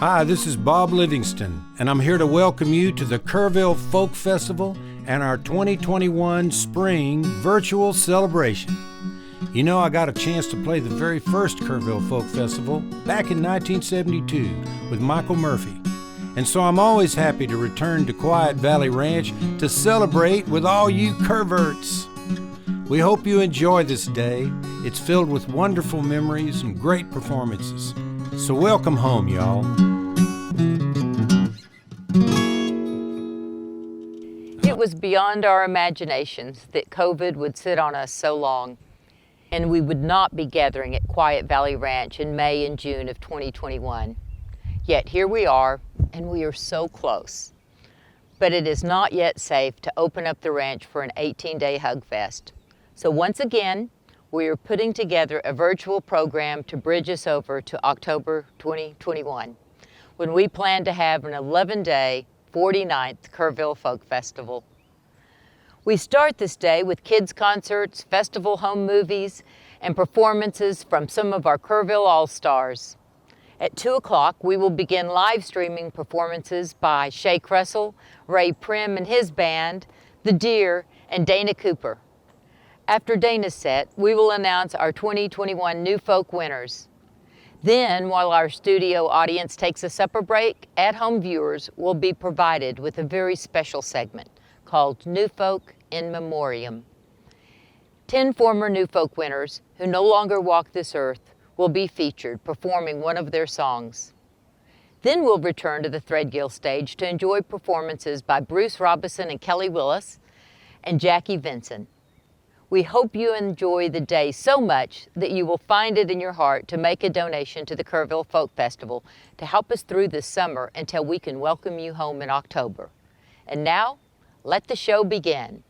Hi, this is Bob Livingston, and I'm here to welcome you to the Kerrville Folk Festival and our 2021 Spring Virtual Celebration. You know, I got a chance to play the very first Kerrville Folk Festival back in 1972 with Michael Murphy, and so I'm always happy to return to Quiet Valley Ranch to celebrate with all you Kerrverts. We hope you enjoy this day. It's filled with wonderful memories and great performances. So welcome home, y'all. It was beyond our imaginations that COVID would sit on us so long, and we would not be gathering at Quiet Valley Ranch in May and June of 2021. Yet here we are, and we are so close. But it is not yet safe to open up the ranch for an 18-day Hug Fest. So once again, we are putting together a virtual program to bridge us over to October 2021, when we plan to have an 11-day, 49th Kerrville Folk Festival. We start this day with kids' concerts, festival home movies, and performances from some of our Kerrville All-Stars. At 2 o'clock, we will begin live streaming performances by Shake Russell, Ray Prim and his band, The Deer, and Dana Cooper. After Dana's set, we will announce our 2021 New Folk winners. Then, while our studio audience takes a supper break, at-home viewers will be provided with a very special segment called New Folk in Memoriam. 10 former New Folk winners who no longer walk this earth will be featured performing one of their songs. Then we'll return to the Threadgill stage to enjoy performances by Bruce Robison and Kelly Willis and Jackie Venson. We hope you enjoy the day so much that you will find it in your heart to make a donation to the Kerrville Folk Festival to help us through this summer until we can welcome you home in October. And now, let the show begin.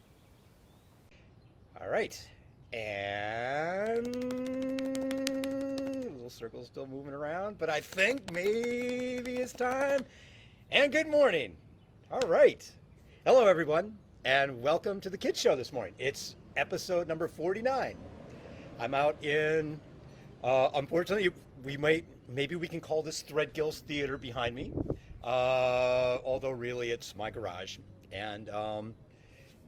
All right, and the little circle's still moving around, but I think maybe it's time. And good morning. All right. Hello, everyone, and welcome to the Kids Show this morning. It's episode number 49. I'm out in, unfortunately, maybe we can call this Threadgill Theater behind me, although really it's my garage. And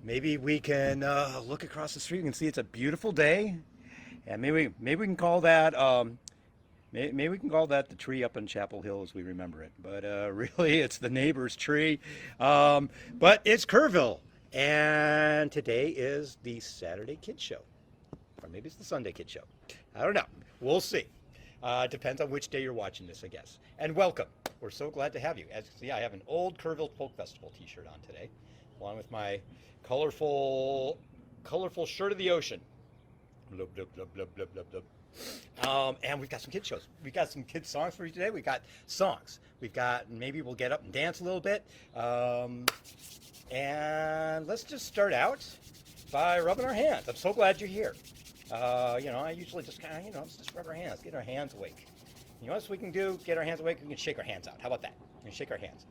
maybe we can look across the street and see it's a beautiful day. And maybe we can call that, maybe we can call that the tree up in Chapel Hill as we remember it. But really it's the neighbor's tree. But it's Kerrville. And today is the Saturday Kids Show, or maybe it's the Sunday Kids Show. I don't know. We'll see. Depends on which day you're watching this, I guess. And welcome. We're so glad to have you. As you can see, I have an old Kerrville Folk Festival t-shirt on today, along with my colorful shirt of the ocean. Blub, blub, blub, blub, blub, blub, blub. And we've got some kids shows. We've got some kids songs for you today. We've got songs. We've got, maybe we'll get up and dance a little bit. And let's just start out by rubbing our hands. I'm so glad you're here. I usually just kind of, let's just rub our hands, get our hands awake. You know what else we can do? Get our hands awake, we can shake our hands out. How about that? We can shake our hands.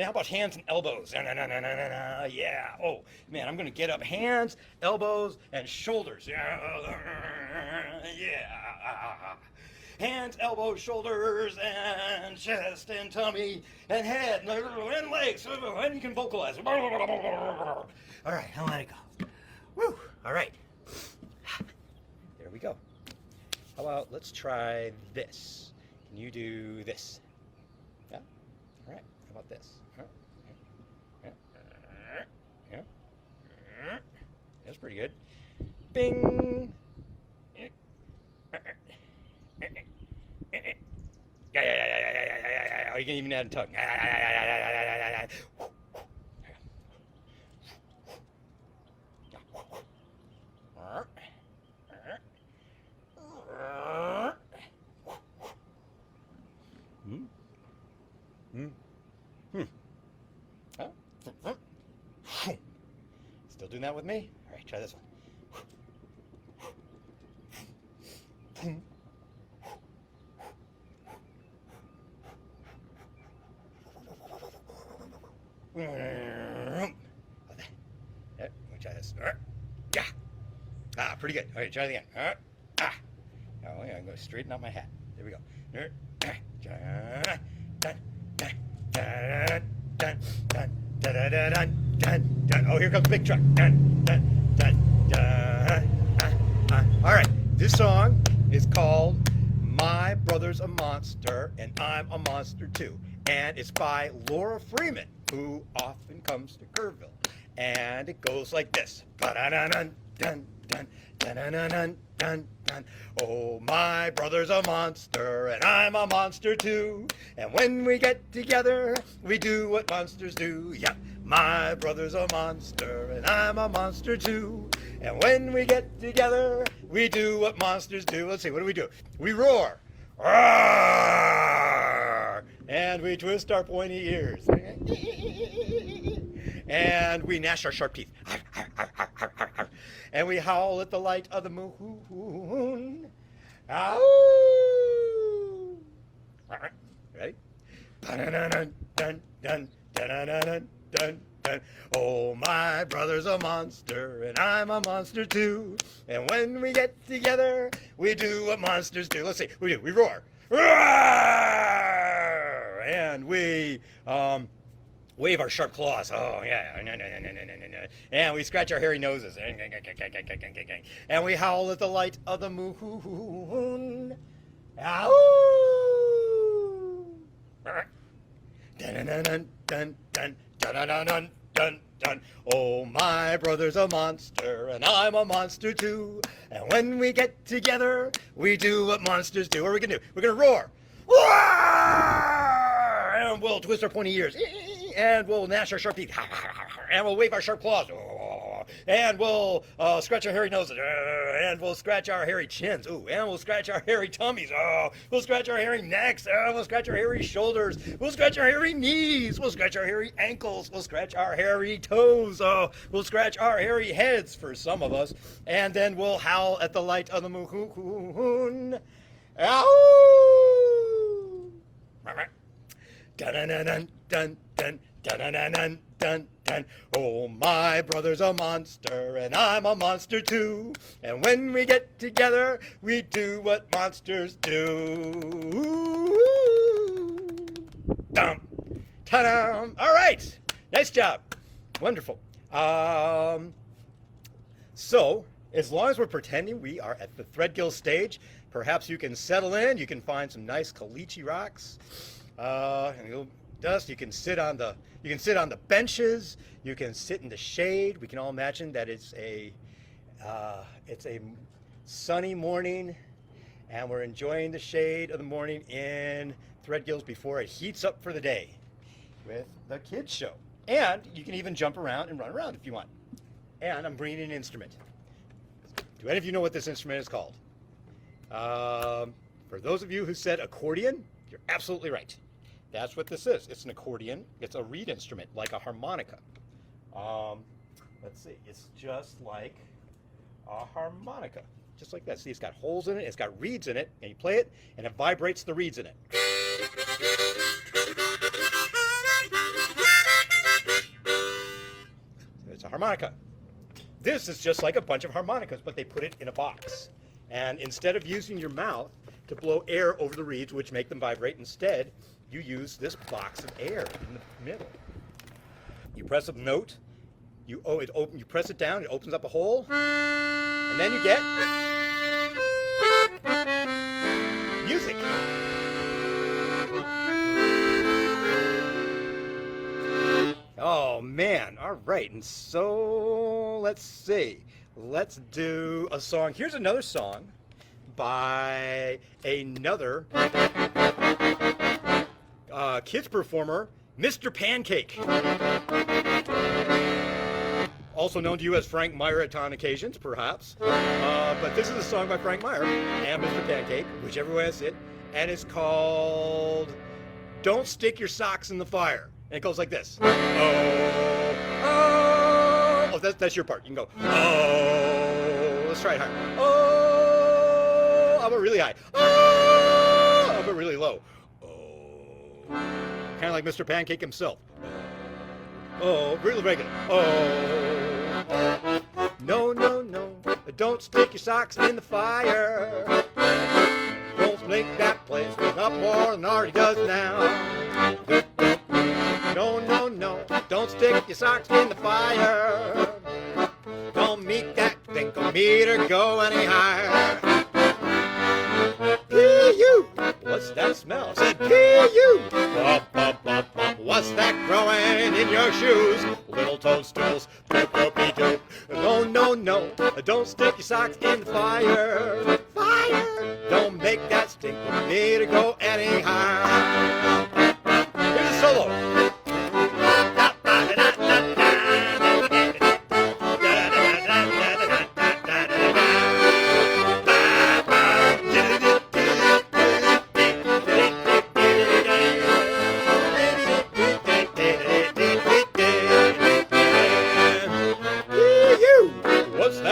How about hands and elbows? Yeah. Oh, man, I'm going to get up hands, elbows, and shoulders. Yeah. Hands, elbows, shoulders, and chest, and tummy, and head, and legs, and you can vocalize. All right, I'll let it go. Woo! All right. There we go. How about let's try this? Can you do this? Yeah? All right. How about this? Yeah. That's pretty good. Bing! Yeah. You can even add a tongue. Still doing that with me? All right, try this one. Let me try this. Yeah. Pretty good. All right, try it again. Oh, yeah. I'm going to straighten out my hat. There we go. Oh, here comes the big truck. All right, this song is called My Brother's a Monster and I'm a Monster Too. And it's by Laura Freeman, who often comes to Kerrville. And it goes like this. Oh, my brother's a monster, and I'm a monster too. And when we get together, we do what monsters do. Yeah, my brother's a monster, and I'm a monster too. And when we get together, we do what monsters do. Let's see, what do? We roar. Roar! And we twist our pointy ears. And we gnash our sharp teeth. And we howl at the light of the moon. Ow! Ready? Oh, my brother's a monster, and I'm a monster too. And when we get together, we do what monsters do. Let's see, we roar. Roar! And we wave our sharp claws. Oh, yeah. And we scratch our hairy noses. And we howl at the light of the moon. Ow! Oh, my brother's a monster, and I'm a monster too. And when we get together, we do what monsters do. What are we going to do? We're going to roar. Roar! And we'll twist our pointy ears. And we'll gnash our sharp teeth. And we'll wave our sharp claws. And we'll scratch our hairy noses. And we'll scratch our hairy chins. Ooh, and we'll scratch our hairy tummies. Oh, we'll scratch our hairy necks. We'll scratch our hairy shoulders. We'll scratch our hairy knees. We'll scratch our hairy ankles. We'll scratch our hairy toes. Oh, we'll scratch our hairy heads for some of us. And then we'll howl at the light of the moon. Ow! Dun dun dun dun dun dun dun dun dun dun. Oh, my brother's a monster, and I'm a monster too. And when we get together, we do what monsters do. Dum, ta-dum. All right, nice job, wonderful. So, as long as we're pretending we are at the Threadgill stage, perhaps you can settle in. You can find some nice caliche rocks. And dust. You can sit on the benches. You can sit in the shade. We can all imagine that it's a sunny morning, and we're enjoying the shade of the morning in Threadgills before it heats up for the day with the kids show. And you can even jump around and run around if you want. And I'm bringing an instrument. Do any of you know what this instrument is called? For those of you who said accordion, you're absolutely right. That's what this is. It's an accordion. It's a reed instrument, like a harmonica. Let's see. It's just like a harmonica. Just like that. See, it's got holes in it. It's got reeds in it. And you play it, and it vibrates the reeds in it. It's a harmonica. This is just like a bunch of harmonicas, but they put it in a box. And instead of using your mouth to blow air over the reeds, which make them vibrate, instead, you use this box of air in the middle. You press a note, you press it down, it opens up a hole, and then you get music. Oh man, all right, and so let's see. Let's do a song. Here's another song by another kids performer, Mr. Pancake. Also known to you as Frank Meyer on occasions, perhaps. But this is a song by Frank Meyer and Mr. Pancake, whichever way it's it, and it's called Don't Stick Your Socks in the Fire. And it goes like this. Oh, that's your part. You can go, oh. Let's try it higher. Oh, how about really high? Oh, how about really low? Kind of like Mr. Pancake himself. Oh, really regular. Oh, no, no, no. Don't stick your socks in the fire. Let's make that place look up more than it already does now. No, no, no, don't stick your socks in the fire. Don't make that thinkometer go any higher. Pee-you, what's that smell? I said pee-you. Bop, bop, bop, bop, what's that growing in your shoes? Little toadstools, doop-doopy-doop. No, no, no, don't stick your socks in the fire. Fire, don't make that thinkometer go any higher. Here's a solo.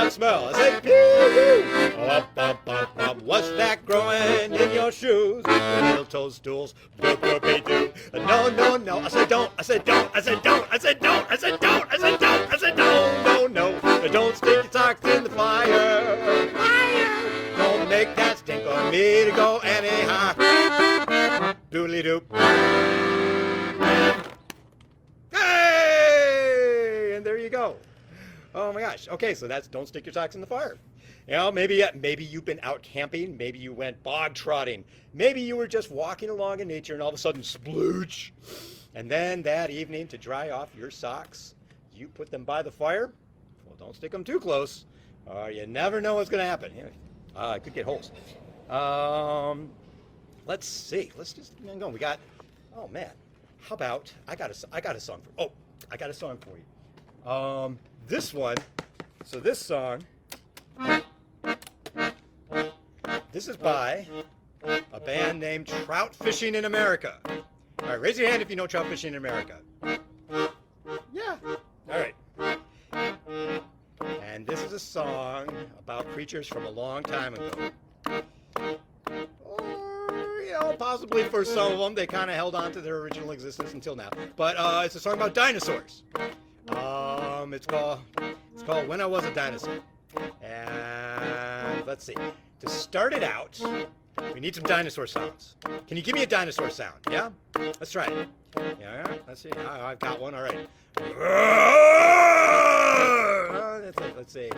Smell. I say, pee-you. What's that growing in your shoes? Little toadstools, doop-doopy-doo. No, no, no. I said don't. I said don't. I said don't. I said don't. I said don't. I said don't. I said don't. No, no. Don't stick your socks in the fire. Fire. Don't make that stink on me to go any higher. Doodly-doop. Hey! And there you go. Oh my gosh. Okay, so that's don't stick your socks in the fire. You know, maybe you've been out camping, maybe you went bog trotting, maybe you were just walking along in nature and all of a sudden splooch. And then that evening to dry off your socks, you put them by the fire. Well, don't stick them too close. You never know what's going to happen. It could get holes. Let's see. Let's just go. We got. Oh man. How about I got a song for. Oh, I got a song for you. This one, so this song, this is by a band named Trout Fishing in America. All right, raise your hand if you know Trout Fishing in America. Yeah. All right. And this is a song about creatures from a long time ago. Or, you know, possibly for some of them, they kind of held on to their original existence until now. But it's a song about dinosaurs. It's called When I Was a Dinosaur. And let's see. To start it out, we need some dinosaur sounds. Can you give me a dinosaur sound? Yeah? Let's try it. Yeah, let's see. I've got one. All right. Let's see.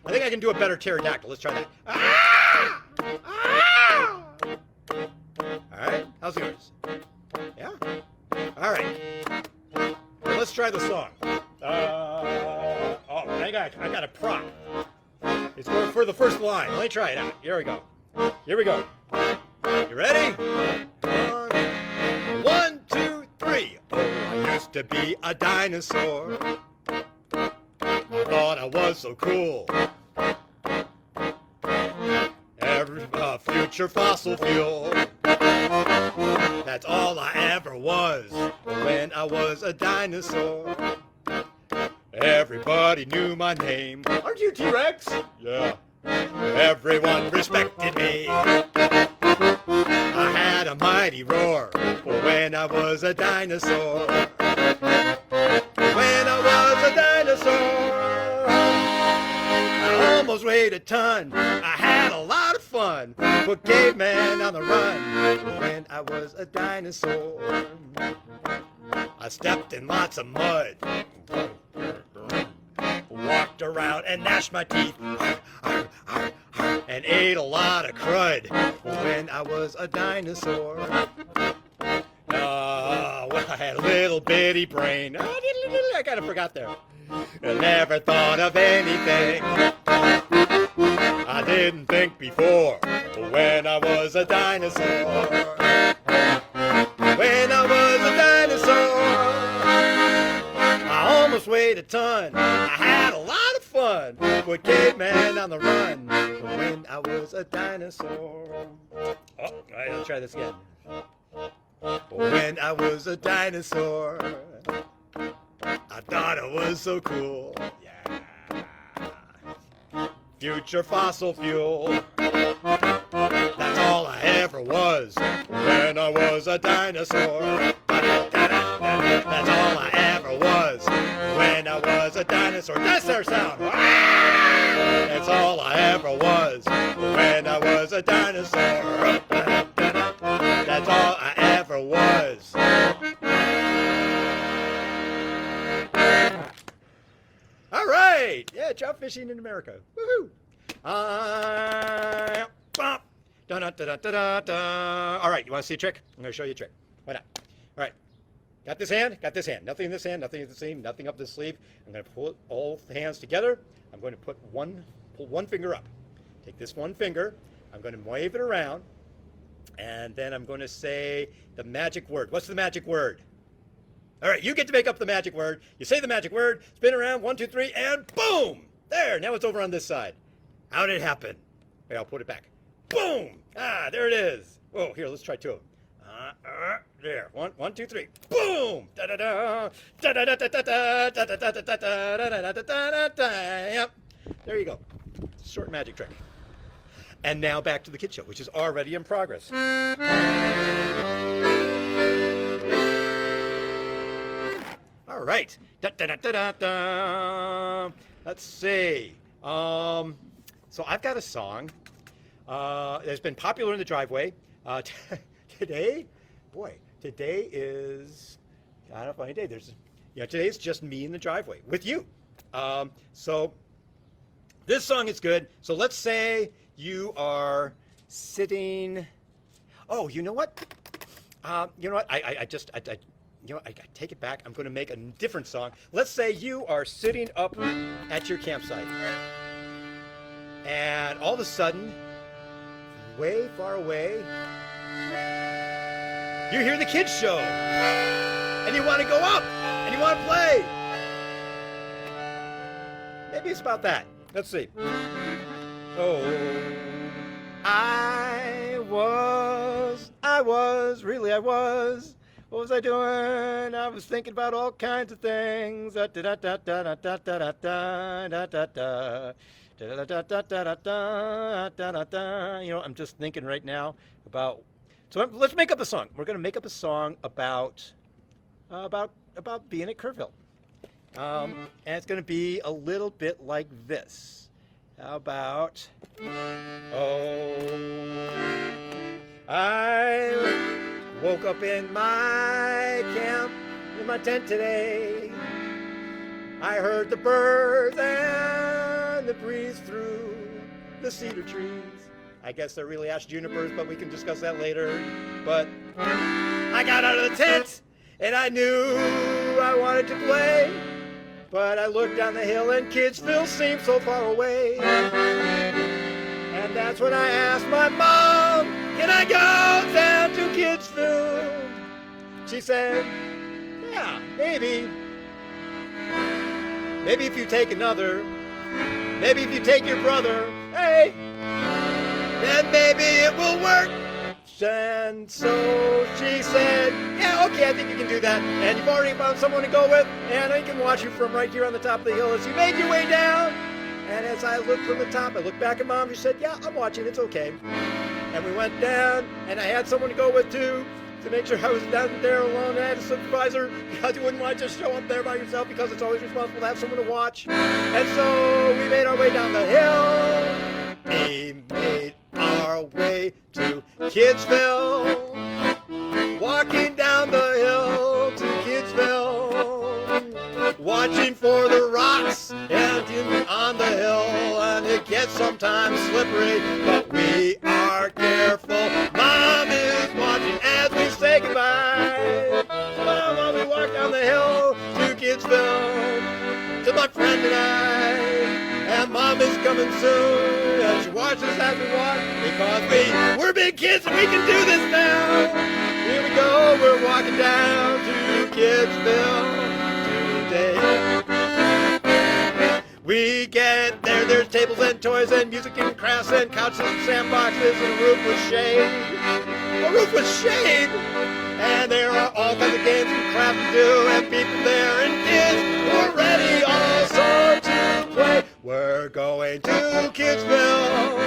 I think I can do a better pterodactyl. Let's try that. All right. How's yours? Yeah? All right. Well, let's try the song. I got a prop. It's going for the first line. Let me try it out. Here we go. Here we go. You ready? 1, 2, 3. Oh, I used to be a dinosaur. I thought I was so cool. Every future fossil fuel. That's all I ever was when I was a dinosaur. Everybody knew my name. Aren't you T-Rex? Yeah. Everyone respected me. I had a mighty roar when I was a dinosaur. When I was a dinosaur, I almost weighed a ton. I had a lot of fun. Put caveman on the run when I was a dinosaur. I stepped in lots of mud. Walked around and gnashed my teeth and ate a lot of crud when I was a dinosaur. Well, I had a little bitty brain. I kind of forgot there. I never thought of anything I didn't think before when I was a dinosaur. When I was a dinosaur, I almost weighed a ton. I had a lot of fun with caveman on the run when I was a dinosaur. Oh, all right, let's try this again. When I was a dinosaur, I thought it was so cool. Yeah. Future fossil fuel. That's all I ever was when I was a dinosaur. That's all I ever was when I was a dinosaur. Dinosaur sound. That's all I ever was when I was a dinosaur. That's all I ever was. All right. Yeah, trout fishing in America. Woohoo. All right, you want to see a trick? I'm going to show you a trick. Why not? All right. Got this hand, nothing in this hand, nothing in the sleeve, nothing up this sleeve. I'm going to pull all the hands together. I'm going to pull one finger up. Take this one finger, I'm going to wave it around, and then I'm going to say the magic word. What's the magic word? All right, you get to make up the magic word. You say the magic word, spin around, 1, 2, 3, and boom! There, now it's over on this side. How did it happen? Wait, I'll put it back. Boom! Ah, there it is. Oh, here, let's try two of them. There, 1, 2, 3. Boom! Da da da da da da da da da da da da da da da. Yep. There you go. Short magic trick. And now back to the kid show, which is already in progress. All right. Da da da da da da. Let's see. So I've got a song that's been popular in the driveway. Today is, I don't know, funny day. Today's just me in the driveway with you. So this song is good. So let's say you are sitting. Oh, you know what? I take it back. I'm going to make a different song. Let's say you are sitting up at your campsite, and all of a sudden, way far away, you hear the kids show, and you want to go up, and you want to play. Maybe it's about that. Let's see. Oh, I was. What was I doing? I was thinking about all kinds of things. You know, I'm just thinking right now about. So let's make up a song. We're going to make up a song about being at Kerrville, and it's going to be a little bit like this. How about? Oh, I woke up in my camp, in my tent today. I heard the birds and the breeze through the cedar trees. I guess they're really ash junipers, but we can discuss that later. But I got out of the tent, and I knew I wanted to play. But I looked down the hill, and Kidsville seemed so far away. And that's when I asked my mom, can I go down to Kidsville? She said, yeah, maybe. Maybe if you take another. Maybe if you take your brother. Hey, then maybe it will work. And so she said, yeah, okay, I think you can do that. And you've already found someone to go with, and I can watch you from right here on the top of the hill as you made your way down. And as I looked from the top, I looked back at Mom. She said, yeah, I'm watching. It's okay. And we went down, and I had someone to go with, too, to make sure I was down there alone. I had a supervisor, because you wouldn't want to just show up there by yourself, because it's always responsible to have someone to watch. And so we made our way down the hill. We made our way to Kidsville. Walking down the hill to Kidsville. Watching for the rocks and on the hill. And it gets sometimes slippery, but we are careful. Mom is watching as we say goodbye. While we walk down the hill to Kidsville, to my friend and I. And Mom is coming soon, and she watches as we walk, because we're big kids and we can do this now. Here we go, we're walking down to Kidsville today. We get there, there's tables and toys and music and crafts and couches and sandboxes and a roof with shade. A roof with shade! And there are all kinds of games and crafts to do, and people there and kids who are ready also to play. We're going to Kidsville.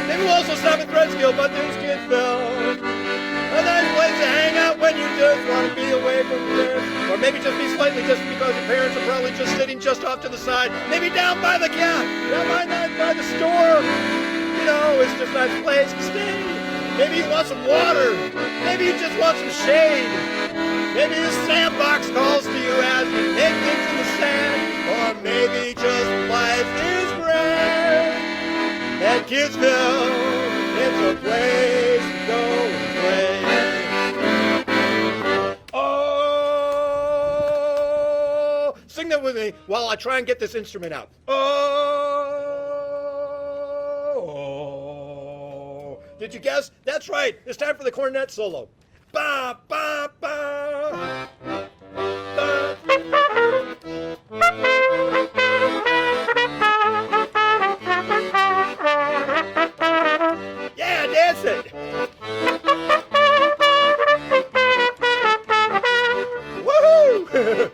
Maybe we'll also stop at Threadgill, but there's Kidsville. A nice place to hang out when you're just want to be away from your parents. Or maybe just be slightly distant because your parents are probably just sitting just off to the side. Maybe down by the by the store. You know, it's just a nice place to stay. Maybe you want some water. Maybe you just want some shade. Maybe the sandbox calls to you as you take things in the sand. Or maybe just life is great. At Kidsville, it's a place to go and play. Oh, sing that with me while I try and get this instrument out. Oh, did you guess? That's right. It's time for the cornet solo. Ba ba ba. Ba. Yeah, dance it. Woohoo!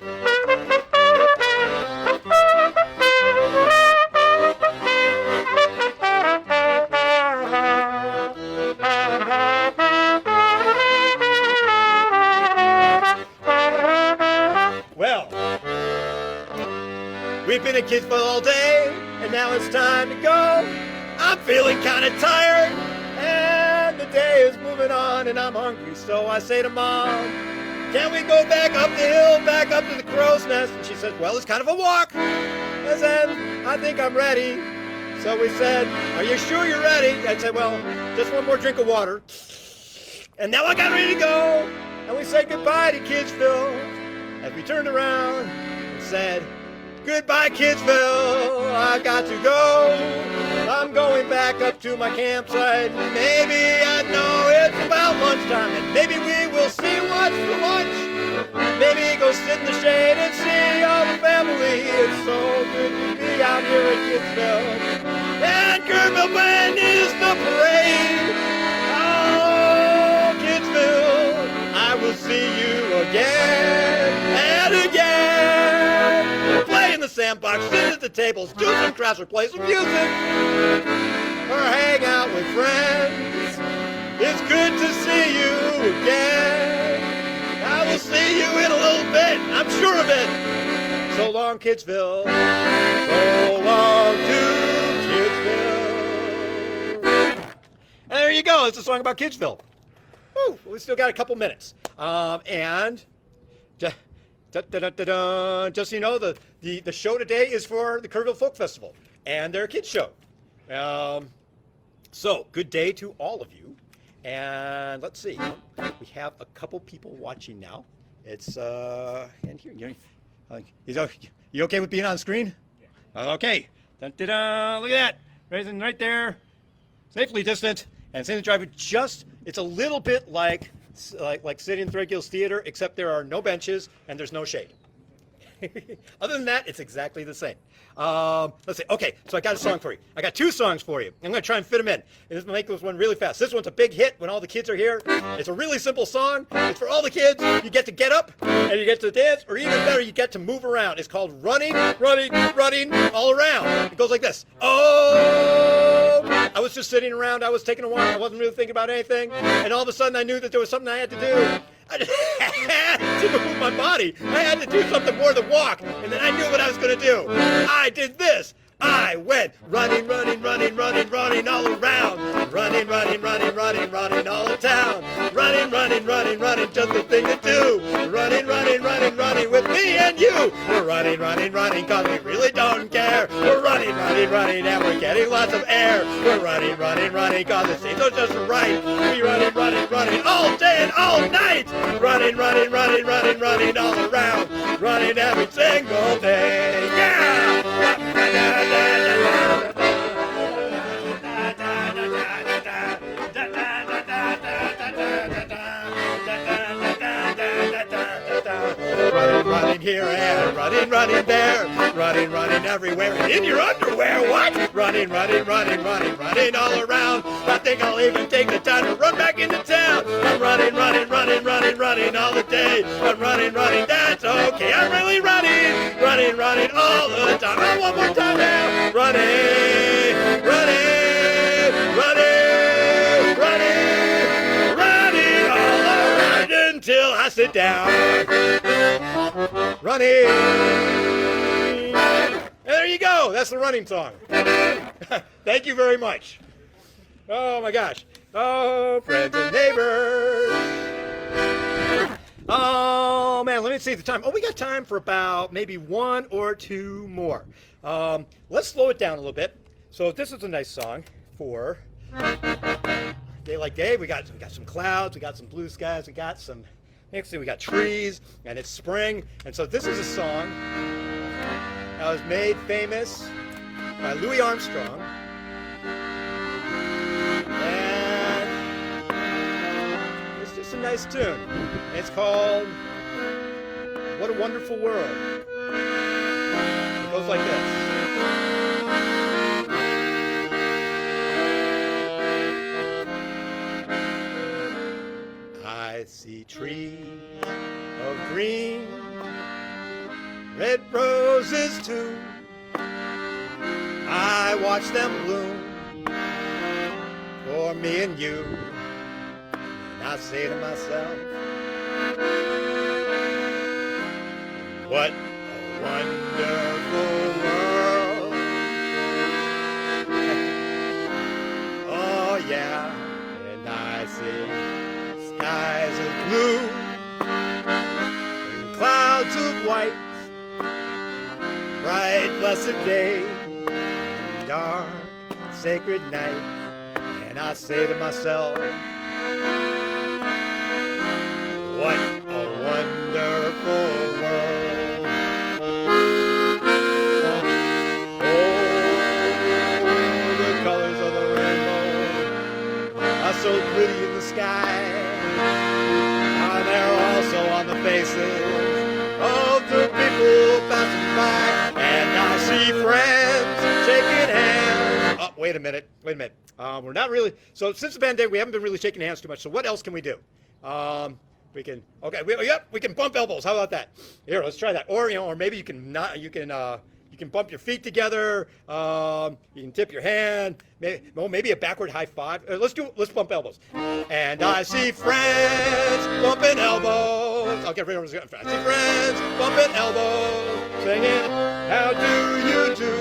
Well, we've been at Kidsville all day, and now it's time to go. I'm feeling kind of tired, and the day is moving on, and I'm hungry, so I say to Mom, can we go back up the hill, back up to the crow's nest? And she says, well, it's kind of a walk. I said, I think I'm ready. So we said, are you sure you're ready? I said, well, just one more drink of water. And now I got ready to go, and we said goodbye to Kidsville as we turned around and said, goodbye, Kidsville, I got to go. I'm going back up to my campsite. Maybe I know it's about lunchtime, and maybe we will see what's for lunch. Maybe go sit in the shade and see all the family. It's so good to be out here at Kidsville. And Kerrville, when is the parade? Oh, Kidsville, I will see you again and again. Play in the sandbox, sit at the tables, do some crafts or play some music, or hang out with friends. It's good to see you again. I will see you in a little bit, I'm sure of it. So long, Kidsville. So long to Kidsville. And there you go, it's a song about Kidsville. Woo, we still got a couple minutes. Just so you know, the show today is for the Kerrville Folk Festival and their kids show. So good day to all of you. And let's see, we have a couple people watching now. It's and here you okay with being on screen? Yeah. Okay. Look at that, right there, safely distant, and same driver. It's a little bit like sitting in Threadgill Theater, except there are no benches and there's no shade. Other than that, it's exactly the same. Let's see. Okay, so I got a song for you. I got two songs for you. I'm going to try and fit them in. And this will make this one really fast. This one's a big hit when all the kids are here. It's a really simple song. It's for all the kids. You get to get up and you get to dance, or even better, you get to move around. It's called Running, Running, Running All Around. It goes like this. Oh, I was just sitting around. I was taking a walk. I wasn't really thinking about anything. And all of a sudden, I knew that there was something I had to do. I just had to move my body. I had to do something more than walk. And then I knew what I was going to do. I did this. I went running, running, running, running, running all around. Running, running, running, running, running all the town. Running, running, running, running, just the thing to do. Running, running, running, running with me and you. We're running, running, running, cause we really don't care. We're running, running, running, and we're getting lots of air. We're running, running, running, cause it seems so just right. We running, running, running all day and all night. Running, running, running, running, running all around. Running every single day. Yeah! Running, running here and running, running there. Running, running everywhere and in your underwear. What? Running, running, running, running, running all around. I think I'll even take the time to run back into town. I'm running, running, running, running, running all the day. I'm running, running, that's okay. I'm really running, running, running all the time. Oh, one more time now. Running, running, running, running, running all around. until I sit down. Running. And there you go. That's the running song. Thank you very much. Oh my gosh. Oh, friends and neighbors. Oh man, let me see the time. Oh, we got time for about maybe one or two more. Let's slow it down a little bit. So this is a nice song for day like day. We got some clouds, we got some blue skies, we got some, next thing we got trees, and it's spring. And so this is a song that was made famous by Louis Armstrong. And it's just a nice tune. It's called What a Wonderful World. It goes like this. I see trees of green, red roses too. I watch them bloom for me and you. And I say to myself, what a wonderful world. Oh yeah, and I see skies of blue and clouds of white, bright blessed day, dark sacred night. And I say to myself, what a wonderful world. Oh, the colors of the rainbow are so pretty in the sky. And they're also on the faces of the people passing by. And I see friends shaking hands. Oh, wait a minute. We're not really, so since the pandemic, we haven't been really shaking hands too much. So what else can we do? We can bump elbows. How about that? Here, let's try that. Or maybe you can bump your feet together. You can tip your hand. Maybe a backward high five. Let's bump elbows. And I see friends bumping elbows. I'll get rid of it. I see friends bumping elbows, singing, how do you do?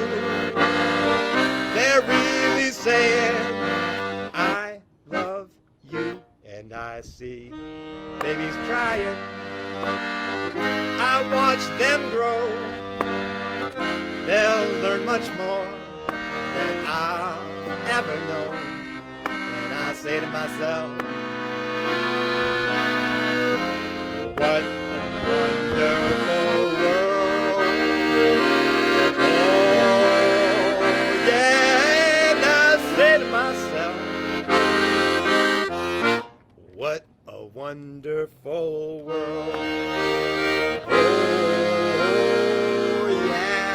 They're really saying, I love you. And I see babies crying. I watch them grow. They'll learn much more than I'll ever know. And I say to myself, what a wonderful world. Oh, yeah, and I say to myself, what a wonderful world. Oh, yeah.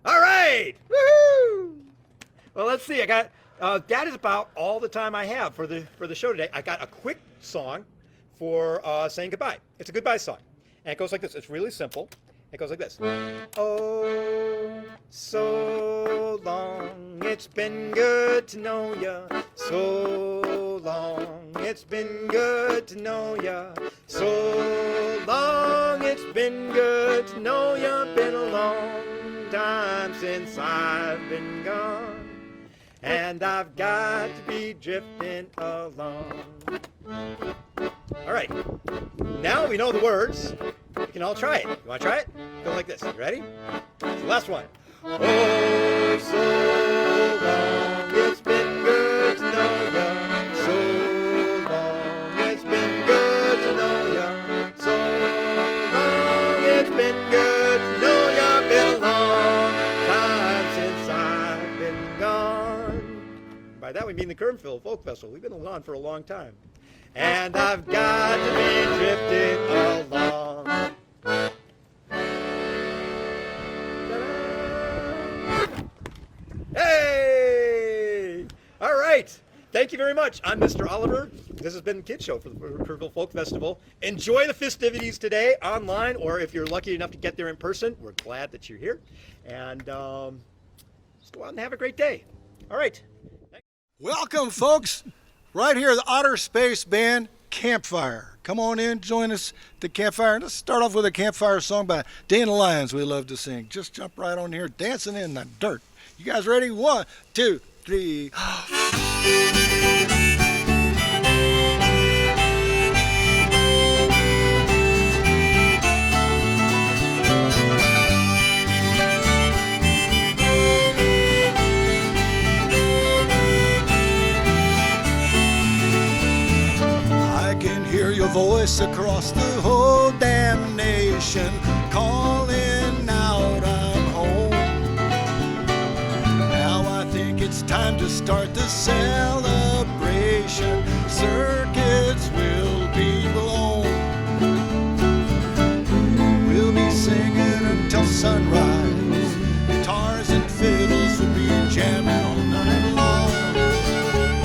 All right. Woohoo! Well, let's see. I got that is about all the time I have for the show today. I got a quick song for saying goodbye. It's a goodbye song. And it goes like this. It's really simple. It goes like this. Oh, so long, it's been good to know ya. So long, it's been good to know ya. So long, it's been good to know ya. Been a long time since I've been gone, and I've got to be drifting along. All right, now we know the words. We can all try it. You want to try it? Go like this. You ready? It's the last one. Oh, so long, it's been good to know ya. So long, it's been good to know ya. So long, it's been good to know ya. Been a long time since I've been gone. By that we mean the Kerrville Folk Festival. We've been gone for a long time. And I've got to be drifting along. Hey! All right. Thank you very much. I'm Mr. Oliver. This has been the Kids Show for the Kerrville Folk Festival. Enjoy the festivities today online, or if you're lucky enough to get there in person, we're glad that you're here. And just go out and have a great day. All right. Welcome, folks. right here, the Otter Space Band Campfire. Come on in, join us at the campfire. Let's start off with a campfire song by Dandelions we love to sing. Just jump right on here, dancing in the dirt. You guys ready? 1, 2, 3. Your voice across the whole damn nation, calling out, I'm home. Now I think it's time to start the celebration. Circuits will be blown. We'll be singing until sunrise. Guitars and fiddles will be jamming all night long.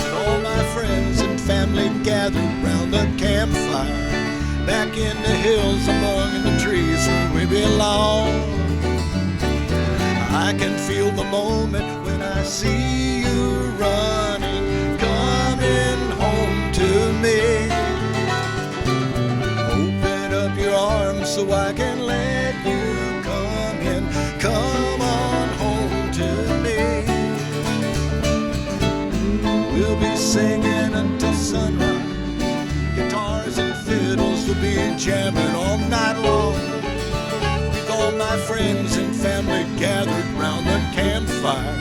And all my friends and family gathered round the campfire, back in the hills among the trees where we belong. I can feel the moment when I see you running, coming home to me. Open up your arms so I can let you come in. Come on home to me. We'll be singing until sunrise. Guitars and fiddles will be jamming all night long. With all my friends and family gathered round the campfire,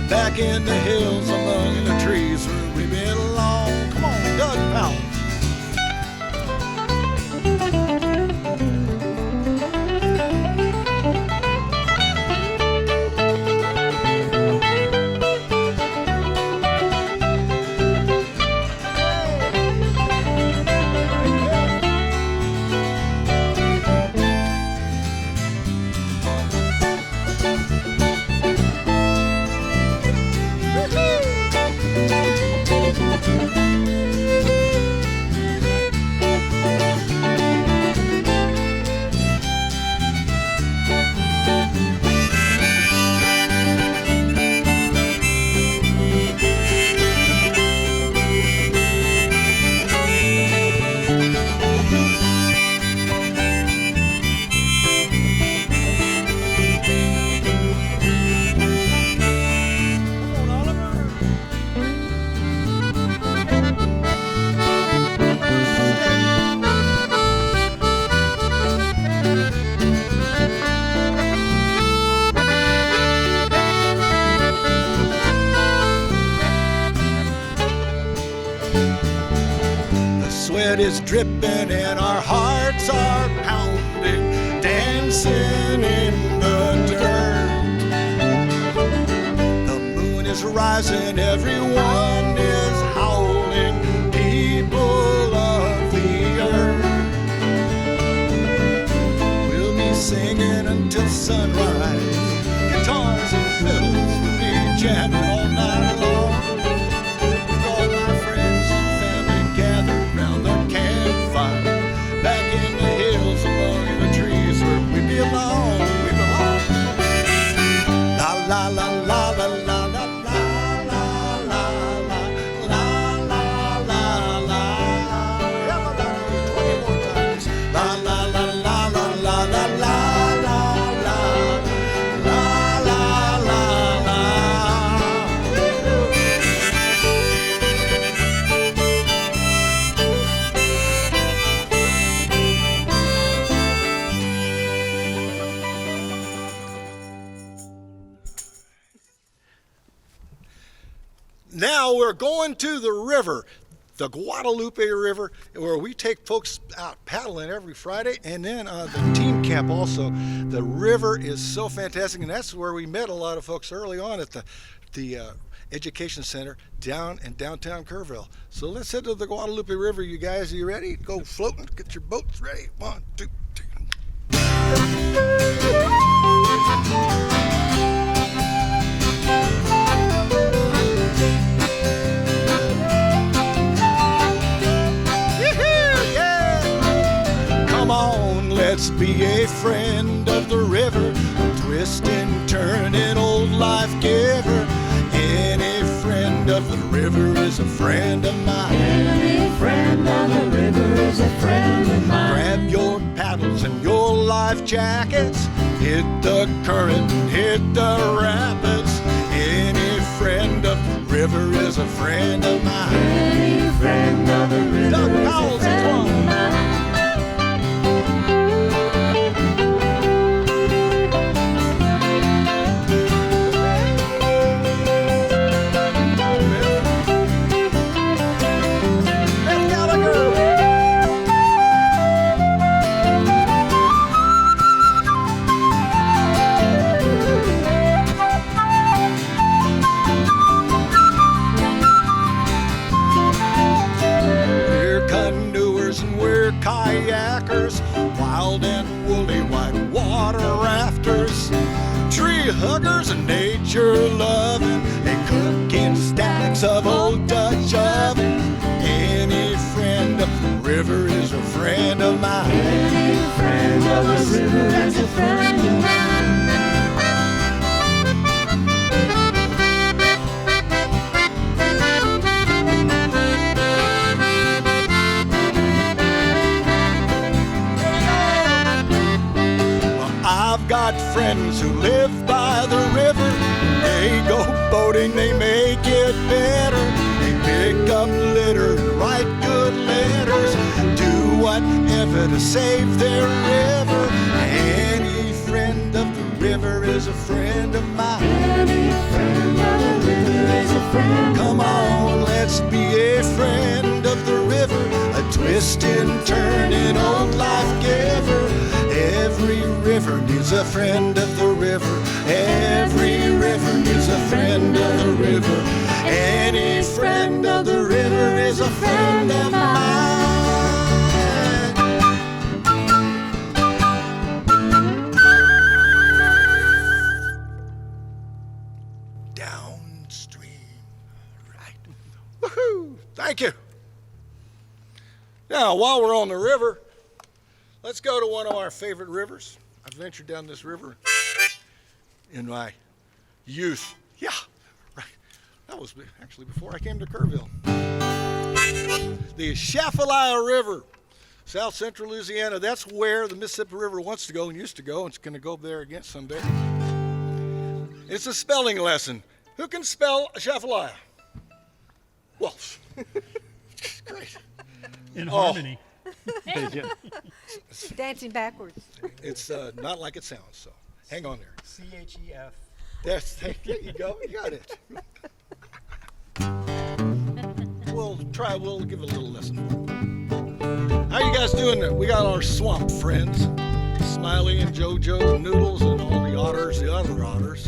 back in the hills among the trees where we belong. Come on, Doug Powell. Is dripping and our hearts are pounding, dancing in the dirt. The moon is rising, everyone is howling, people of the earth. We'll be singing until sunrise. Guitars and fiddles will be jamming all night long. Back in the hills among the trees where we belong, we belong. La la la la la la la la la la la la la la. 20 more times. La la la la la la la la la la la la la. Now we're going to the river, the Guadalupe River, where we take folks out paddling every Friday, and then the team camp also. The river is so fantastic, and that's where we met a lot of folks early on at the Education Center down in downtown Kerrville. So let's head to the Guadalupe River, you guys. Are you ready? Go floating, get your boats ready. 1, 2, 3. Come on, let's be a friend of the river, a twisting, turning old life giver. Any friend of the river is a friend of mine. jackets, hit the current, hit the rapids. Any friend of the river is a friend of mine. Any friend of the river Doug is Powell's a friend one. of mine. Kayakers, wild and woolly white water rafters, tree huggers and nature loving, they cooking stacks of old Dutch ovens. Any friend of the river is a friend of mine. Any friend of the river is a friend of mine. I've got friends who live by the river. They go boating, they make it better. They pick up litter, write good letters, do whatever to save their river. Any friend of the river is a friend of mine. Any friend of the river is a friend. Come on, let's be a friend of the river, a twisting, turning old life giver. Every river needs a friend of the river. Every river needs a friend of the river. Any friend of the river is a friend of mine. Downstream. Right. Woohoo! Thank you. Now, while we're on the river, let's go to one of our favorite rivers. I ventured down this river in my youth. Yeah, right. That was actually before I came to Kerrville. The Atchafalaya River, south central Louisiana. That's where the Mississippi River wants to go and used to go. It's going to go there again someday. It's a spelling lesson. Who can spell Atchafalaya? Well, great. In harmony. Dancing backwards. It's not like it sounds, so hang on there. CHEF. There you go, you got it. We'll give it a little lesson. How you guys doing? We got our swamp friends, Smiley and JoJo and Noodles and all the otters, the other otters.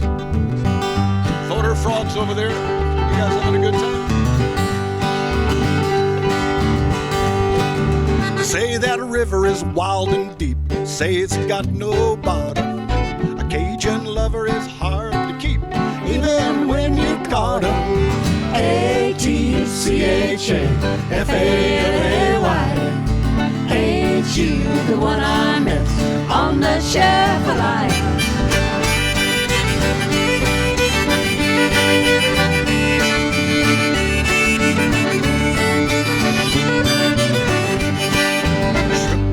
Photo frogs over there. You guys having a good time? Say that river is wild and deep. Say it's got no bottom. A Cajun lover is hard to keep, even when you caught him. Atchafalay. Ain't you the one I miss on the Atchafalaya?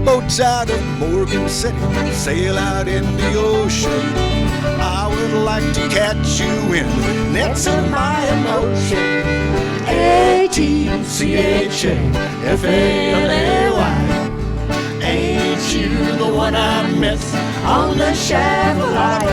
Boats out of Morgan City sail out in the ocean. I would like to catch you in the nets of my emotion. Atchafalay. Ain't you the one I miss on the Atchafalaya?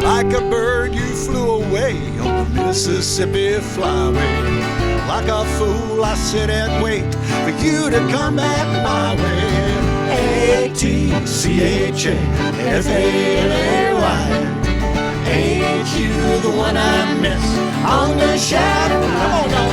Like a bird you flew away on the Mississippi flyway. Like a fool I sit and wait for you to come back my way. Atchafalay. Ain't you the one I miss on the shadow? Come on now.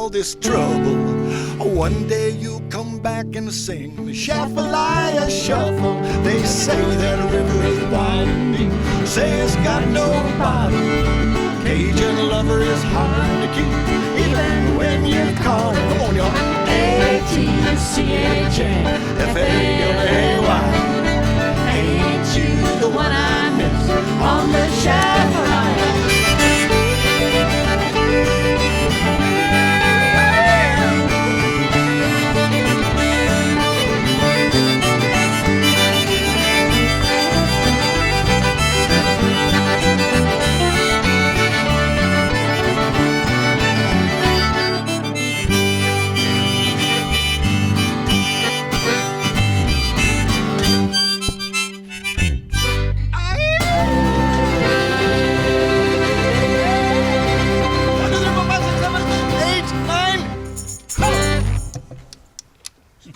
all this trouble. One day you'll come back and sing Shuffle-I-a shuffle. They say that river is wide and deep, say it's got no bottom. Cajun lover is hard to keep, even when you're caught. Come on, y'all. A-T-C-H-A-F-A-L-A-Y. Ain't you the one I miss on the Shuffle-I-a?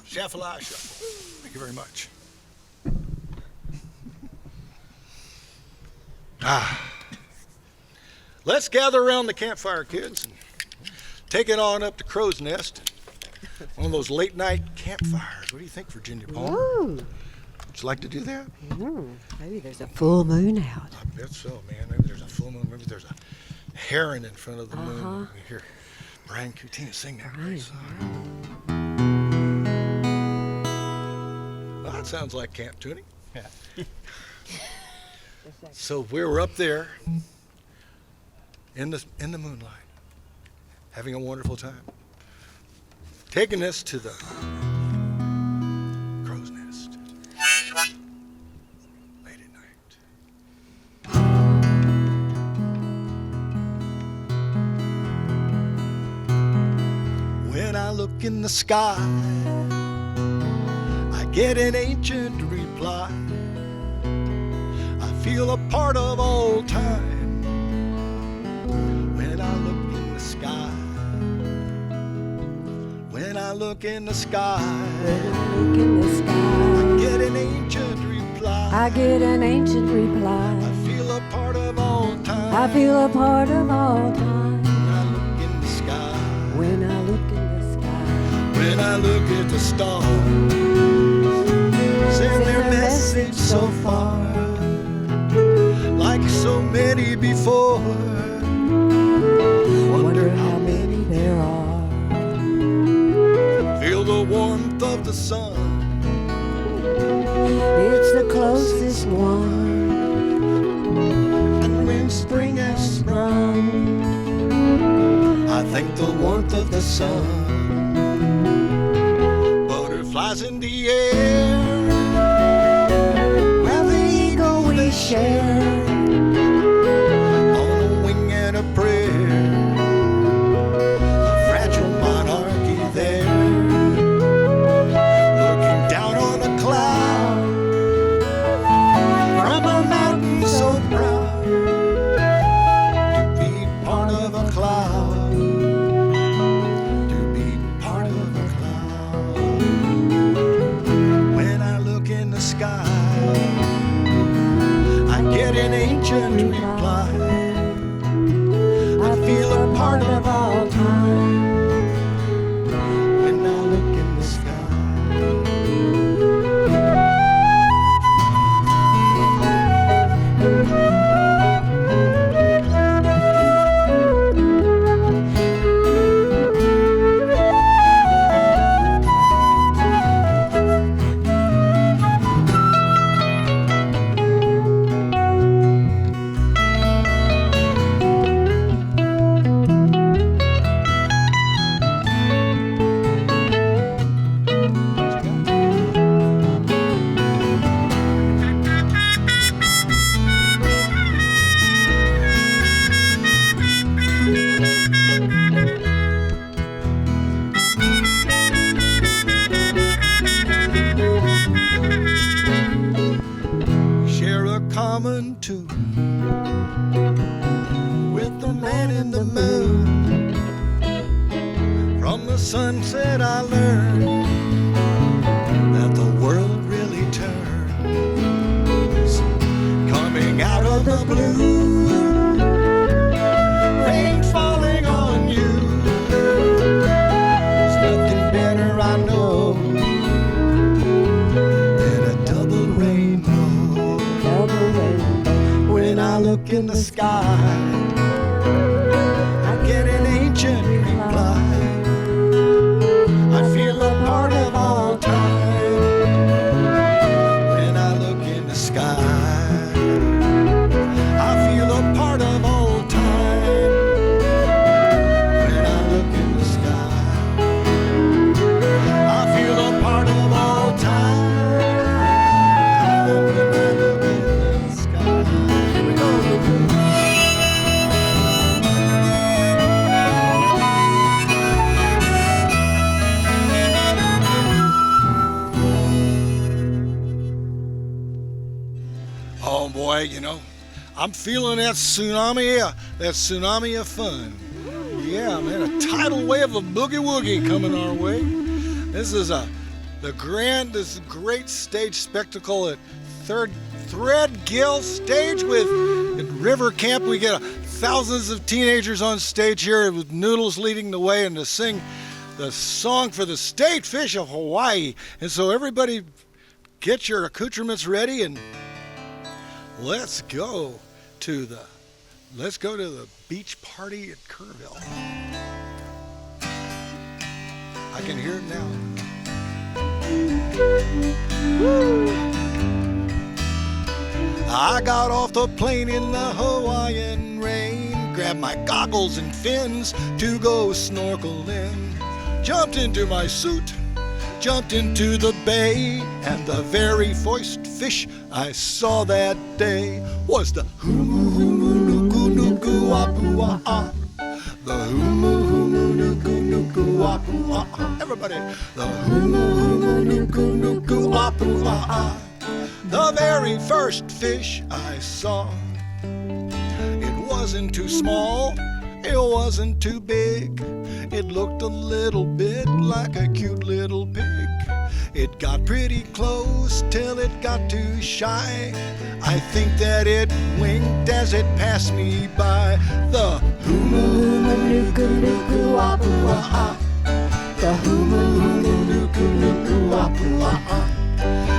Shuffle-I shuffle. Thank you very much. Let's gather around the campfire, kids, and take it on up to Crow's Nest. One of those late night campfires. What do you think, Virginia Palmer? Ooh. Would you like to do that? Maybe there's a full moon out. I bet so, man. Maybe there's a full moon. Maybe there's a heron in front of the moon. We hear Brian Cutina sing that great song. Well, that sounds like camp tuning. Yeah. So we were up there in the moonlight, having a wonderful time, taking us to the Crow's Nest late at night. When I look in the sky, I get an ancient reply. I feel a part of all time. When I look in the sky, when I look in the sky, Look in the sky. I get an ancient reply. I get an ancient reply. I feel a part of all time. I feel a part of all time. When I look in the sky, When I look in the sky. when I look at the stars, send their message so far, like so many before. Wonder how many there are. Feel the warmth of the sun. It's the closest one. And when spring has sprung, I think the warmth of the sun. Butterflies in the air, where the eagle we share, on a wing and a prayer, a fragile monarchy there, looking down on a cloud, from a mountain so proud, to be part of a cloud, to be part of a cloud. When I look in the sky, I get an ancient reply. I feel a part of all time. When I look in the sky. Share a common tune with the man in the moon. From the sunset I learned that the world really turns. Coming out of the blue, rain falling on you, look in the sky, I get an ancient reply. I feel a part of all time when I look in the sky. I feel a part of all time when I look in the sky. I feel a part of all time when I look in the sky. Here we go. Oh boy, you know, I'm feeling that tsunami of fun. Yeah, man, a tidal wave of boogie woogie coming our way. This is this great stage spectacle at Threadgill stage at River Camp. We get thousands of teenagers on stage here with Noodles leading the way and to sing the song for the state fish of Hawaii. And so everybody get your accoutrements ready and let's go to the beach party at Kerrville. I can hear it now. Woo! I got off the plane in the Hawaiian rain, grabbed my goggles and fins to go snorkeling. Jumped into my suit, jumped into the bay, and the very first fish I saw that day was the humu humu nuku nuku apua ah. The humu humu nuku nuku apua ah. Everybody, the humu humu nuku nuku apua ah. The very first fish I saw. It wasn't too small, it wasn't too big. It looked a little bit like a cute little pig. It got pretty close till it got too shy. I think that it winked as it passed me by. The humu humu nuku nuku apua ah. The humu humu nuku nuku apua ah.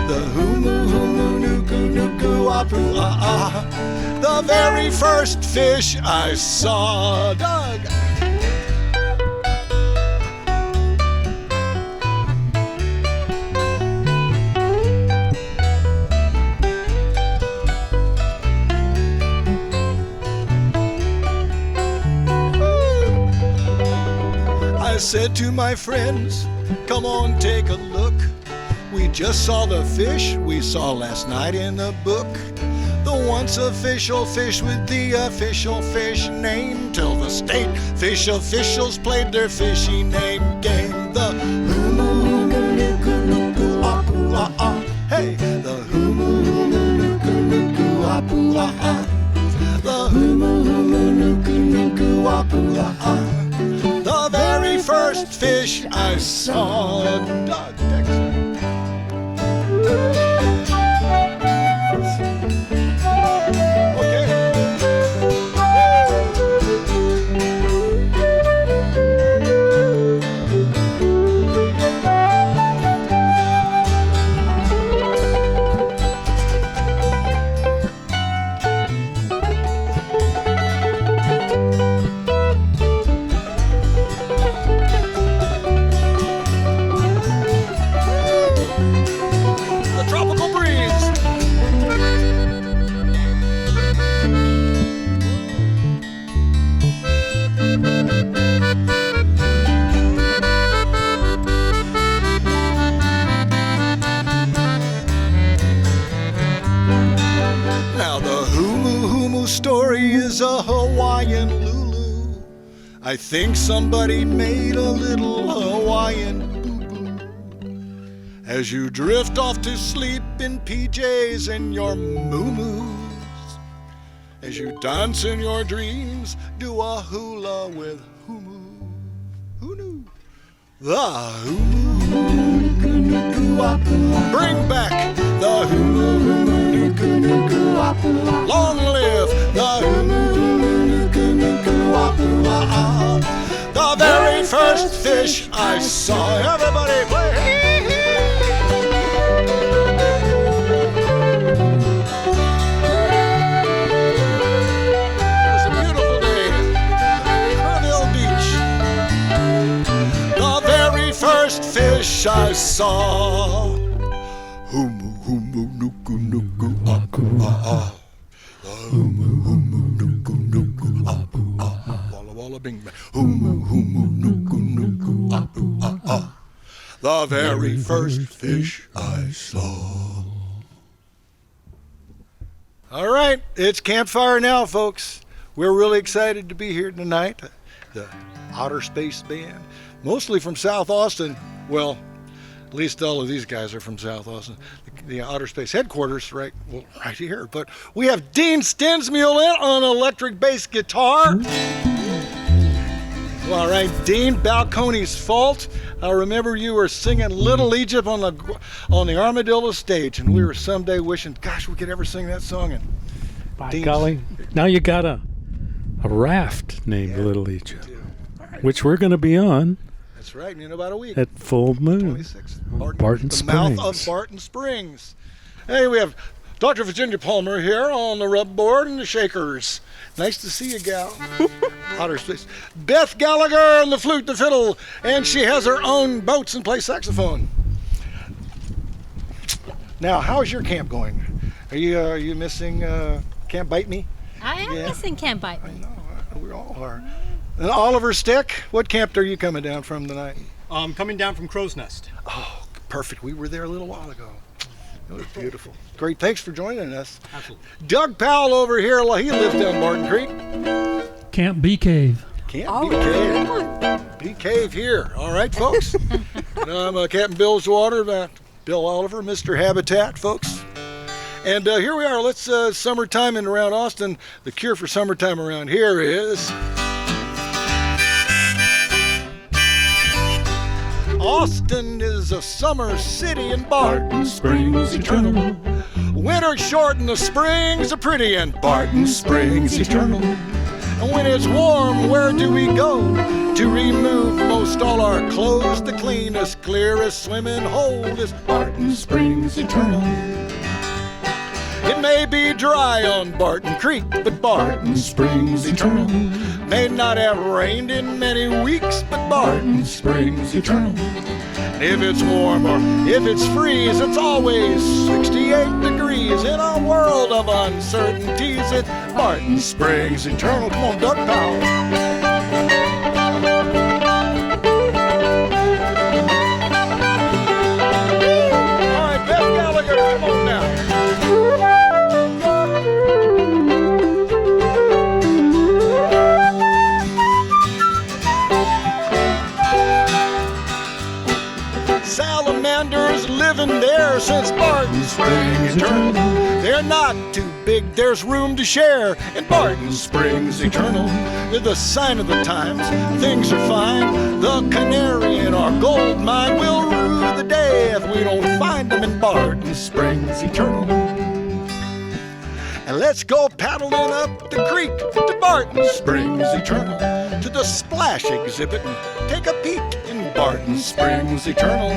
The humu humu nuku nuku apua ah. The very first fish I saw. Dawg. I said to my friends, come on, take a look. We just saw the fish we saw last night in the book. The once official fish with the official fish name, till the state fish officials played their fishy name game. The humu humu nuku nuku apua ah. Hey, the humu humu nuku nuku apua ah. The humu humu nuku nuku apua ah. The very first fish I saw. Dawg, a Hawaiian Lulu. I think somebody made a little Hawaiian boo-boo as you drift off to sleep in PJs and your moo-moos. As you dance in your dreams, do a hula with humu. Who knew? The humu. Bring back the humu. Long live the the very first fish I saw. Everybody play. fish I saw. Humu humu nuku nuku aku ah. Humu humu nuku nuku aku ah. Walla walla bing bang. Humu humu nuku nuku aku ah. The very first fish I saw. All right, it's campfire now, folks. We're really excited to be here tonight. The Otter Space Band, mostly from South Austin. Well, at least all of these guys are from South Austin. The Otter Space headquarters right here. But we have Dean Stensmule on electric bass guitar. All right, Dean, Balcones Fault. I remember you were singing Little Egypt on the Armadillo stage, and we were someday wishing, gosh, we could ever sing that song. And by golly, now you got a raft named Little Egypt, right, which we're going to be on. That's right, in about a week. At full moon. 26th. Barton the Springs. Mouth of Barton Springs. Hey, we have Dr. Virginia Palmer here on the rub board and the shakers. Nice to see you, gal. Otter Space. Beth Gallagher on the flute, the fiddle, and she has her own boats and plays saxophone. Now, how's your camp going? Are you missing Camp Bite Me? I am missing Camp Bite Me. I know, we all are. And Oliver Steck, what camp are you coming down from tonight? Coming down from Crow's Nest. Oh, perfect. We were there a little while ago. It was beautiful. Great. Thanks for joining us. Absolutely. Doug Pyle over here. He lives down Barton Creek. Camp Bee Cave. Camp Bee Cave. Bee Cave here. All right, folks. And I'm Captain Bill's Water, Bill Oliver, Mr. Habitat, folks. And here we are. Let's summertime and around Austin. The cure for summertime around here is Austin is a summer city and Barton Springs eternal. Winter's short and the springs are pretty and Barton Springs eternal. And when it's warm, where do we go to remove most all our clothes? The cleanest, clearest swimming hole is Barton Springs eternal. It may be dry on Barton Creek, but Barton Springs eternal. May not have rained in many weeks, but Barton Springs eternal. And if it's warm or if it's freeze, it's always 68 degrees. In a world of uncertainties, it's Barton Springs eternal. Come on, Doug Powell. Salamanders living there since Barton Springs eternal. They're not too big, there's room to share in Barton Springs eternal. They're the sign of the times, things are fine. The canary in our gold mine will rue the day if we don't find them in Barton Springs eternal. And let's go paddling up the creek to Barton Springs eternal, to the splash exhibit and take a peek in Barton Springs eternal.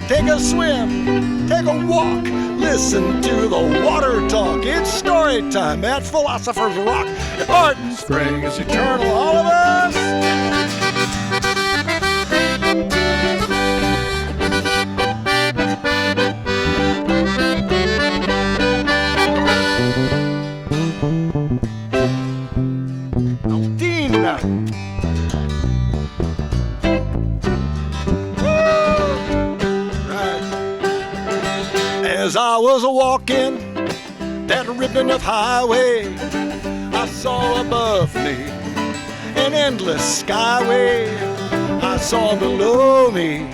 Take a swim, take a walk, listen to the water talk. It's story time at Philosopher's Rock at Barton Springs eternal. All of us. As I was a-walking that ribbon of highway, I saw above me an endless skyway. I saw below me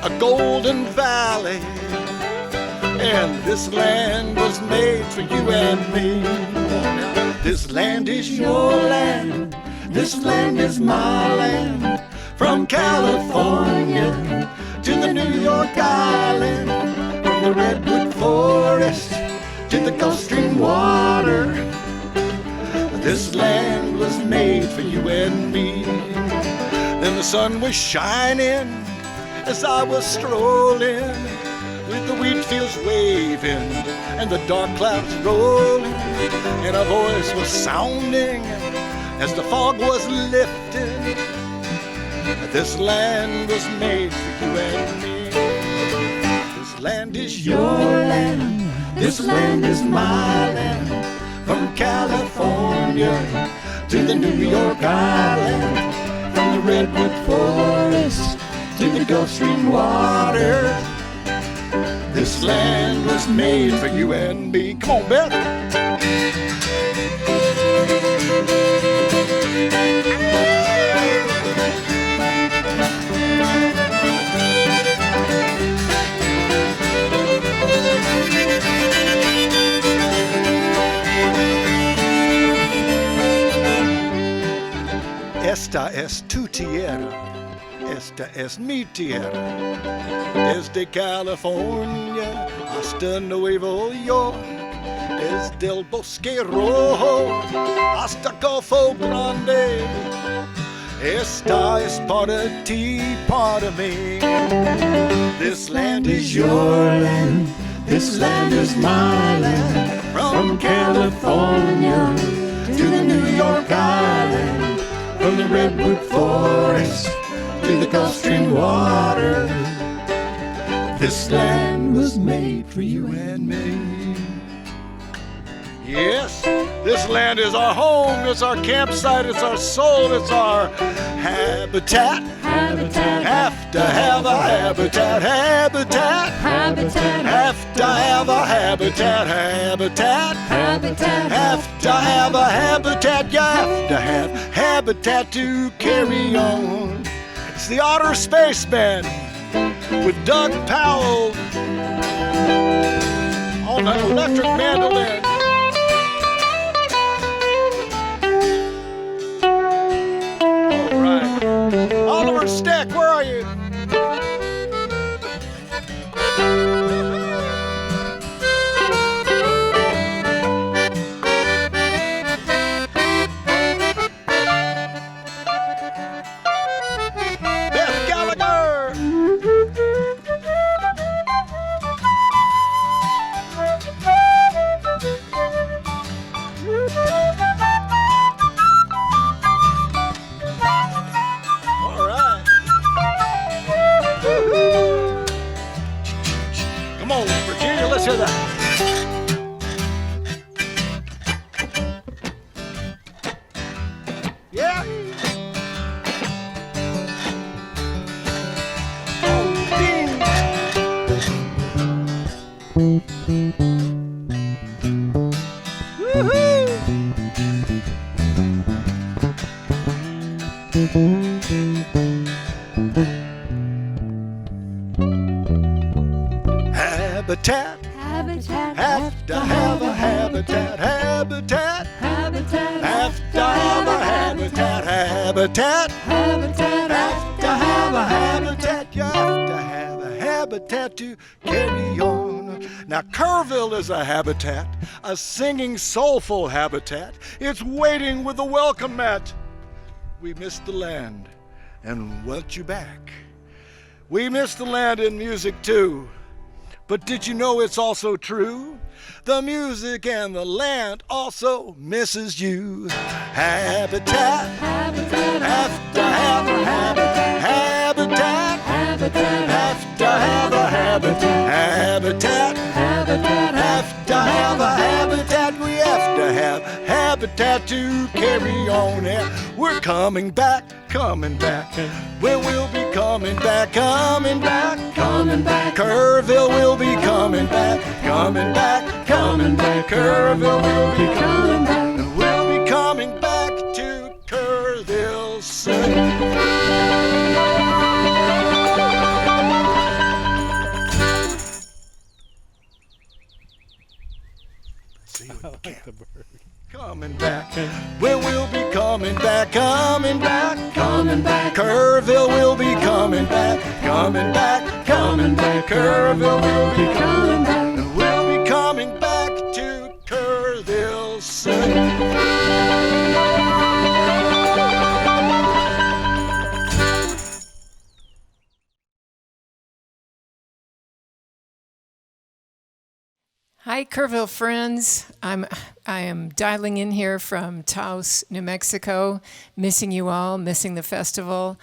a golden valley, and this land was made for you and me. This land is your land, this land is my land. From California to the New York Island, from the redwood forest to the Gulf Stream water, this land was made for you and me. Then the sun was shining as I was strolling, with the wheat fields waving and the dark clouds rolling, and a voice was sounding as the fog was lifting. This land was made for you and me. land is your land. This land is my land. From California to the New York Island. From the redwood forest to the Gulf Stream water. This land was made for you and me. Come on, Beth. Esta es tu tierra, esta es mi tierra. Desde California hasta Nuevo York, desde el Bosque Rojo hasta Golfo Grande. Esta es part of ti, part of me. This land is your land, this land is my land. From California to the New York Island. From the redwood forest to the Gulf Stream water. This land was made for you and me. Yes, this land is our home, it's our campsite, it's our soul, it's our habitat. Habitat. Have to have a habitat. Habitat. Habitat. Have to have a habitat. Habitat. Habitat. Have to have a habitat. You have to have habitat to carry on. It's the Otter Spaceman with Doug Pyle on an electric mandolin. Oliver Steck, where are you? Beth Gallagher. Come on, Virginia, let's hear that. Yeah. Oh, ding. Habitat. Habitat. Have to have a habitat. Habitat. Habitat. Have to have a habitat. Habitat. Habitat. Have to have a habitat. You have to have a habitat to carry on. Now, Kerrville is a habitat, a singing, soulful habitat. It's waiting with a welcome mat. We miss the land and want you back. We miss the land in music too. But did you know it's also true? The music and the land also misses you. Habitat. Habitat. Have to have a habitat. Habitat. Habitat. Have to have a habitat. Habitat. Habitat. Have to have a habitat. We have to have habitat to carry on. And we're coming back, coming back. Well, we'll be coming back, coming back, coming back. Kerrville will be coming back, coming back, coming back. Kerrville will be coming back. And we'll be coming back to Kerrville soon. I like the bird. Coming back, well, we'll be coming back, coming back, coming back. Kerrville will be coming back, coming back, coming back. Kerrville will be coming back, and we'll be coming back to Kerrville soon. Hi, Kerrville friends. I am dialing in here from Taos, New Mexico, missing you all, missing the festival.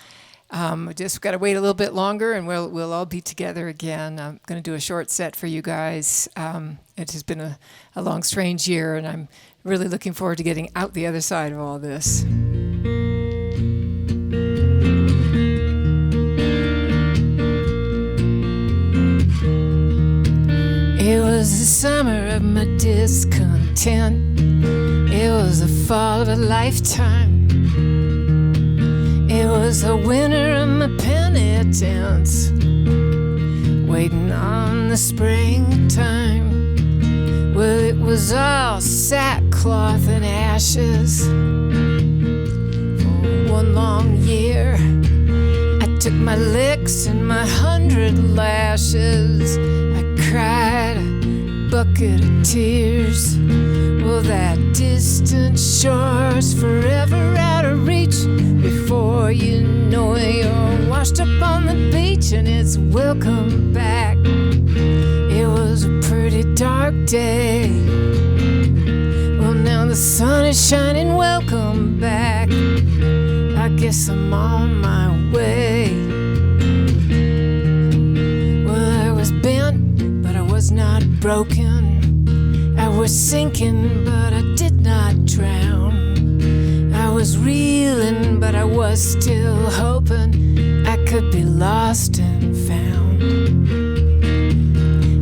Just got to wait a little bit longer, and we'll all be together again. I'm going to do a short set for you guys. It has been a long, strange year, and I'm really looking forward to getting out the other side of all this. It was the summer of my discontent. It was the fall of a lifetime. It was the winter of my penitence, waiting on the springtime. Well, it was all sackcloth and ashes for one long year. I took my licks and my 100 lashes. I cried a bucket of tears. Well, that distant shore's forever out of reach. Before you know it, you're washed up on the beach, and it's welcome back. It was a pretty dark day. Well, now the sun is shining, welcome back. I guess I'm on my way. Well, I was bent, but I was not broken. I was sinking, but I did not drown. I was reeling, but I was still hoping I could be lost and found.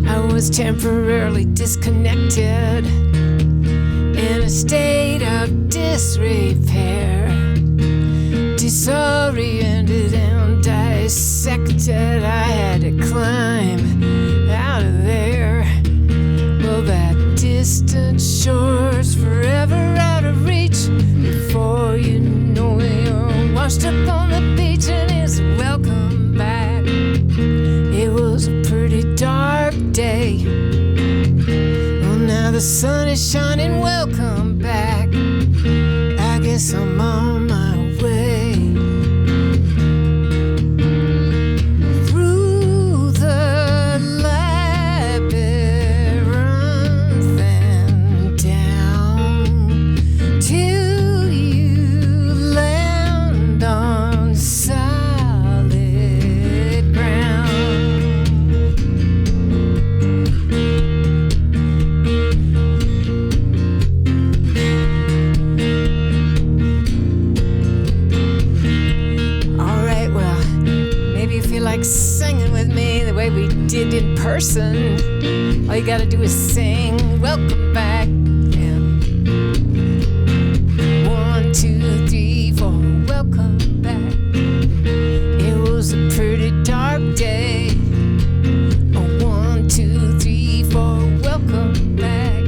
I was temporarily disconnected, in a state of disrepair, disoriented and dissected. I had to climb out of there. Well, that distant shore's forever out of reach. Before you know it, you're washed up on the beach, and it's welcome back. It was a pretty dark day. Well, now the sun is shining, welcome back. I guess I'm on my way. Singing with me the way we did in person. All you gotta do is sing, welcome back. Yeah. 1, 2, 3, 4, welcome back. It was a pretty dark day. 1, 2, 3, 4, welcome back.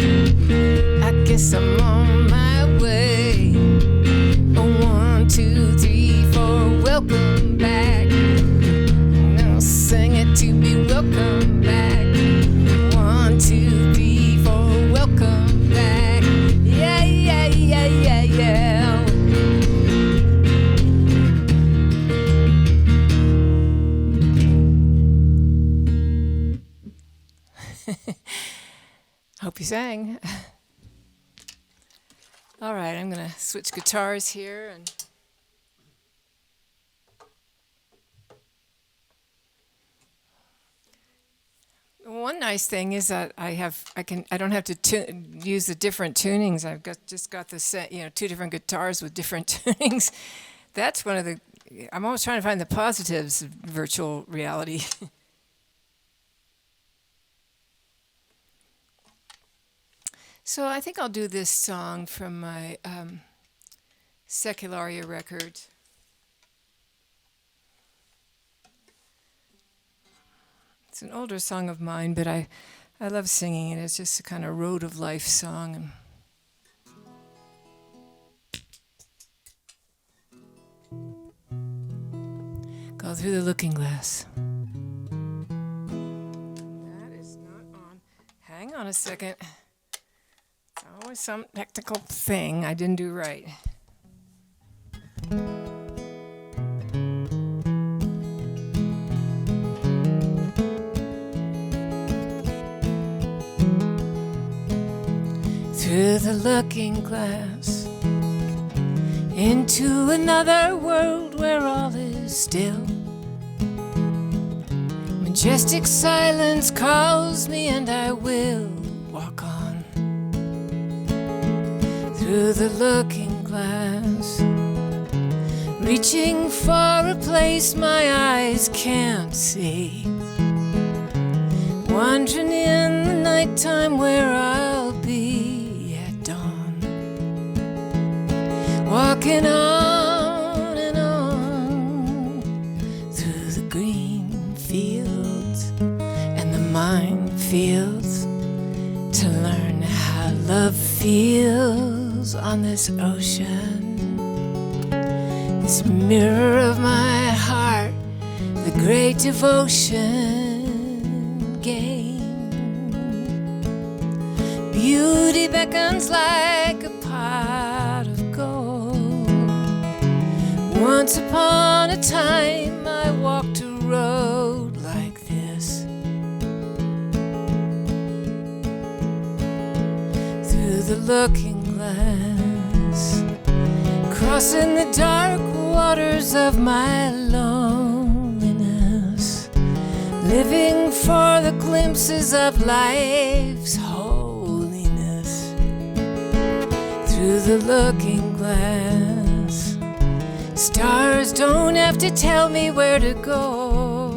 I guess I'm on my way. 1, 2, 3, 4, welcome back. Sing it to me, welcome back. 1, 2, 3, 4, welcome back. Yeah, yeah, yeah, yeah, yeah. Hope you sang. All right, I'm gonna switch guitars here and. One nice thing is that I don't have to use the different tunings. I've just got the set, 2 different guitars with different tunings. That's one of the. I'm always trying to find the positives of virtual reality. So I think I'll do this song from my Secularia record. It's an older song of mine, but I love singing it. It's just a kind of road of life song. Go through the looking glass. That is not on. Hang on a second. Always some technical thing I didn't do right. Through the looking glass, into another world where all is still. Majestic silence calls me, and I will walk on through the looking glass, reaching for a place my eyes can't see, wandering in the nighttime where I'll be at dawn, walking on and on through the green fields and the minefields to learn how love feels on this ocean, this mirror of my heart, the great devotion game. Beauty beckons like a pot of gold. Once upon a time I walked a road like this, through the looking glass, crossing the dark waters of my loneliness, living for the glimpses of life's holiness, through the looking glass. Stars don't have to tell me where to go.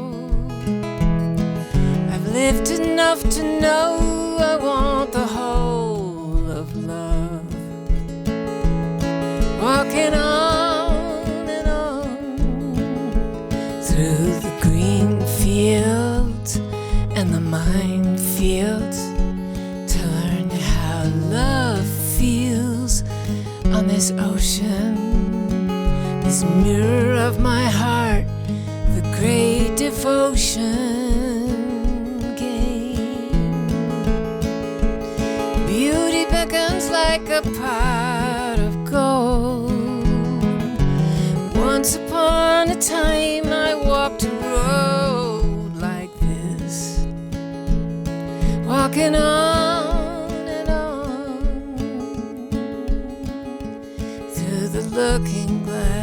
I've lived enough to know I want the whole of love, walking on and on through the green fields and the minefields to learn how love feels on this ocean, this mirror of my heart, the great devotion game. Beauty beckons like a pot of gold. Once upon a time I walked a road like this, walking on and on through the looking glass,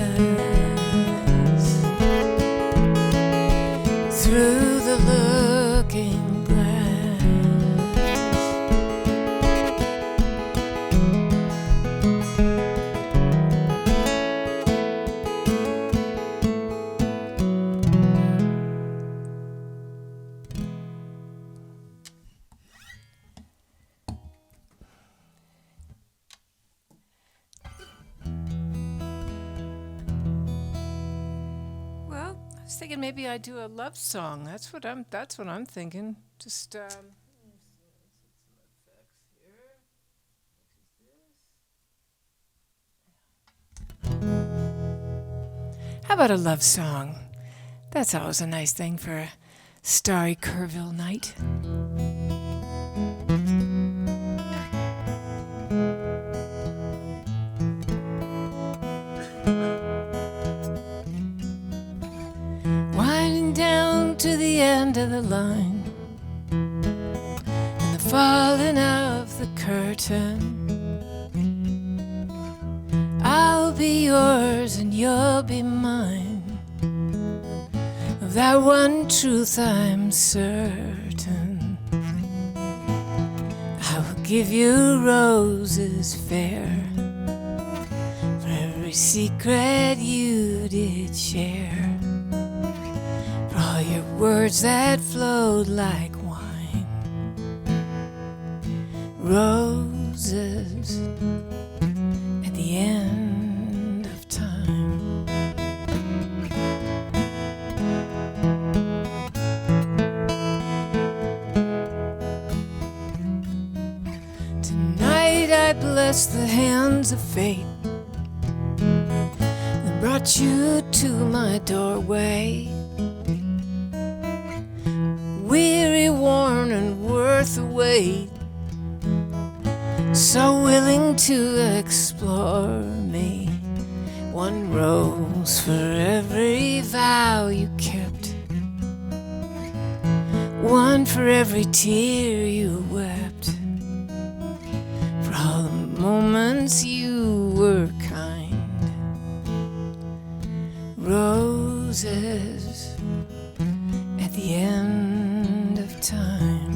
through the looking glass. Well, I was thinking maybe I'd do a love song. That's what I'm thinking. Just how about a love song? That's always a nice thing for a starry Kerrville night. Winding down to the end of the line, and the falling of the curtain. I'll be yours and you'll be mine. Of that one truth I'm certain. I will give you roses fair for every secret you did share, for all your words that flowed like wine. Roses at the end of time. Tonight I bless the hands of fate that brought you to my doorway. Weary, worn, and worth the wait, so willing to explore me. One rose for every vow you kept, one for every tear you wept, for all the moments you were kind. Rose roses at the end of time.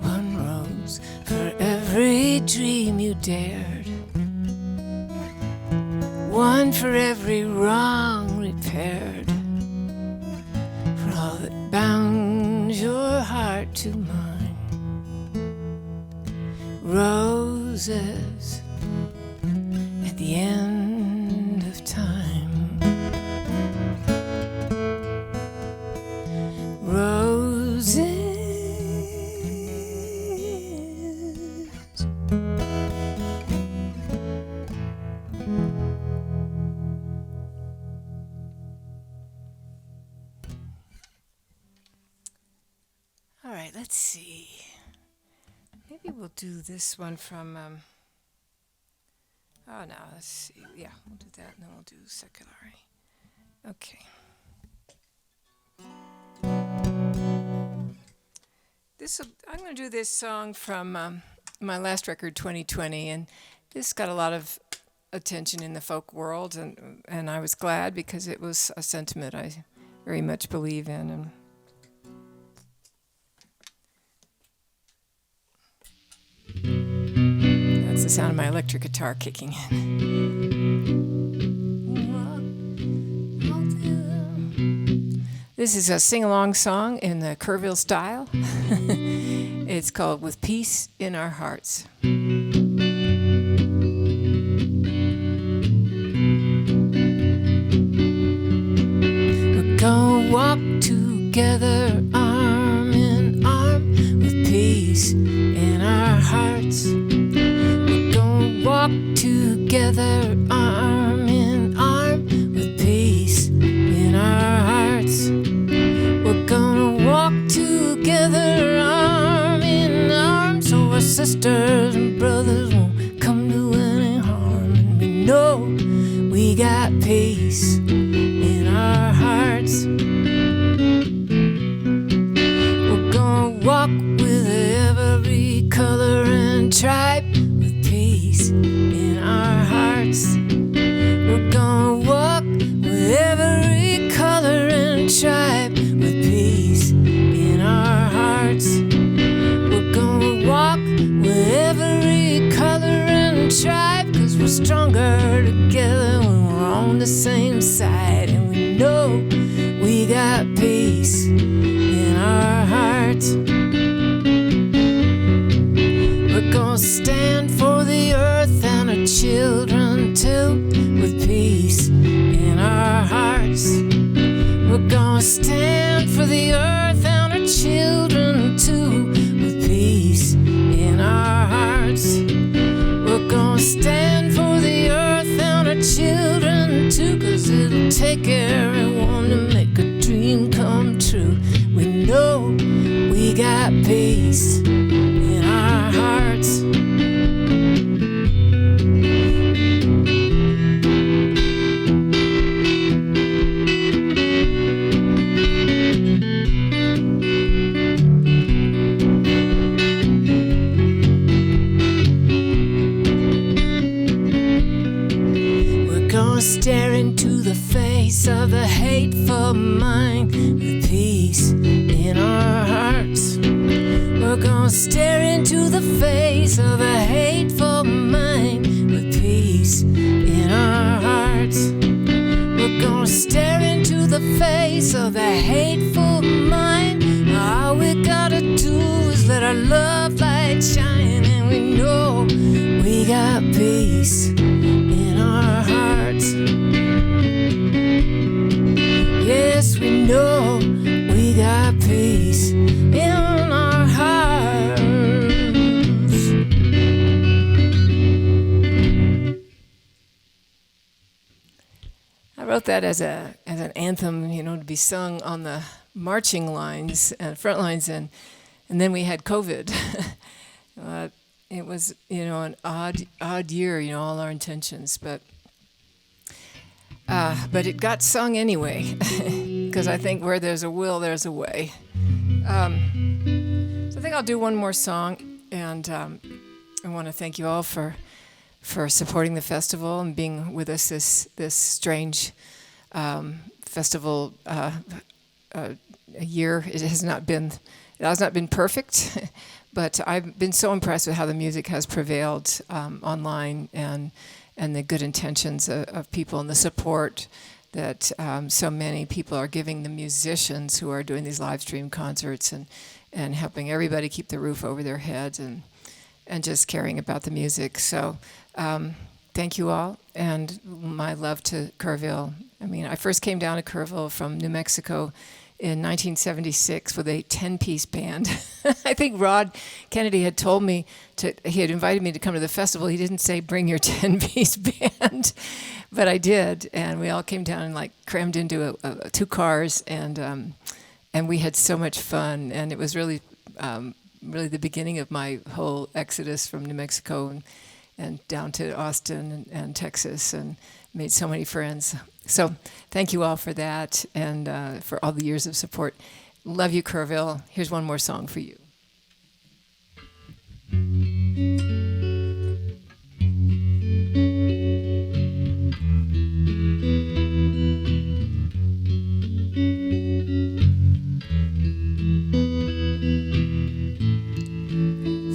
One rose for every dream you dared, one for every wrong repaired, for all that bound your heart to mine. Roses at the end of time. Roses. All right, let's see. Maybe we'll do this one from, oh no, let's see. Yeah, we'll do that and then we'll do Seculari. Okay. I'm going to do this song from my last record, 2020, and this got a lot of attention in the folk world, and I was glad because it was a sentiment I very much believe in. And that's the sound of my electric guitar kicking in. This is a sing-along song in the Kerrville style. It's called With Peace in Our Hearts. We're gonna walk together arm in arm with peace in our hearts. We're gonna walk together arm in arm with peace in our hearts. We're gonna walk together arm in arm so our sisters and brothers won't come to any harm. And we know we got peace in our hearts. We're gonna walk with every color and tribe with peace in our hearts. We're gonna walk with every color and tribe with peace in our hearts. We're gonna walk with every color and tribe, 'cause we're stronger together when we're on the same side. And we know we got peace in our hearts. We're gonna stand for the earth and our children too, with peace in our hearts. We're gonna stand for the earth and our children too, with peace in our hearts. We're gonna stand for the earth and our children too, 'cause it'll take everyone to make a dream come true. We know we got peace in our hearts. Stare into the face of the hateful mind with peace in our hearts. We're gonna stare into the face of a hateful mind with peace in our hearts. We're gonna stare into the face of the hateful mind. All we gotta do is let our love light shine, and we know we got peace in our hearts. Yes, we know we got peace in our hearts. I wrote that as an anthem, to be sung on the marching lines, front lines, and then we had COVID. It was, an odd year, all our intentions, but but it got sung anyway, because I think where there's a will, there's a way. So I think I'll do one more song, and I want to thank you all for supporting the festival and being with us this strange festival year. It has not been perfect, but I've been so impressed with how the music has prevailed online and the good intentions of people and the support that so many people are giving the musicians who are doing these live stream concerts and helping everybody keep the roof over their heads and just caring about the music. So thank you all, and my love to Kerrville. I mean, I first came down to Kerrville from New Mexico in 1976 with a 10-piece band. I think Rod Kennedy had told me he had invited me to come to the festival. He didn't say bring your 10-piece band, but I did, and we all came down and like crammed into two cars, and we had so much fun, and it was really the beginning of my whole exodus from New Mexico and down to Austin and Texas, and made so many friends. So thank you all for that, and for all the years of support. Love you, Kerrville. Here's one more song for you.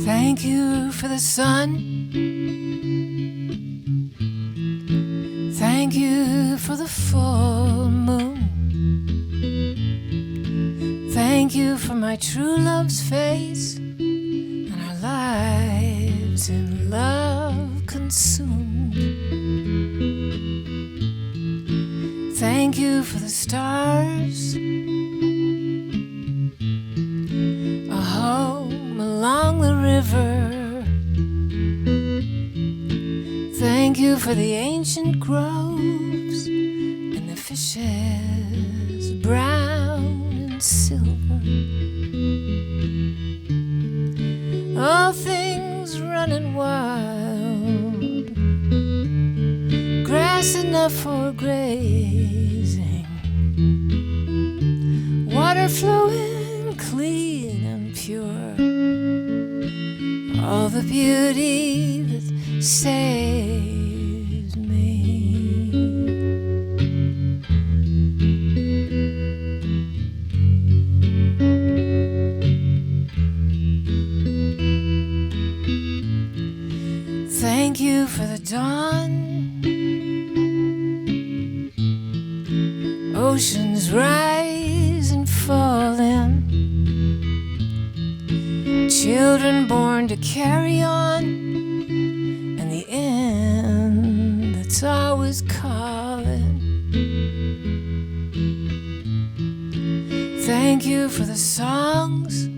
Thank you for the sun. Thank you for the full moon. Thank you for my true love's face and our lives in love consumed. Thank you for the stars, a home along the river. Thank you for the ancient groves and the fishes brown and silver. All things running wild, grass enough for grazing, water flowing clean and pure. All the beauty that saves me. Thank you for the dawn, oceans rise and fall in, children born to carry on, it's always calling. Thank you for the songs.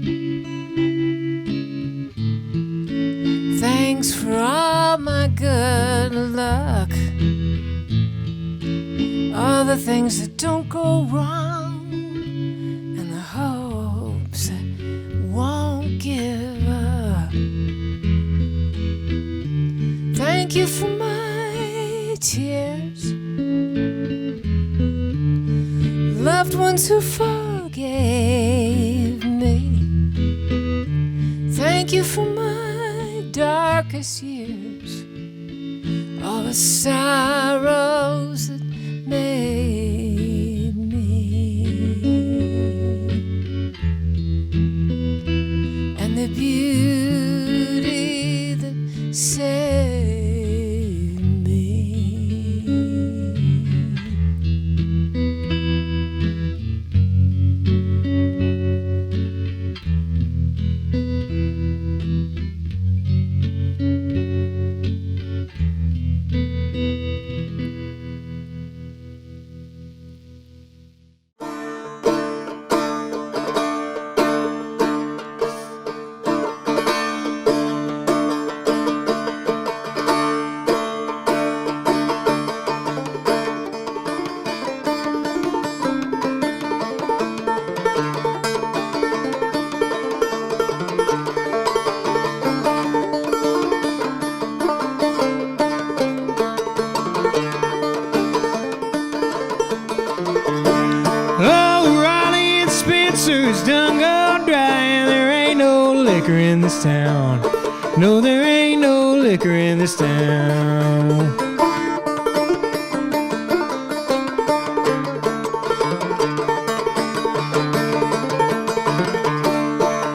Thanks for all my good luck. All the things that don't go wrong, and the hopes that won't give up. Thank you for my tears, loved ones who forgave me. Thank you for my darkest years, all the sorrows that made me, and the beauty that saved. Spencer's done gone dry, and there ain't no liquor in this town. No, there ain't no liquor in this town.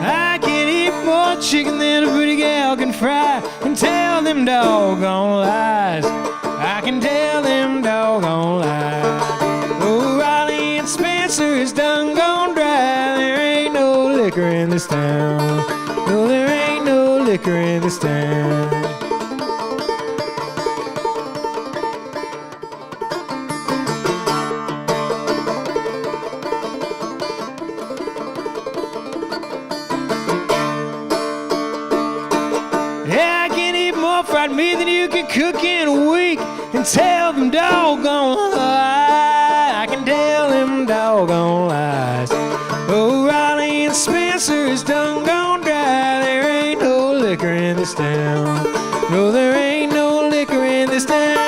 I can eat more chicken than a pretty gal can fry, and tell them doggone lies. I can tell them doggone lies. Oh, Raleigh and Spencer is done gone dry. There ain't no liquor in this town. No, there ain't no liquor in this town. Yeah, I can eat more fried meat than you can cook in a week, and tell them doggone lies. I can tell them doggone lies. Oh, Raleigh and Spencer is done gone dry. There ain't no liquor in this town. No, there ain't no liquor in this town.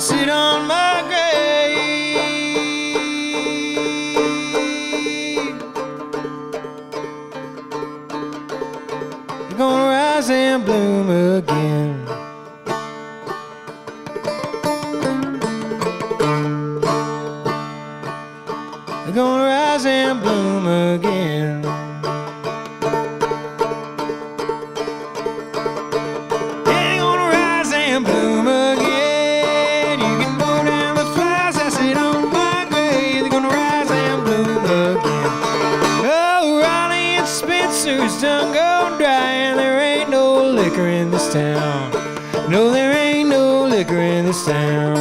sit on my grave. You're gonna rise and bloom again. You're gonna rise and bloom again. Yeah, you're gonna rise and bloom again. You can blow down the flowers I sit on my grave. They're gonna rise and bloom again. Oh, Raleigh and Spencer's done gone dry, and there ain't no liquor in this town. No, there ain't no liquor in this town.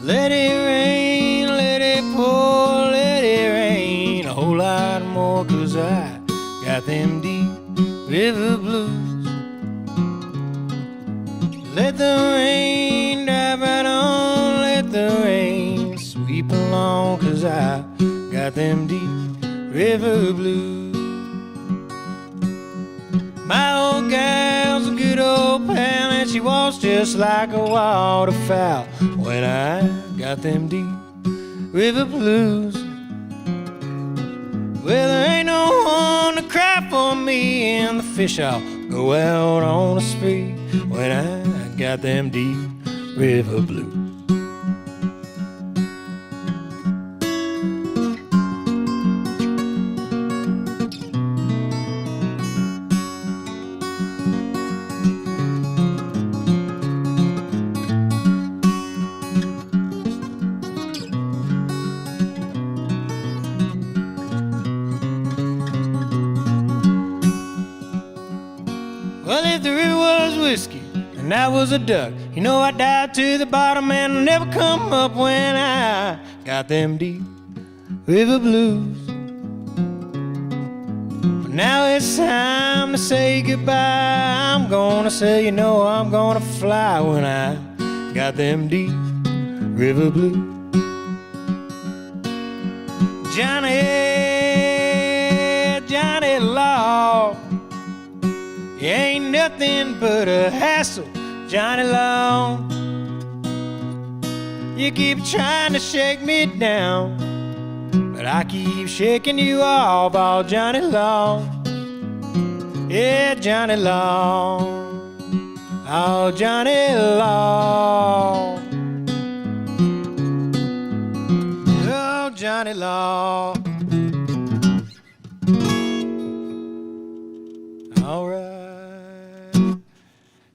Let it rain, let it pour, let it rain a whole lot more, 'cause I got them deep river blues. Let the rain drive right on, let the rain sweep along, 'cause I got them deep river blues. My old gal's a good old pal, and she walks just like a waterfowl when I got them deep river blues. Well, there ain't no one to cry for me, and the fish I'll go out on a spree when I got them deep river blues. Well, if the river was whiskey and I was a duck, you know I dive to the bottom and never come up when I got them deep river blues. But now it's time to say goodbye. I'm gonna say, you know, I'm gonna fly when I got them deep river blues. Johnny, Johnny Law, you ain't nothing but a hassle, Johnny Law. You keep trying to shake me down, but I keep shaking you off, oh Johnny Law. Yeah, Johnny Law, oh Johnny Law. Oh Johnny Law. All right.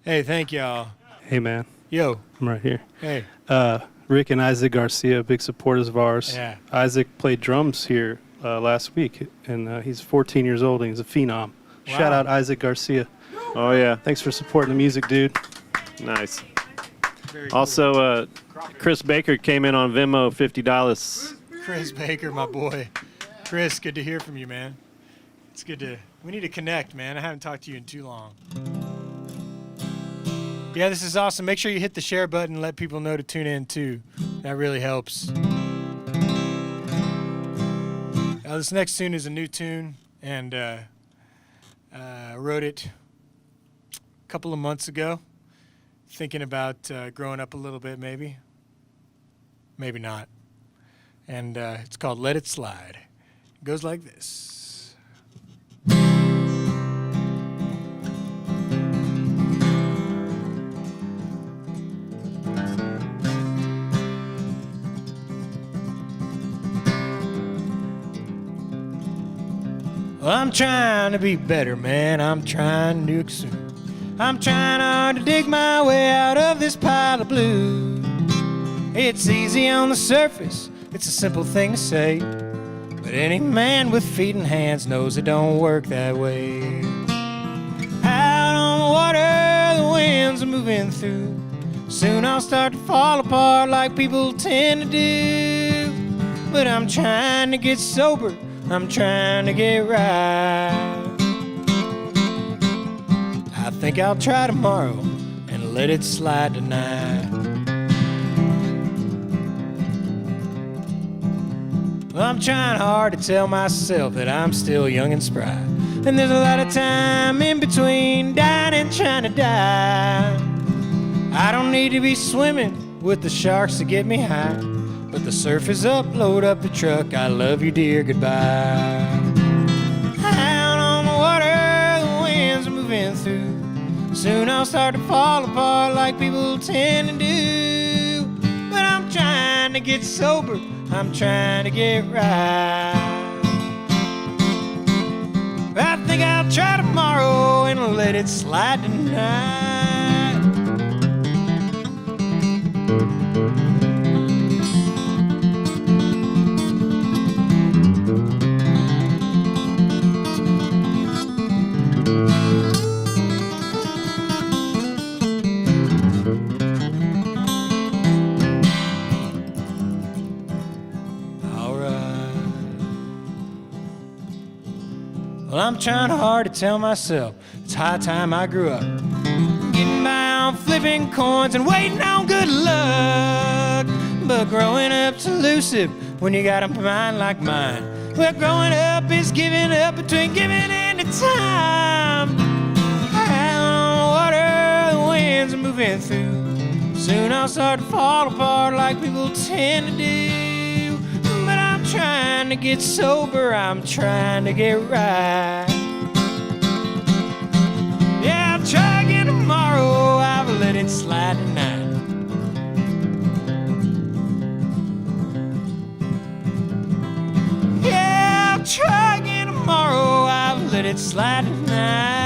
Hey, thank y'all. Hey, man. Yo. I'm right here. Hey. Rick and Isaac Garcia, big supporters of ours. Yeah. Isaac played drums here last week, and he's 14 years old, and he's a phenom. Wow. Shout out Isaac Garcia. Oh, yeah. Thanks for supporting the music, dude. Nice. Very Also, Chris Baker came in on Venmo, $50. Chris Baker, my boy. Chris, good to hear from you, man. It's good to... We need to connect, man. I haven't talked to you in too long. Yeah, this is awesome. Make sure you hit the share button and let people know to tune in, too. That really helps. This next tune is a new tune, and I wrote it a couple of months ago, thinking about growing up a little bit, maybe. Maybe not. And it's called Let It Slide. It goes like this. Well, I'm trying to be better, man. I'm trying to do it soon. I'm trying hard to dig my way out of this pile of blue. It's easy on the surface. It's a simple thing to say. But any man with feet and hands knows it don't work that way. Out on the water, the winds are moving through. Soon I'll start to fall apart like people tend to do. But I'm trying to get sober. I'm trying to get right. I think I'll try tomorrow and let it slide tonight. Well, I'm trying hard to tell myself that I'm still young and spry. And there's a lot of time in between dying and trying to die. I don't need to be swimming with the sharks to get me high. But the surf is up, load up the truck, I love you dear, goodbye. Out on the water, the winds are moving through. Soon I'll start to fall apart like people tend to do. But I'm trying to get sober, I'm trying to get right. I think I'll try tomorrow and let it slide tonight. Well, I'm trying hard to tell myself it's high time I grew up. Getting by on flipping coins and waiting on good luck. But growing up's elusive when you got a mind like mine. Well, growing up is giving up between giving and the time. Out on the water, the winds are moving through. Soon I'll start to fall apart like people tend to do. But I'm trying to get sober, I'm trying to get right. Yeah, I'll try again tomorrow, I've let it slide tonight. Yeah, I'll try again tomorrow, I've let it slide tonight.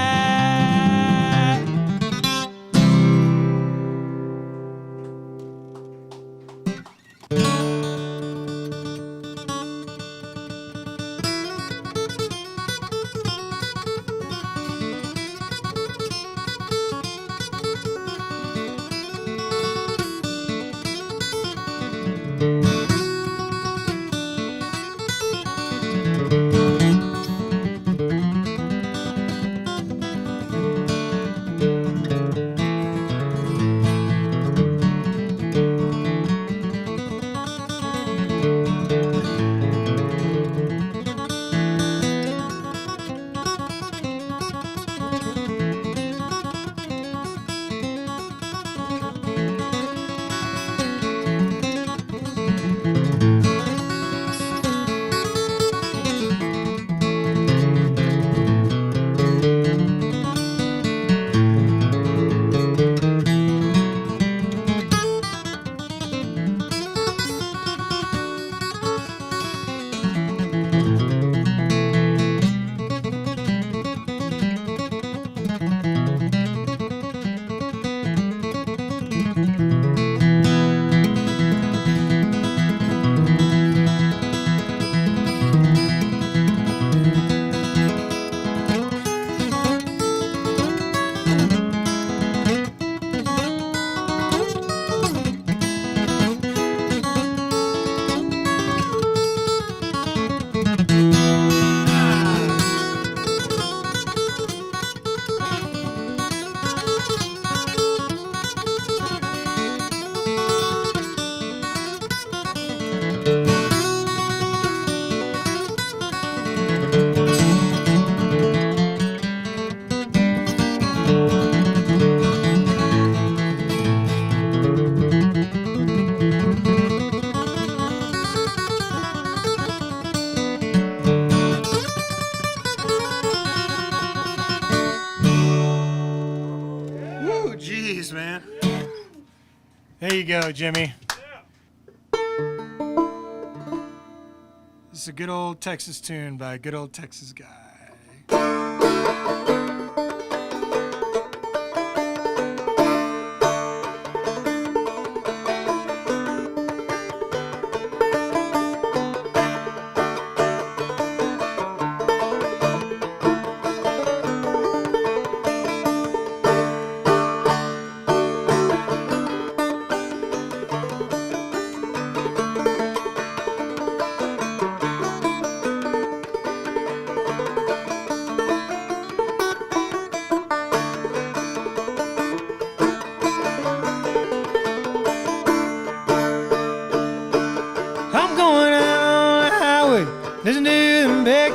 There you go, Jimmy. This is a good old Texas tune by a good old Texas guy.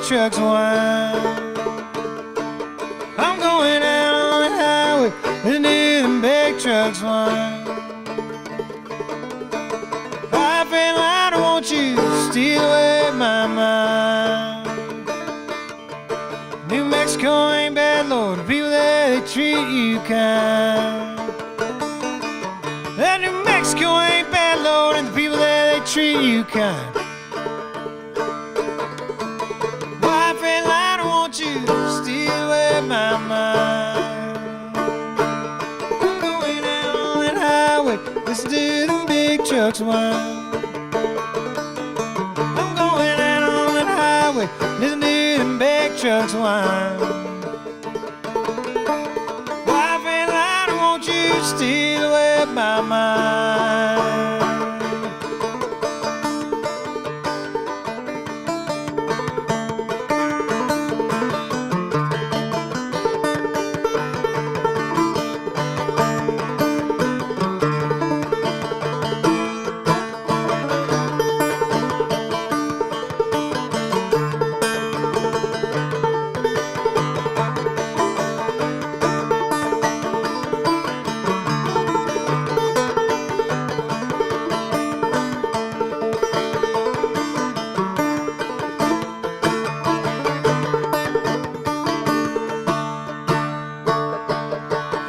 Trucks whine. I'm going out on the highway, listening to them big trucks whine. Life ain't light, I want you to steal away my mind. New Mexico ain't bad, Lord, the people there, they treat you kind. That New Mexico ain't bad, Lord, and the people there, they treat you kind. My mind. I'm going out on that highway, listen to them big trucks whine. I'm going out on that highway, listen to them big trucks whine. Wife ain't lied, I want you to steal away my mind.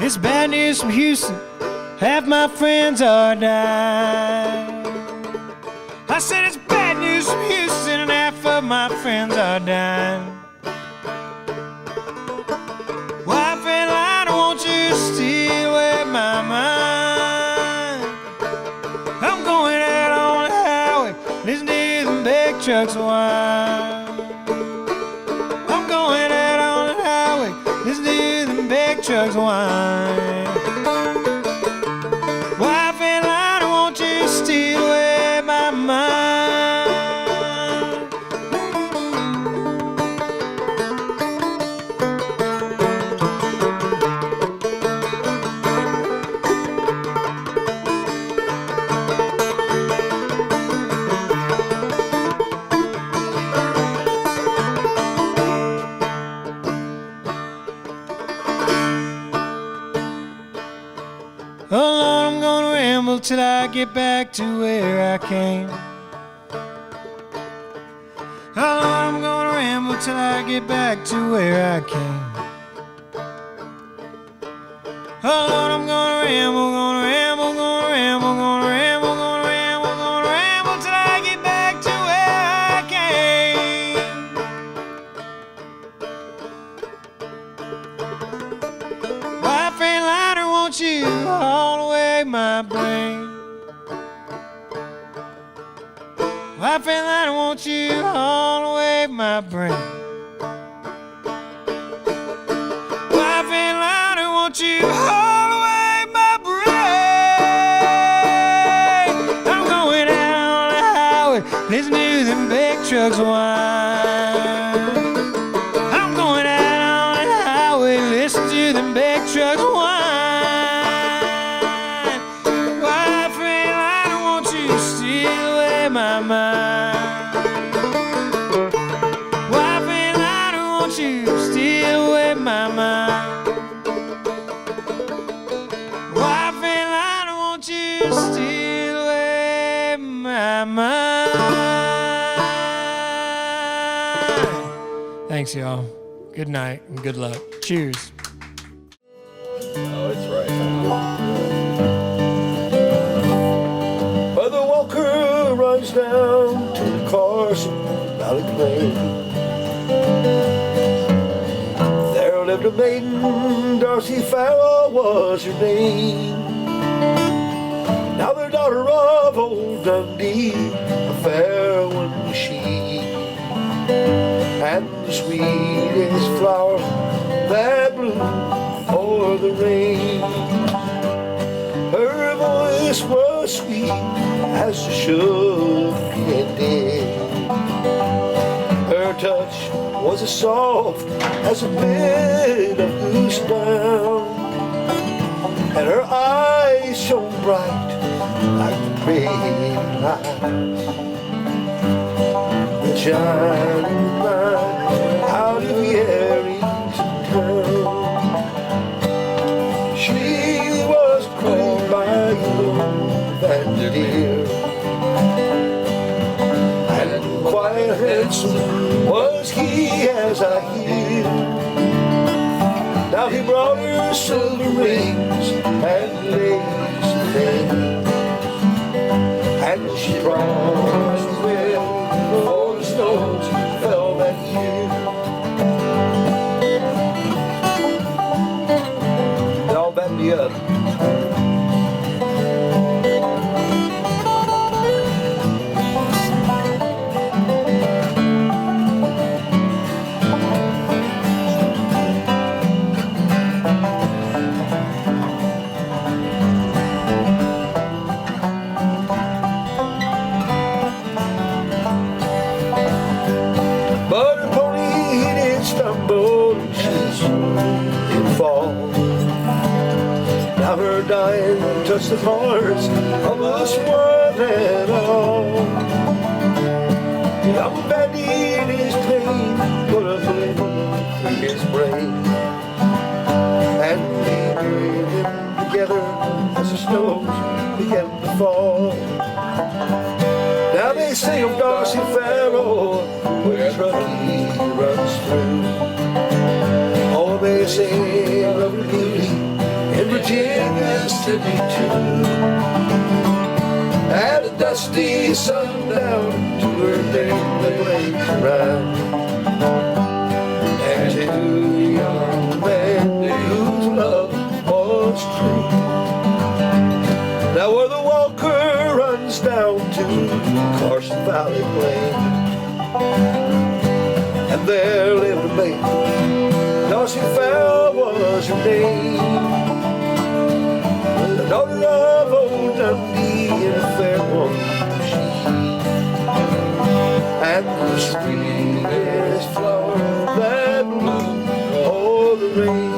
It's bad news from Houston, half my friends are dying. I said it's bad news from Houston and half of my friends are dying. Wife and I don't want you to steal away my mind. I'm going out on the highway, listening to them big trucks whine. I'm going out on the highway, listening to them big trucks whine. Wife and I don't want you to steal away my mind. Oh Lord, I'm gonna ramble till I get back to where I came. Oh Lord, I'm gonna ramble till I get back to where I came. Oh Lord, I'm gonna ramble, gonna ramble, gonna ramble, gonna ramble, gonna ramble, gonna ramble till I get back to where I came. Wife and lighter, won't you haul away my brain? Wife and lighter, won't you haul away my brain? Wife and lighter, won't you haul away my brain? I'm going out on the highway, listening to them big trucks whine. I'm going out on the highway, listening to them big trucks whine. Wife and lighter, won't you steal away my mind? Wife and lighter, won't you steal away my mind? Wife and lighter, won't you steal away my mind? Thanks, y'all. Good night and good luck. Cheers. Oh, it's right. Mother Walker runs down to the Carson Valley Plain. There lived a maiden, Darcy Farrow was her name. Now the daughter of old Dundee, a fair one was she, and the sweetest flower that bloomed for the rain. Her voice was sweet as the sugar candy. Her touch was as soft as a bed of goose down, and her eyes shone bright like the great lights that shine out of the Arrington town. She was queen by love and dear, and quite handsome was he, as I hear. Now he brought her silver rings and lace things, and she promised well before the snows fell that year. Y'all back me up. But her pony did stumble and she did fall. Now her dying touched the hearts of us one and all. The young bandit in his pain put a bullet through his brain, and we buried him together as the snows began to fall. Now they sing of Darcy Farrow where Truckee runs through. Oh, they sing of her beauty in Mississippi too. At a dusty sundown to her name they wait around. And two young men whose love was true. Now where the Walker runs down to Carson Valley Plain, and there lived a maid, Darcy Farrow was her name, the daughter of old Dundee and a fair one she, and the sweetest flower that bloomed o'er the range.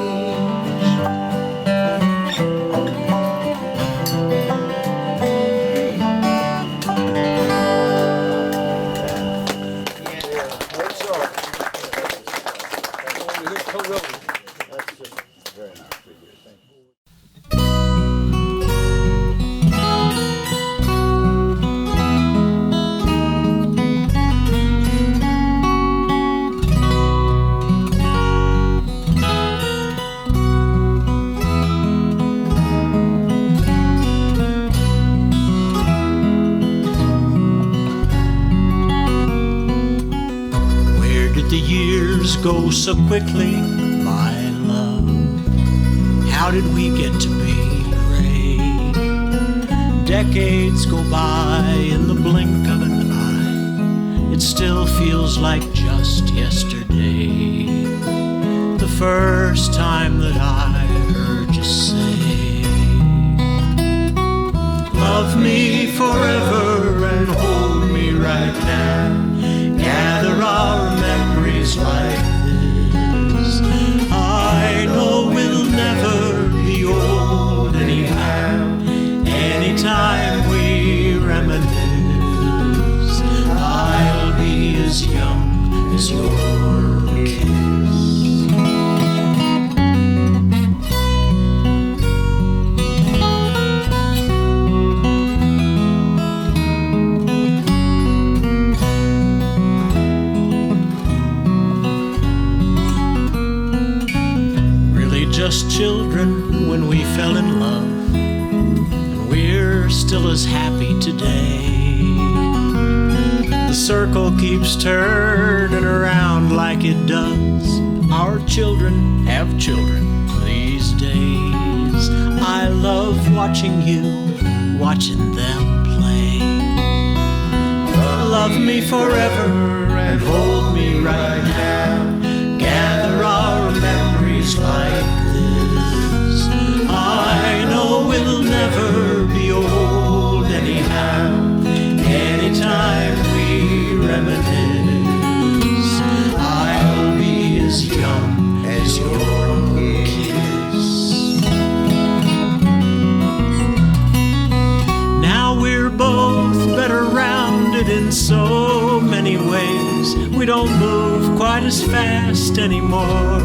Go so quickly, my love. How did we get to be gray? Decades go by in the blink of an eye. It still feels like just yesterday. The first time that I heard you say, love me forever and hold me right now. Gather our memories like this. I know we'll never be old anyhow. Anytime we reminisce, I'll be as young as your kiss. Just children when we fell in love, and we're still as happy today. The circle keeps turning around like it does. Our children have children these days. I love watching you, watching them play. Love me forever and hold me right now. Gather our memories like I know we'll never be old anyhow. Anytime we reminisce, I'll be as young as your kiss. Now we're both better rounded in so many ways. We don't move quite as fast anymore.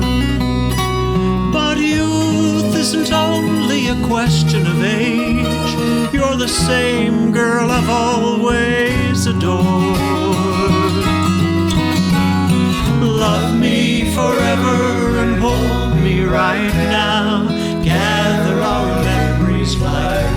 But youth isn't only a question of age. You're the same girl I've always adored. Love me forever and hold me right now. Gather our memories like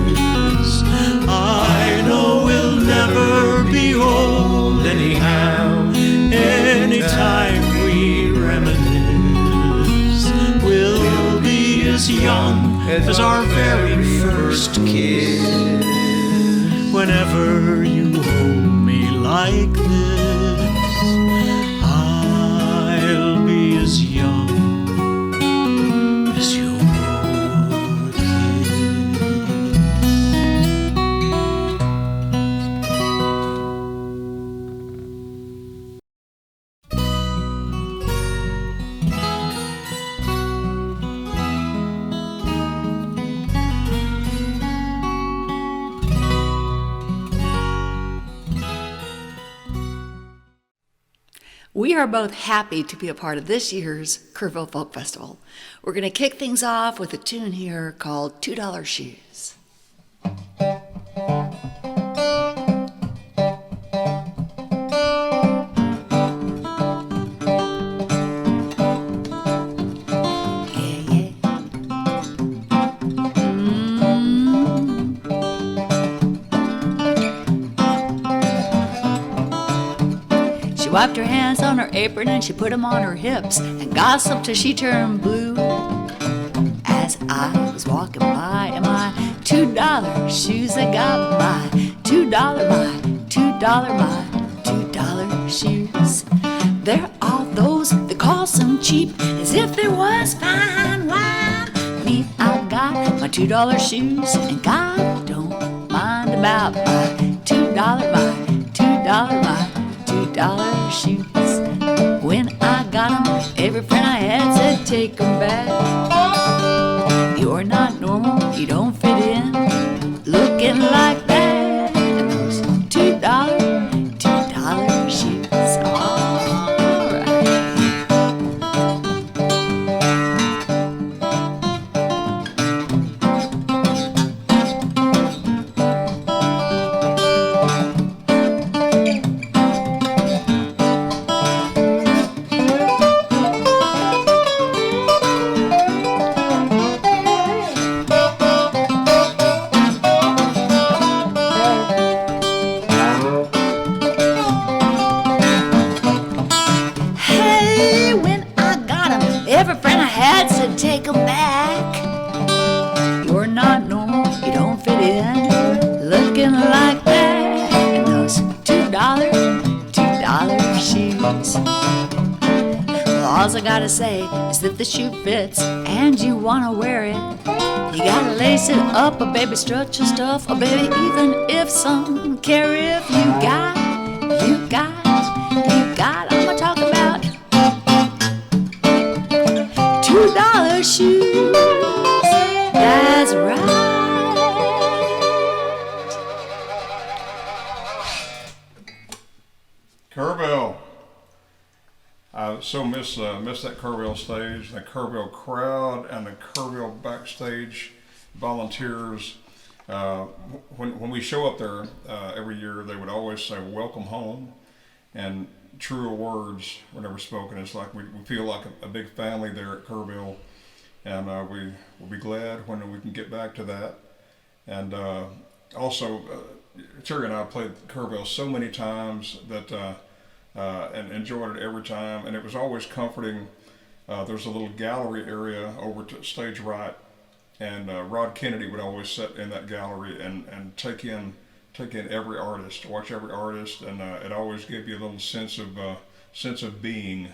this. I know we'll never be old anyhow. Anytime we reminisce, we'll be as young as our very first kiss. Whenever you hold me like this, I'll be as young as your We are both happy to be a part of this year's Kerrville Folk Festival. We're going to kick things off with a tune here called $2 Shoes. wiped her hands on her apron and she put them on her hips and gossiped till she turned blue. As I was walking by in my $2 shoes, I got my $2, my $2 shoes. They're all those that cost them cheap, as if there was fine wine. Me, I got my $2 shoes, and God don't mind about my $2, my $2 shoes. When I got them, every friend I had said, take them back. You're not normal, you don't fit in, looking like that. And those $2 shoes. Take them back. You're not normal, you don't fit in, looking like that. And those $2 shoes. Well, all I gotta say is that the shoe fits and you wanna wear it. You gotta lace it up, or baby, strut your stuff, or baby, even if some care if you got, I'ma talk about $2 shoes. That's right. Kerrville. I so miss that Kerrville stage, the Kerrville crowd, and the Kerrville backstage volunteers. When we show up there every year, they would always say, "Welcome home," and truer words were never spoken. It's like we feel like a big family there at Kerrville, and we will be glad when we can get back to that. And also, Terri and I played Kerrville so many times that and enjoyed it every time, and it was always comforting. There's a little gallery area over to stage right, and Rod Kennedy would always sit in that gallery and take in every artist, watch every artist, and it always gave you a little sense of being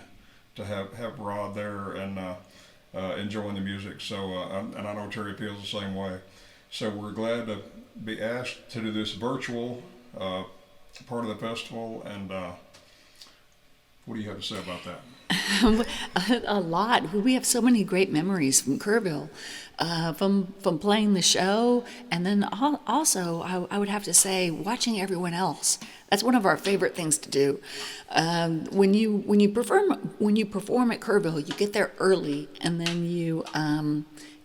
to have Rod there and enjoying the music. So and I know Terri feels the same way. So we're glad to be asked to do this virtual part of the festival. And what do you have to say about that? A lot. We have so many great memories from Kerrville, from playing the show, and then also I would have to say watching everyone else. That's one of our favorite things to do. When you perform at Kerrville, you get there early, and then you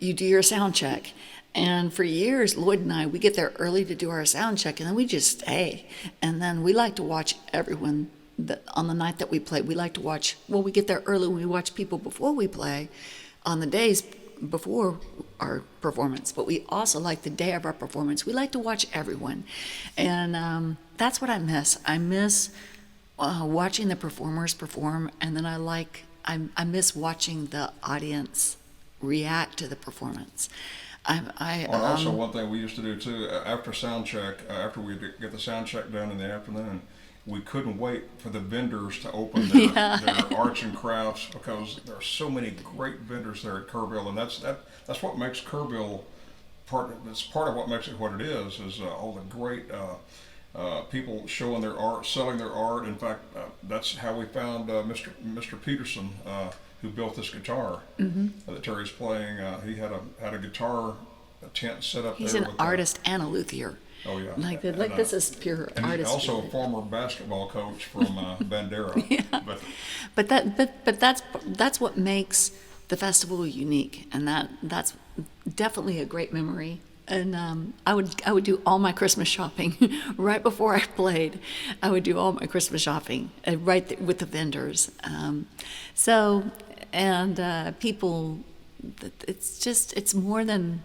do your sound check. And for years, Lloyd and I, we get there early to do our sound check, and then we just stay. And then we like to watch everyone. On the night that we play, we like to watch, we get there early and we watch people before we play on the days before our performance, but we also like the day of our performance. We like to watch everyone. And that's what I miss. I miss watching the performers perform, and then I miss watching the audience react to the performance. Also, one thing we used to do too, after sound check, after we get the sound check done in the afternoon, we couldn't wait for the vendors to open their arts and crafts, because there are so many great vendors there at Kerrville, and that's what makes Kerrville That's part of what makes it what it is all the great people showing their art, selling their art. In fact, that's how we found Mr. Peterson, who built this guitar that Terri's playing. He had a guitar tent set up there. He's an artist and a luthier. Oh yeah, this is pure and artistry. He's also a former basketball coach from Bandera. Yeah. But that's what makes the festival unique, and that's definitely a great memory. And I would do all my Christmas shopping right before I played. I would do all my Christmas shopping right with the vendors. People, it's more than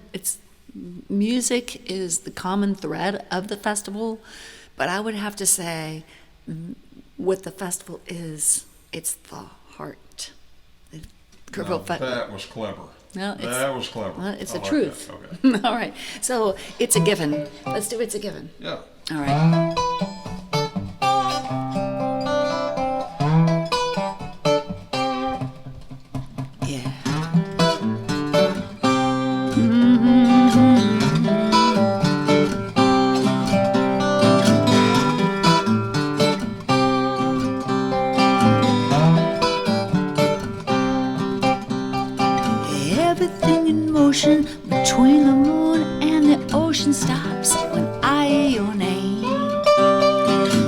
music is the common thread of the festival, but I would have to say what the festival is. It's the heart. Now, that was clever. No, that was clever. Well, it's the like truth. that. Okay. All right. So it's a given. Let's do It's a Given. Yeah. All right. Yeah. Everything in motion between the moon and the ocean stops when I hear your name.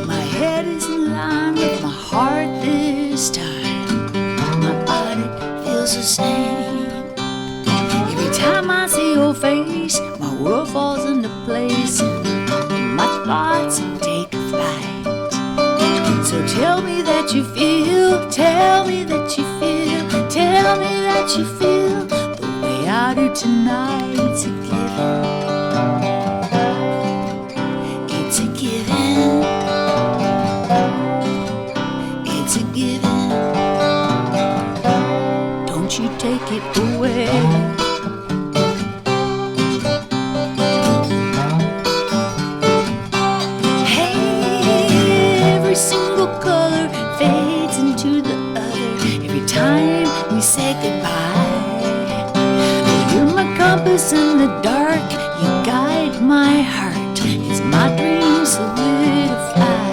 My head is in line with my heart this time. My body feels the same. Every time I see your face, my world falls into place. My thoughts take flight. So tell me that you feel, tell me that you feel, tell me that you feel the way I do tonight. It's a given. It's a given. It's a given. Don't you take it away. Every single color fades into the other every time we say goodbye. You're my compass in the dark, you guide my heart as my dreams solidify.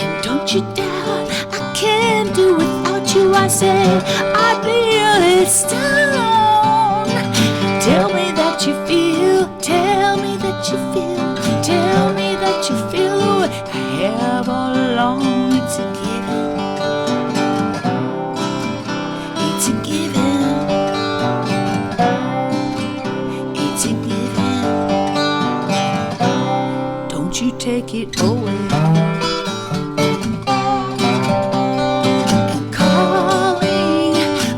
And don't you doubt I can't do without you, I say I feel it stone. Tell me that you feel, tell me that you feel, tell me that you feel the way I have all along. It's a given. It's a given. It's a given. Don't you take it away.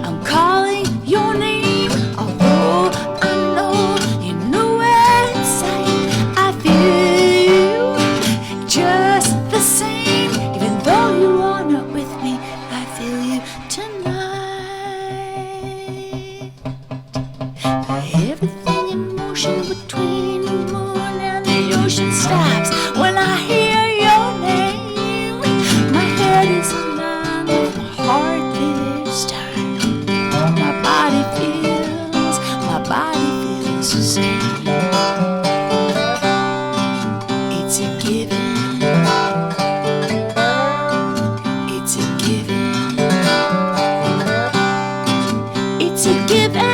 I'm calling your name. Although I know you know where inside I feel just the same. Even though you are not with me, I feel you tonight. Everything in motion between the moon and the ocean stops when I hear your name. My head is aligned with my heart this time. My body feels the same. It's a given. It's a given. It's a given.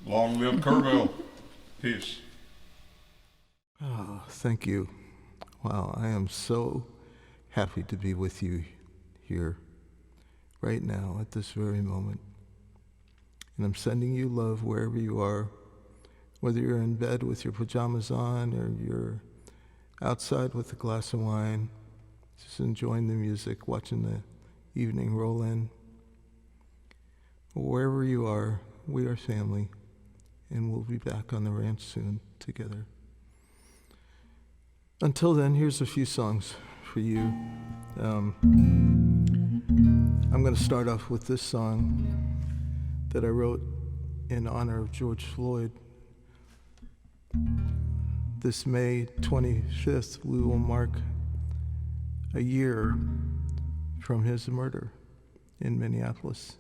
Long live Kerrville. Peace. Thank you. Wow, I am so happy to be with you here, right now, at this very moment. And I'm sending you love wherever you are, whether you're in bed with your pajamas on or you're outside with a glass of wine, just enjoying the music, watching the evening roll in. Wherever you are, we are family, and we'll be back on the ranch soon together. Until then, here's a few songs for you. I'm going to start off with this song that I wrote in honor of George Floyd. This May 25th, we will mark a year from his murder in Minneapolis.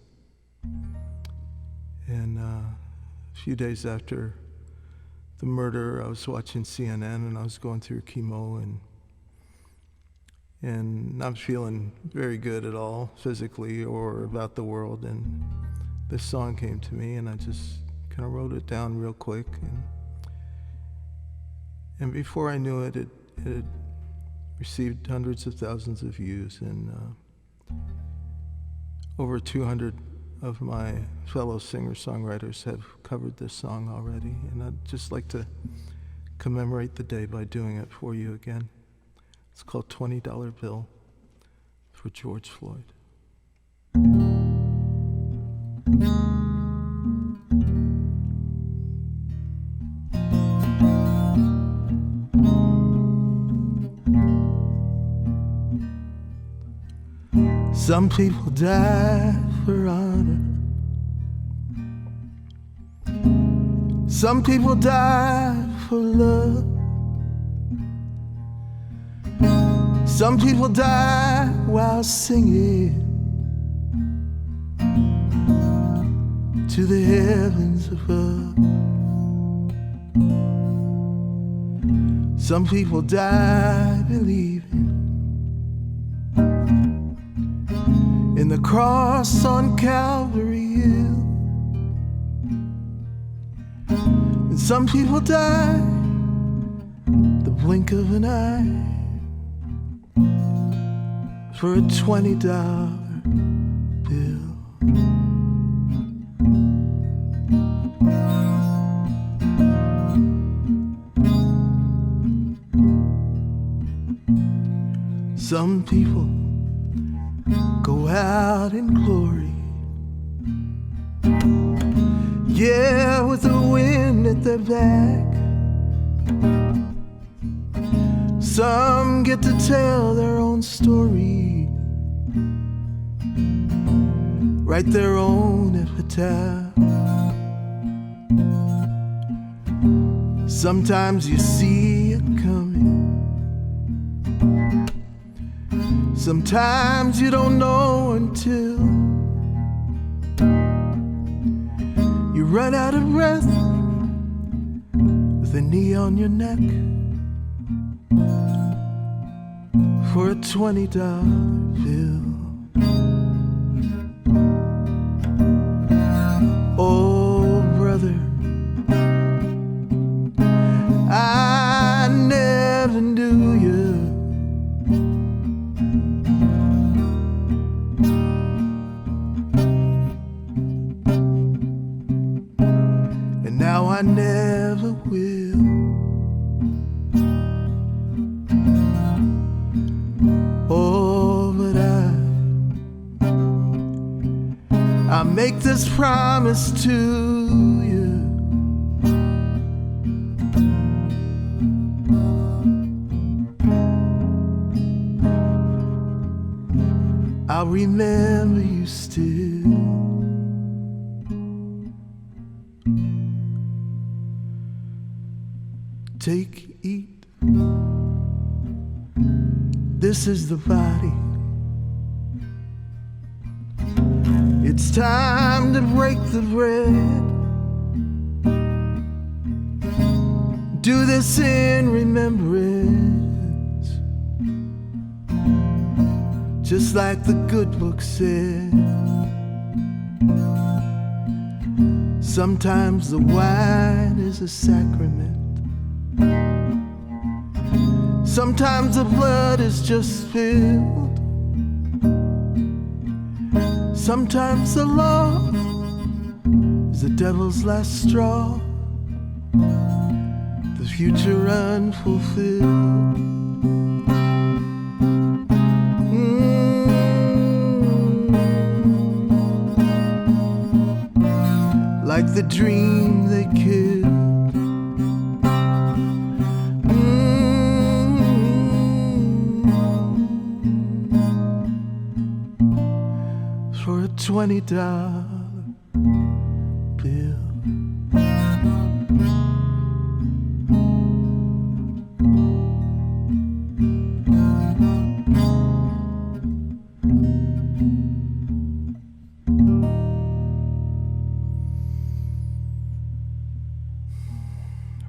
And a few days after the murder, I was watching CNN and I was going through chemo and not feeling very good at all, physically or about the world. And this song came to me and I just kind of wrote it down real quick. And before I knew it, it received hundreds of thousands of views, and over 200 of my fellow singer-songwriters have covered this song already, and I'd just like to commemorate the day by doing it for you again. It's called $20 Bill for George Floyd. Some people die for honor. Some people die for love. Some people die while singing to the heavens above. Some people die believing in the cross on Calvary Hill. And some people die the blink of an eye for a $20 bill. Some people go out in glory, yeah, with the wind at their back. Some get to tell their own story, write their own epitaph. Sometimes you see it coming, sometimes you don't know until you run out of breath with a knee on your neck for a $20 bill. Oh, brother, I never knew you. Now I never will. Oh, but I make this promise to you. I'll remember you still. Take, eat. This is the body. It's time to break the bread. Do this in remembrance, just like the good book said. Sometimes the wine is a sacrament, Sometimes the blood is just spilled. Sometimes the law is the devil's last straw. The future unfulfilled. Like the dream they killed. For a $20 bill.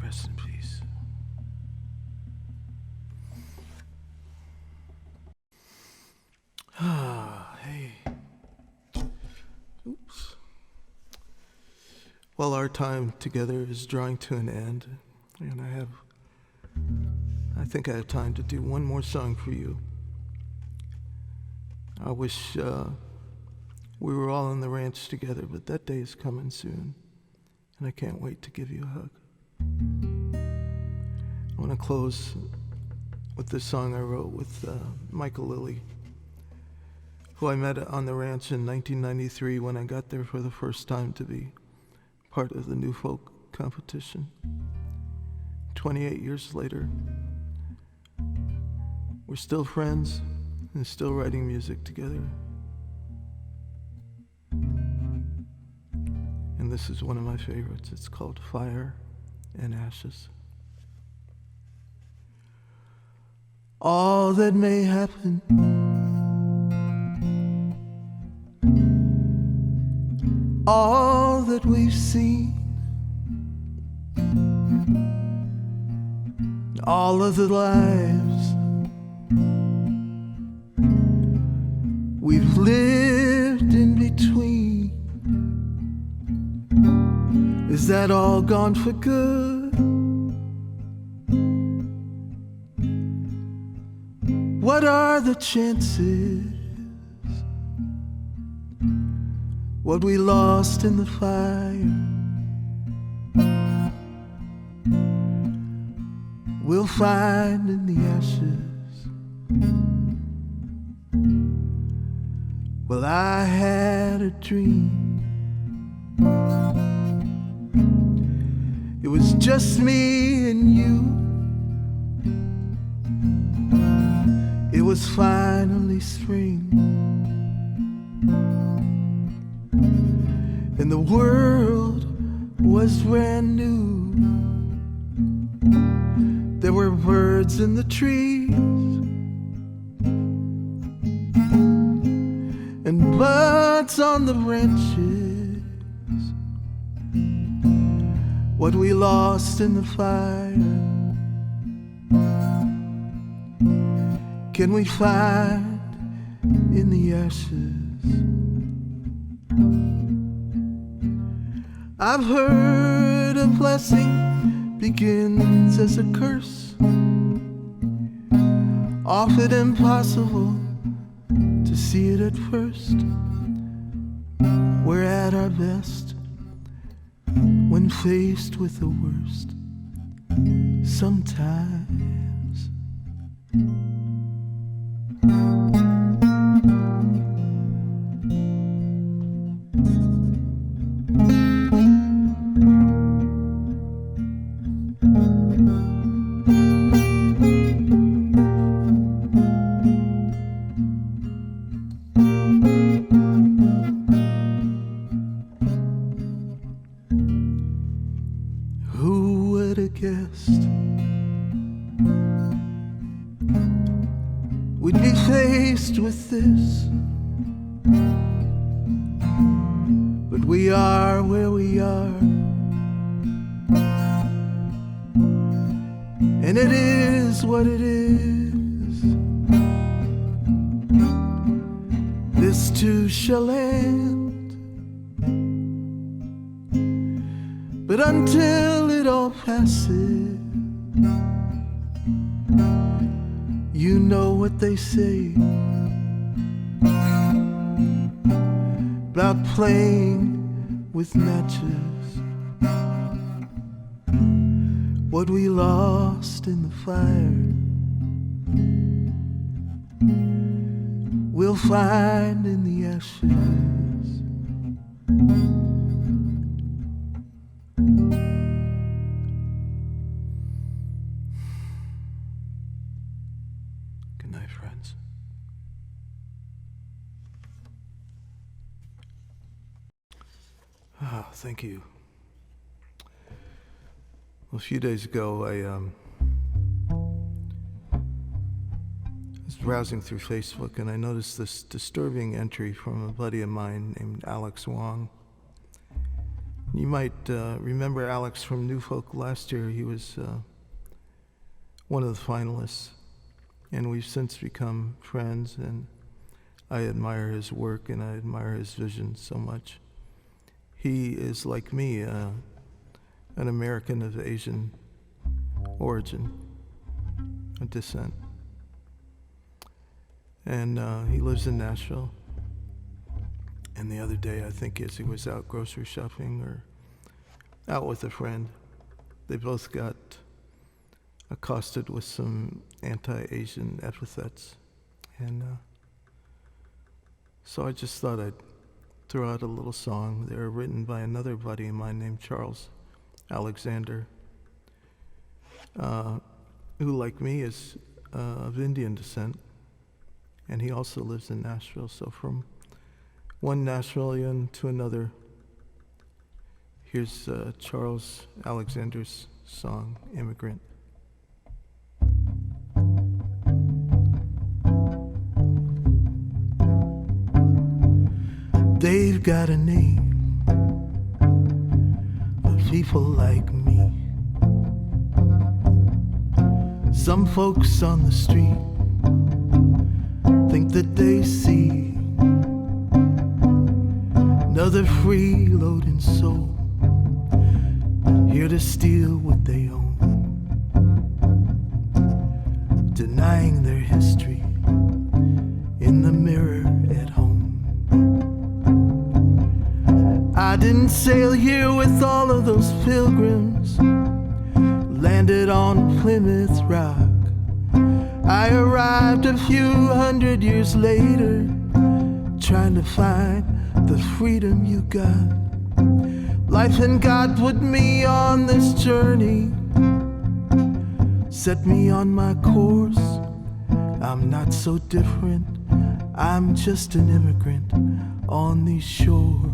Rest in peace. Hey. Oops. Well, our time together is drawing to an end, and I think I have time to do one more song for you. I wish we were all on the ranch together, but that day is coming soon, and I can't wait to give you a hug. I want to close with this song I wrote with Michael Lilly, who I met on the ranch in 1993 when I got there for the first time to be part of the New Folk competition. 28 years later, we're still friends and still writing music together. And this is one of my favorites. It's called Fire and Ashes. All that may happen all that we've seen, all of the lives we've lived in between, is that all gone for good? What are the chances? What we lost in the fire, we'll find in the ashes. Well, I had a dream. It was just me and you. It was finally spring. And the world was brand new. There were birds in the trees and buds on the branches. What we lost in the fire, can we find in the ashes? I've heard a blessing begins as a curse, often impossible to see it at first. We're at our best when faced with the worst sometimes. With this, but we are where we are, and it is what it is. This too shall end, but until it all passes, You know what they say about playing with matches, what we lost in the fire, we'll find in the ashes. Good night, friends. Thank you. Well, a few days ago, I was browsing through Facebook and I noticed this disturbing entry from a buddy of mine named Alex Wong. You might remember Alex from New Folk last year. He was one of the finalists, and we've since become friends, and I admire his work and I admire his vision so much. He is, like me, an American of Asian origin, a descent. And he lives in Nashville. And the other day, I think as he was out grocery shopping or out with a friend, they both got accosted with some anti-Asian epithets. And so I just thought I'd throw out a little song. They were written by another buddy of mine named Charles Alexander, who, like me, is of Indian descent, and he also lives in Nashville. So from one Nashvilleian to another, here's Charles Alexander's song, Immigrant. They've got a name for people like me. Some folks on the street think that they see another freeloading soul here to steal what they own, denying their history in the mirror at home. I didn't sail here with all of those pilgrims, landed on Plymouth Rock. I arrived a few hundred years later, trying to find the freedom you got. Life and God put me on this journey, set me on my course. I'm not so different, I'm just an immigrant on these shores.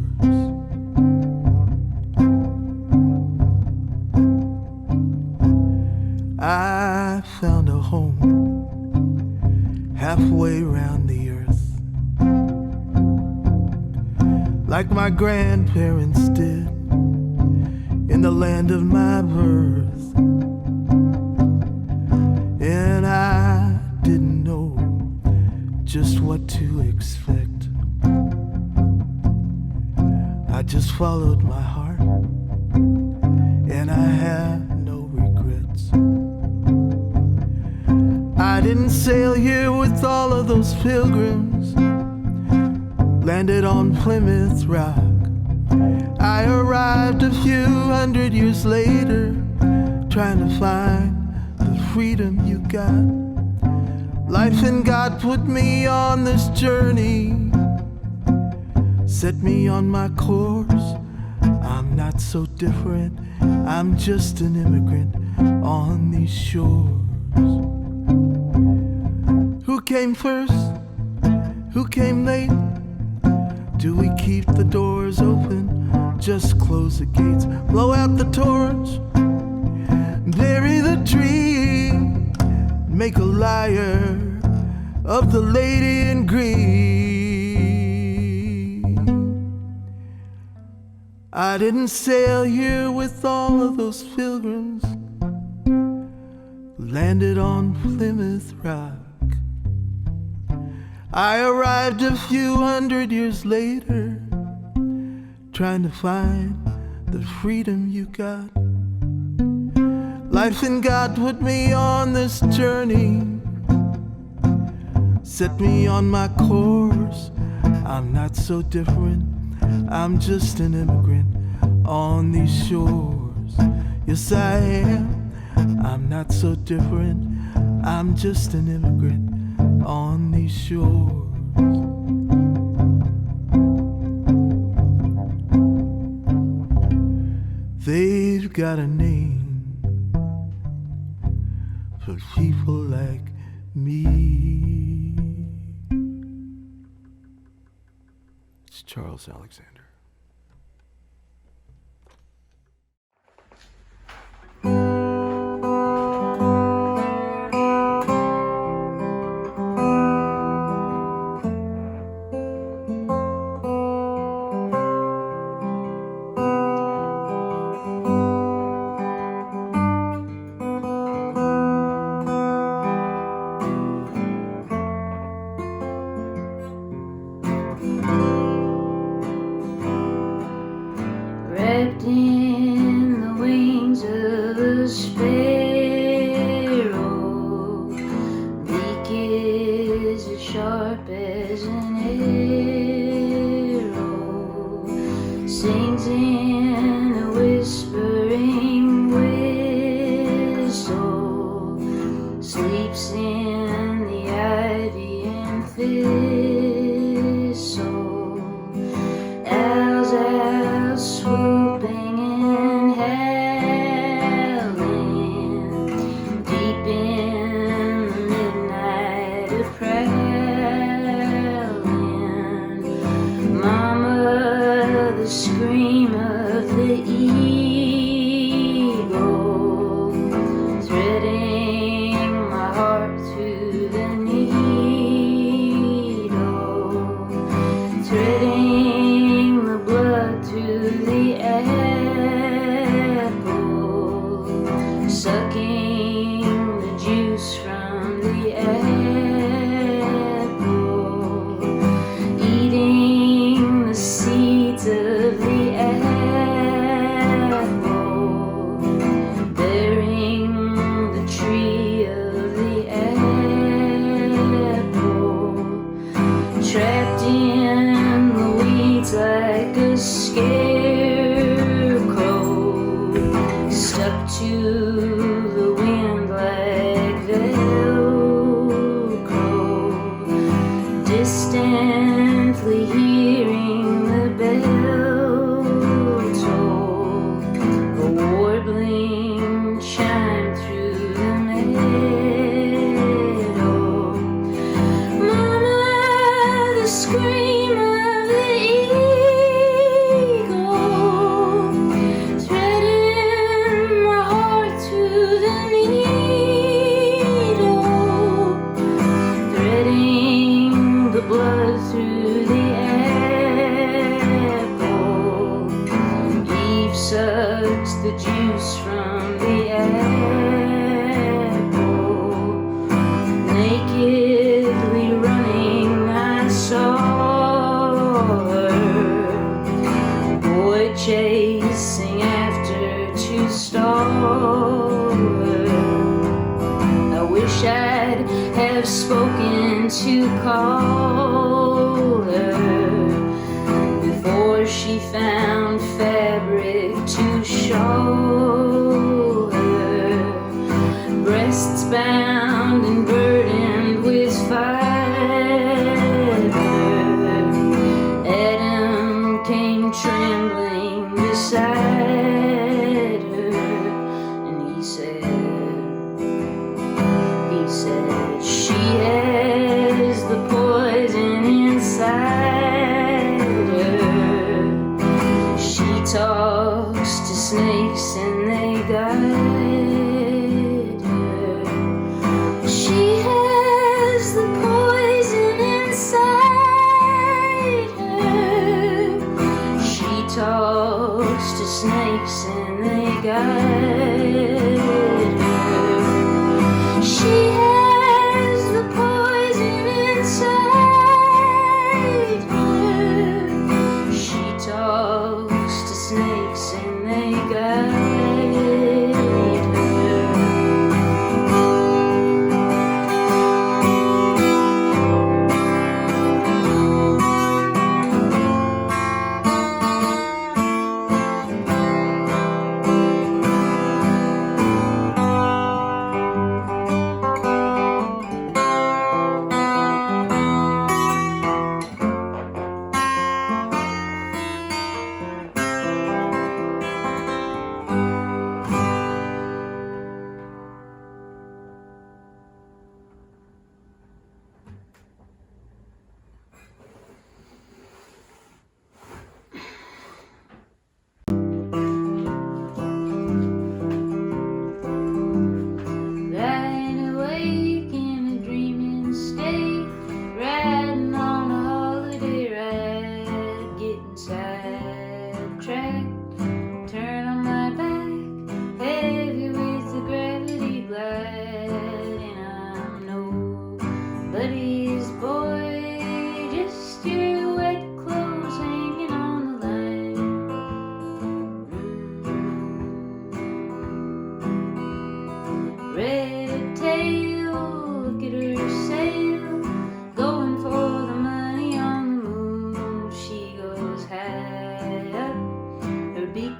I found a home halfway around the earth, like my grandparents did in the land of my birth. And I didn't know just what to expect. I just followed my heart, and I had no regrets. I didn't sail here with all of those pilgrims, landed on Plymouth Rock. I arrived a few hundred years later, trying to find the freedom you got. Life and God put me on this journey, set me on my course. I'm not so different, I'm just an immigrant on these shores. Who came first? Who came late? Do we keep the doors open? Just close the gates, blow out the torch, bury the dream, make a liar of the lady in green. I didn't sail here with all of those pilgrims, landed on Plymouth Rock. I arrived a few hundred years later, trying to find the freedom you got. Life and God put me on this journey, set me on my course. I'm not so different, I'm just an immigrant on these shores. Yes, I am, I'm not so different, I'm just an immigrant on these shores. They've got a name for people like me. It's Charles Alexander.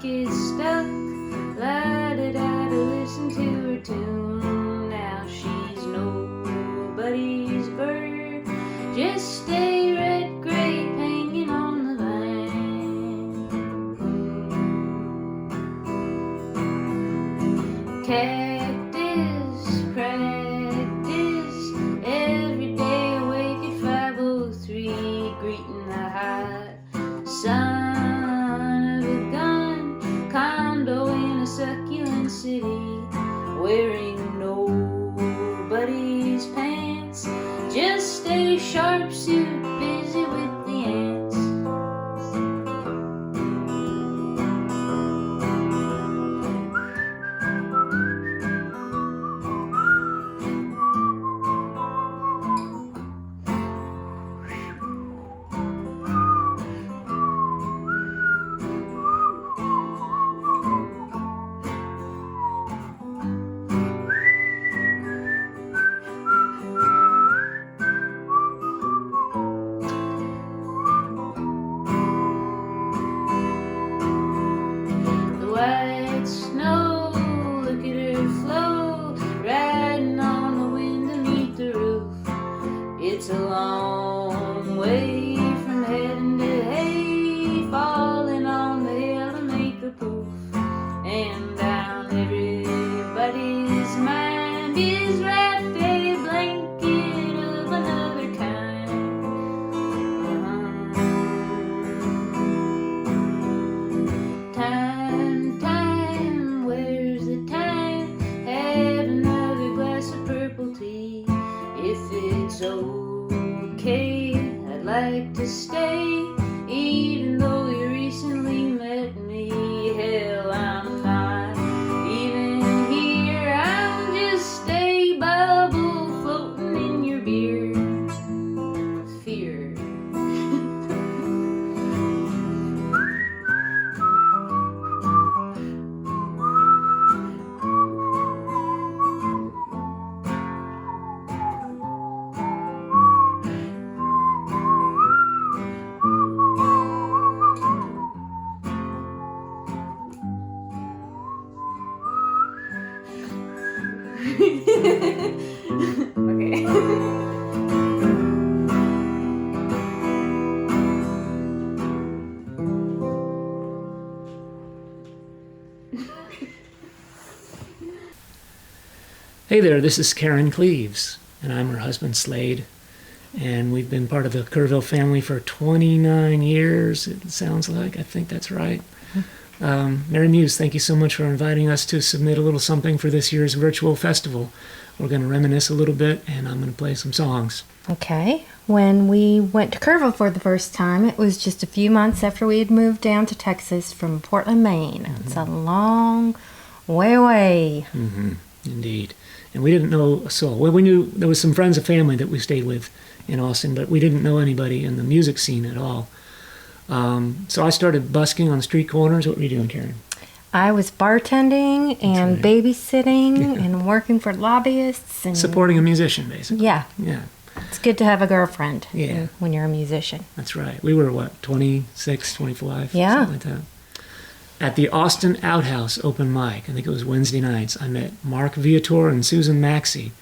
gets stuck. La-da-da to listen to her tune. Now she's nobody's bird, just a red grape hanging on the vine. Cactus practice every day awake at 5:03, greeting the hot son of a gun, condo in a succulent city, wearing nobody's pants, just a sharp suit busy with the ants. The white snow, look at her flow, riding on the wind beneath the roof. It's a long way from heading to hay, falling on the hill to make the poof. And down everybody's mind is wrapped a blanket of another kind. Time, where's the time? Have another glass of purple tea. If it's okay, I'd like to stay, even though you recently met me. Hell, I'm not even here. I'm just a bubble floating in your beer. Fear. Okay. Hey there, this is Karen Cleaves, and I'm her husband Slade, and we've been part of the Kerrville family for 29 years, it sounds like. I think that's right. Mary Muse, thank you so much for inviting us to submit a little something for this year's virtual festival. We're going to reminisce a little bit, and I'm going to play some songs. Okay. When we went to Kerrville for the first time, it was just a few months after we had moved down to Texas from Portland, Maine. Mm-hmm. It's a long way away. Mm-hmm. Indeed. And we didn't know a soul. Well, we knew there was some friends and family that we stayed with in Austin, but we didn't know anybody in the music scene at all. So I started busking on street corners. What were you doing, Karen? I was bartending and babysitting and working for lobbyists. And supporting a musician, basically. Yeah. Yeah. It's good to have a girlfriend Yeah. when you're a musician. That's right. We were, what, 26, 25? Yeah. Something like that. At the Austin Outhouse open mic, I think it was Wednesday nights, I met Mark Viator and Susan Maxey.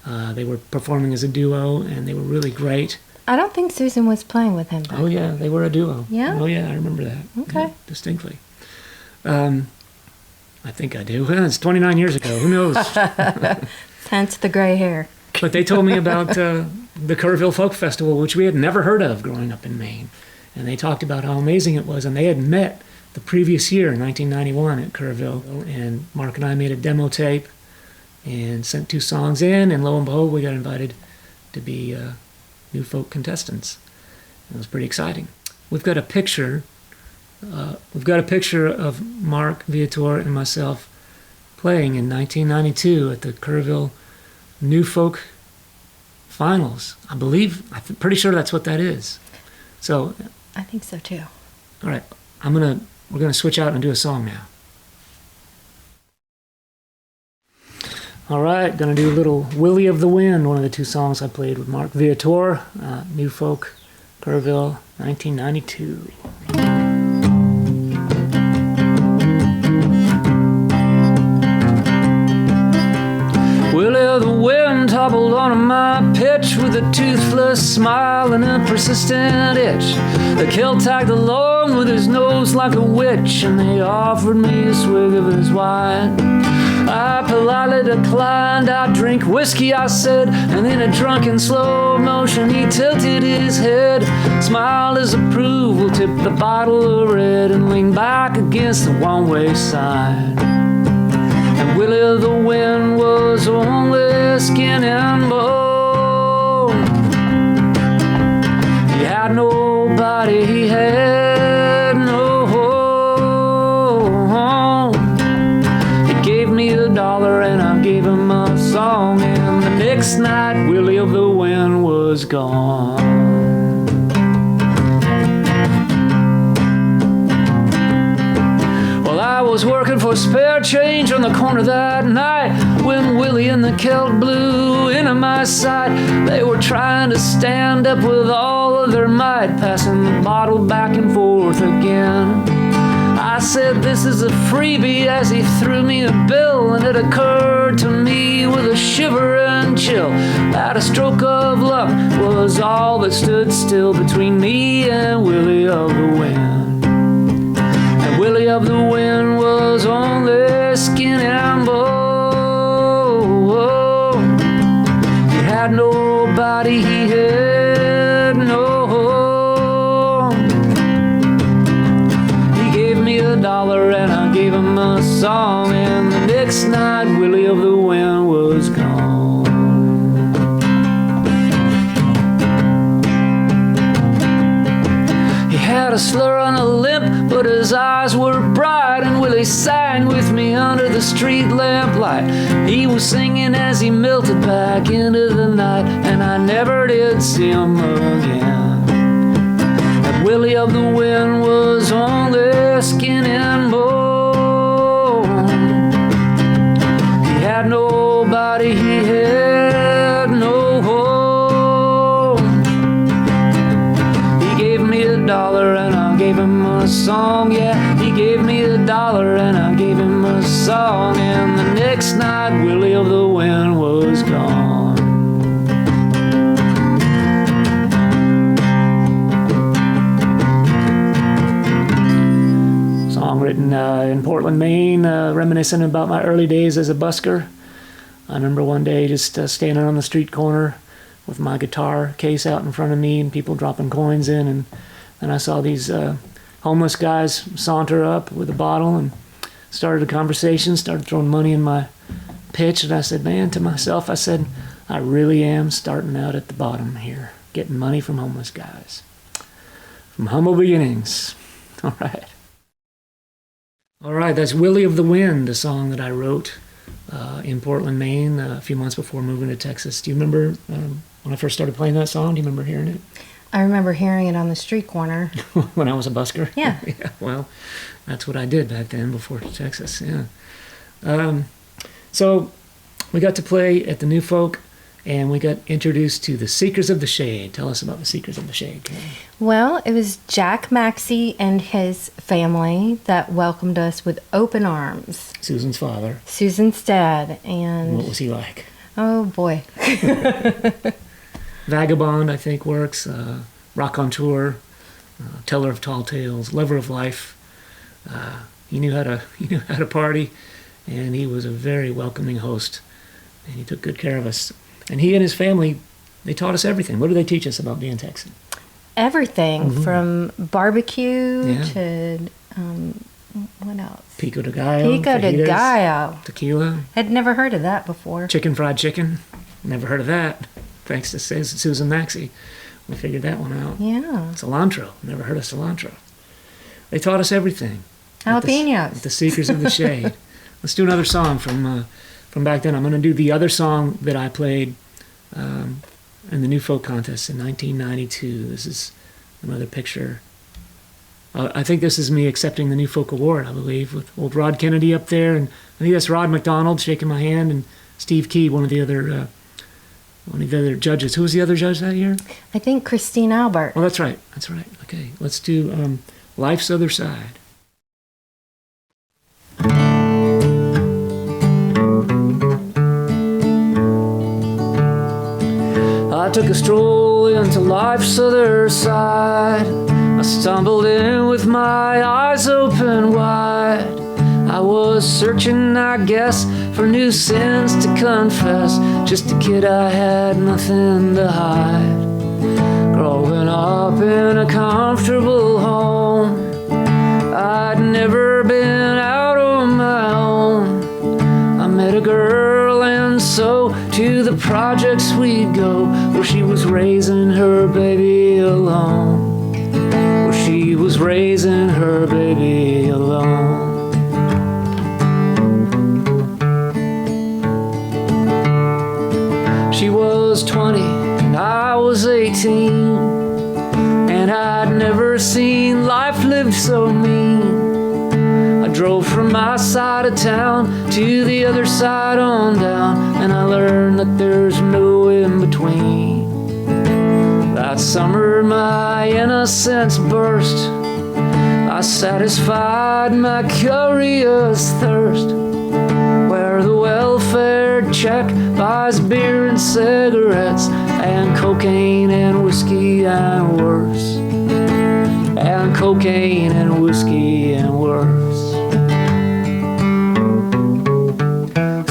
They were performing as a duo, and they were really great. I don't think Susan was playing with him. Oh, yeah, they were a duo. Yeah? Oh, yeah, I remember that. Okay. Yeah, distinctly. I think I do. Well, it's 29 years ago. Who knows? Hence the gray hair. But they told me about the Kerrville Folk Festival, which we had never heard of growing up in Maine. And they talked about how amazing it was. And they had met the previous year, in 1991, at Kerrville. And Mark and I made a demo tape and sent 2 songs in. And lo and behold, we got invited to be new folk contestants. It was pretty exciting. We've got a picture. We've got a picture of Mark Viator and myself playing in 1992 at the Kerrville New Folk Finals. I'm pretty sure that's what that is. So I think so too. All right, we're gonna switch out and do a song now. All right, gonna do a little Willie of the Wind, one of the 2 songs I played with Mark Viator, New Folk, Kerrville, 1992. a toothless smile and a persistent itch. The kilt tagged along with his nose like a witch, and they offered me a swig of his wine. I politely declined. "I'd drink whiskey," I said, and in a drunken slow motion he tilted his head, smiled his approval, tipped the bottle of red, and leaned back against the one-way sign. And Willie the Wind was only skin and bone. He had nobody, he had no home. He gave me $1 and I gave him a song, and the next night Willie of the Wind was gone. I was working for spare change on the corner that night when Willie and the Celt blew into my sight. They were trying to stand up with all of their might, passing the bottle back and forth again. I said, "This is a freebie," as he threw me a bill, and it occurred to me with a shiver and chill that a stroke of luck was all that stood still between me and Willie of the Wind. Willie of the Wind was only skin and bone. He had nobody, he had no home. He gave me $1 and I gave him a song, and the next night Willie of the Wind was gone. He had a slur and a limp, but his eyes were bright, and Willie sang with me under the street lamplight. He was singing as he melted back into the night, and I never did see him again. And Willie of the Wind was only skin and bone. He had nobody, he had no home. He gave me $1 and I gave him a song, yeah. He gave me $1 and I gave him a song, and the next night Willie of the Wind was gone. Song written in Portland, Maine, reminiscent about my early days as a busker. I remember one day just standing on the street corner with my guitar case out in front of me and people dropping coins in, and I saw these homeless guys saunter up with a bottle and started a conversation, started throwing money in my pitch, and I said, man, to myself, I said, I really am starting out at the bottom here, getting money from homeless guys. From humble beginnings. All right. All right, that's Willie of the Wind, a song that I wrote in Portland, Maine, a few months before moving to Texas. Do you remember when I first started playing that song? Do you remember hearing it? I remember hearing it on the street corner. When I was a busker? Yeah. Yeah. Well, that's what I did back then before Texas, yeah. So we got to play at the New Folk, and we got introduced to the Seekers of the Shade. Tell us about the Seekers of the Shade, Karen. Well, it was Jack Maxey and his family that welcomed us with open arms. Susan's father. Susan's dad. And what was he like? Oh, boy. Vagabond, I think, works. Rock on Tour, Teller of Tall Tales, Lover of Life. He knew how to party, and he was a very welcoming host, and he took good care of us. And he and his family, they taught us everything. What did they teach us about being Texan? Everything, from barbecue to what else? Pico de Gallo. Pico de Gallo. Tequila. I'd never heard of that before. Chicken fried chicken. Never heard of that. Thanks to Susan Maxey. We figured that one out. Yeah. Cilantro. Never heard of cilantro. They taught us everything. Jalapenos. The Seekers of the Shade. Let's do another song from back then. I'm going to do the other song that I played in the New Folk Contest in 1992. This is another picture. I think this is me accepting the New Folk Award, I believe, with old Rod Kennedy up there. And I think that's Rod McDonald shaking my hand, and Steve Key, one of the other judges. Who was the other judge that year? I think Christine Albert. Oh, that's right. That's right. Okay, let's do Life's Other Side. I I took a stroll into life's other side. I stumbled in with my eyes open wide. I was searching, I guess, for new sins to confess. Just a kid, I had nothing to hide. Growing up in a comfortable home, I'd never been out on my own. I met a girl and so to the projects we'd go, where she was raising her baby alone. Where she was raising her baby alone. She was 20 and I was 18, and I'd never seen life lived so mean. I drove from my side of town to the other side on down, and I learned that there's no in between. That summer my innocence burst. I satisfied my curious thirst, where the welfare check buys beer and cigarettes and cocaine and whiskey and worse. And cocaine and whiskey and worse.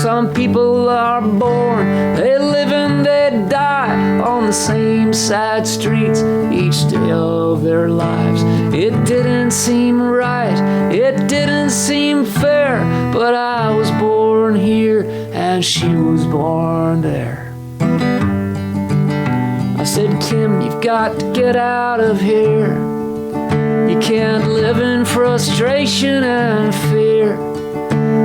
Some people are born, they live and they die on the same sad streets each day of their lives. It didn't seem right, it didn't seem fair, but I was born here and she was born there. I said, Kim, you've got to get out of here. You can't live in frustration and fear.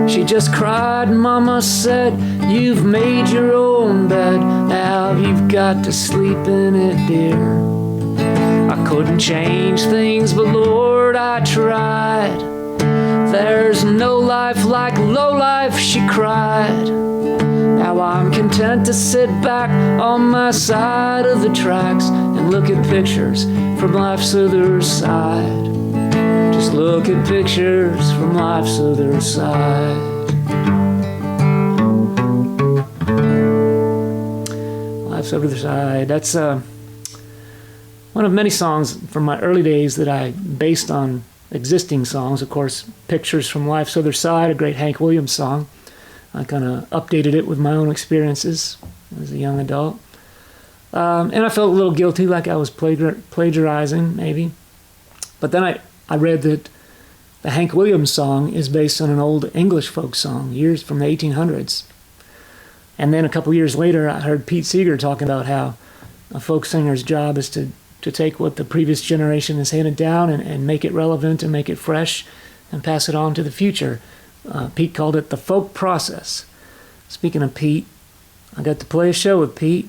She just cried, Mama said, you've made your own bed, now you've got to sleep in it, dear. I couldn't change things, but Lord, I tried. There's no life like low life, she cried. Now I'm content to sit back on my side of the tracks and look at pictures from life's other side. Just look at pictures from life's other side. Life's other side. That's one of many songs from my early days that I based on existing songs. Of course, Pictures from Life's Other Side, a great Hank Williams song. I kind of updated it with my own experiences as a young adult. And I felt a little guilty, like I was plagiarizing, maybe. But then I read that the Hank Williams song is based on an old English folk song, years from the 1800s. And then a couple years later, I heard Pete Seeger talking about how a folk singer's job is to take what the previous generation has handed down and make it relevant and make it fresh and pass it on to the future. Pete called it the folk process. Speaking of Pete, I got to play a show with Pete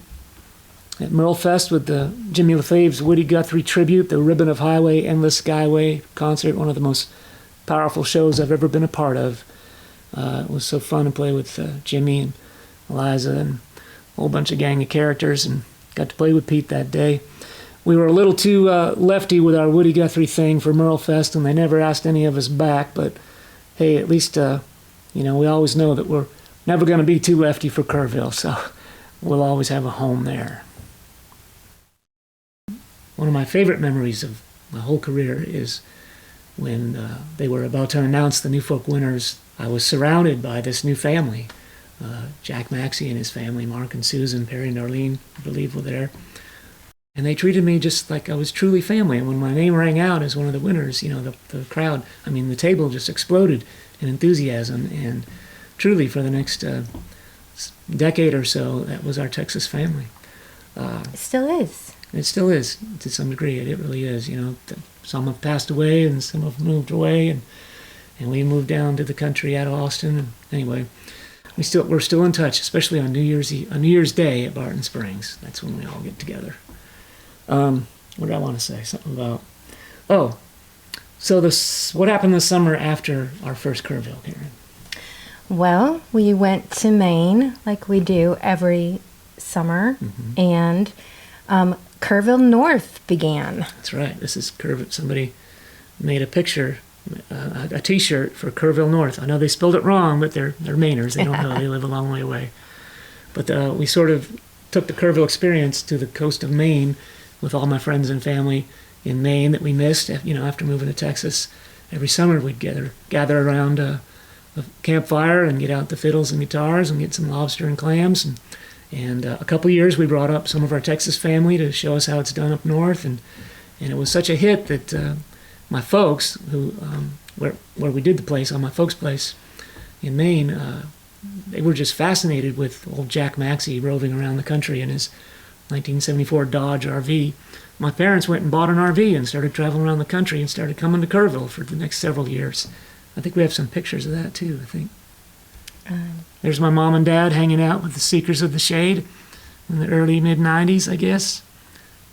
at Merle Fest with the Jimmy LaFave's Woody Guthrie tribute, the Ribbon of Highway, Endless Skyway concert, one of the most powerful shows I've ever been a part of. It was so fun to play with Jimmy and Eliza and a whole bunch of gang of characters, and got to play with Pete that day. We were a little too lefty with our Woody Guthrie thing for Merle Fest, and they never asked any of us back, but hey, at least, we always know that we're never going to be too lefty for Kerrville, so we'll always have a home there. One of my favorite memories of my whole career is when they were about to announce the New Folk winners. I was surrounded by this new family. Jack Maxey and his family, Mark and Susan, Perry and Arlene, I believe, were there. And they treated me just like I was truly family. And when my name rang out as one of the winners, the crowd, the table just exploded in enthusiasm. And truly, for the next decade or so, that was our Texas family. It still is. It still is, to some degree. It really is. Some have passed away and some have moved away. And we moved down to the country out of Austin. And anyway, we're still in touch, especially on New Year's Day at Barton Springs. That's when we all get together. What did I want to say? Something about... what happened this summer after our first Kerrville hearing? Well, we went to Maine like we do every summer, and Kerrville North began. That's right. This is Kerrville. Somebody made a picture, a T-shirt for Kerrville North. I know they spelled it wrong, but they're Mainers. They don't know. They live a long way away. But we sort of took the Kerrville experience to the coast of Maine with all my friends and family in Maine that we missed, after moving to Texas. Every summer we'd gather around a campfire and get out the fiddles and guitars and get some lobster and clams. And a couple years we brought up some of our Texas family to show us how it's done up north. And it was such a hit that my folks, where we did the place, on my folks' place in Maine, they were just fascinated with old Jack Maxey roving around the country in his 1974 Dodge RV. My parents went and bought an RV and started traveling around the country and started coming to Kerrville for the next several years. I think we have some pictures of that too, I think. There's my mom and dad hanging out with the Seekers of the Shade in the early mid-90s, I guess.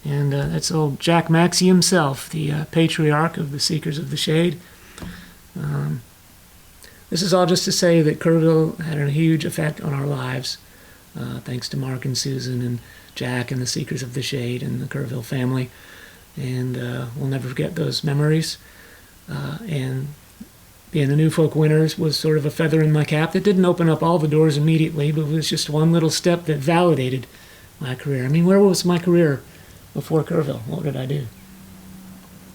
And that's old Jack Maxey himself, the patriarch of the Seekers of the Shade. This is all just to say that Kerrville had a huge effect on our lives, thanks to Mark and Susan and Jack and the Seekers of the Shade and the Kerrville family. And we'll never forget those memories. And being a New Folk Winners was sort of a feather in my cap. It didn't open up all the doors immediately, but it was just one little step that validated my career. I mean, where was my career before Kerrville? What did I do?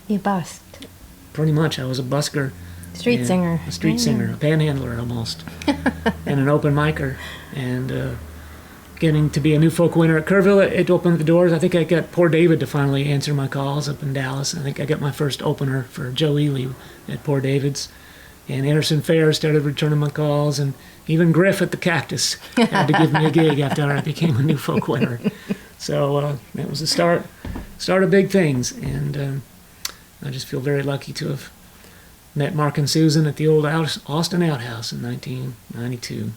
You busked. Pretty much. I was a busker. Street singer. A street singer, a panhandler almost, and an open micer. And getting to be a New Folk Winner at Kerrville, it opened the doors. I think I got Poor David to finally answer my calls up in Dallas. I think I got my first opener for Joe Ely at Poor David's. And Anderson Fair started returning my calls, and even Griff at the Cactus had to give me a gig after I became a New Folk Winner. So that was the start of big things, and I just feel very lucky to have met Mark and Susan at the old Austin Outhouse in 1992.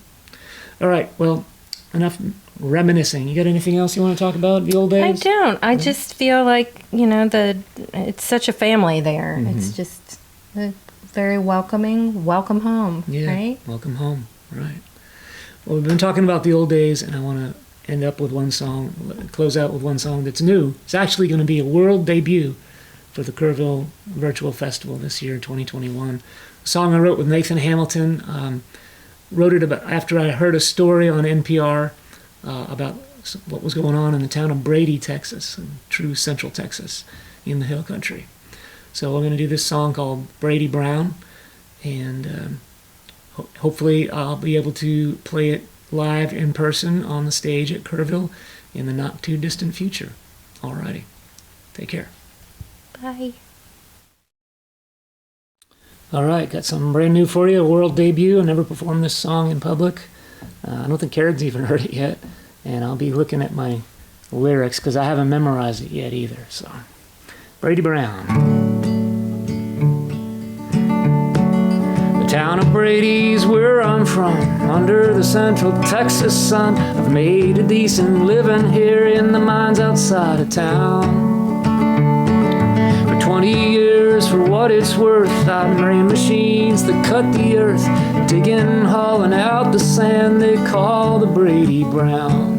All right, well, enough reminiscing. You got anything else you want to talk about, the old days? I don't. I just feel like, it's such a family there. Mm-hmm. It's just very welcoming. Welcome home, right? Welcome home, right. Well, we've been talking about the old days, and I want to end up with one song, close out with one song that's new. It's actually going to be a world debut for the Kerrville Virtual Festival this year, 2021. A song I wrote with Nathan Hamilton. Wrote it about after I heard a story on NPR about what was going on in the town of Brady, Texas, in true central Texas, in the hill country. So we're going to do this song called Brady Brown, and hopefully I'll be able to play it live in person on the stage at Kerrville in the not too distant future. Alrighty, take care. Bye. All right, got something brand new for you, a world debut. I never performed this song in public. I don't think Karen's even heard it yet, and I'll be looking at my lyrics because I haven't memorized it yet either. So, Brady Brown. The town of Brady's where I'm from, under the central Texas sun. I've made a decent living here in the mines outside of town. 20 years, for what it's worth, I've ran machines that cut the earth, digging, hauling out the sand they call the Brady Brown.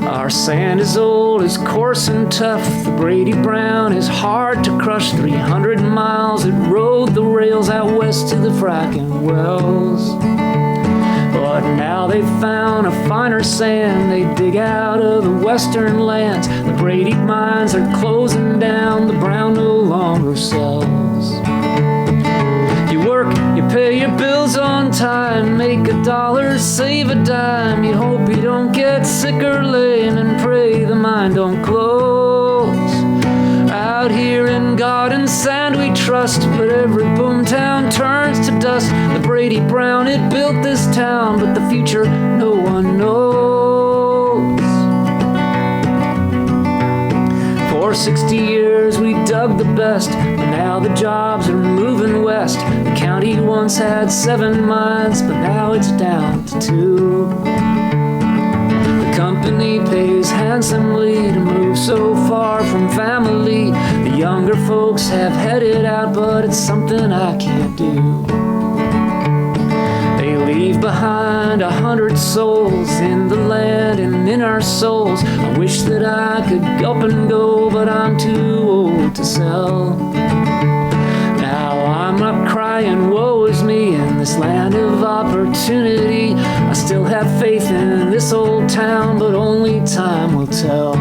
Our sand is old, is coarse and tough. The Brady Brown is hard to crush. 300 miles it rode the rails out west to the fracking wells. But now they've found a finer sand they dig out of the western lands. The Brady mines are closing down, the Brown no longer sells. You work, you pay your bills on time, make $1, save a dime. You hope you don't get sick or lame and pray the mine don't close. Out here in God and sand we trust, but every boomtown turns to dust. The Brady Brown, it built this town, but the future no one knows. For 60 years we dug the best, but now the jobs are moving west. The county once had 7 mines, but now it's down to 2. The company pays handsomely to move so far from family. The younger folks have headed out, but it's something I can't do. They leave behind 100 souls in the land and in our souls. I wish that I could up and go, but I'm too old to sell. Now I'm not crying, woe is me, in this land of opportunity. I still have faith in this old town, but only hotel.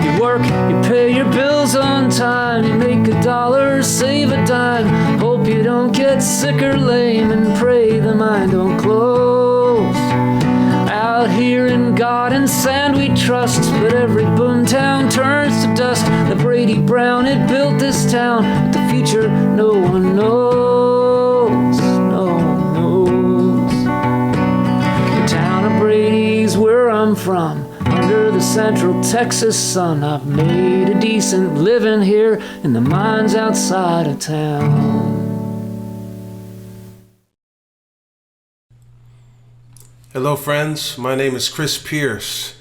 You work, you pay your bills on time, you make $1, save a dime, hope you don't get sick or lame, and pray the mine don't close. Out here in God and sand we trust, but every boomtown turns to dust. The Brady Brown had built this town, but the future no one knows, no one knows. The town of Brady's where I'm from, under the central Texas sun. I've made a decent living here in the mines outside of town. Hello friends, my name is Chris Pierce.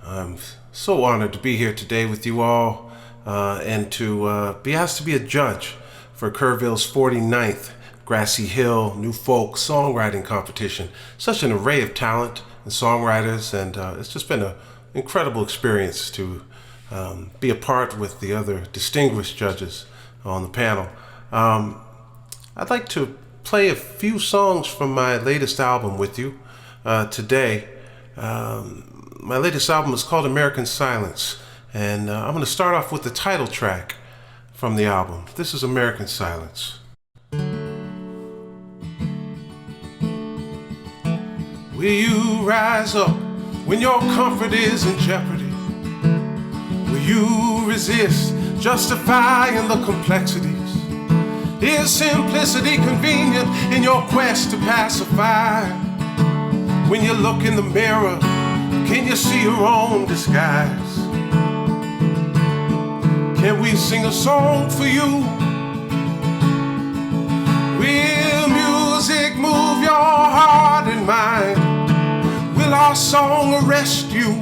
I'm so honored to be here today with you all and to be asked to be a judge for Kerrville's 49th Grassy Hill New Folk Songwriting Competition. Such an array of talent and songwriters, and it's just been an incredible experience to be a part with the other distinguished judges on the panel. I'd like to play a few songs from my latest album with you today. My latest album is called American Silence, and I'm going to start off with the title track from the album. This is American Silence. Will you rise up when your comfort is in jeopardy? Will you resist justifying the complexities? Is simplicity convenient in your quest to pacify? When you look in the mirror, can you see your own disguise? Can we sing a song for you? Will music move your heart and mind? Will our song arrest you?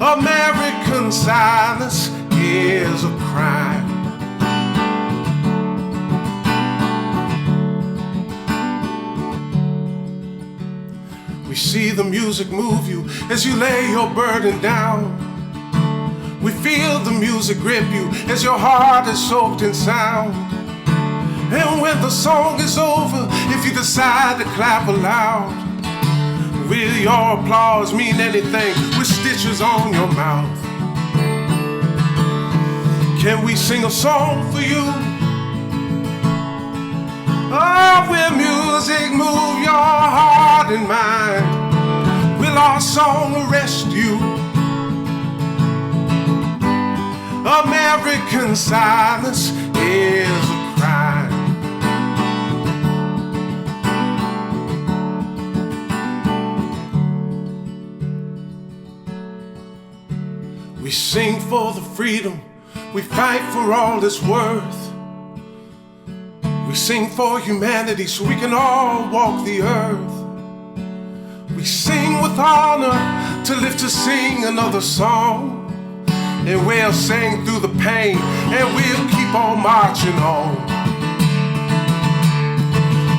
American silence is a crime. We see the music move you as you lay your burden down. We feel the music grip you as your heart is soaked in sound. And when the song is over, if you decide to clap aloud, will your applause mean anything with stitches on your mouth? Can we sing a song for you? Oh, will music move your heart and mind? Will our song arrest you? American silence is a crime. We sing for the freedom, we fight for all it's worth. We sing for humanity so we can all walk the earth. We sing with honor to live to sing another song. And we'll sing through the pain and we'll keep on marching on.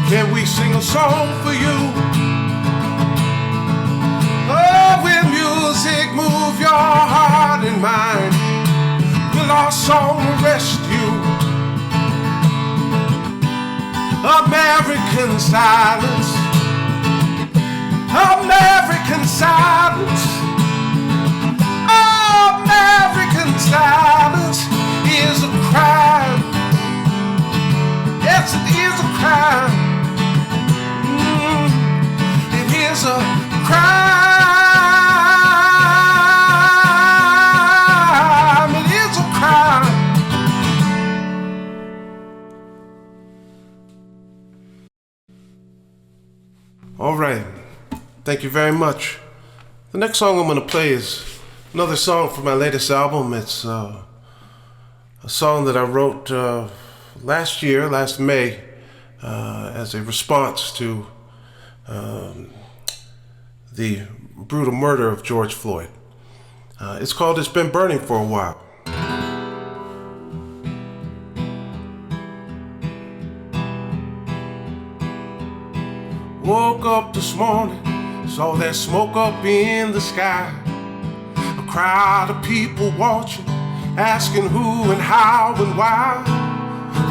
Can we sing a song for you? Oh, will music move your heart and mind? Will our song arrest you? American silence, American silence, American silence is a crime. Yes, it is a crime. It is a crime. It is a crime. All right, thank you very much. The next song I'm going to play is another song from my latest album. It's a song that I wrote last May, as a response to the brutal murder of George Floyd. It's called It's Been Burning for a While. Woke up this morning, saw that smoke up in the sky. A crowd of people watching, asking who and how and why.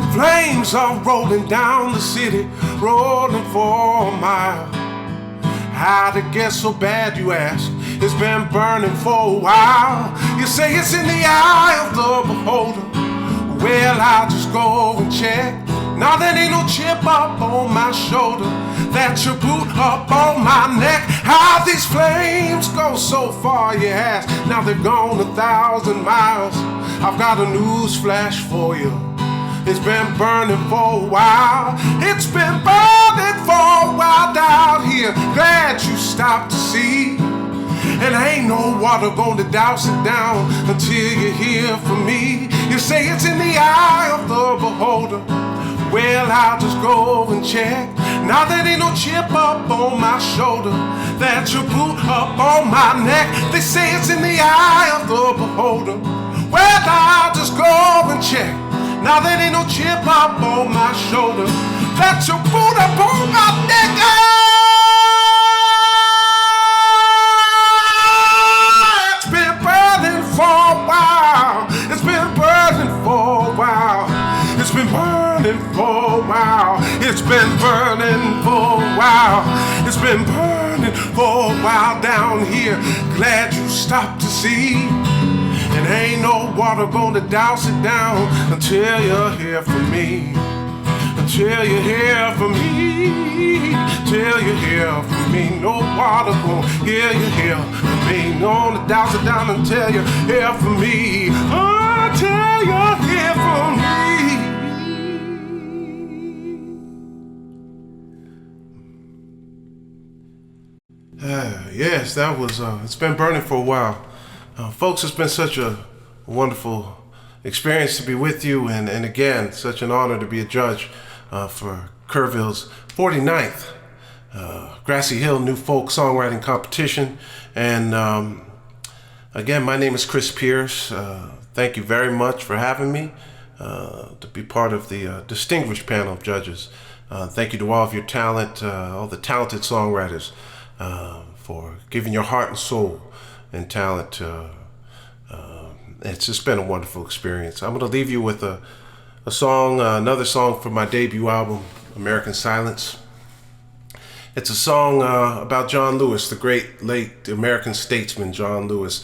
The flames are rolling down the city, rolling for a mile. How'd it get so bad, you ask? It's been burning for a while. You say it's in the eye of the beholder. Well, I'll just go and check. Now there ain't no chip up on my shoulder, that your boot up on my neck. How these flames go so far, you ask? Now they've gone 1,000 miles. I've got a news flash for you. It's been burning for a while. It's been burning for a while down here. Glad you stopped to see. And ain't no water gonna douse it down until you hear from me. You say it's in the eye of the beholder. Well, I'll just go and check. Now there ain't no chip up on my shoulder, that your boot up on my neck. They say it's in the eye of the beholder. Well, I'll just go and check. Now there ain't no chip up on my shoulder, that your boot up on my neck. It's been burning for a while. It's been burning for a while. It's been burning for a while. It's been burning for a while. It's been burning for a while down here. Glad you stopped to see. And ain't no water gonna douse it down until you hear from me. Until you hear from me. Till you hear from me. No water gonna hear you hear from me. No to douse it down until you hear from me. Until you hear from me. Yes, that was, it's been burning for a while. Folks, it's been such a wonderful experience to be with you, and again, such an honor to be a judge for Kerrville's 49th Grassy Hill New Folk Songwriting Competition. And again, my name is Chris Pierce. Thank you very much for having me to be part of the distinguished panel of judges. Thank you to all of your talent, all the talented songwriters, for giving your heart and soul and talent. It's just been a wonderful experience. I'm going to leave you with a song, another song from my debut album, American Silence. It's a song about John Lewis, the great late American statesman John Lewis.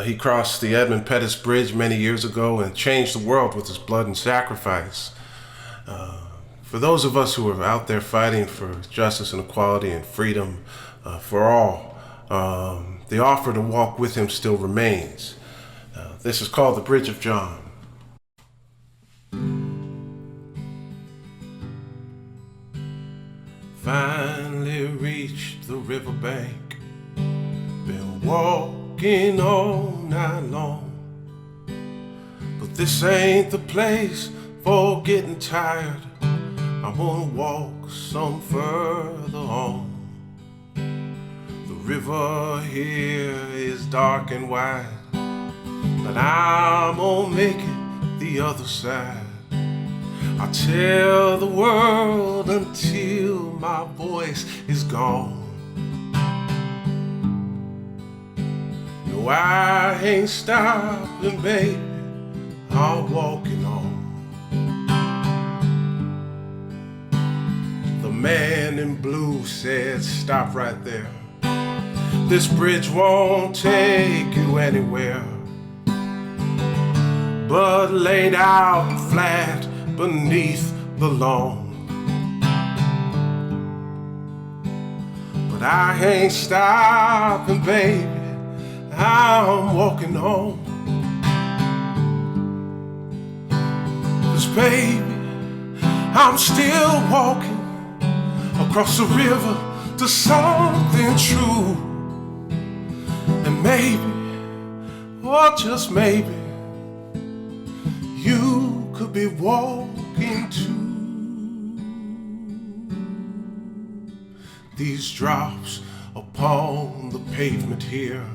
He crossed the Edmund Pettus Bridge many years ago and changed the world with his blood and sacrifice. For those of us who are out there fighting for justice and equality and freedom for all, the offer to walk with him still remains. This is called The Bridge of John. Finally reached the riverbank, been walking all night long, but this ain't the place for getting tired. I wanna walk some further on. The river here is dark and wide, but I'm gonna make it the other side. I'll tell the world until my voice is gone. No, I ain't stopping, baby, I'm walking on. The man in blue said, stop right there. This bridge won't take you anywhere, but laid out flat beneath the lawn. But I ain't stopping, baby, I'm walking on. 'Cause baby, I'm still walking across the river to something true. And maybe, or just maybe, you could be walking too. These drops upon the pavement here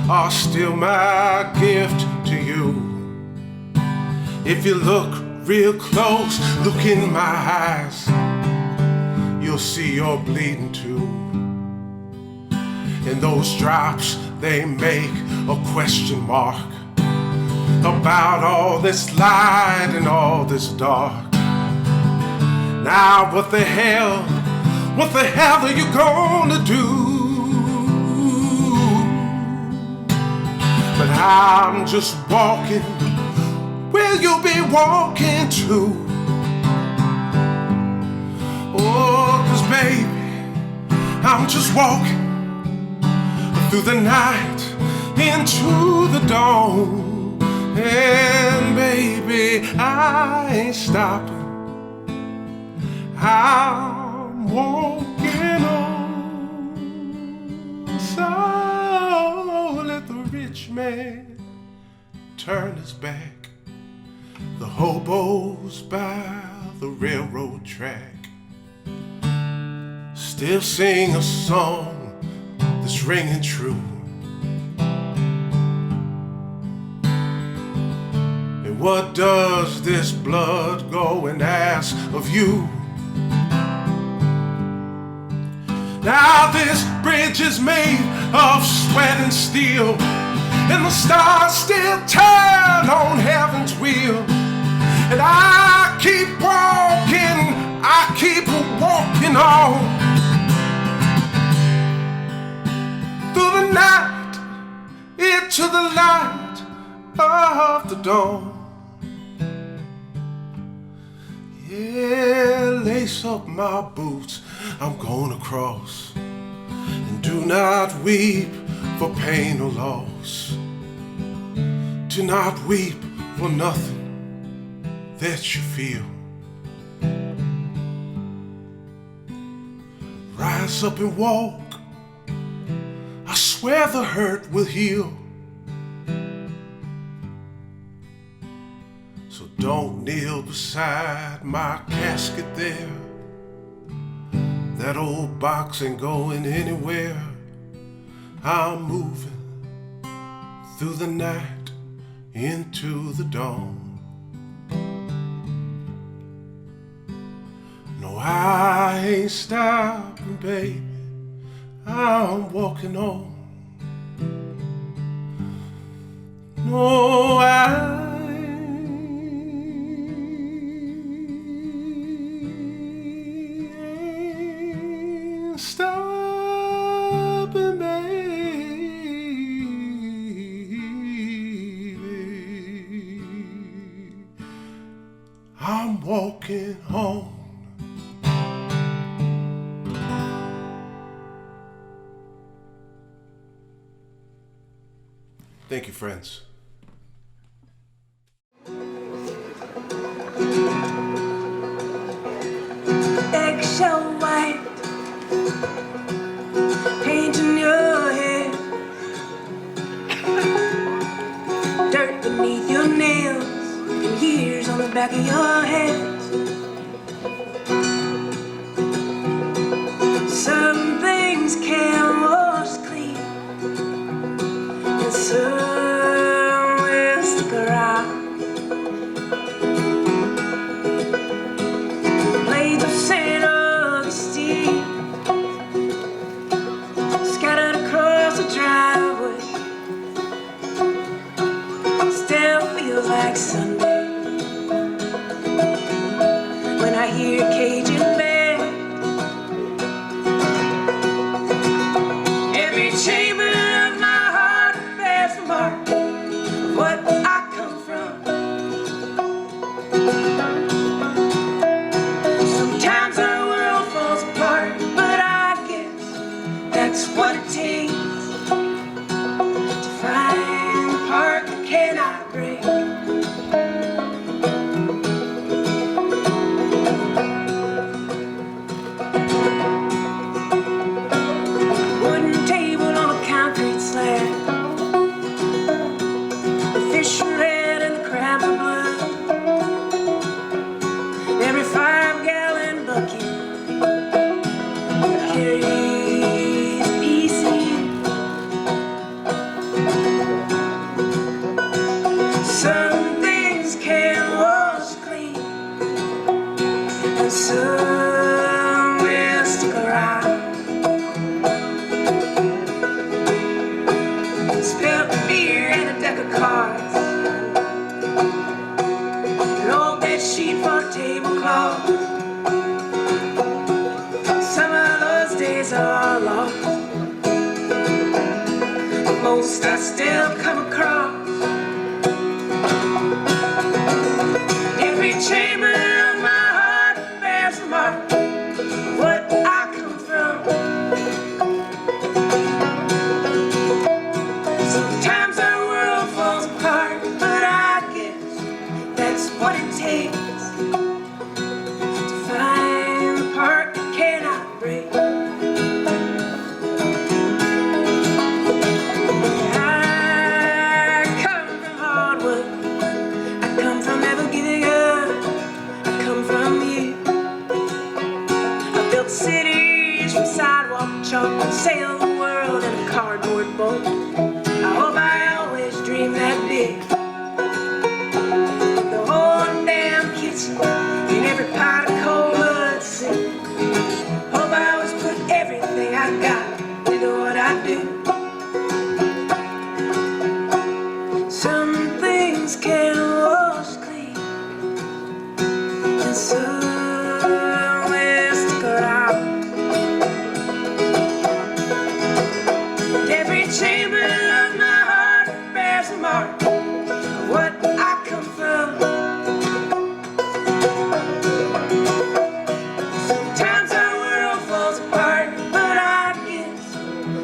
are still my gift to you. If you look real close, look in my eyes, you'll see you're bleeding too. And those drops, they make a question mark about all this light and all this dark. Now what the hell what the hell are you gonna do? But I'm just walking where you'll be walking to. Oh, 'cause baby, I'm just walking through the night into the dawn. And baby, I ain't stopping. I'm walking on. So let the rich man turn his back. The hobos by the railroad track still sing a song that's ringing true. And what does this blood go and ask of you? Now this bridge is made of sweat and steel, and the stars still turn on heaven's wheel. And I keep walking on through the night into the light of the dawn. Yeah, lace up my boots, I'm gonna cross. And do not weep for pain or loss. Do not weep for nothing that you feel. Rise up and walk, I swear the hurt will heal. So don't kneel beside my casket there. That old box ain't going anywhere. I'm moving through the night into the dawn. No, I ain't stopping, baby. I'm walking on. No, I ain't stopping, baby. I'm walking home. Thank you, friends. Eggshell white, paint in your hair, dirt beneath your nails, and years on the back of your head. Some things can wash clean, and some will stick around. Blades of St. Augustine scattered across the driveway. Still feels like Sunday when I hear Cajun band. Every chamber of my heart bears the mark of what I come from. Sometimes our world falls apart, but I guess that's what it takes to find the part that cannot break. Wooden table on a concrete slab, the fish are red and the crabs are blue. Every 5-gallon bucket carries a piece of you. Some things can wash clean, and some will stick around. Spilled beer and a deck of cards, an old bed sheet for a tablecloth. Some of what it takes to find the part that cannot break. I come from hardwood, I come from never giving up, I come from you. I built cities from sidewalk chalk and sailed the world in a cardboard boat. I hope I always dream that big. The whole damn kitchen in every pot of cold mud soup. Hope I always put everything I got into what I do. Some things can wash clean, and some will stick around. Every chamber of my heart bears a mark of what I come from. Sometimes our world falls apart, but I guess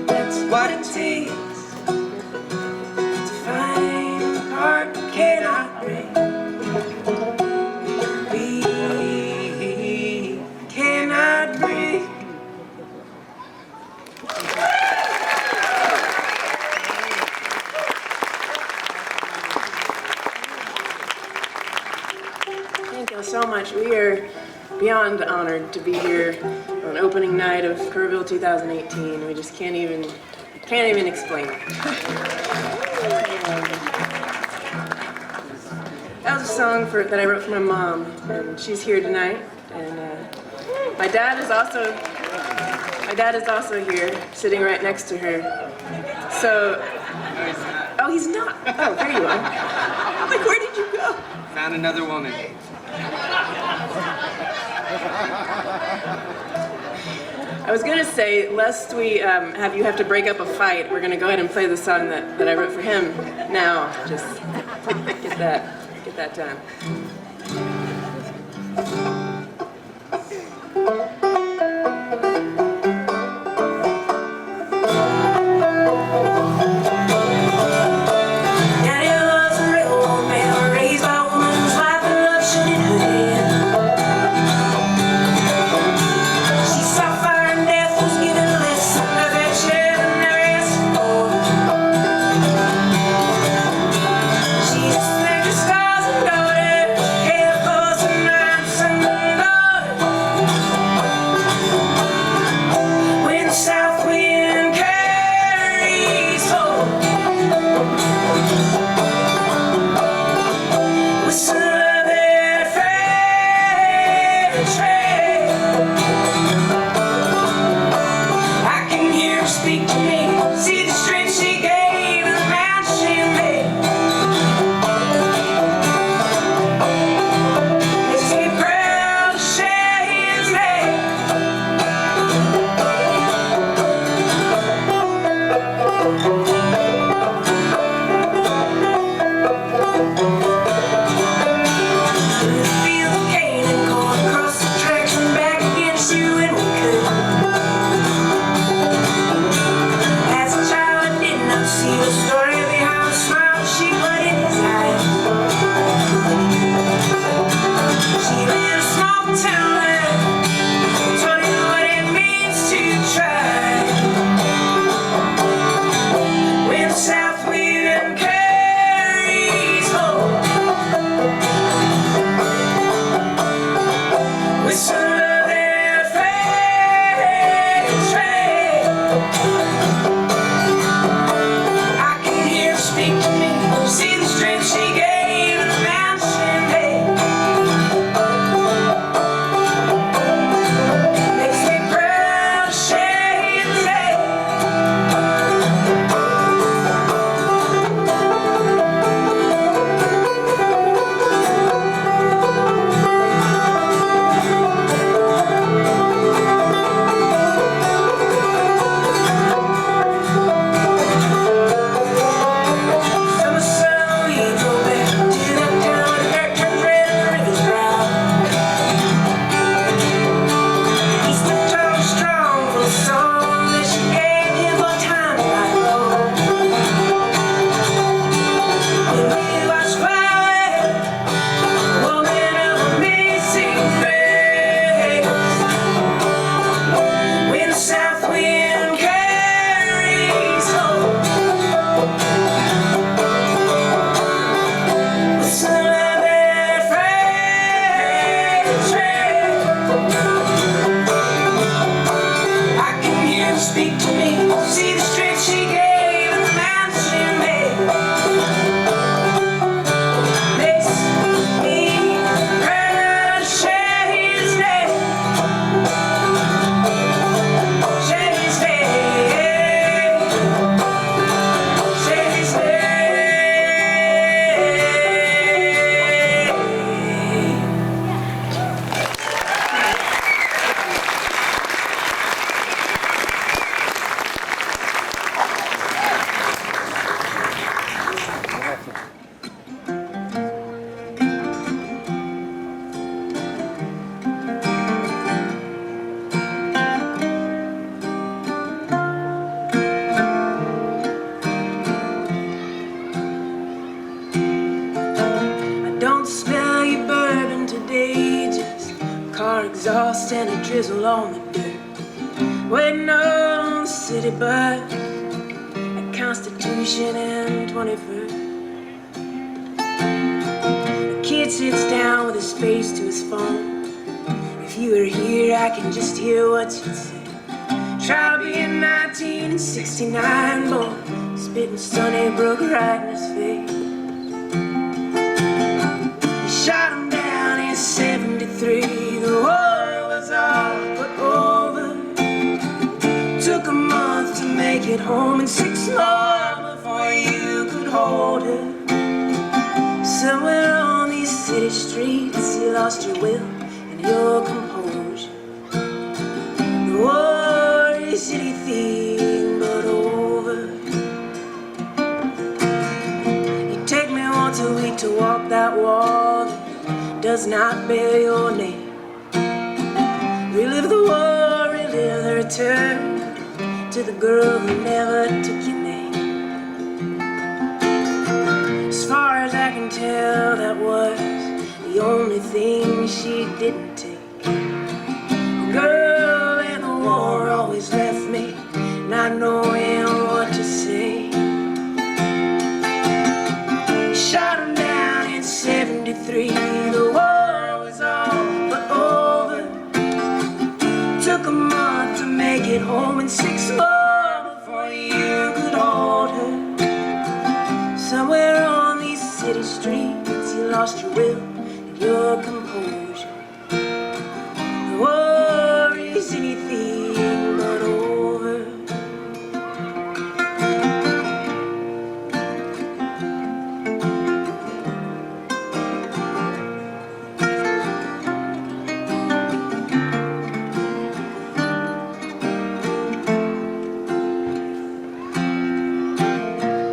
that's what it takes to find the part that cannot break. We cannot break. Thank you so much. We are beyond honored to be here on opening night of Kerrville 2018. We just can't even explain it. That was a song that I wrote for my mom, and she's here tonight. And my dad is also here, sitting right next to her. So, oh, he's not. Oh, there you are. I'm like, where did you go? Found another woman. I was gonna say, lest we have to break up a fight, we're gonna go ahead and play the song that I wrote for him now. Just get that done. Daddy was a railroad man, raised by a woman whose life and love shone in her hand. She saw fire and death, was given a lesson of that share and never asked for. She snagged her scars and daughters, hair, clothes, and knives, and Don't smell your bourbon today, just car exhaust and a drizzle on the dirt. Waiting on the city bus at Constitution and 21st. The kid sits down with his face to his phone. If you were here, I can just hear what you'd say. Try being 1969, boy, spitting Sunnybrook right in his face. He shot him down in 73, the war was all but over. Took a month to make it home and 6 more before you could hold her. Somewhere on these city streets you lost your will and your composure. The war is anything but over. You take me once a week to walk that wall that does not bear your name. Relive the war, relive the return to the girl who never took your name. As far as I can tell, that was the only thing she didn't take. The girl and the war always left me not knowing what to say. Shot him down in 73, the war was all but over. Took a month to make it home and 6 more before you could hold her. Somewhere on these city streets you lost your will and your composure. The war is anything but over.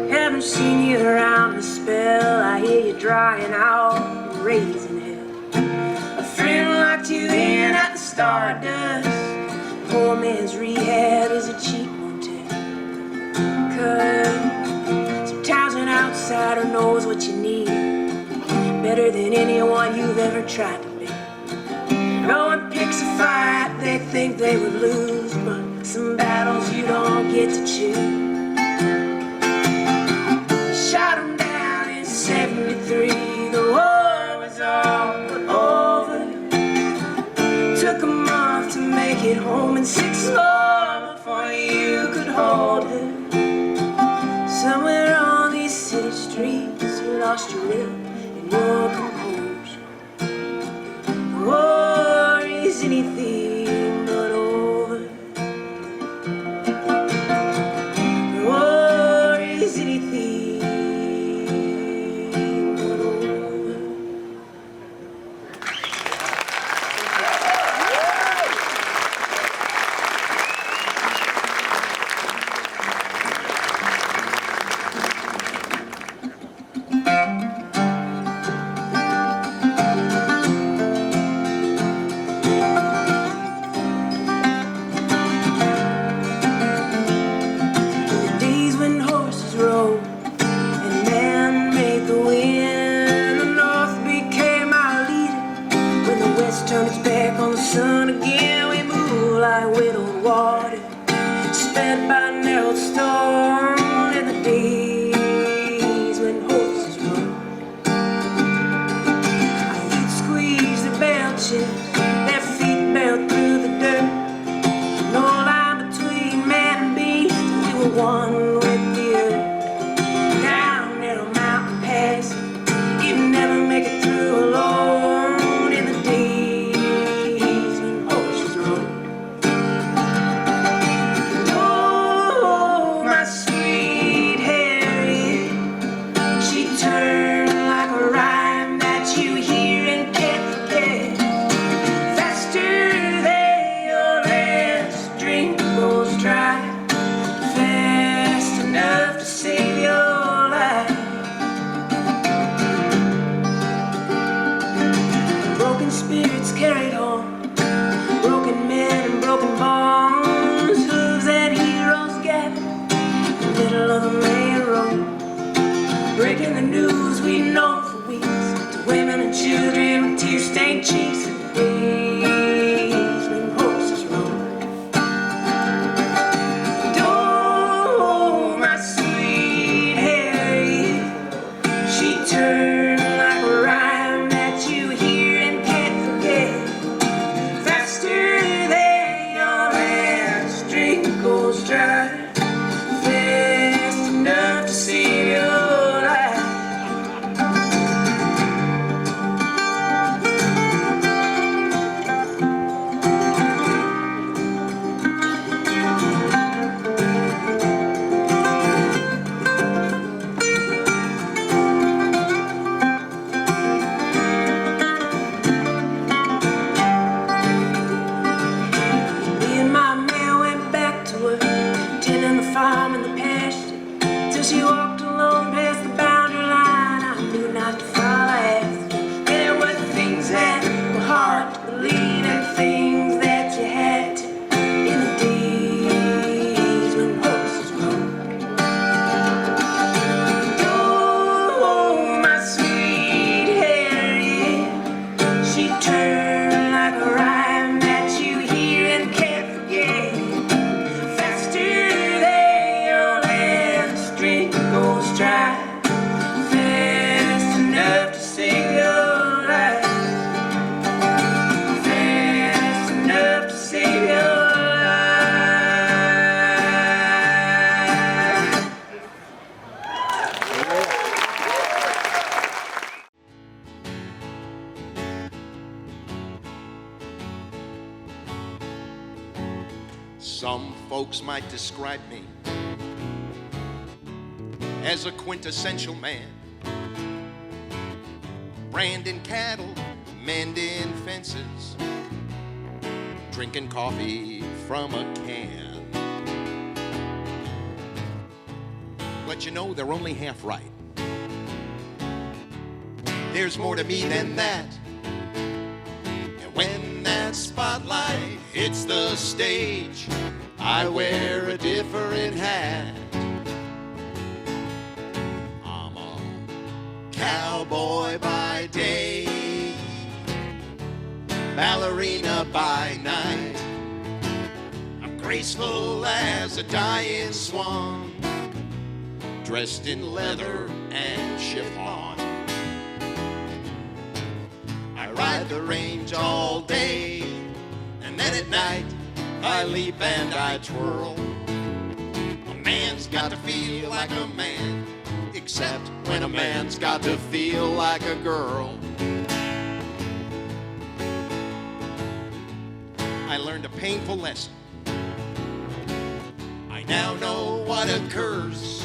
Haven't seen you around a spell. I hear you drying out and raising hell. A friend locked you in at the Stardust. Poor man's rehab is a cheap motel. 'Cause sometimes an outsider knows what you need better than anyone you've ever tried to be. No one picks a fight they think they would lose, but some battles you don't get to choose. Shot him down in 73, the war was all but over. Took a month to make it home and 6 more before you could hold her. Somewhere on these city streets you lost your will and your composure. The war is anything but over. The war is anything but over. The days when horses rode and man made the wind, the north became our leader. When the west turned its back on the sun again, we moved like widowed water, sped by narrow stone in the days when horses rode. Our feet squeezed the belches, their feet bailed through the dirt. No line between man and beast, we were one with the earth. Down narrow mountain pass, you'd never make it through alone in the days when horses rode. Oh, my sweet Harriet, she turned like a rhyme that you hear and can't forget. Faster than your last drink goes dry, fast enough to save your life. Broken spirits carried home, broken men and broken bones, hooves and heroes gathered in the middle of the main road, breaking the news we'd known for weeks to women and children with tear-stained cheeks and waves when horses roared. Oh, my sweet Harriet, she turned like a rhyme that you hear and can't forget. Faster than your hamstring goes dry, fast enough to save your life. Me and my man went back to work, tending the farm and the pasture, till she walked alone past the boundary line. I knew not to follow after. There were things that were hard to believe and things that you had to in the days when horses rode. Oh, my sweet Harriet, she turned like a rhyme that you hear and can't forget. Faster than your hamstring goes dry, fast enough to save your life. Fast enough to save your life. Some folks might describe me as a quintessential man, branding cattle, mending fences, drinking coffee from a can. But you know, they're only half right. There's more to me than that. And when that spotlight hits the stage, I wear a different hat. I'm a cowboy by day, ballerina by night. I'm graceful as a dying swan, dressed in leather and chiffon. I ride the range all day, and then at night I leap and I twirl. A man's got to feel like a man, except when a man's got to feel like a girl. I learned a painful lesson. I now know what occurs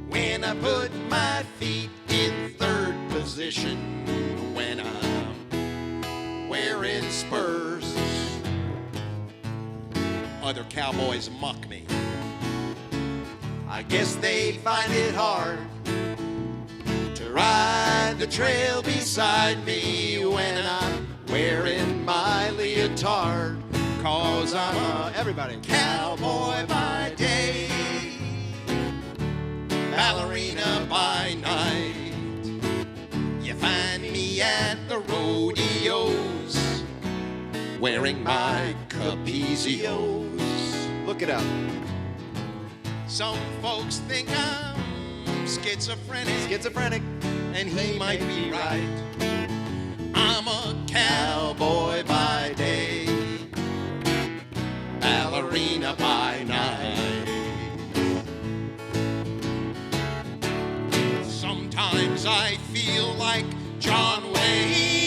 when I put my feet in third position, when I'm wearing spurs. Other cowboys mock me. I guess they find it hard to ride the trail beside me when I'm wearing my leotard. 'Cause I'm a everybody cowboy by day, ballerina by night. You find me at the rodeos, wearing my capizios. Look it up. Some folks think I'm schizophrenic, and he might be right. I'm a cowboy by day, ballerina by night. Sometimes I feel like John Wayne.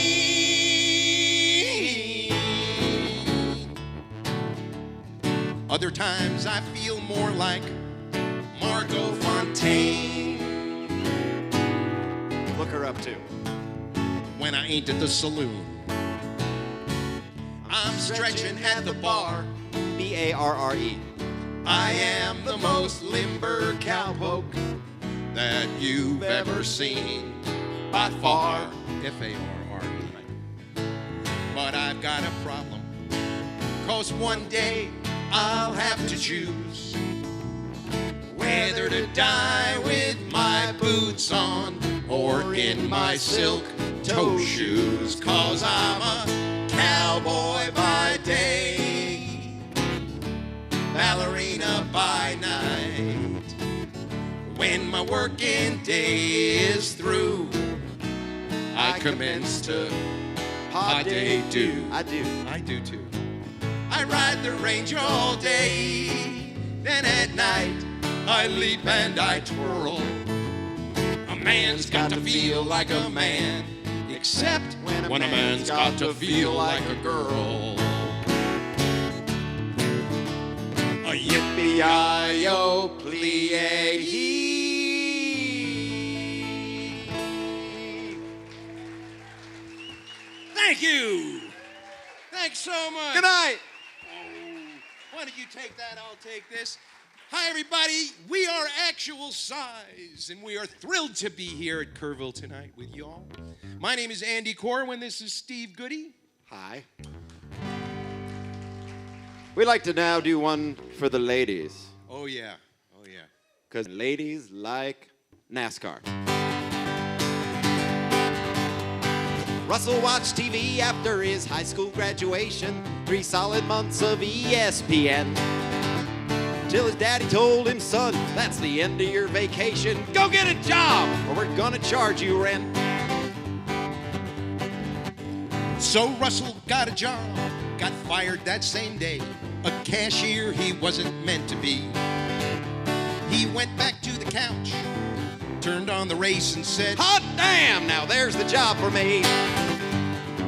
Other times I feel more like Margot Fontaine. Look her up too. When I ain't at the saloon, I'm stretching at the bar. B-A-R-R-E. I am the most limber cowpoke that you've ever seen, by far. F-A-R-R-E. But I've got a problem, 'cause one day I'll have to choose Whether to die with my boots on or in my silk toe shoes, 'cause I'm a cowboy by day, ballerina by night. When my working day is through, I commence to pas-de-deux. I do too. I ride the range all day, then at night I leap and I twirl. A man's got to feel like a man, except when a man's got to feel like a girl. A yippee-yi-yo, plie-hee. Thank you. Thanks so much. Good night. Why don't you take that? I'll take this. Hi, everybody. We are Actual Size, and we are thrilled to be here at Kerrville tonight with you all. My name is Andy Corwin. This is Steve Goody. Hi. We'd like to now do one for the ladies. Oh, yeah. Oh, yeah. Because ladies like NASCAR. Russell watched TV after his high school graduation, 3 solid months of ESPN. Till his daddy told him, son, that's the end of your vacation. Go get a job or we're gonna charge you rent. So Russell got a job, got fired that same day. A cashier he wasn't meant to be. He went back to the couch, turned on the race and said, hot damn, now there's the job for me.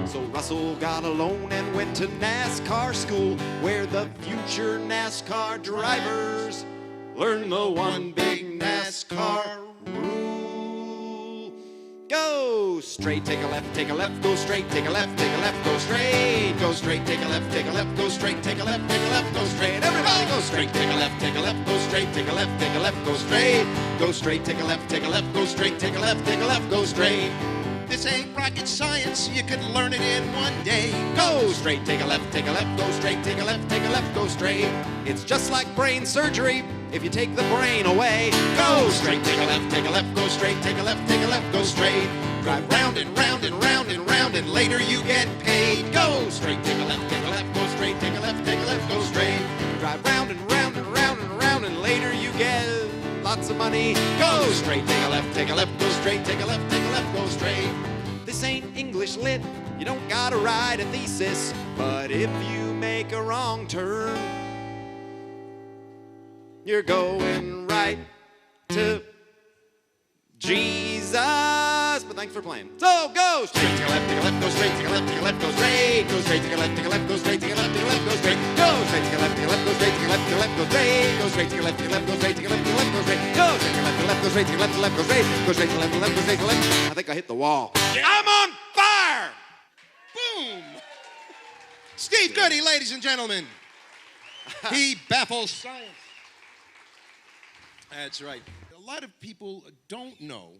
So Russell got a loan and went to NASCAR school, where the future NASCAR drivers learn the one big NASCAR rule. Go straight, take a left, go straight, take a left, go straight. Go straight, take a left, go straight, take a left, go straight. Everybody go straight, take a left, go straight, take a left, go straight. Go straight, take a left, go straight, take a left, go straight. This ain't rocket science, you could learn it in one day. Go straight, take a left, go straight, take a left, go straight. It's just like brain surgery if you take the brain away. Go straight, take a left, go straight, take a left, go straight. Drive round and round and round and round, and later you get paid. Go straight, take a left, go straight, take a left, go straight. Drive round and round and round and round, and later you get lots of money. Go straight, take a left, go straight, take a left, go straight. This ain't English lit, you don't gotta write a thesis, but if you make a wrong turn, you're going right to Jesus. But thanks for playing. So go straight, take a left, go straight, take a left, go straight. Go straight, take a left, go straight, take a left, go straight. Go straight, take a left, go straight, take a left, go straight. Go straight, take a left, go straight, take a left, go straight. Go straight, take a left, go straight, take a left, go straight. Go straight, take a left, go straight, take a left. I think I hit the wall. I'm on fire! Boom! Steve Goody, ladies and gentlemen. He baffles science. That's right. A lot of people don't know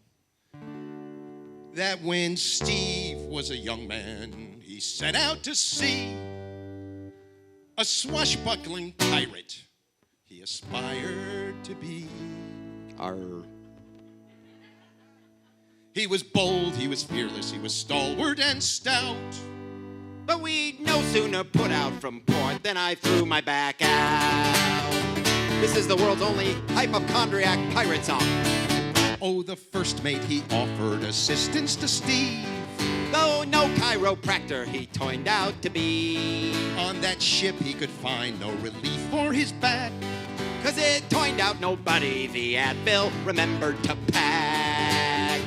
that when Steve was a young man, he set out to sea. A swashbuckling pirate he aspired to be. Arr. He was bold, he was fearless, he was stalwart and stout. But we no sooner put out from port than I threw my back out. This is the world's only hypochondriac pirate song. Oh, the first mate, he offered assistance to Steve. Though no chiropractor he turned out to be. On that ship he could find no relief for his back. 'Cause it turned out nobody the Advil remembered to pack.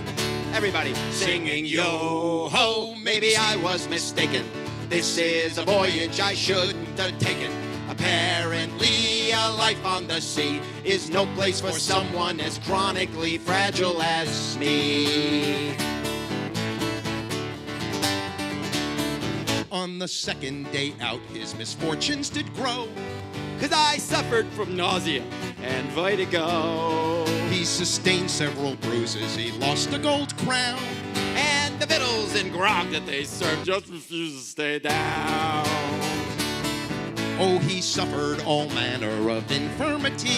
Everybody singing yo-ho, maybe I was mistaken. This is a voyage I shouldn't have taken. Apparently a life on the sea is no place for someone as chronically fragile as me. On the second day out, his misfortunes did grow. 'Cause I suffered from nausea and vertigo. He sustained several bruises, he lost a gold crown. And the victuals and grog that they served just refused to stay down. Oh, he suffered all manner of infirmity.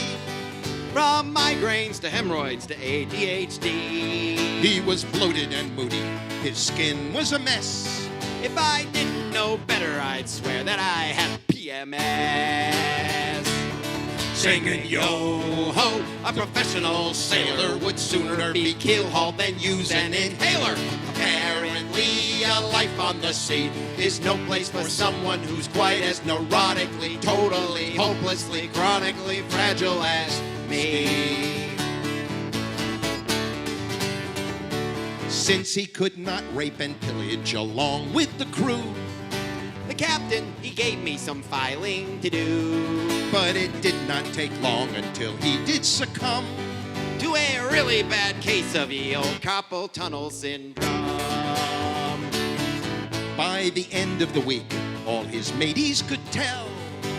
From migraines to hemorrhoids to ADHD. He was bloated and moody. His skin was a mess. If I didn't know better, I'd swear that I had PMS. Singing yo-ho, a professional sailor would sooner be keel-hauled than use an inhaler. Apparently, a life on the sea is no place for someone who's quite as neurotically, totally, hopelessly, chronically fragile as me. Since he could not rape and pillage along with the crew, the captain, he gave me some filing to do. But it did not take long until he did succumb to a really bad case of eel carpal tunnel syndrome. By the end of the week, all his mateys could tell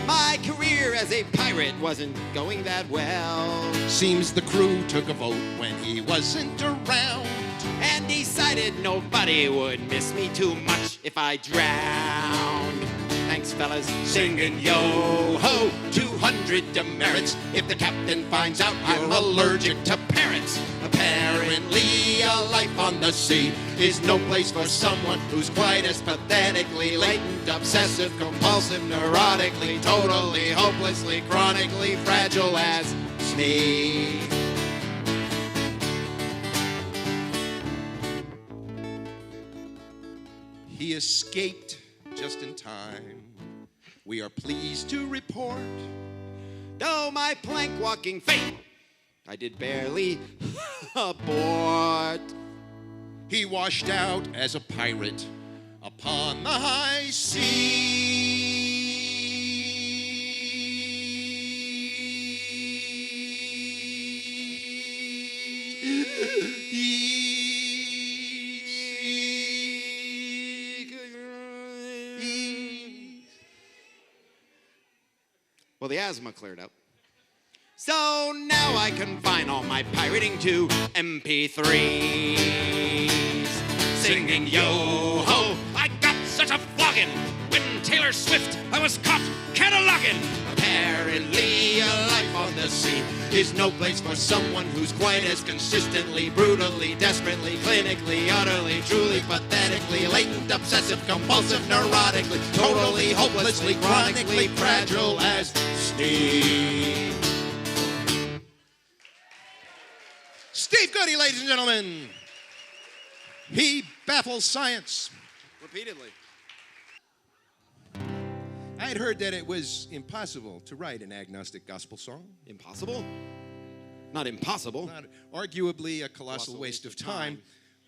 my career as a pirate wasn't going that well. Seems the crew took a vote when he wasn't around and decided nobody would miss me too much if I drowned. Thanks, fellas. Singing yo-ho, 200 demerits if the captain finds out I'm allergic to parrots. Apparently, a life on the sea is no place for someone who's quite as pathetically latent, obsessive, compulsive, neurotically, totally, hopelessly, chronically fragile as me. He escaped just in time. We are pleased to report, though my plank walking fate, I did barely abort. He washed out as a pirate upon the high sea. Well, the asthma cleared up. So now I confine all my pirating to MP3s. Singing yo-ho, I got such a flogging when Taylor Swift I was caught cataloging. Apparently a life on the sea is no place for someone who's quite as consistently, brutally, desperately, clinically, utterly, truly, pathetically, latent, obsessive, compulsive, neurotically, totally, hopelessly, chronically fragile as Steve. Steve Goody, ladies and gentlemen. He baffles science. Repeatedly. I had heard that it was impossible to write an agnostic gospel song. Impossible? Not impossible. Not arguably a colossal waste of time,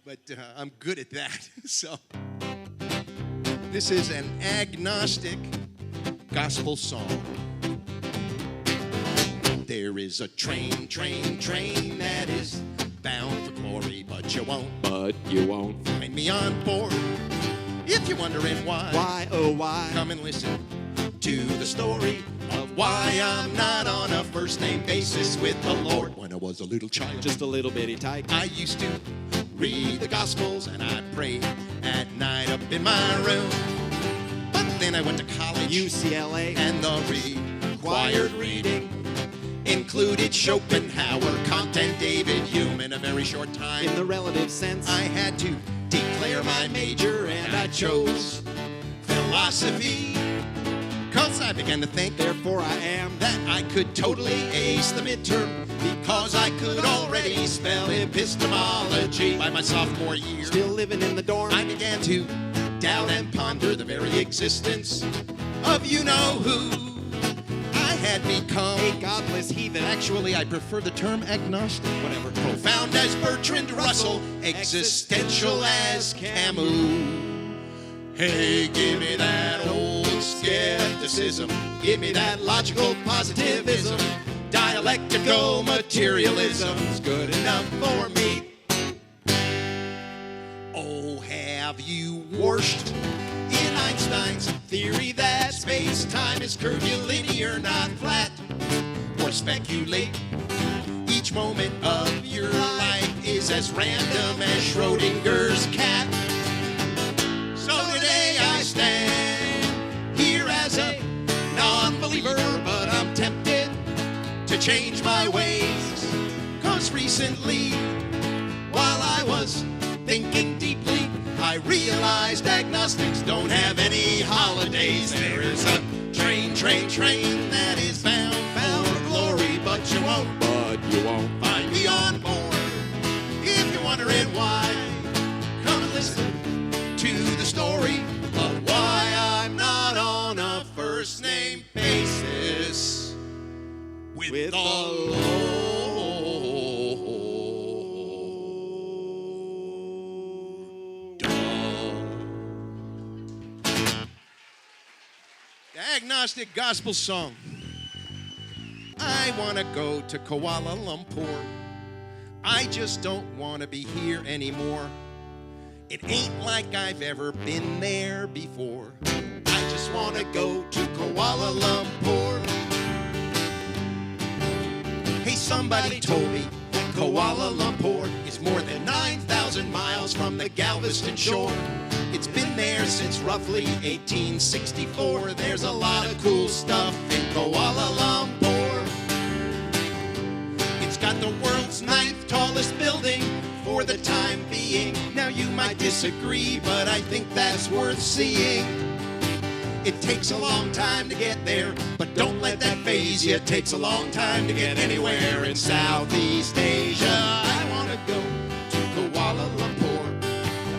but I'm good at that. So, this is an agnostic gospel song. There is a train that is bound for glory, but you won't find me on board. If you're wondering why, why? Come and listen to the story of why I'm not on a first name basis with the Lord. When I was a little child, just a little bitty tyke, I used to read the Gospels and I prayed at night up in my room. But then I went to college, UCLA, and the required reading included Schopenhauer, Kant, and David Hume. In a very short time, in the relative sense, I had to declare my major, and I chose philosophy. 'Cause I began to think, therefore I am, that I could totally ace the midterm, because I could already spell epistemology by my sophomore year. Still living in the dorm, I began to doubt and ponder the very existence of you-know-who. I had become a godless heathen. Actually, I prefer the term agnostic. Whatever. Profound as Bertrand Russell, existential as Camus. Hey, give me that old skepticism. Give me that logical positivism. Dialectical materialism's good enough for me. Oh, have you washed in Einstein's theory that space-time is curvilinear, not flat? Or speculate each moment of your life is as random as Schrodinger's cat. So today I stand here as a non-believer, but I'm tempted to change my ways. recently, while I was thinking deeply, I realized agnostics don't have any holidays. There is a train that is bound for glory, but you won't find me on board. If you're wondering why, come and listen to the story of why I'm not on a first name basis with the Lord. The agnostic gospel song. I want to go to Kuala Lumpur. I just don't want to be here anymore. It ain't like I've ever been there before. I just want to go to Kuala Lumpur. Hey, somebody told me that Kuala Lumpur is more than 9,000 miles from the Galveston shore. It's been there since roughly 1864. There's a lot of cool stuff in Kuala Lumpur. It's got the world's 9th tallest building for the time being. Now you might disagree, but I think that's worth seeing. It takes a long time to get there, but don't let that faze you. It takes a long time to get anywhere in Southeast Asia. I want to go to Kuala Lumpur.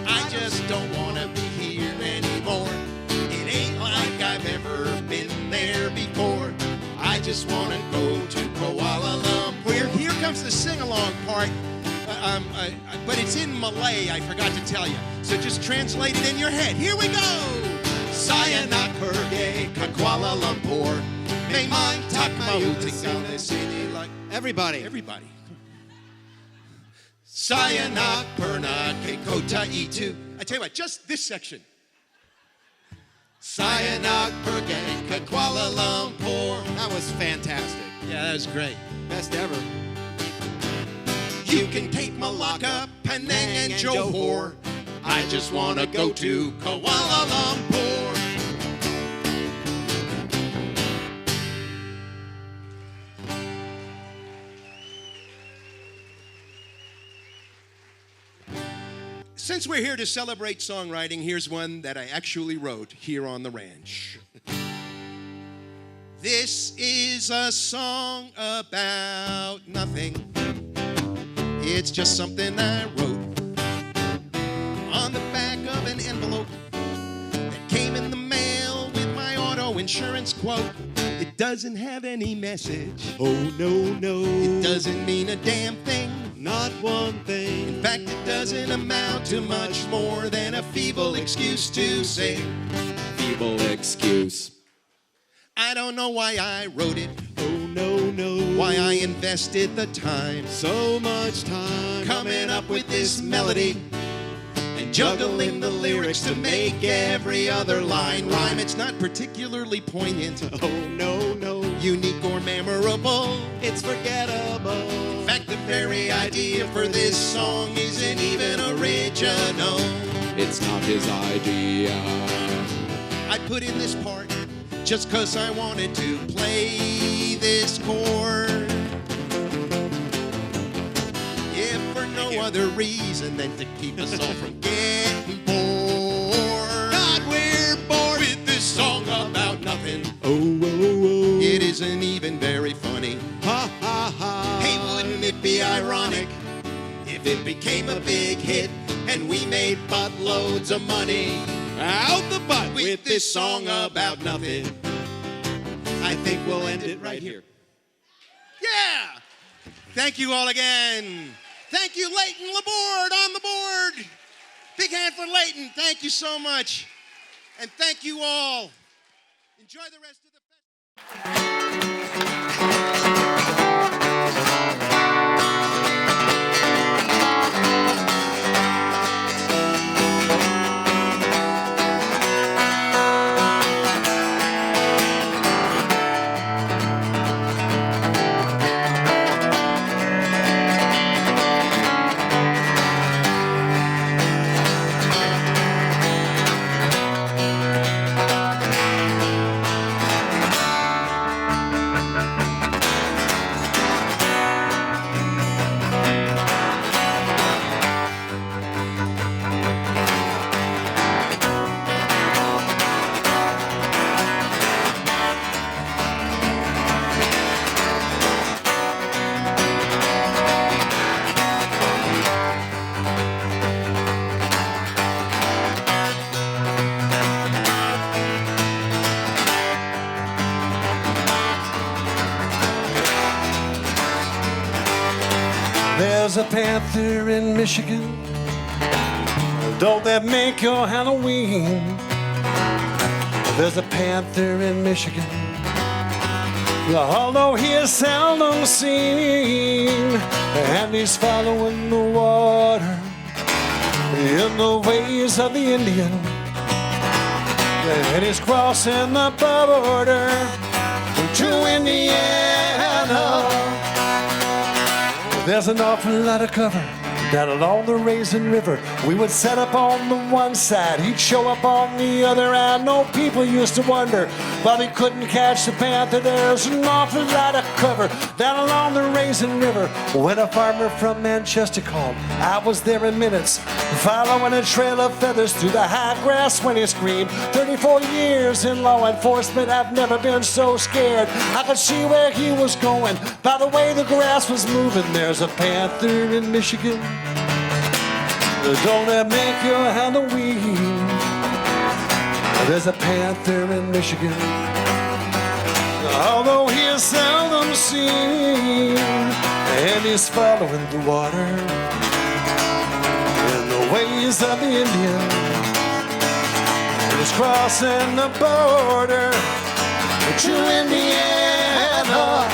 I just don't want to be here anymore. It ain't like I've ever been there before. I just want to go to Kuala Lumpur. Here comes the sing-along part. But it's in Malay, I forgot to tell you. So just translate it in your head. Here we go! Saya nak pergi ke Kuala Lumpur. Memang tak mahu tinggal di sini like... Everybody. Saya nak pernah ke kota itu. I tell you what, just this section. Saya nak pergi ke Kuala Lumpur. That was fantastic. Yeah, that was great. Best ever. You can take Malacca, Penang, and Johor. I just want to go to Kuala Lumpur. Since we're here to celebrate songwriting, here's one that I actually wrote here on the ranch. This is a song about nothing. It's just something I wrote on the back of an envelope that came in the mail with my auto insurance quote. It doesn't have any message. Oh, no. It doesn't mean a damn thing. Not one thing. In fact, it doesn't amount to much more than a feeble excuse to say. Feeble excuse. I don't know why I wrote it. Oh, no. Why I invested the time. So much time. Coming up with this melody. And juggling the lyrics to make every other line rhyme. It's not particularly poignant. Oh, no. Unique or memorable. It's forgettable. In fact, the very idea for this song isn't even original. It's not his idea. I put in this part just 'cause I wanted to play this chord. If for no other reason than to keep us all from getting bored. God, we're bored with this song about nothing. Oh. It isn't even very funny. Ha, ha, ha. Hey, wouldn't it be ironic if it became a big hit and we made buttloads of money out the butt with this song about nothing? I think we'll end it right here. Yeah! Thank you all again. Thank you, Leighton Laborde on the board. Big hand for Leighton. Thank you so much. And thank you all. Enjoy the rest of the There's a panther in Michigan. Don't that make your Halloween? There's a panther in Michigan. Although he is seldom seen, and he's following the water in the ways of the Indian, and he's crossing the border to Indiana. There's an awful lot of cover down along the Raisin River. We would set up on the one side, he'd show up on the other. I know people used to wonder why they couldn't catch the panther. There's an awful lot of cover down along the Raisin River. When a farmer from Manchester called, I was there in minutes, following a trail of feathers through the high grass when he screamed. 34 years in law enforcement, I've never been so scared. I could see where he was going by the way the grass was moving. There's a panther in Michigan. Don't that make your Halloween? There's a panther in Michigan. Although he is seldom seen, and he's following the water in the ways of the Indian, and he's crossing the border to Indiana.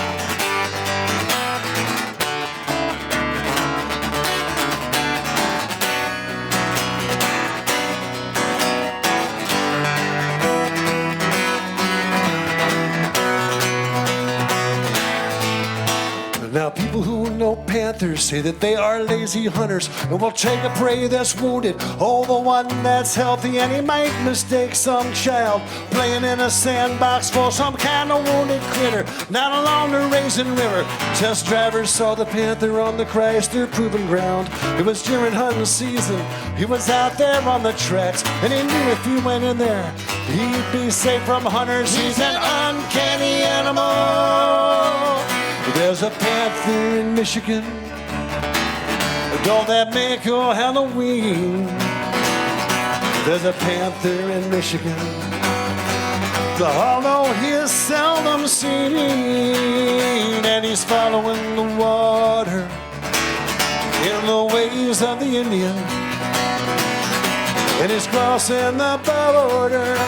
Now people who know panthers say that they are lazy hunters and will take a prey that's wounded, oh, the one that's healthy, and he might mistake some child playing in a sandbox for some kind of wounded critter. Down along the Raisin River, test drivers saw the panther on the Chrysler Proving Ground. It was during hunting season, he was out there on the tracks, and he knew if he went in there, he'd be safe from hunters. He's an uncanny animal. There's a panther in Michigan. Don't that make your Halloween? There's a panther in Michigan. Although he is seldom seen, and he's following the water in the ways of the Indian, and he's crossing the border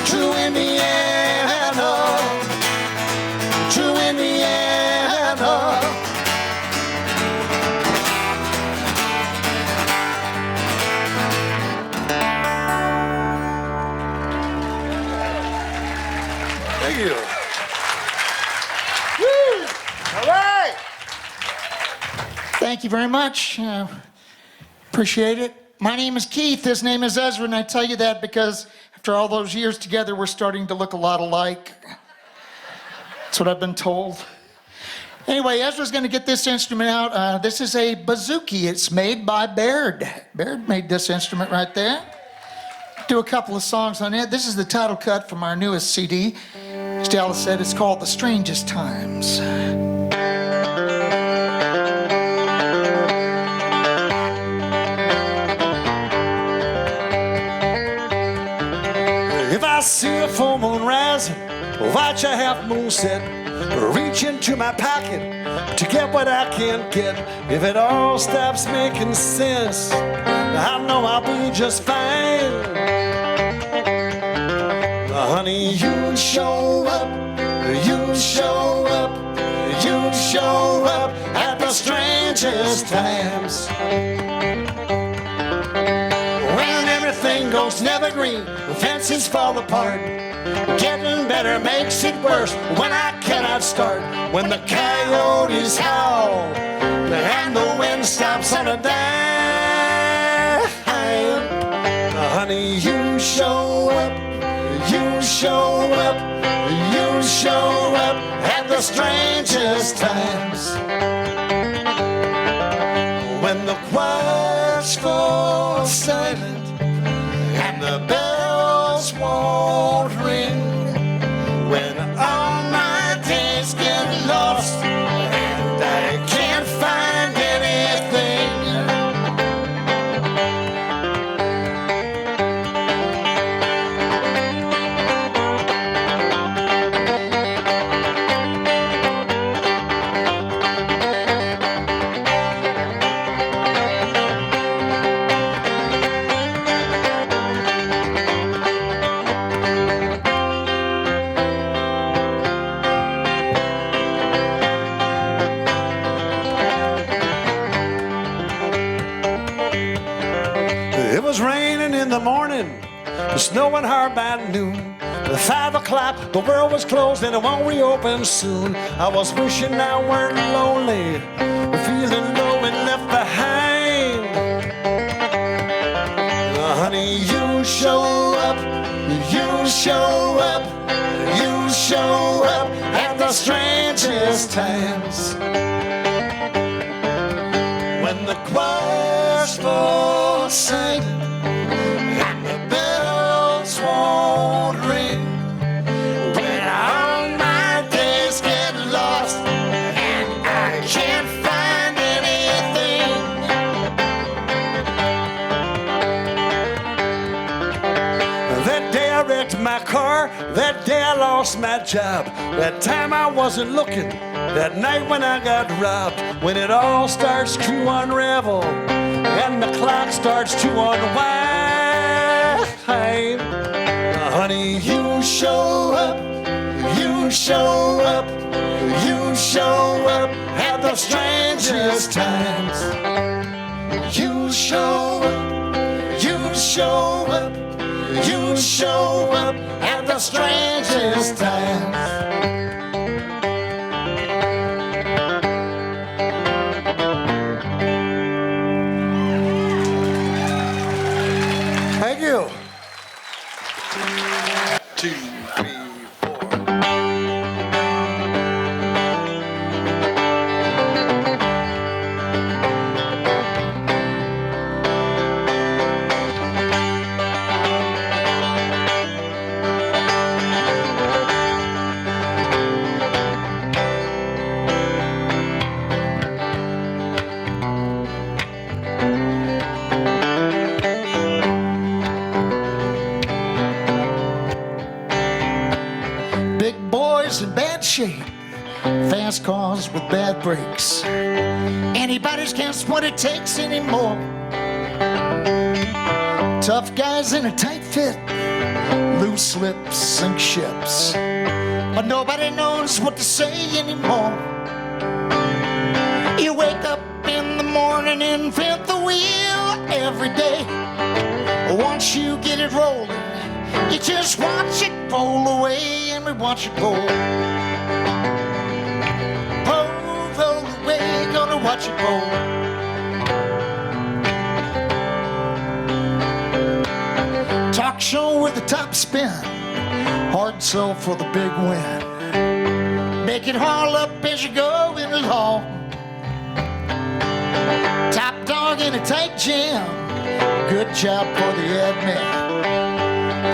to Indiana. To Indiana. Thank you. Woo! All right. Thank you very much. Appreciate it. My name is Keith. His name is Ezra, and I tell you that because after all those years together, we're starting to look a lot alike. That's what I've been told. Anyway, Ezra's going to get this instrument out. This is a bouzouki. It's made by Baird. Baird made this instrument right there. Do a couple of songs on it. This is the title cut from our newest CD. As Dallas said, it's called The Strangest Times. If I see a full moon rising, watch a half moon set, reach into my pocket to get what I can't get. If it all stops making sense, I know I'll be just fine. Honey, you show up, you show up, you show up at the strangest times. When everything goes never green, fences fall apart. Getting better makes it worse when I cannot start. When the coyotes howl and the wind stops on a dime. Honey, you show up, you show up, you show up at the strangest times. When the choirs fall silent and the bells won't ring, when all my days get lost and I can't find anything. the snowing hard by noon. At 5 o'clock, the world was closed and it won't reopen soon. I was wishing I weren't lonely, feeling low and left behind. Honey, you show up, you show up, you show up at the strangest times. When the choirs fall silent and the bells won't ring, when all my days get lost and I can't find anything. That day I wrecked my car, that day I lost my job, that time I wasn't looking, that night when I got robbed, when it all starts to unravel and the clock starts to unwind. Honey, you show up, you show up, you show up at the strangest times. You show up, you show up, you show up at the strangest times. Thank you. 2, 3, 4. In bad shape, fast cars with bad brakes. Anybody's guess what it takes anymore. Tough guys in a tight fit, loose lips sink ships, but nobody knows what to say anymore. You wake up in the morning, invent the wheel every day. Once you get it rolling, you just watch it roll away, and we watch it roll. Roll away, gonna watch it roll. Talk show with the top spin, hard sell for the big win. Make it haul up as you go in along. Top dog in a tight gym, good job for the admin.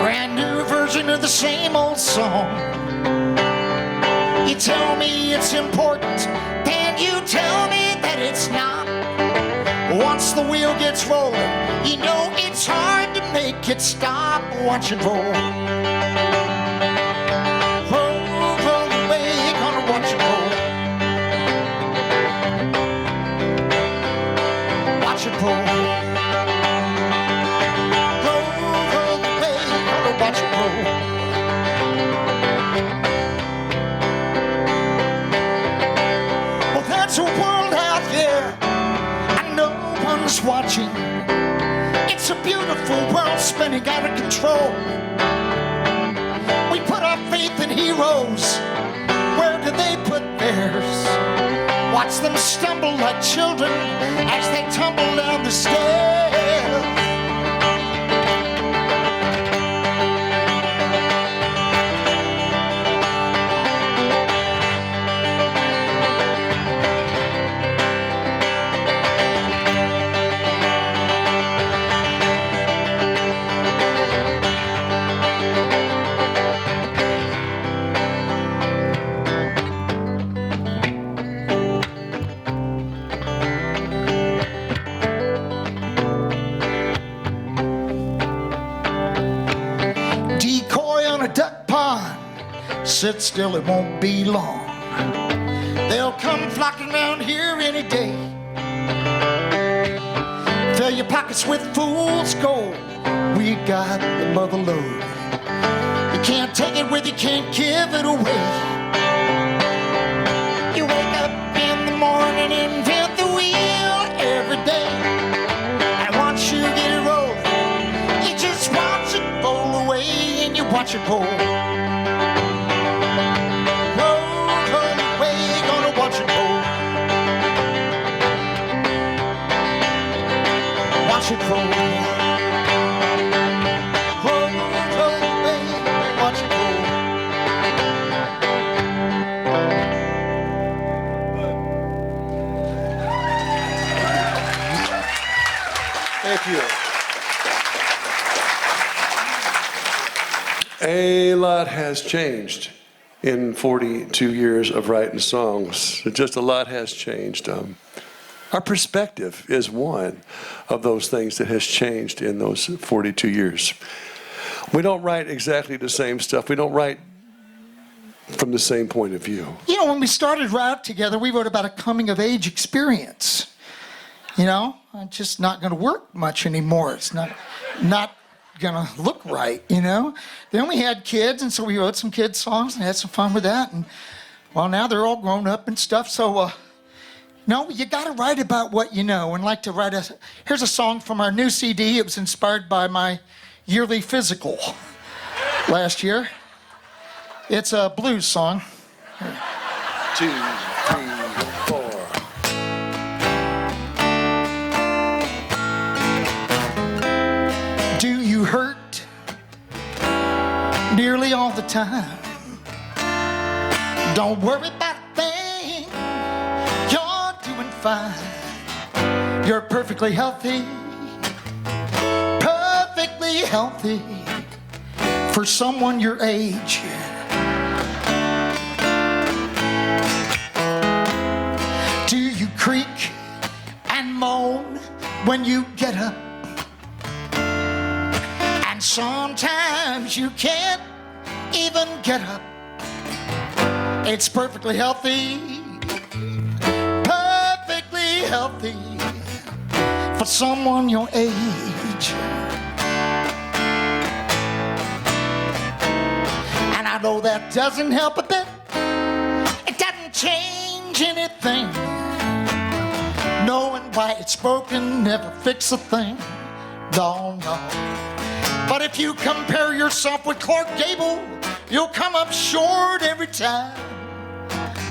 Brand new version of the same old song. You tell me it's important, then you tell me that it's not. Once the wheel gets rolling, you know it's hard to make it stop. Watch it roll. Roll, roll away, gonna watch it roll. Watch it roll. Watch it roll. Well, that's a world out there, and no one's watching. It's a beautiful world spinning out of control. We put our faith in heroes. Where do they put theirs? Watch them stumble like children as they tumble down the stairs. Sit still, it won't be long. They'll come flocking around here any day. Fill your pockets with fool's gold. We got the mother load. You can't take it with you, can't give it away. You wake up in the morning, invent the wheel every day. And once you get it rolling, you just watch it roll. watch it pour. Roll away, gonna watch it pour. Watch it pour. Roll away, watch it pour. Thank you. A lot has changed in 42 years of writing songs. Just a lot has changed. Our perspective is one of those things that has changed in those 42 years. We don't write exactly the same stuff. We don't write from the same point of view. You know, when we started out together, we wrote about a coming-of-age experience. You know, it's just not going to work much anymore. It's not going to look right, you know. Then we had kids, and so we wrote some kids' songs and had some fun with that. And, well, now they're all grown up and stuff, so, no, you got to write about what you know. And like to write here's a song from our new CD. It was inspired by my yearly physical last year. It's a blues song. 2, 3, 4. Do you hurt nearly all the time? Don't worry about a thing. You're doing fine. You're perfectly healthy. Perfectly healthy for someone your age. Do you creak and moan when you get up? And sometimes you can't even get up. It's perfectly healthy. Perfectly healthy for someone your age. And I know that doesn't help a bit. It doesn't change anything. Knowing why it's broken never fix a thing. No, no. But if you compare yourself with Clark Gable, you'll come up short every time.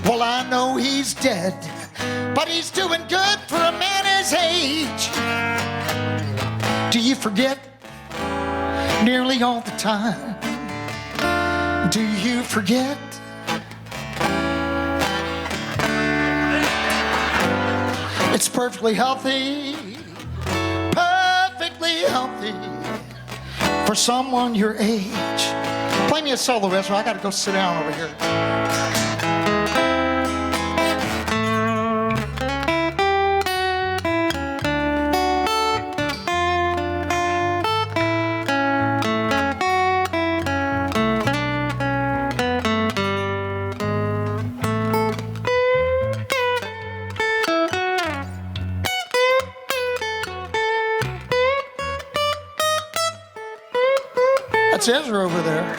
Well, I know he's dead, but he's doing good for a man his age. Do you forget nearly all the time? Do you forget? It's perfectly healthy, perfectly healthy for someone your age. Play me a solo, Ezra. I gotta go sit down over here. That's Ezra over there.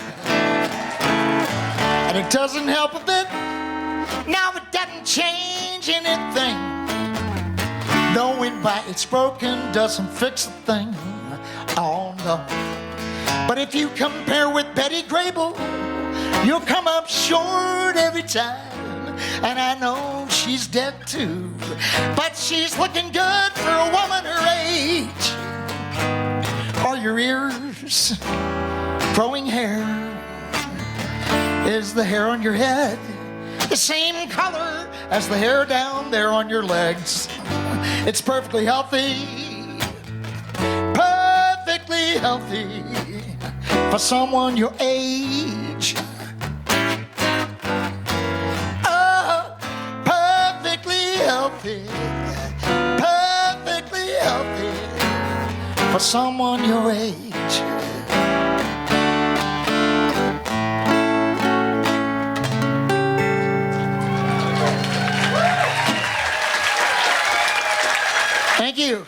And it doesn't help a bit. Now it doesn't change anything. Knowing why it's broken doesn't fix a thing. Oh no. But if you compare with Betty Grable, you'll come up short every time. And I know she's dead too, but she's looking good for a woman her age. Are your ears growing hair? Is the hair on your head the same color as the hair down there on your legs? It's perfectly healthy, perfectly healthy for someone your age. Oh, perfectly healthy, perfectly healthy for someone your age. Thank you.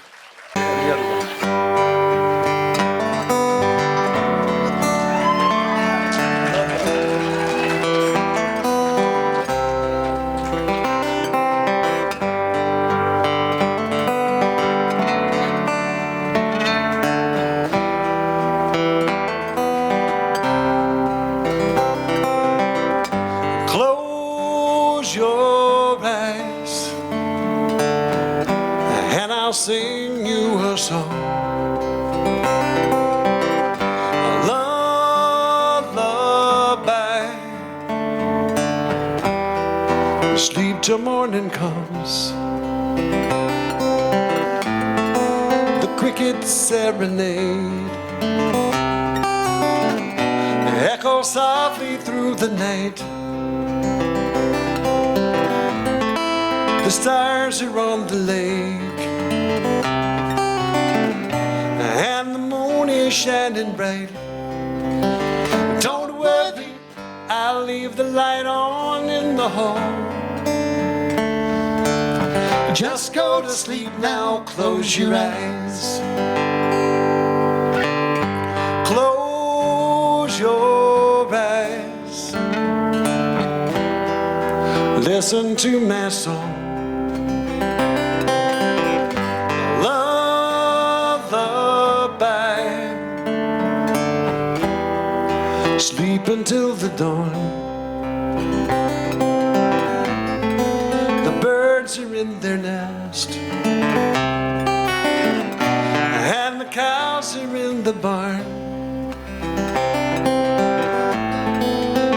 till morning comes. The crickets serenade, echo softly through the night. The stars are on the lake, and the moon is shining bright. Don't worry, I'll leave the light on in the hall. Just go to sleep now, close your eyes. Close your eyes. Listen to my song. Lullaby. Sleep until the dawn. The birds are in their nest, and the cows are in the barn.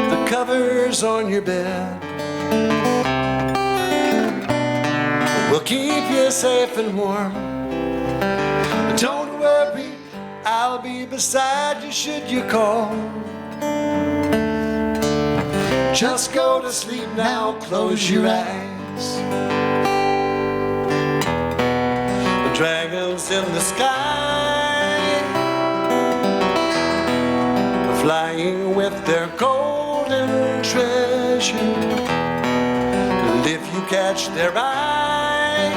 The covers on your bed will keep you safe and warm. Don't worry, I'll be beside you should you call. Just go to sleep now, close your eyes. The dragons in the sky are flying with their golden treasure. And if you catch their eye,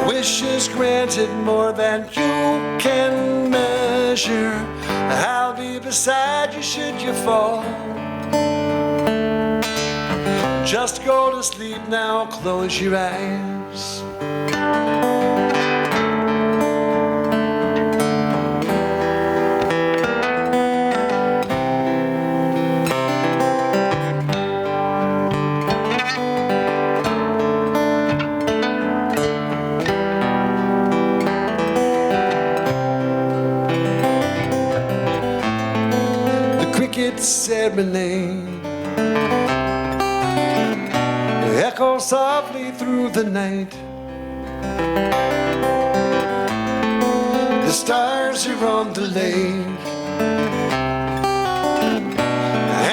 wishes granted more than you can measure. I'll be beside you should you fall. Just go to sleep now, close your eyes. Serenade, echo softly through the night. The stars are on the lake,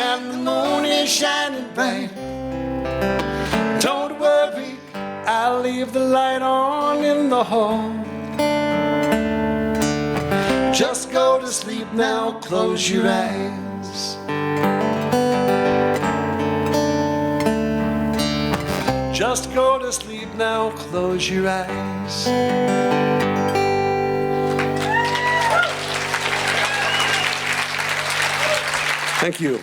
and the moon is shining bright. Don't worry, I'll leave the light on in the hall. Just go to sleep now, close your eyes. Just go to sleep now, close your eyes. Thank you.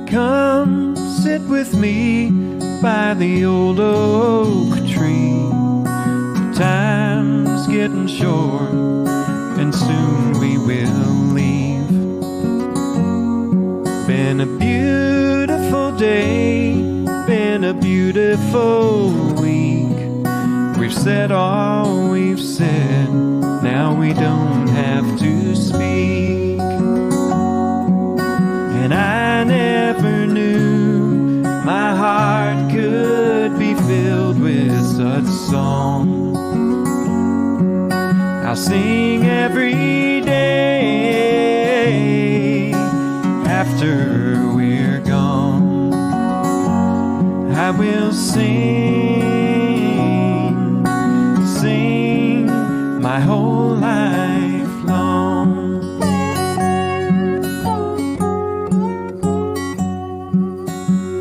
Come sit with me by the old oak tree. Time's getting short, and soon we will leave. Been a beautiful day, been a beautiful week. We've said all we've said, now we don't have to speak. And I never knew my heart could be filled with such song. I'll sing every day after we're gone. I will sing, sing my whole life long.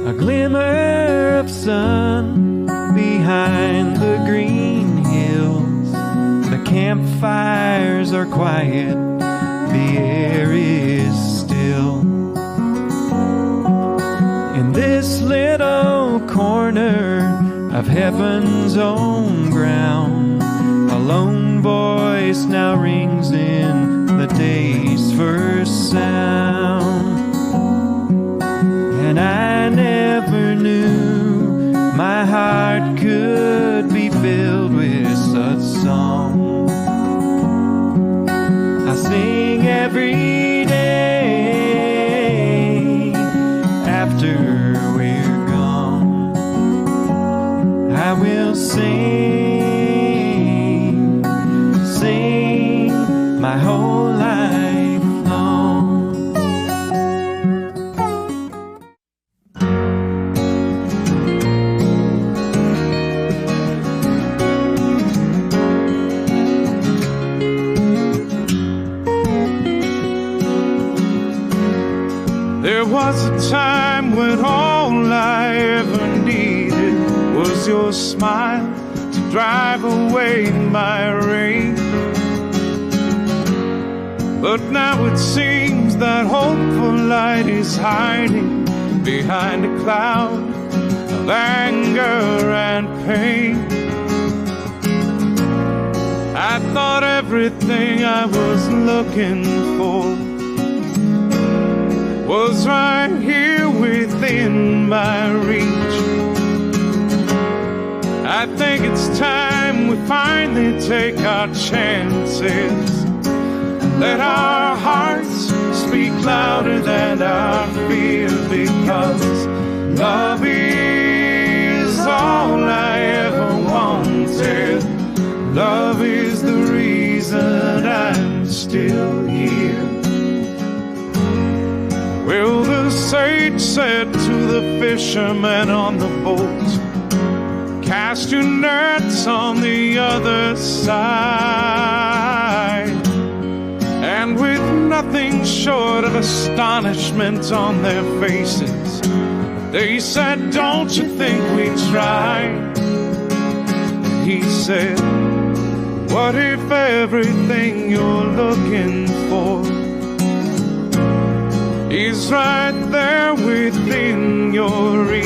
A glimmer of sun behind the green hills. The campfires are quiet, the air is still. In this little corner of heaven's own ground, a lone voice now rings in the day's first sound. And and I never knew my heart could be filled with such song. I sing every day after we're gone. I will sing, sing my whole life long. There was a time when all I ever needed was your smile to drive away my rain. But now it seems that hopeful light is hiding behind a cloud of anger and pain. I thought everything I was looking for was right here within my reach. I think it's time we finally take our chances. Let our hearts speak louder than our fear, because love is all I ever wanted. Love is the reason I'm still here. Well, the sage said to the fishermen on the boat, cast your nets on the other side. And with nothing short of astonishment on their faces, they said, don't you think we tried? And he said, what if everything you're looking for is right there within your reach?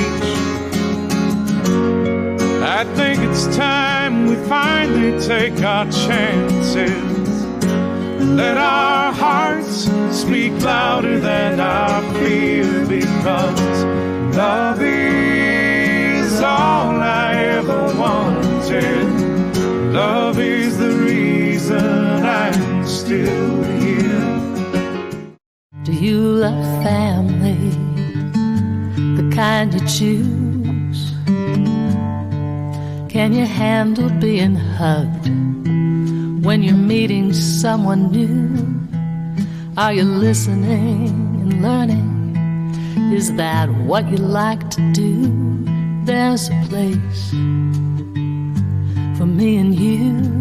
I think it's time we finally take our chances. Let our hearts speak louder than our fear, because love is all I ever wanted. Love is the reason I'm still here. Do you love family, the kind you choose? Can you handle being hugged when you're meeting someone new? Are you listening and learning? Is that what you like to do? There's a place for me and you.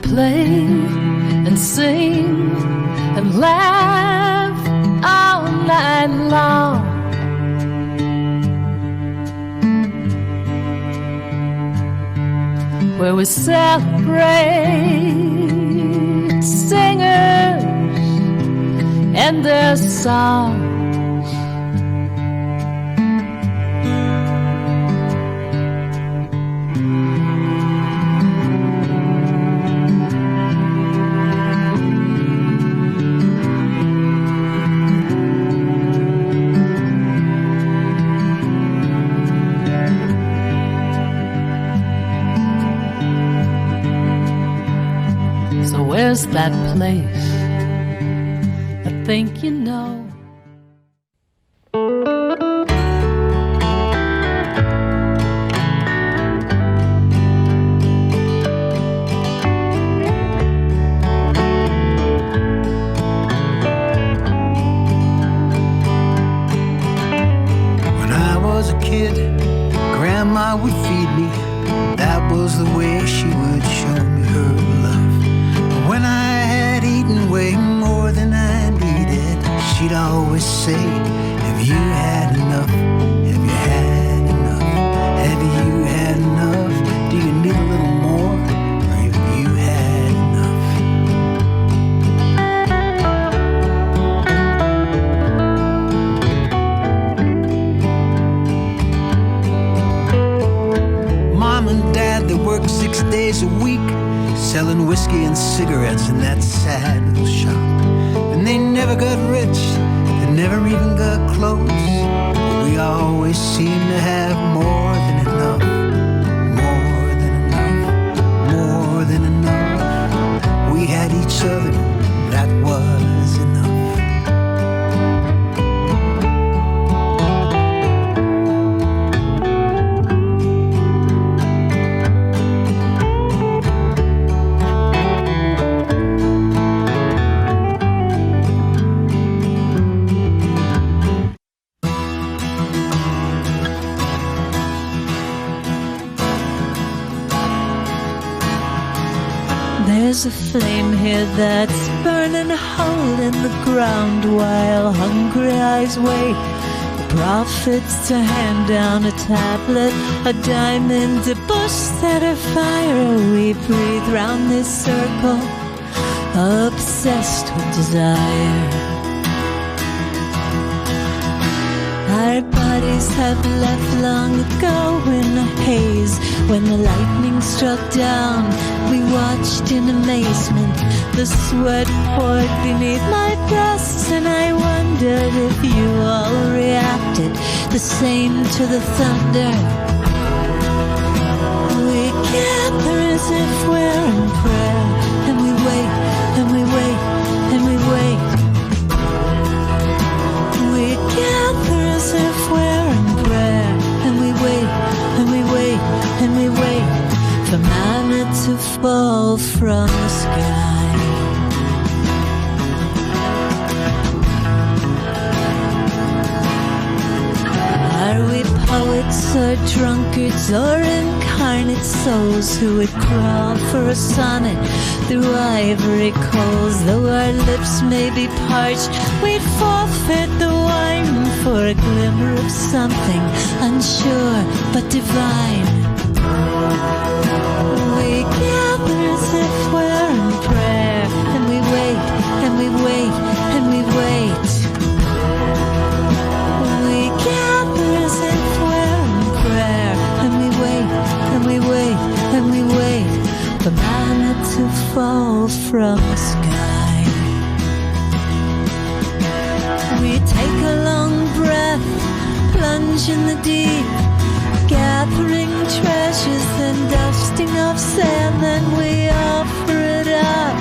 Play and sing and laugh all night long. Where we celebrate singers and their songs. Where's that place? I think you know. When I was a kid, Grandma would feed me. That was the way she would show me her love. When I had eaten way more than I needed, she'd always say, have you had enough? Have you had enough? Have you had enough? Do you need a little more? Or have you had enough? dad that worked 6 days a week, selling whiskey and cigarettes in that sad little shop. And they never got rich, they never even got close, but we always seemed to have more than enough. More than enough, more than enough. We had each other, that was enough. There's a flame here that's burning a hole in the ground while hungry eyes wait. The prophets to hand down a tablet, a diamond, a bush set of fire. We breathe round this circle, obsessed with desire. Our bodies have left long ago in a haze. When the lightning struck down, we watched in amazement. The sweat poured beneath my breasts, and I wondered if you all reacted the same to the thunder. We gather as if we're in prayer, and we wait, and we wait, and we wait. We gather as if we're in prayer, and we wait, and we wait, and we wait for manna to fall from the sky. Are we poets or drunkards or incarnate souls who would crawl for a sonnet through ivory coals? Though our lips may be parched, we'd forfeit the wine for a glimmer of something unsure but divine. We gather as if we're in prayer, and we wait, and we wait, and we wait. We gather as if we're in prayer, and we wait, and we wait, and we wait for manna to fall from the sky. We take a long breath, plunge in the deep, gathering treasures and dusting off sand, then we offer it up,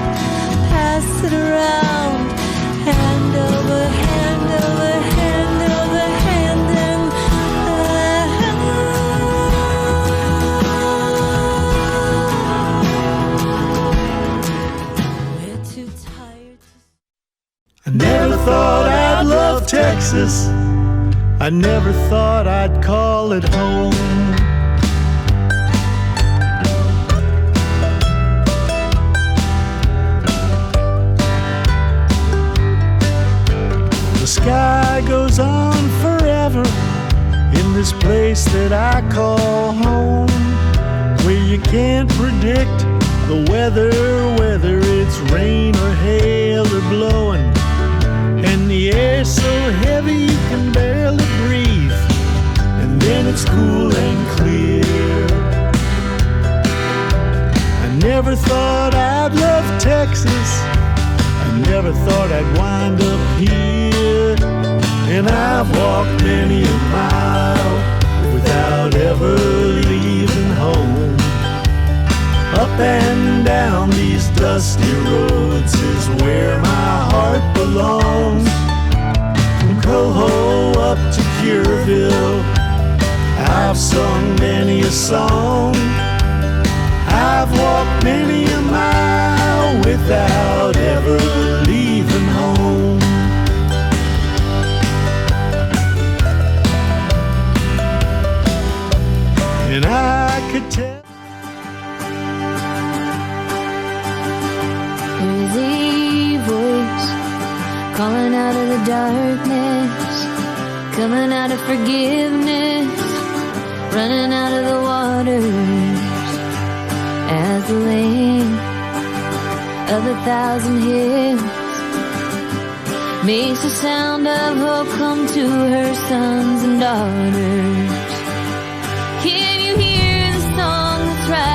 pass it around, hand over hand over hand over hand, and we're too tired to... I never thought I'd love Texas. I never thought I'd call it home. The sky goes on forever in this place that I call home, where you can't predict the weather, whether it's rain or hail or blowing, and the air's so heavy you can barely breathe, and then it's cool and clear. I never thought I'd love Texas, I never thought I'd wind up here, and I've walked many a mile without ever leaving home. Up and down these dusty roads is where my heart belongs. From Coho up to Kerrville, I've sung many a song. I've walked many a mile without ever leaving home. And I could tell There's a voice calling out of the darkness, coming out of forgiveness, running out of the waters, as the land of 1,000 hills makes the sound of hope come to her sons and daughters. Can you hear the song that's rising?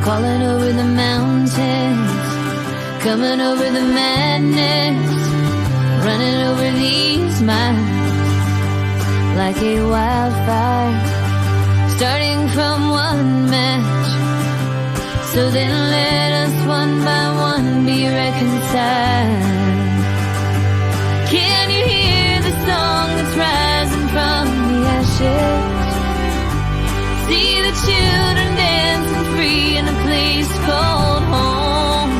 calling over the mountains, coming over the madness, running over these miles like a wildfire, starting from one match. So then let us one by one be reconciled. Can you hear the song that's rising from the ashes? See the children dancing free in a place called home.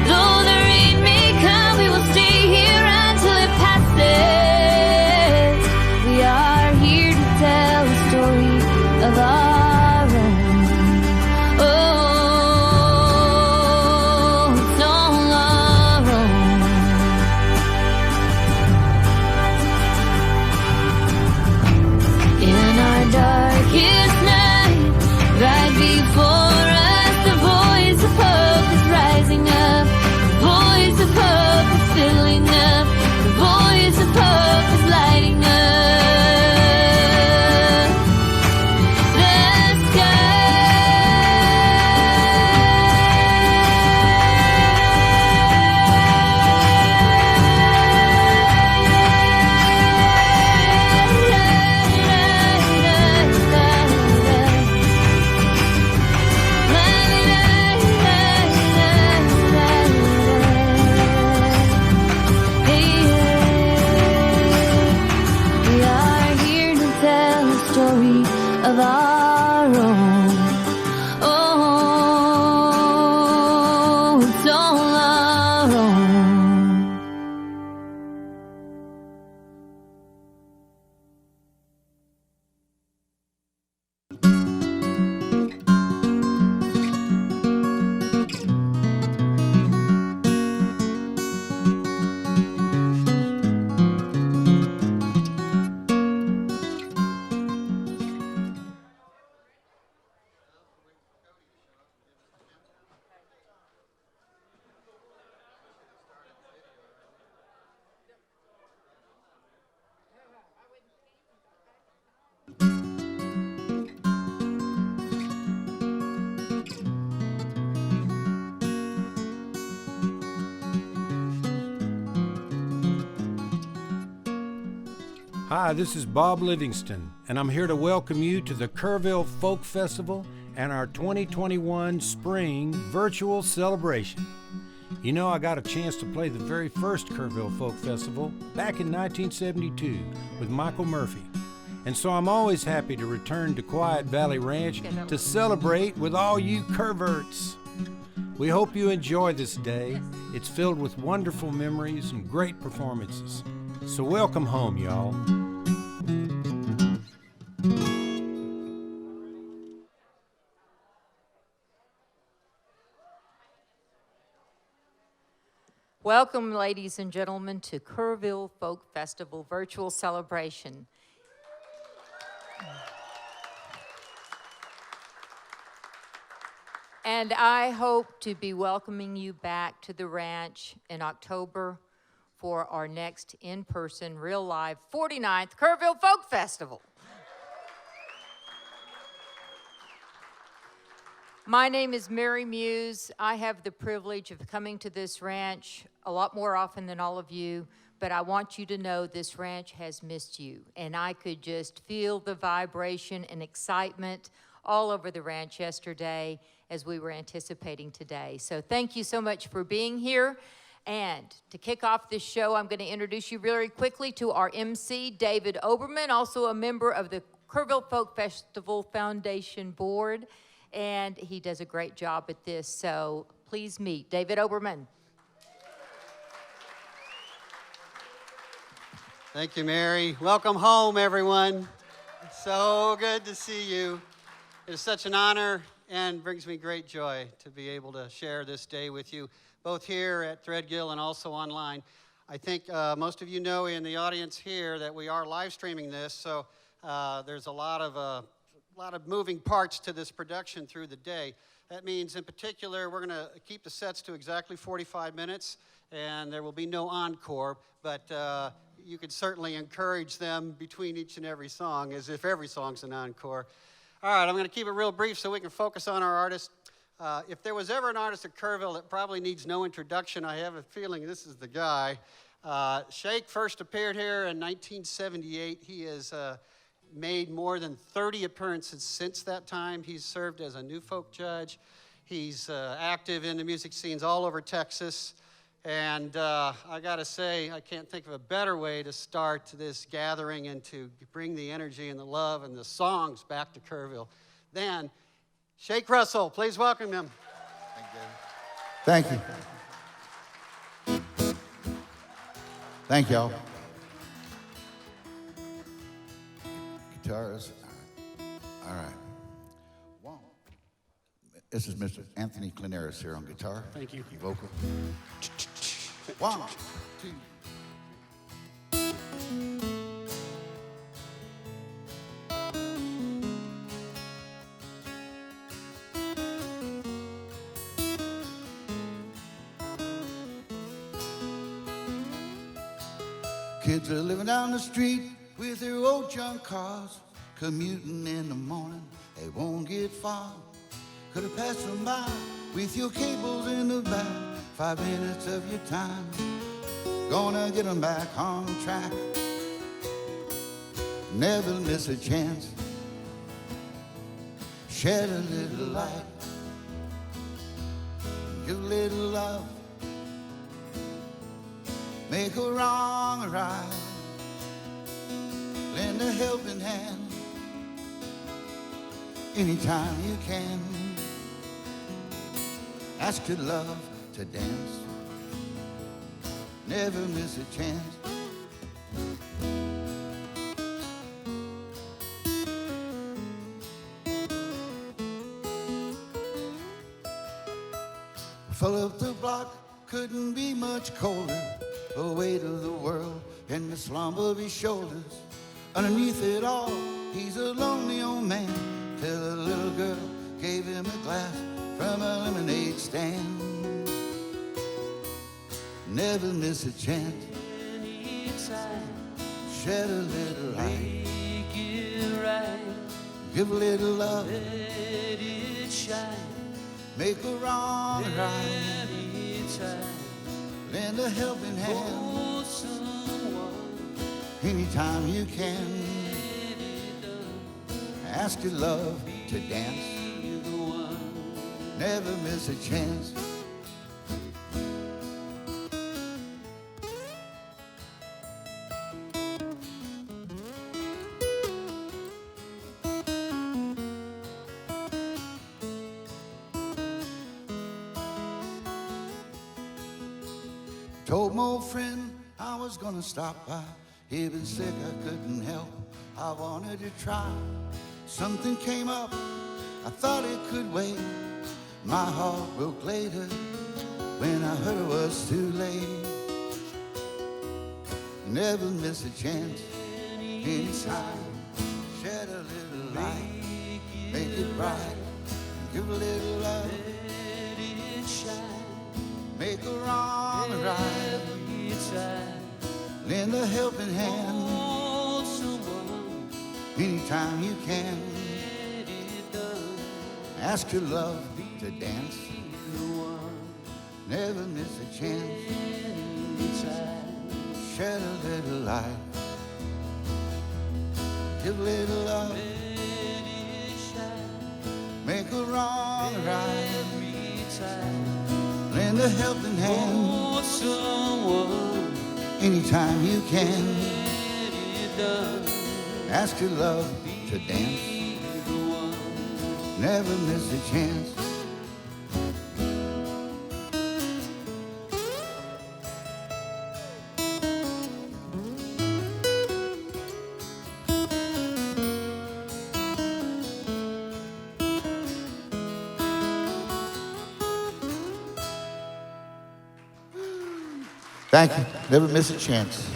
Though the rain may come, we will stay here until it passes. We are here to tell the story of our own. Oh, it's all our own. In our darkest night, right before us, the voice of hope is rising up. The voice of hope is filling up. The voice of hope is lighting up the We are here to tell the story of our own. Oh, it's all our own. Hi, this is Bob Livingston, and I'm here to welcome you to the Kerrville Folk Festival and our 2021 Spring Virtual Celebration. You know, I got a chance to play the very first Kerrville Folk Festival back in 1972 with Michael Murphy. And so I'm always happy to return to Quiet Valley Ranch to celebrate with all you Kerrverts. We hope you enjoy this day. It's filled with wonderful memories and great performances. So welcome home, y'all. Welcome, ladies and gentlemen, to Kerrville Folk Festival Virtual Celebration. And I hope to be welcoming you back to the ranch in October for our next in-person, real-live 49th Kerrville Folk Festival. My name is Mary Muse. I have the privilege of coming to this ranch a lot more often than all of you, but I want you to know this ranch has missed you, and I could just feel the vibration and excitement all over the ranch yesterday as we were anticipating today. So thank you so much for being here. And to kick off this show, I'm going to introduce you very quickly to our MC, David Oberman, also a member of the Kerrville Folk Festival Foundation Board, and he does a great job at this. So please meet David Oberman. Thank you, Mary. Welcome home, everyone. So good to see you. It is such an honor and brings me great joy to be able to share this day with you, both here at Threadgill and also online. I think most of you know in the audience here that we are live streaming this, so there's a lot of moving parts to this production through the day. That means, in particular, we're going to keep the sets to exactly 45 minutes, and there will be no encore, but you could certainly encourage them between each and every song, as if every song's an encore. All right, I'm going to keep it real brief so we can focus on our artist. If there was ever an artist at Kerrville that probably needs no introduction, I have a feeling this is the guy. Shake first appeared here in 1978. He has made more than 30 appearances since that time. He's served as a new folk judge. He's active in the music scenes all over Texas. And I gotta say, I can't think of a better way to start this gathering and to bring the energy and the love and the songs back to Kerrville than Shake Russell. Please welcome him. Thank you. Thank y'all. Guitars. All right. One. This is Mr. Anthony Clinaris here on guitar. Thank you. Vocal. 1, 2. Kids are living down the street with their old junk cars, commuting in the morning, they won't get far. Could have passed them by with your cables in the back, 5 minutes of your time, gonna get them back on track. Never miss a chance, shed a little light, give a little love, make a wrong a right, lend a helping hand anytime you can. Ask your love to dance, never miss a chance. Fill up the block, couldn't be much colder. The weight of the world and the slumber of his shoulders. Underneath it all, he's a lonely old man, till a little girl gave him a glass from a lemonade stand. Never miss a chance, shed a little light, give a little love, make a wrong right, lend a helping hand anytime you can. Ask your love to dance, never miss a chance. Told my old friend I was gonna stop by. He'd been sick, I couldn't help, I wanted to try. Something came up, I thought it could wait. My heart broke later when I heard it was too late. Never miss a chance, anytime, shed a little light, make it bright, give a little love, make a wrong right, lend a helping hand anytime you can. Ask your love to dance, never miss a chance, shed a little light, give a little love, make a wrong right, lend a helping hand anytime you can. Ask your love to dance, never miss a chance. Thank you. Never miss a chance.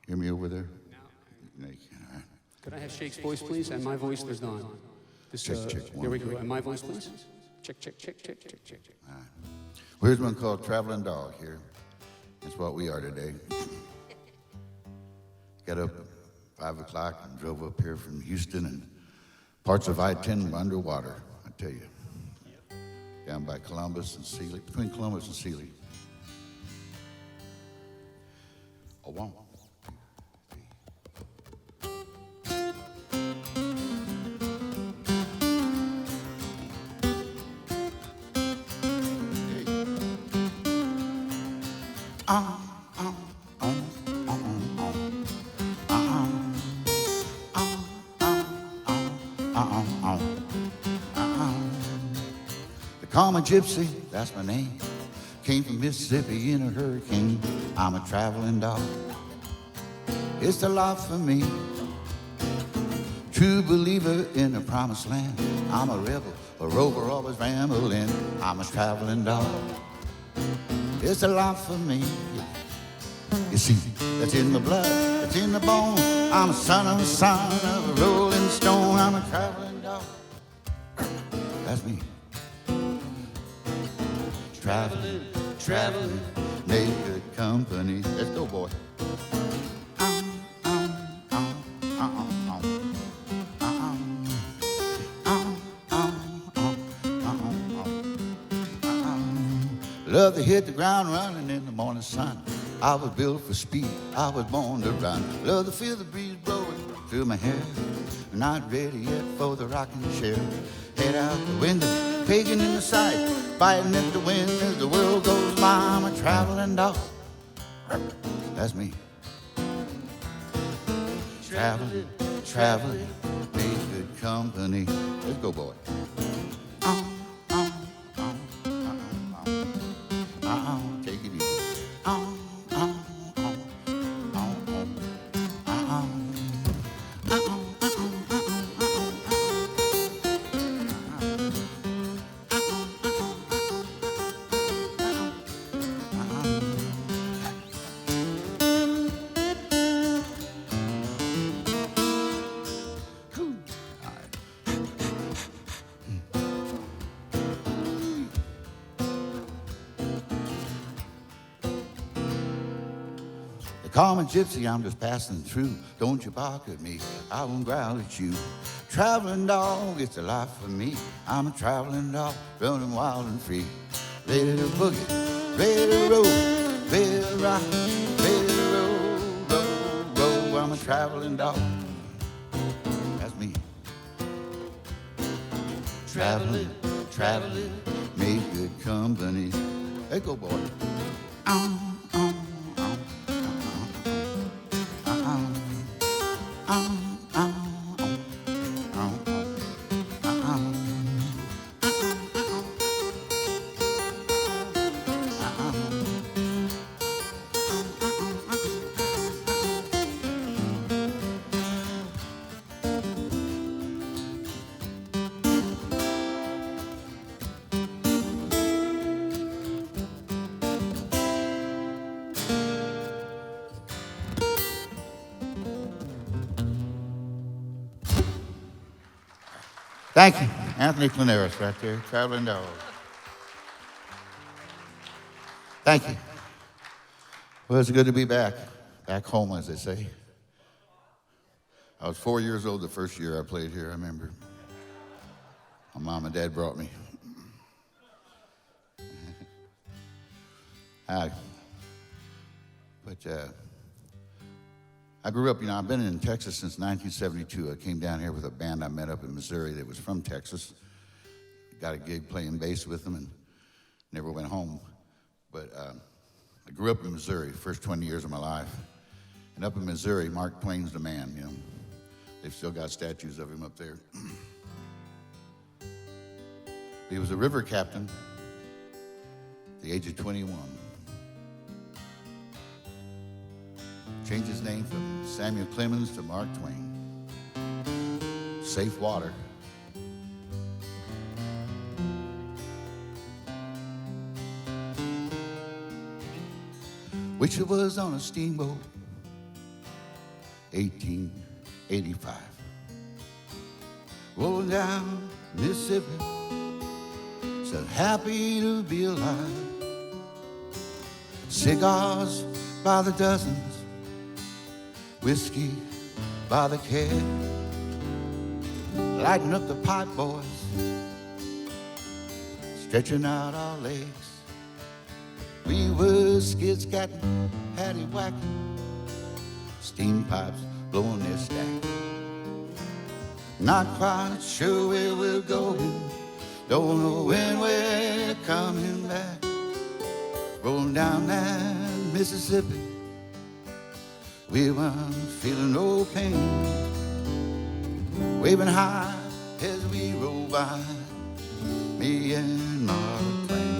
Hear me over there? No, you can't. All right. Could I have Shake's voice, please? And my voice, there's none. This, check. Here we go. And my voice, please? Check. All right. Well, here's one called Traveling Dawg here. That's what we are today. Got up 5 o'clock and drove up here from Houston, and parts of I-10 were underwater, I tell you. Down by Columbus and Sealy, between Columbus and Sealy. Oh, one. Call me Gypsy, that's my name. Came from Mississippi in a hurricane. I'm a traveling dog. It's a lot for me. True believer in the promised land. I'm a rebel, a rover, always rambling. I'm a traveling dog. It's a lot for me. You see, that's in the blood, that's in the bone. I'm a son of a rolling stone. I'm a traveling dog. That's me. Traveling, traveling, make good company. Let's go, boy. Love to hit the ground running in the morning sun. I was built for speed, I was born to run. Love to feel the breeze blowing through my hair. Not ready yet for the rocking chair. Head out the window, taking in the sight, biting at the wind as the world goes by. I'm a traveling dog. That's me. Traveling, traveling, make good company. Let's go, boy. Take it easy. Call me Gypsy, I'm just passing through. Don't you bark at me, I won't growl at you. Traveling dog, it's a life for me. I'm a traveling dog, running wild and free. Ready to boogie, ready to roll, ready to rock, ready to roll. I'm a traveling dog. That's me. Traveling, traveling, make good company. Hey, go, boy. Thank you. Anthony Claneris right there, traveling dog. Thank you. Well, it's good to be back home, as they say. I was 4 years old the first year I played here, I remember. My mom and dad brought me. I grew up, I've been in Texas since 1972. I came down here with a band I met up in Missouri that was from Texas. Got a gig playing bass with them and never went home. But I grew up in Missouri, first 20 years of my life. And up in Missouri, Mark Twain's the man, They've still got statues of him up there. He was a river captain at the age of 21. Changed his name from Samuel Clemens to Mark Twain. Safe water. Which it was on a steamboat, 1885. Rolling down Mississippi, said happy to be alive. Cigars by the dozens, whiskey by the care. Lighten up the pipe, boys, stretching out our legs. We were skid-scatting, paddy-whacking, steam pipes blowing their stack. Not quite sure where we're going, don't know when we're coming back. Rolling down that Mississippi, we weren't feeling no pain. Waving high as we roll by, me and Mark Twain.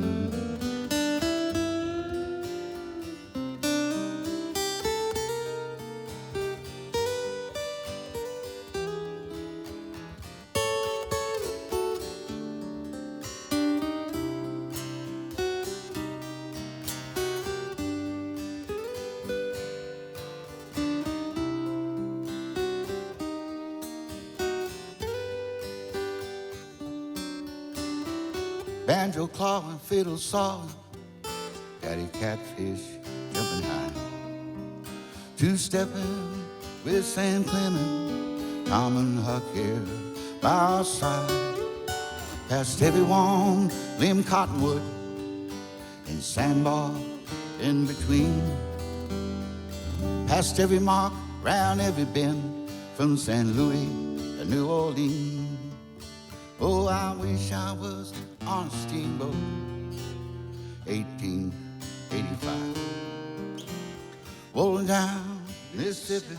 Banjo clawing, fiddle sawing, daddy catfish jumping high. Two-stepping with Sam Clement, Tom and Huck here by our side. Past every one, limb cottonwood, and sandbar in between. Past every mark, round every bend, from St. Louis to New Orleans. Oh, I wish I was on a steamboat, 1885. Rolling down Mississippi,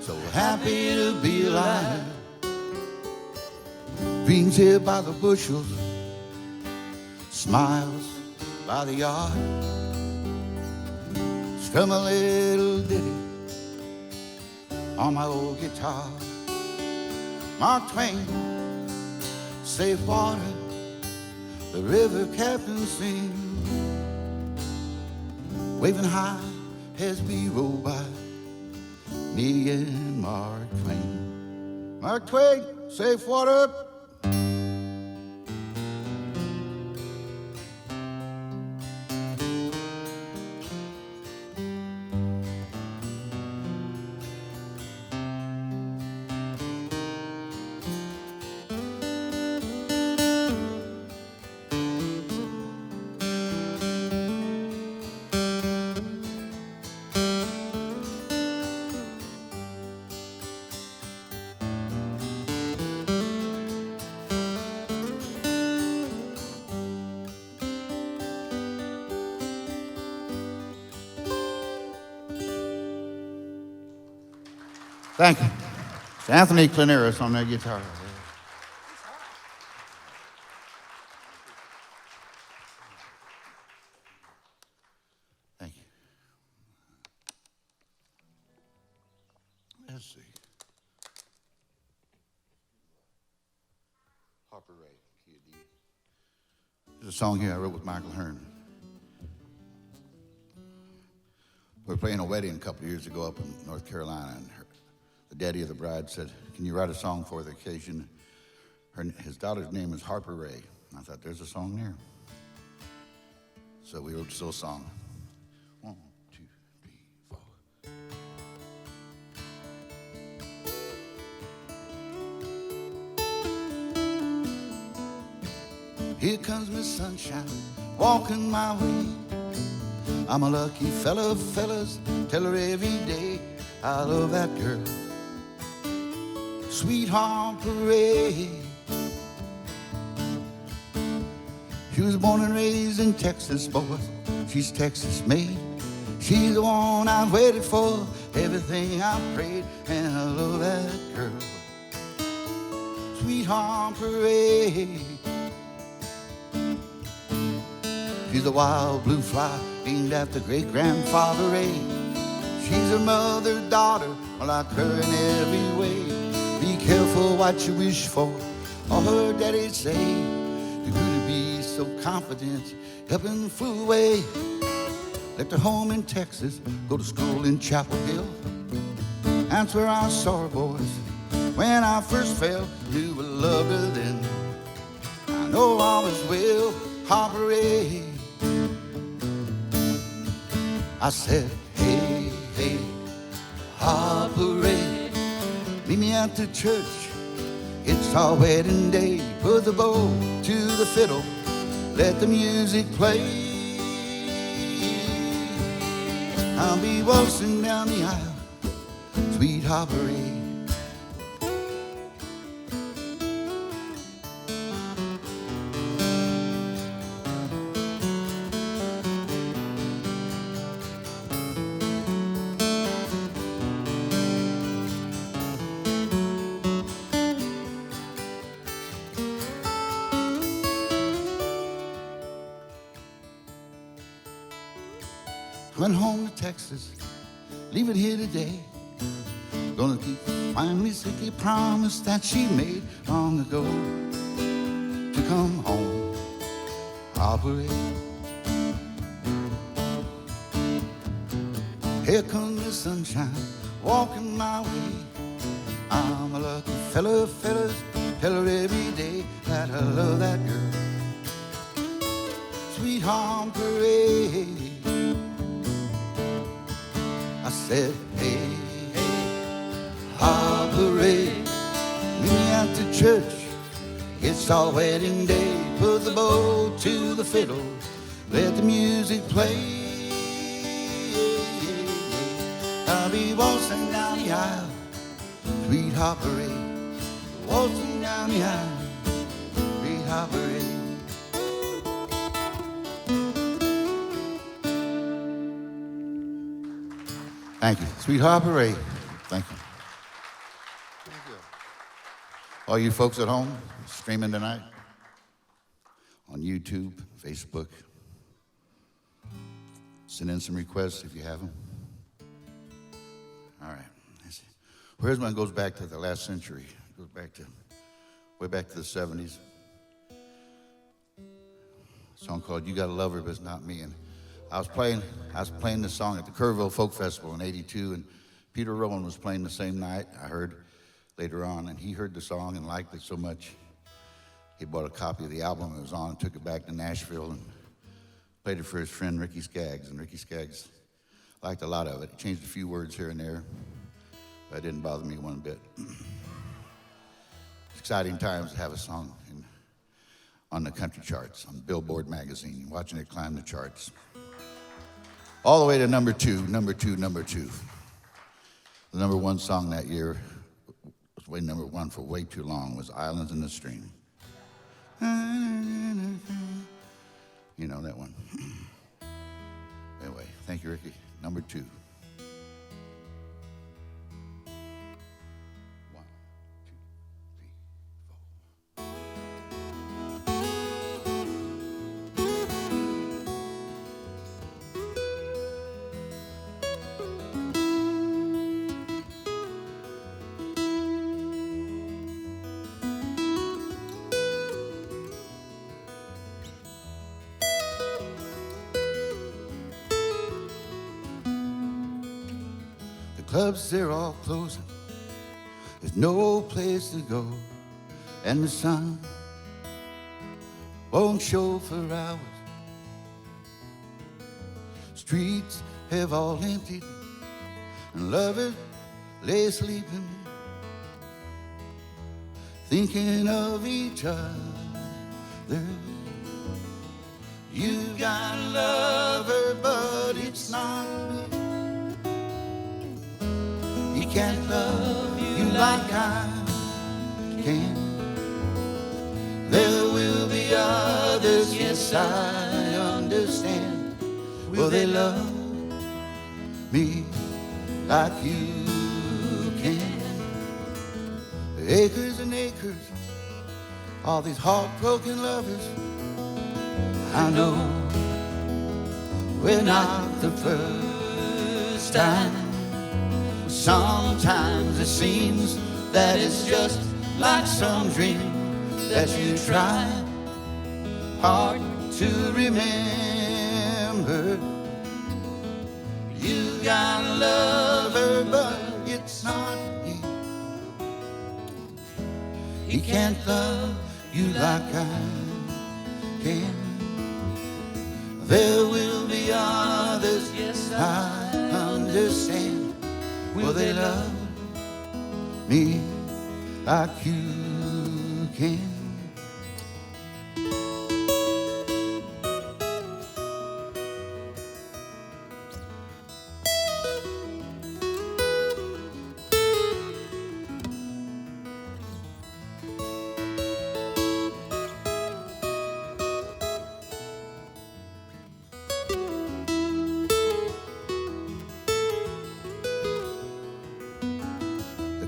so happy to be alive. Dreams here by the bushels, smiles by the yard. Strum a little ditty on my old guitar. Mark Twain, safe water, the river captain sings, waving high as we roll by, me and Mark Twain. Mark Twain, safe water. Thank you. It's Anthony Claneris on that guitar. Thank you. Let's see. Harper Ray, key of D. There's a song here I wrote with Michael Hearne. We were playing a wedding a couple of years ago up in North Carolina, and the daddy of the bride said, "Can you write a song for the occasion?" His daughter's name is Harper Ray. I thought, there's a song there. So we wrote this little song. 1, 2, 3, 4. Here comes Miss Sunshine, walking my way. I'm a lucky fella, fellas, tell her every day I love that girl. Sweet Harper Ray. She was born and raised in Texas, boys. She's Texas made. She's the one I waited for, everything I prayed, and I love that girl. Sweet Harper Ray. She's a wild blue fly named after great-grandfather Ray. She's a mother, daughter, like her in every way. Be careful what you wish for, all her daddy'd say. You grew to be so confident, helping the fool away. Left her home in Texas, go to school in Chapel Hill. That's where I saw her, boys. When I first fell, knew I loved her then. I know I always will, Harper Ray. I said, hey, hey, Harper meet me at the church. It's our wedding day. Put the bow to the fiddle, let the music play. I'll be waltzing down the aisle, sweetheart parade. Went home to Texas, leave it here today. Gonna keep the finally sicky promise that she made long ago. To come home, operate. Here comes the sunshine, walking my way. I'm a lucky fella, fellas, tell her every day that I love that girl. Sweet home parade. I said, hey, hey, operate. Meet me at the church, it's our wedding day. Put the bow to the fiddle, let the music play. I'll be waltzing down the aisle, sweetheart parade. Waltzing down the aisle, sweetheart parade. Thank you. Sweetheart Parade. Thank you. Thank you. All you folks at home streaming tonight on YouTube, Facebook, send in some requests if you have them. All right. Here's one that goes back to the last century. It goes back to way back to the 70s. A song called You Gotta Love Her, But It's Not Me. And I was playing this song at the Kerrville Folk Festival in '82, and Peter Rowan was playing the same night. I heard later on, and he heard the song and liked it so much, he bought a copy of the album it was on and took it back to Nashville and played it for his friend Ricky Skaggs. And Ricky Skaggs liked a lot of it. He changed a few words here and there, but it didn't bother me one bit. It's exciting times to have a song on the country charts, on Billboard magazine, watching it climb the charts. All the way to number two. The number one song that year was way number one for way too long, was Islands in the Stream. You know that one. Anyway, thank you, Ricky. Number two. Clubs, they're all closing. There's no place to go, and the sun won't show for hours. Streets have all emptied, and lovers lay sleeping, thinking of each other. You got a lover, but it's not me. He can't love you like I can. There will be others, yes, I understand. Will they love me like you can? Acres and acres, all these heartbroken lovers. I know we're not the first time. Sometimes it seems that it's just like some dream that you try hard to remember. You got a lover, but it's not me. He can't love you like I can. There will be others, yes, I understand. Will they love me like you can.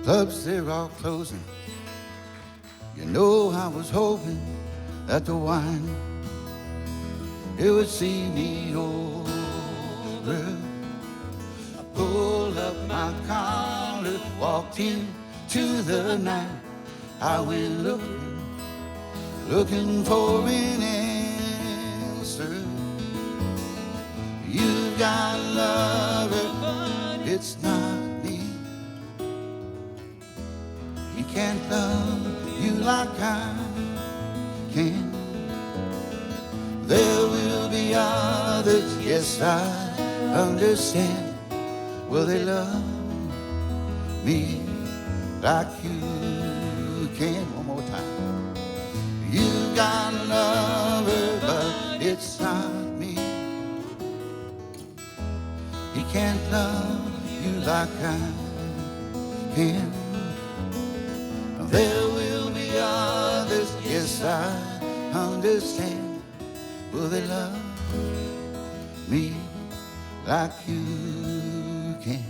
Clubs, they're all closing. You know I was hoping that the wine, it would see me over. I pulled up my collar, walked into the night. I went looking for an answer. You got a lover, but it's not me. He can't love you like I can. There will be others, yes, I understand. Will they love me like you can? One more time. You got a lover, but it's not me. He can't love you like I can. There will be others, yes, I understand. Will they love me like you can?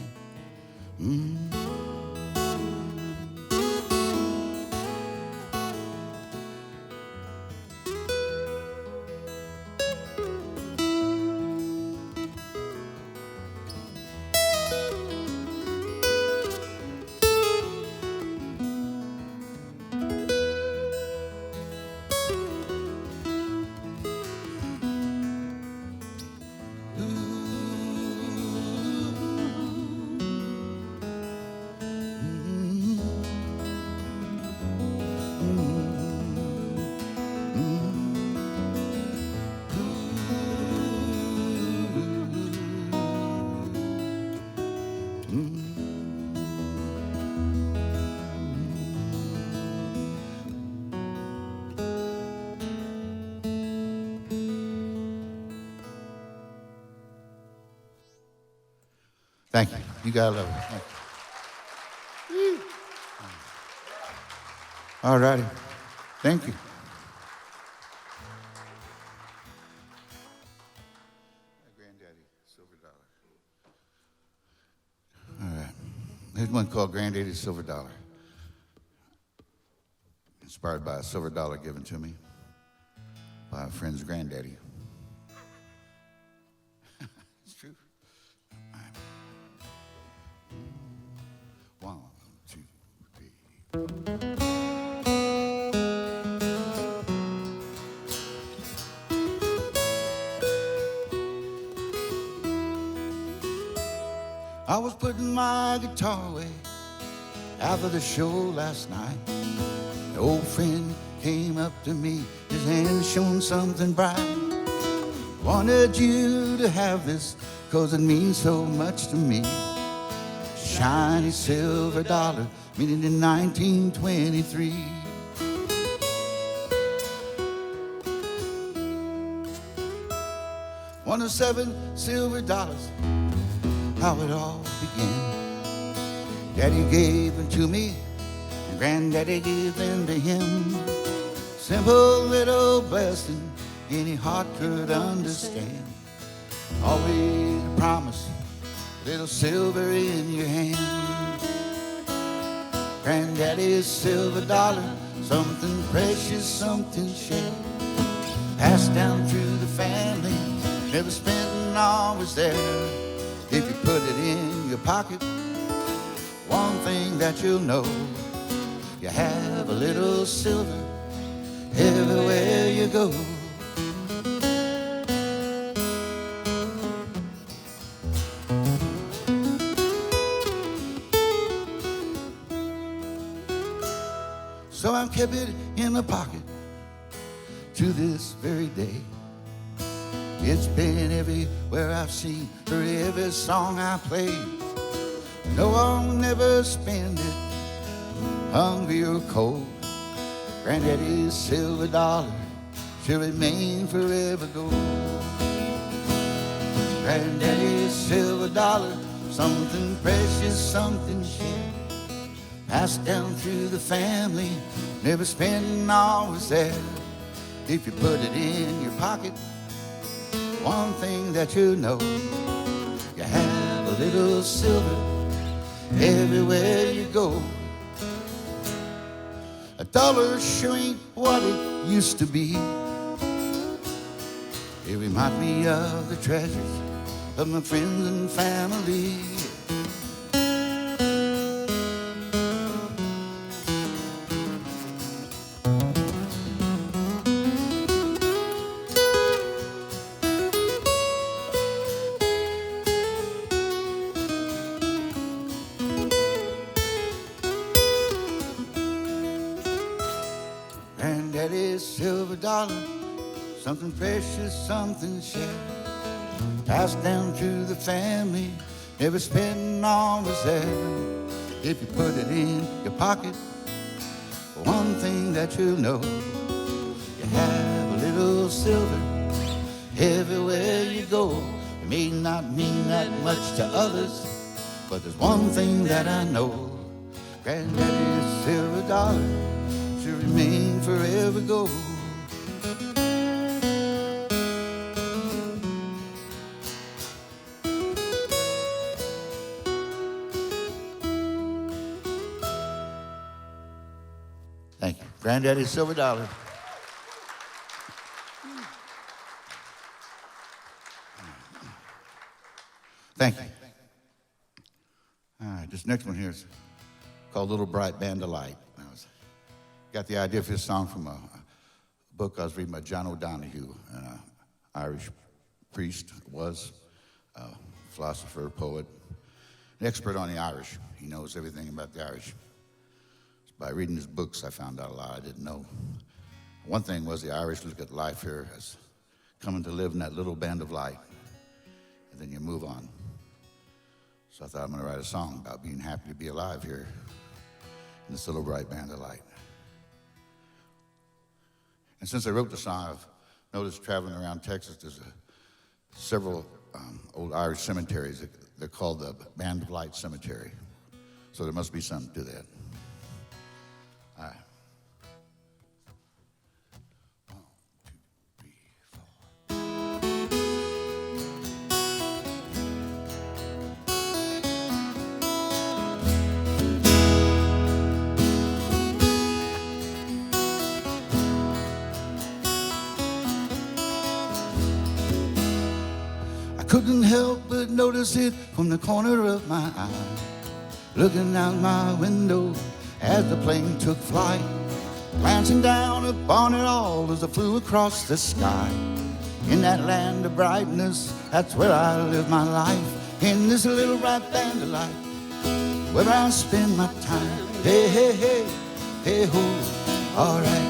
Thank you. You gotta love it. Thank you. All righty. Thank you. Granddaddy, Silver Dollar. All right. Here's one called Granddaddy Silver Dollar. Inspired by a silver dollar given to me by a friend's granddaddy. It's true. One, two, three. I was putting my guitar away after the show last night. An old friend came up to me, his hand shone something bright. Wanted you to have this, 'cause it means so much to me. Shiny silver dollar, minted in 1923. One of 7 silver dollars, how it all began. Daddy gave them to me, and Granddaddy gave them to him. Simple little blessing any heart could understand. Always a promise, little silver in your hand. Granddaddy's silver dollar, something precious, something shared. Passed down through the family, never spent and always there. If you put it in your pocket, one thing that you'll know, you have a little silver everywhere you go. So I've kept it in my pocket to this very day. It's been everywhere I've seen, for every song I play. No, I'll never spend it, hungry or cold. Granddaddy's silver dollar shall remain forever gold. Granddaddy's silver dollar, something precious, something shared, passed down through the family, never spent always there. If you put it in your pocket, one thing that you know, you have a little silver everywhere you go. A dollar sure ain't what it used to be. It reminds me of the treasures of my friends and family. Granddaddy's silver dollar, something precious, something shared, passed down through the family, never spent always there. If you put it in your pocket, one thing that you'll know, you have a little silver everywhere you go. It may not mean that much to others, but there's one thing that I know. Granddaddy's silver dollar should remain forever gold. Thank you. Granddaddy's silver dollar. Thank you. All right, this next one here is called Little Bright Band of Light. Got the idea for this song from a book I was reading by John O'Donohue, an Irish priest, was a philosopher, poet, an expert on the Irish. He knows everything about the Irish. By reading his books, I found out a lot I didn't know. One thing was the Irish look at life here as coming to live in that little band of light, and then you move on. So I thought I'm going to write a song about being happy to be alive here in this little bright band of light. And since I wrote the song, I've noticed traveling around Texas, there's several old Irish cemeteries. They're called the Band of Light Cemetery. So there must be something to that. All right. 1, 2, 3, 4. I couldn't help but notice it from the corner of my eye, looking out my window as the plane took flight, glancing down upon it all as I flew across the sky. In that land of brightness, that's where I live my life, in this little bright band of light, where I spend my time. Hey, hey, hey, hey, ho, all right.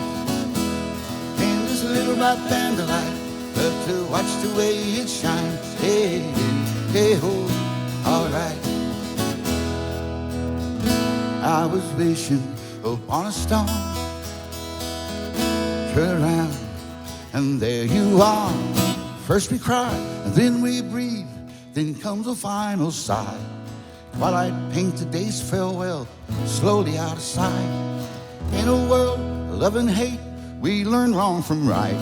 In this little bright band of light, love to watch the way it shines. Hey, hey, ho, all right. I was wishing upon a star, turn around, and there you are. First we cry, and then we breathe, then comes a final sigh. Twilight paints the day's farewell, slowly out of sight. In a world of love and hate, we learn wrong from right.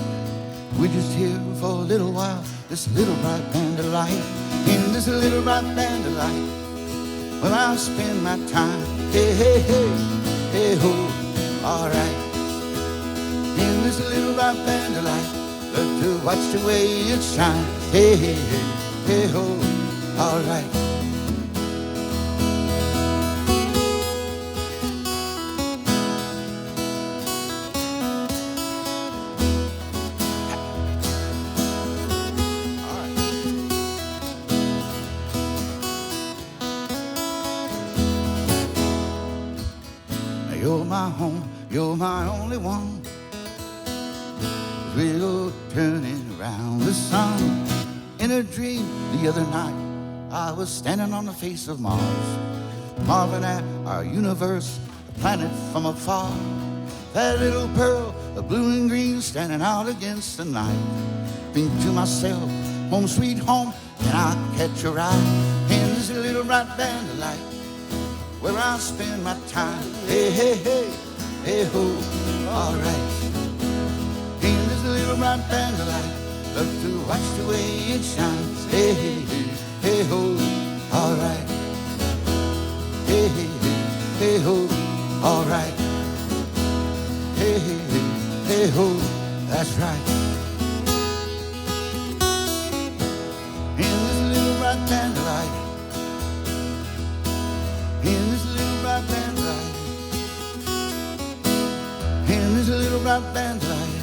We're just here for a little while, this little bright band of light. In this little bright band of light, well, I'll spend my time. Hey, hey, hey, hey, ho, all right. In this little bright band of light, love to watch the way it shines. Hey, hey, hey, hey, ho, all right. You're my home, you're my only one. We go turning around the sun. In a dream the other night, I was standing on the face of Mars, marveling at our universe, the planet from afar. That little pearl of blue and green standing out against the night. Think to myself, home sweet home, and I catch a ride in this little bright band of light where I spend my time. Hey, hey, hey, hey, ho, all right. In this little bright band of light, love to watch the way it shines. Hey, hey, hey, hey, ho, all right. Hey, hey, hey, hey, ho, all right. Hey, hey, hey, hey, ho, that's right. In this little bright band of light, in this little bright band of light, in this little bright band of light,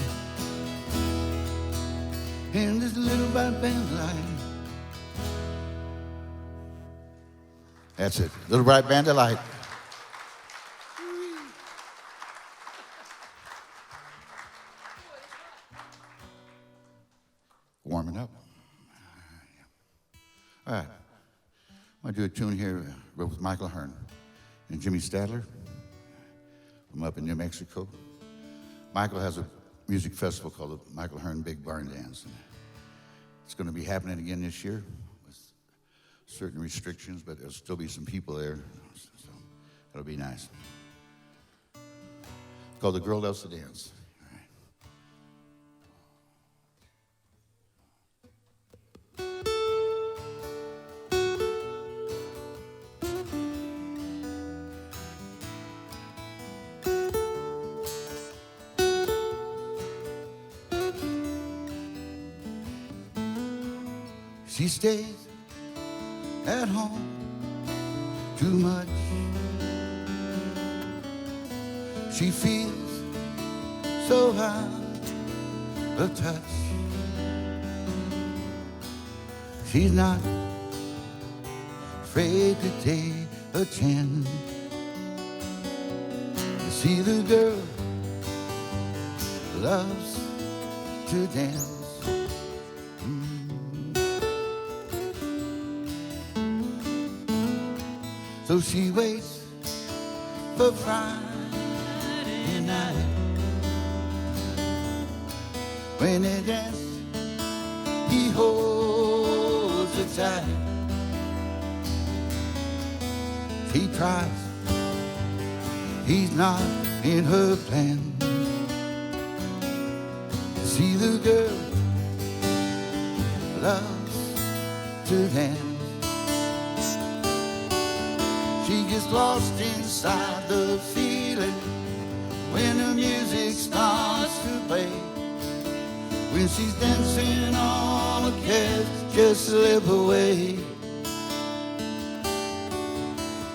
in this little bright band of light. That's it, little bright band of light. Warming up. All right, I'm gonna do a tune here wrote with Michael Hearne and Jimmy Stadler from up in New Mexico. Michael has a music festival called the Michael Hearne Big Barn Dance. And it's gonna be happening again this year with certain restrictions, but there'll still be some people there, so that'll be nice. Called The Girl Loves to Dance. She stays at home too much. She feels so out of touch. She's not afraid to take a chance to see the girl loves to dance. So she waits for Friday night when they dance. He holds her tight. He tries. He's not in her plan to see the girl loves to dance. She gets lost inside the feeling when the music starts to play. When she's dancing, all the cares just slip away.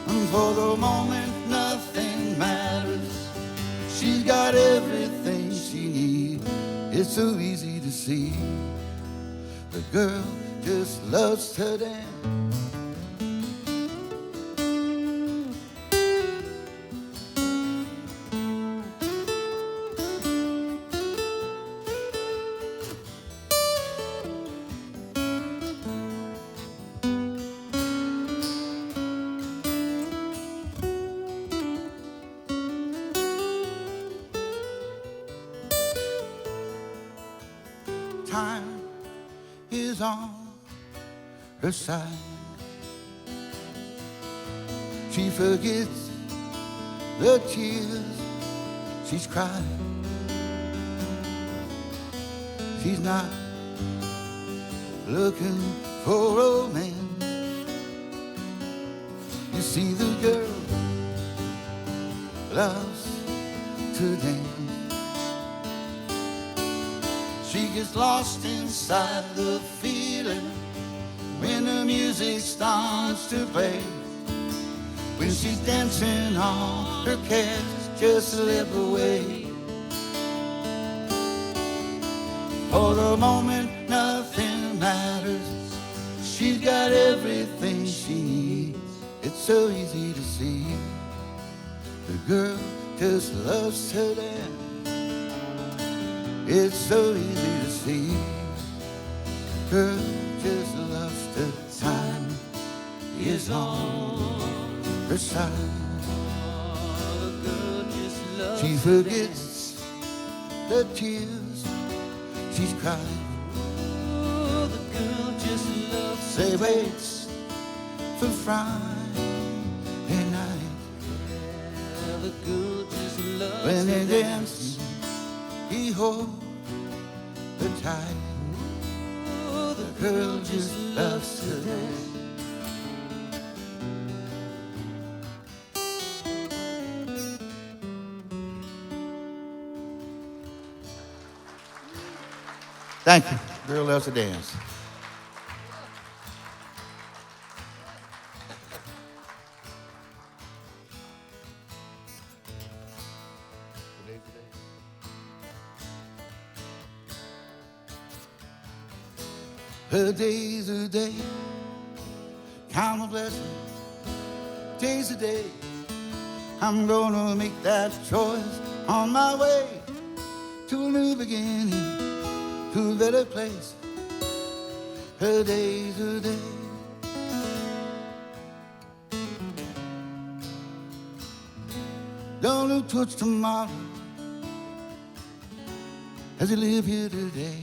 And for the moment, nothing matters. She's got everything she needs. It's so easy to see. The girl just loves to dance. Time is on her side. She forgets the tears she's cried. She's not looking for romance. You see, the girl loves to dance. She gets lost inside the feeling when the music starts to play. When she's dancing, all her cares just slip away. For the moment, nothing matters. She's got everything she needs. It's so easy to see. The girl just loves to dance. It's so easy to see. Girl just loves the time is on her side. The She forgets the tears she's cried. The girl just loves They waits for Friday night. The girl just loves When they dance, he holds her tight. The girl just loves to dance. Thank you. Girl loves to dance. Her day's a day, count a blessing. Day's a day, I'm gonna make that choice on my way to a new beginning, to a better place. Her day's a day. Don't look towards tomorrow as you live here today.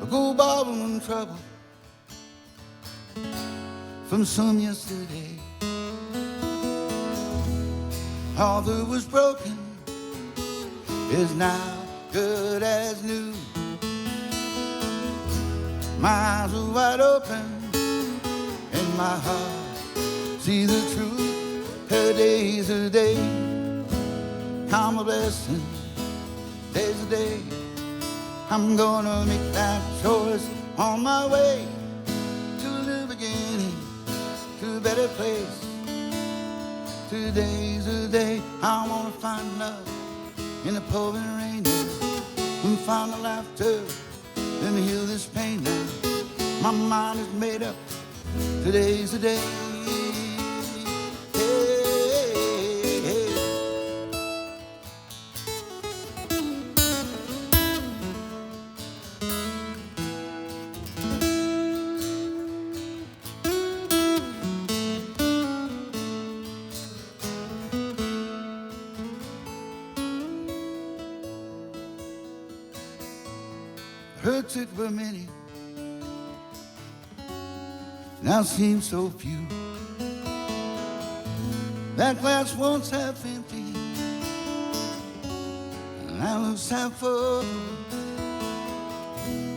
Go borrowing trouble from some yesterday. All that was broken is now good as new. My eyes are wide open and my heart see the truth. Her day's a day, count my blessings. Day's a day, I'm gonna make that choice on my way to a new beginning, to a better place. Today's the day I wanna find love in the pouring rain now, and find the laughter and heal this pain now. My mind is made up. Today's the day. Hurts it were many, now seem so few. That glass once half empty, now looks half full.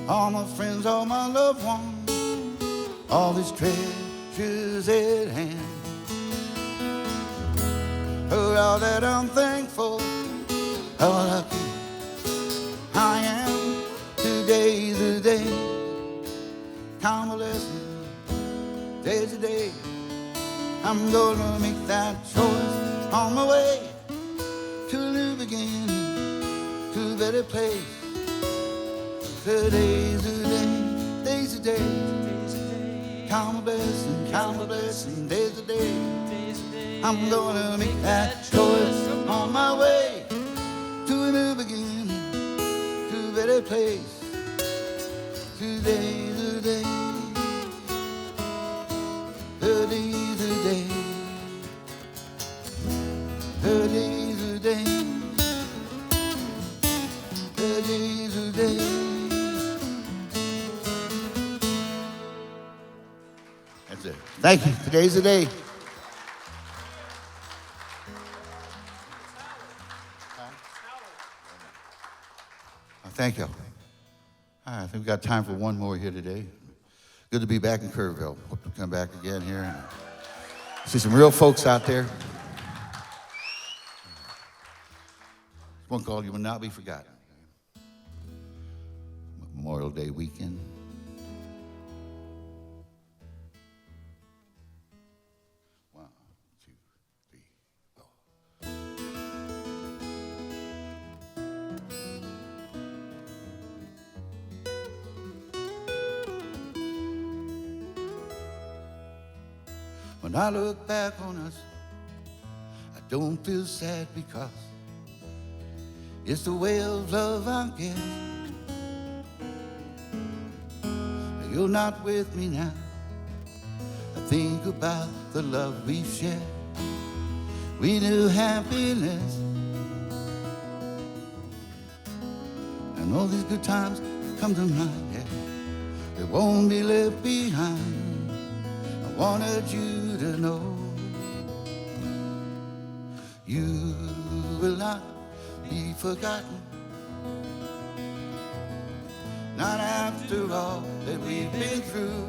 All my friends, all my loved ones, all these treasures at hand. For all that I'm thankful, how lucky I am. Today's the day, count my blessings. Day's the day, I'm gonna make that choice on my way to a new beginning, to a better place. Today's the day, day's the day, count my blessings, count my blessings. Day's the day, I'm gonna make that choice on my way to a new beginning, to a better place. Today's the day, today's the day, today's the day, today's the day. That's it. Thank you. Today's the day. Thank you. I think we've got time for one more here today. Good to be back in Kerrville. Hope to come back again here and see some real folks out there. One called You Will Not Be Forgotten. Memorial Day weekend. When I look back on us, I don't feel sad because it's the way of love I guess. You're not with me now. I think about the love we've shared. we knew happiness. And all these good times come to mind, yeah. They won't be left behind. I wanted you to know you will not be forgotten. Not after all that we've been through.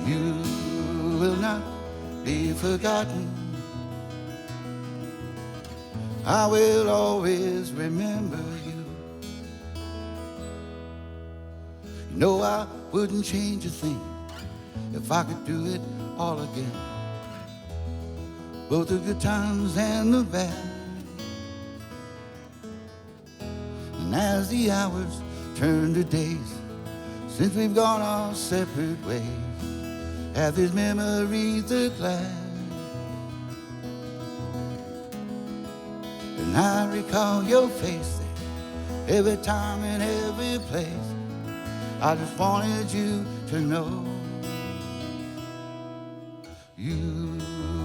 You will not be forgotten. I will always remember you. You know I wouldn't change a thing if I could do it all again. Both the good times and the bad. And as the hours turn to days, since we've gone our separate ways, have these memories that last. And I recall your face there, every time and every place. I just wanted you to know you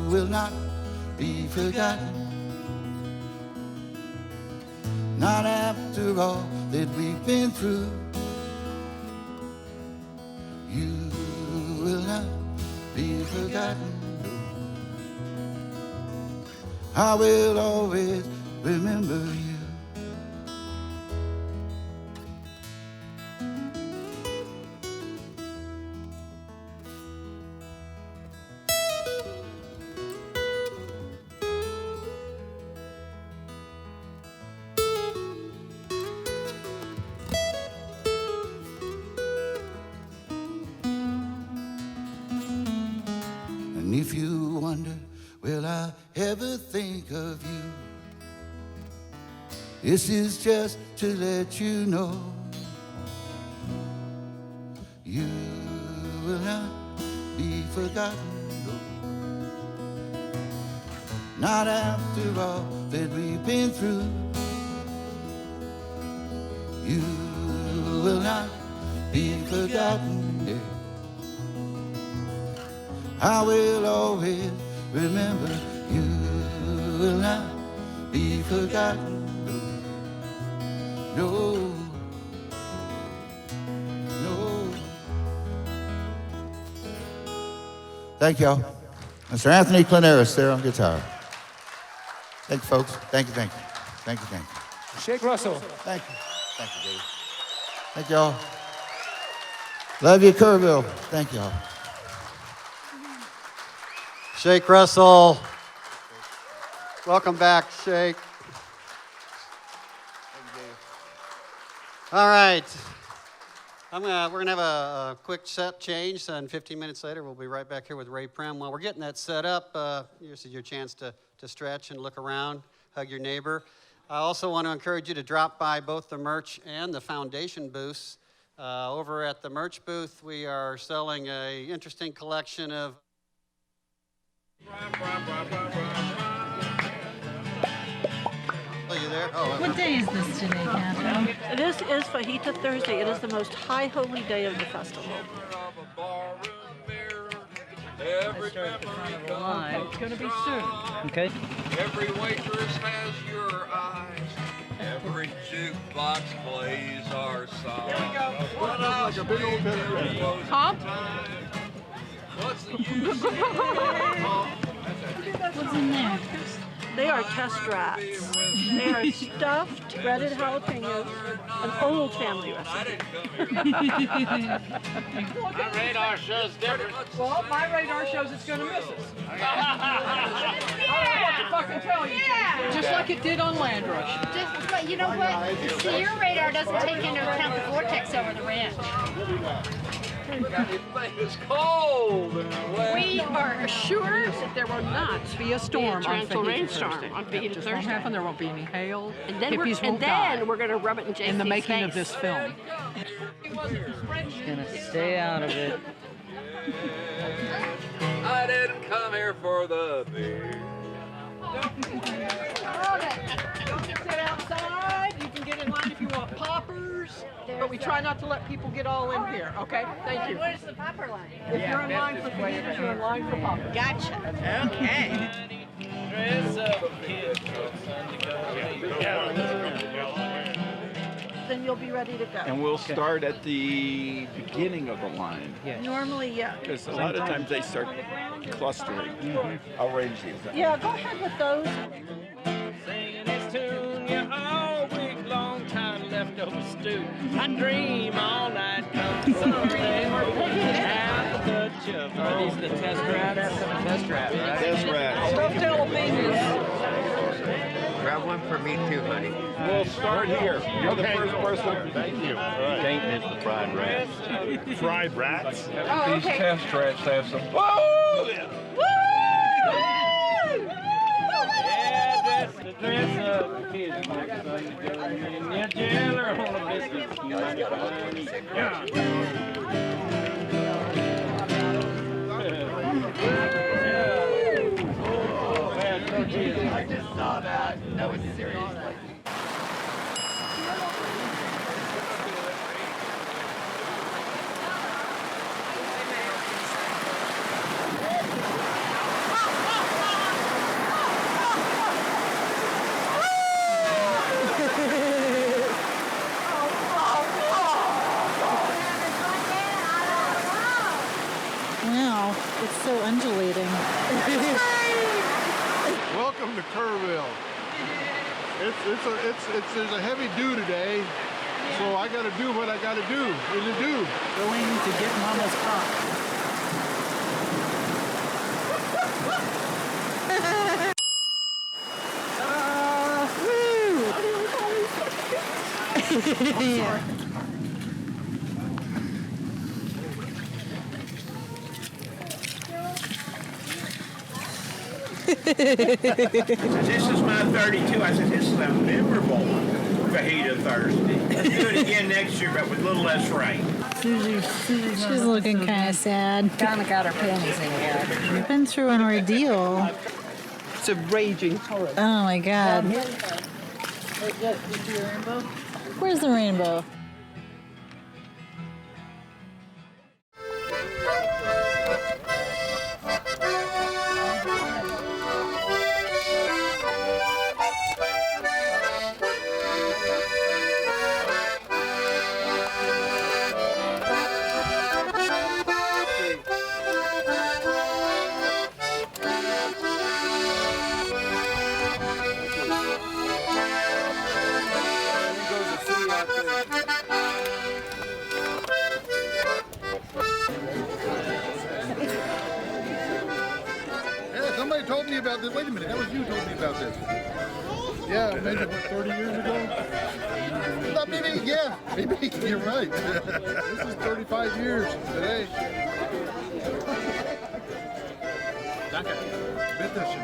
will not be forgotten. Not after all that we've been through. You will not be forgotten. I will always remember you. And if you wonder, will I ever think of you? This is just to let you know you will not be forgotten. Not after all that we've been through. You will not be forgotten. Yeah. I will always remember you will not be forgotten. No, no. Thank y'all. Mr. Anthony Claneris there on guitar. Thank you, folks. Thank you, thank you. Thank you, thank you. Shake Russell. Thank you. Thank you, Dave. Thank y'all. Love you, Kerrville. Thank y'all. Shake Russell. Welcome back, Shake. All right. We're gonna have a quick set change, and 15 minutes later we'll be right back here with Ray Prim. While we're getting that set up, this is your chance to stretch and look around, hug your neighbor. I also want to encourage you to drop by both the merch and the foundation booths. Over at the merch booth, we are selling an interesting collection of you there? Oh, What day is this today, Catherine? This is Fajita Thursday. It is the most high holy day of the festival. It's going to be soon. Okay. Every waitress has your eyes. Every jukebox plays our song. Here we go. What else? Like a big old Huh? What's the use? What's in there? They are test rats. They are stuffed breaded jalapenos, an old family recipe. My radar shows different. Well, my radar shows it's going to miss us. I don't know what to fucking tell you. Yeah. Just like it did on Landrush. Just, but you know what? See, your radar doesn't take into account the vortex over the ranch. It's cold. We are assured that there will not be a storm on Fajita rainstorm on Fajita Thursday. Won't happen. There won't be any hail. And then we're going to rub it in JC's in the making face. of this film. Gonna stay out of it. I didn't come here for the beer. Don't sit outside. You can get in line if you want poppers. but we try not to let people get all in here, okay? Thank you. Where's the popper line? If you're in line for fajitas, you're in line for popper. Gotcha. Okay. Then you'll be ready to go. And we'll start at the beginning of the line. Normally, yeah. Because a lot of times they start clustering. I'll arrange these. Yeah, go ahead with those. Singing this tune, yeah, all week long, time leftover stew. I dream all night, come something. Have the chub. Are these the test rats? Test rat, right? Test rats. Stuffed jalapenos. Grab one for me too, honey. We'll start here. You're the first person. Thank you. Can't miss the fried rats. Fried rats? Oh, These okay. test rats have some. Woo! Yeah, that's the dress up the kids like so you go in your jail or on a biscuit. You might find it. I just saw that. That was serious. Wow, it's so undulating. Welcome to Kerrville. There's a heavy dew today, so I got to do what I got to do. There's a dew. Going to get Mama's cock. Yeah. This is my 32. I said, this is a memorable fajita Thursday. Let's do it again next year, but with a little less rain. She's looking kind of sad. Kind of got her panties in here. We've been through an ordeal. It's a raging torrent. Oh my God. Where's the rainbow? Somebody told me about this. Wait a minute, that was you who told me about this. Yeah, maybe what, 30 years ago? No, maybe, yeah, maybe you're right. This is 35 years today. Danke. Bitteschön.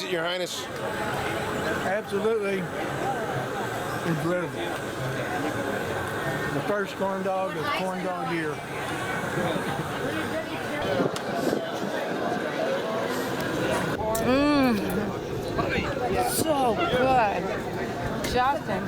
it, Your Highness? Absolutely incredible. The first corn dog of corn dog year. So good. Justin.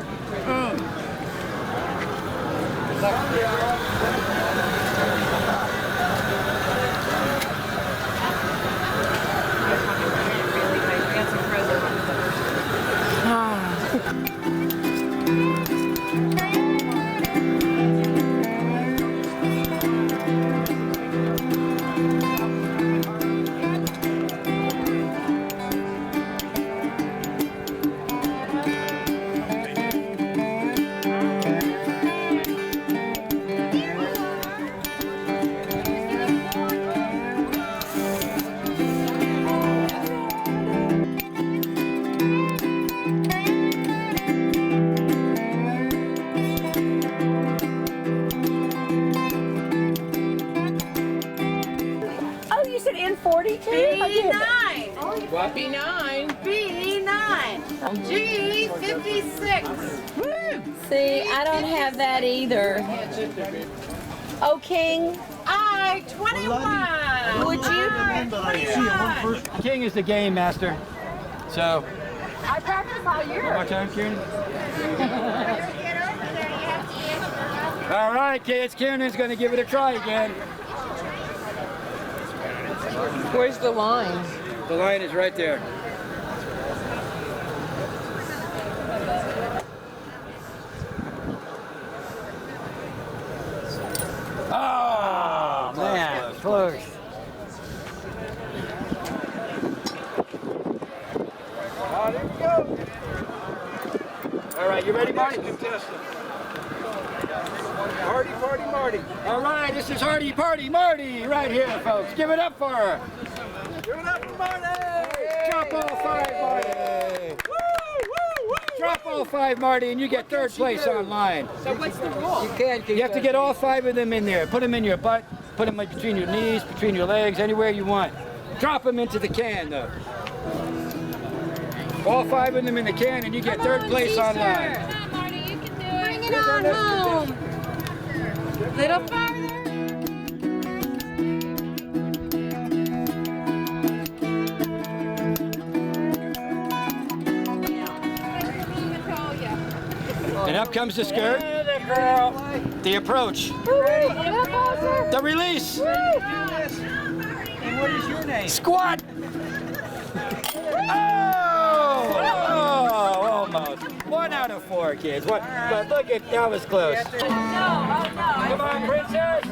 What? B9. B9. G56. See, I don't have that either. Oh, King. I-21. Would you? King is the game master. So. I practice all year. One more time, Kieran. All right, kids. Kieran's going to give it a try again. Where's the line? The line is right there. Oh, man, close. Oh, there we go. All right, you ready, Marty? Hardy Party Marty. All right, this is Hardy Party Marty right here, folks. Give it up for her. Give it up for Marty! Drop all 5, Marty! Woo, woo, woo, drop all 5, Marty, and you get 3rd place online. So what's the rule? You have to get all 5 of them in there. Put them in your butt, put them between your knees, between your legs, anywhere you want. Drop them into the can, though. All 5 of them in the can, and you get 3rd place online. Come on, Marty, you can do it. Bring it on home. Little farther. And up comes the skirt, the approach, the release. And what is your name? Squat. Oh, almost. 1 out of 4, kids. But look at that was close. Come on, princess.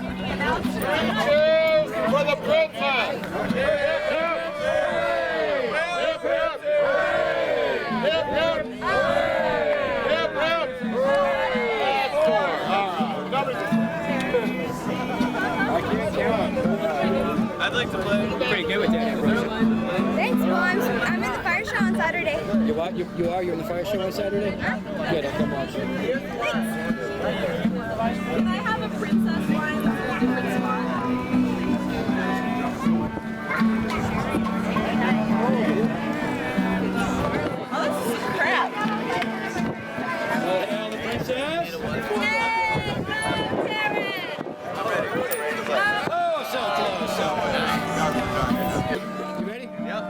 Cheers for the princess. I'd like to play. Pretty good with that. Thanks, Mom. I'm in the fire show on Saturday. You what? You are? You're in the fire show on Saturday? Good, I'll come watch you. Thanks. Can I have a princess line with a different spot? Oh, this is some crap. Hail the princess. Oh, so close, so close. You ready? Yep.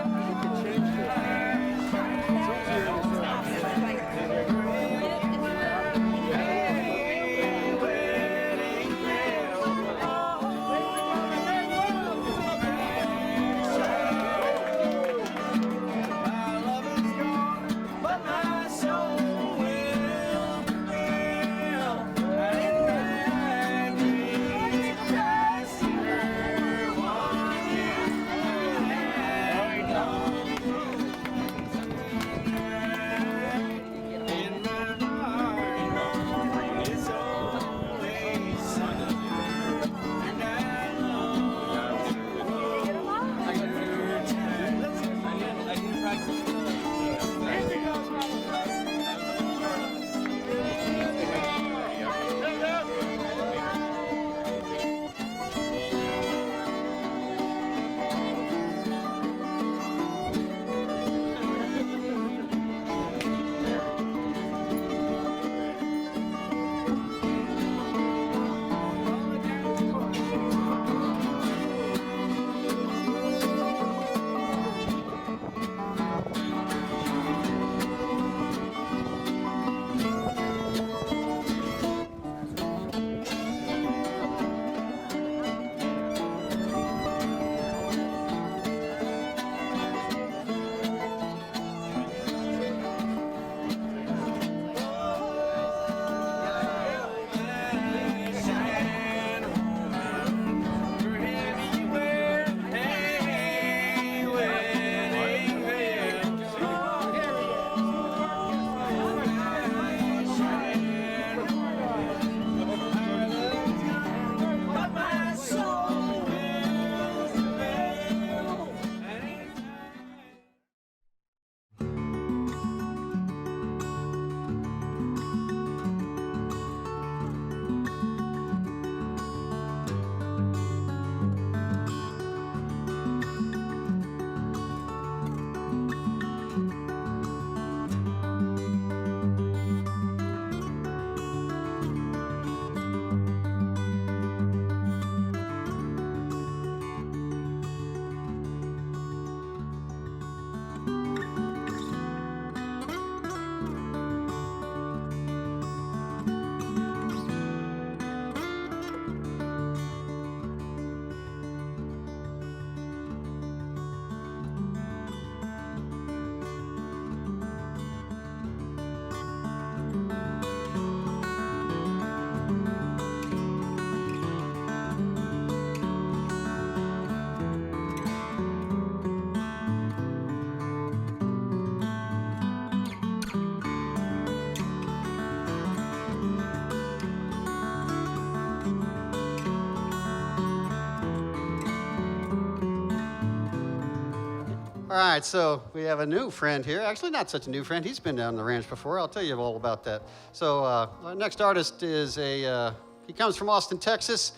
All right, so we have a new friend here. Actually, not such a new friend. He's been down the ranch before. I'll tell you all about that. So our next artist is he comes from Austin, Texas.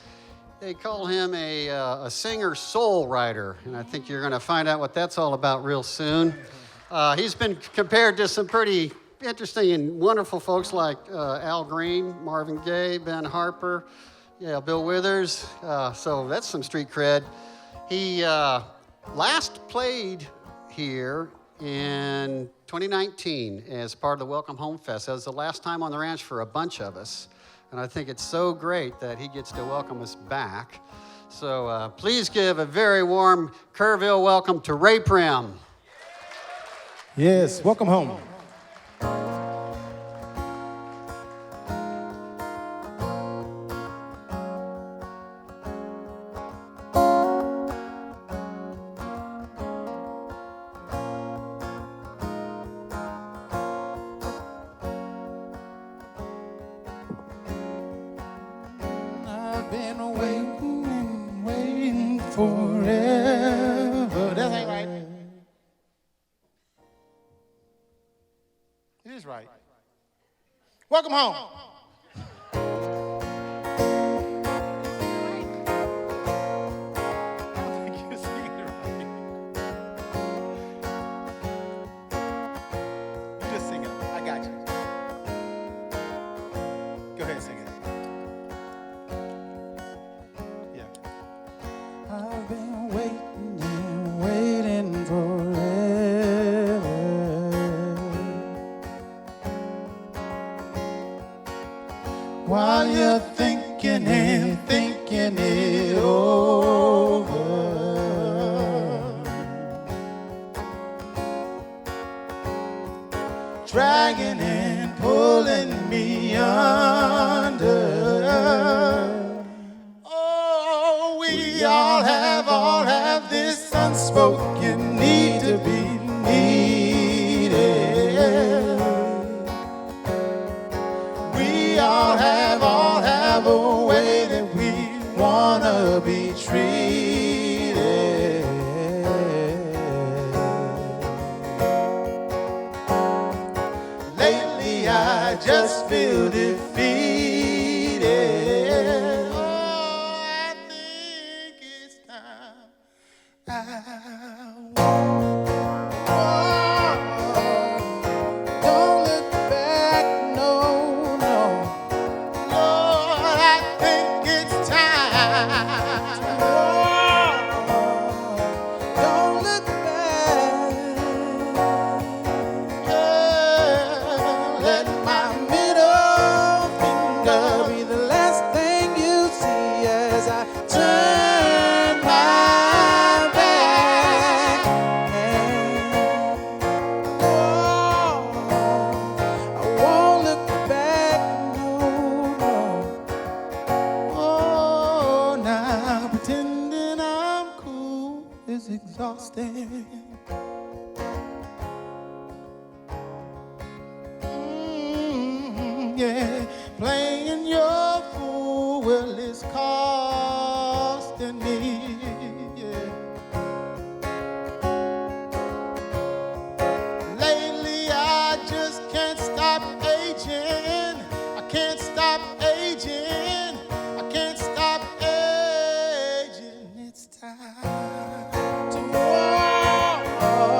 They call him a singer-songwriter, and I think you're going to find out what that's all about real soon. He's been compared to some pretty interesting and wonderful folks like Al Green, Marvin Gaye, Ben Harper, Bill Withers. So that's some street cred. He last played here in 2019 as part of the Welcome Home Fest. That was the last time on the ranch for a bunch of us. And I think it's so great that he gets to welcome us back. So please give a very warm Kerrville welcome to Ray Prim. Yes, welcome home. Forever. That ain't right. It is right. Welcome home. You just sing it. I got you. Go ahead, sing it. I've been waiting and waiting forever. While you're thinking and thinking it over, dragging and pulling me under. We all have this unspoken need to be needed. We all have a way that we wanna be treated. Lately I just feel defeated. Don't look back, no, no. Lord, I think it's time. Don't look back. Yeah, let my middle finger be the last thing you see as I turn my exhausting. Yeah, playing your fool, well, it's costing me. Yeah. Lately, I just can't stop aging. I can't stop aging. I can't stop aging. It's time. Oh,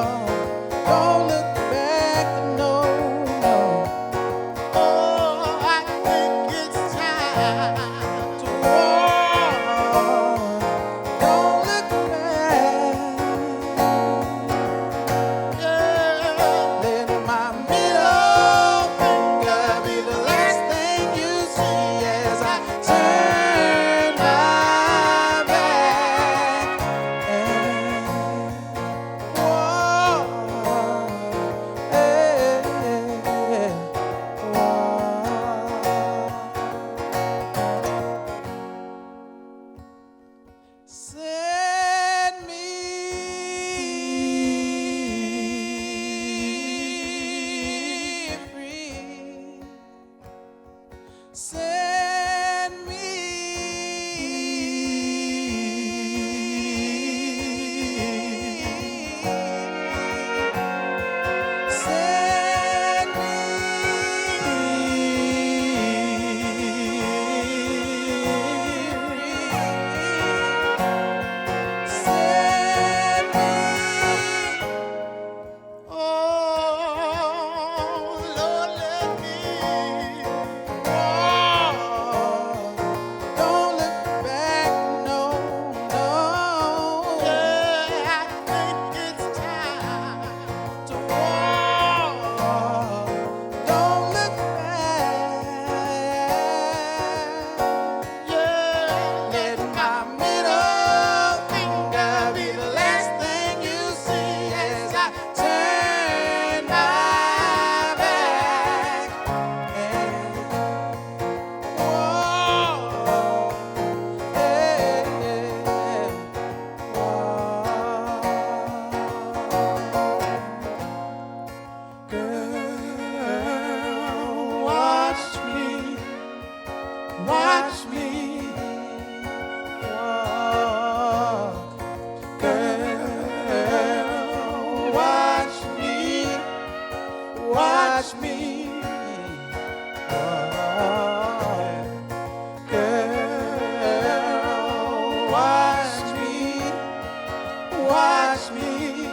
watch me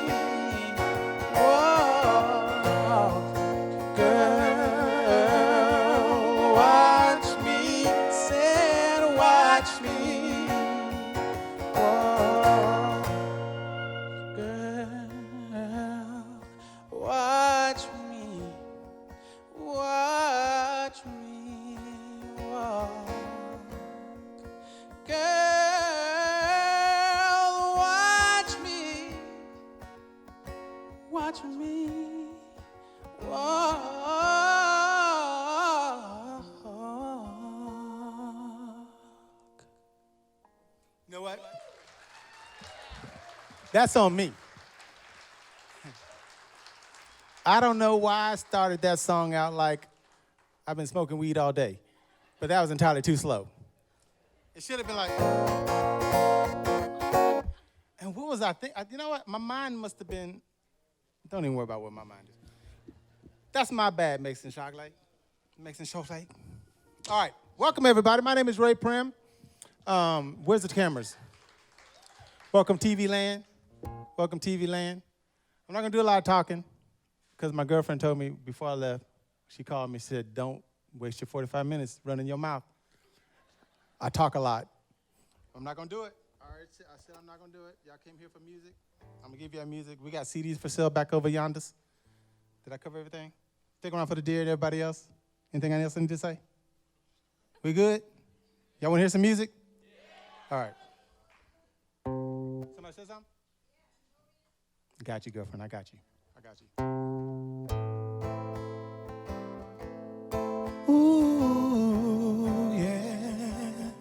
walk. Girl, watch me, said watch me walk. Girl, watch me walk. Girl, watch me walk. You know what? That's on me. I don't know why I started that song out like I've been smoking weed all day, but that was entirely too slow. It should have been like, and what was I thinking? You know what? My mind must have been, don't even worry about what my mind is. That's my bad, Mason Chocolate. Mason Chocolate. All right, welcome everybody. My name is Ray Prim. Where's the cameras? Welcome TV Land. Welcome TV Land. I'm not gonna do a lot of talking because my girlfriend told me before I left, she called me, said, don't waste your 45 minutes running your mouth. I talk a lot. I'm not gonna do it. All right, I said I'm not gonna do it. Y'all came here for music. I'm gonna give y'all music. We got CDs for sale back over yonder. Did I cover everything? Stick around for the deer and everybody else. Anything else I need to say? We good? Y'all wanna hear some music? Yeah. All right. Somebody say something? Got you, girlfriend, I got you. I got you. Ooh, yeah.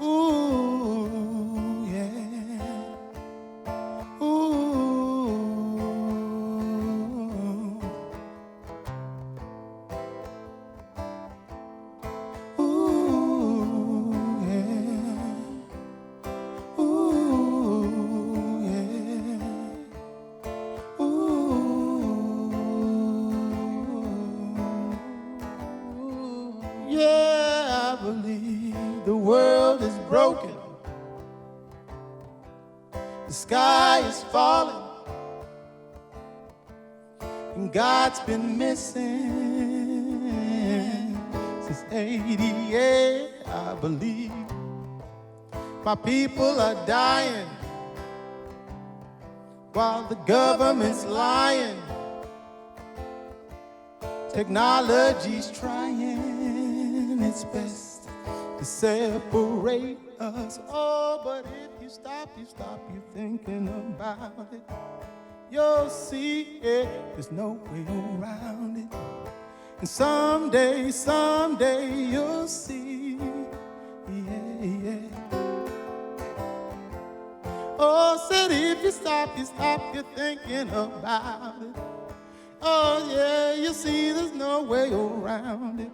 Ooh, yeah. Ooh. Ooh, yeah. Ooh, yeah. Ooh. Yeah, I believe the world is broken. The sky is falling. And God's been missing since 88, I believe. My people are dying while the government's lying. Technology's trying its best to separate us all. But if you stop you thinking about it, you'll see it, there's no way around it. And someday you'll see, yeah, yeah. Oh, said if you stop you thinking about it. Oh, yeah, you'll see there's no way around it.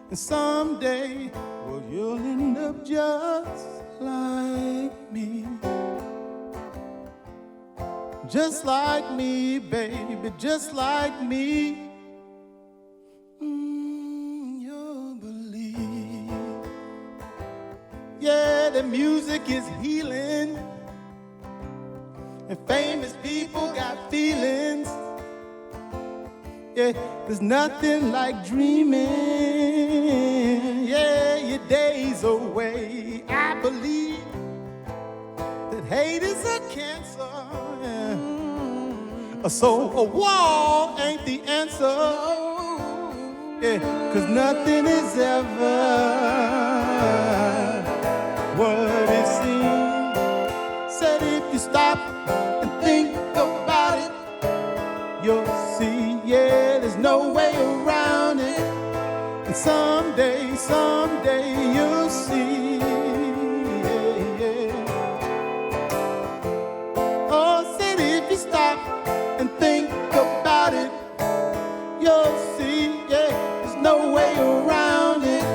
And someday, well, you'll end up just like me. Just like me, baby, just like me. You'll believe. Yeah, the music is healing. And famous people got feelings. Yeah, there's nothing like dreaming. Yeah, your day's away. I believe that hate is a cancer. Yeah. So a wall ain't the answer. Yeah, 'cause nothing is ever what it seems. Said if you stop and think about it, you'll see, yeah, there's no way around it. And someday you'll see, yeah, yeah. Oh, said if you stop and think about it, you'll see, yeah, there's no way around it.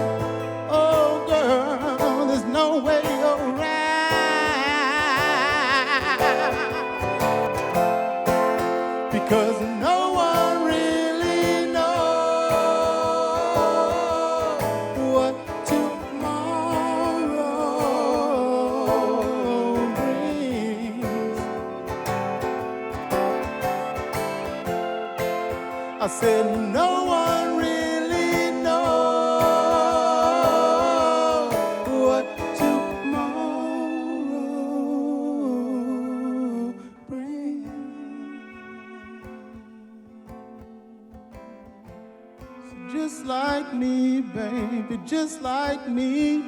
Oh, girl, there's no way around. Because no one really knows what tomorrow brings. I said, no one really knows what tomorrow brings. So just like me, baby, just like me,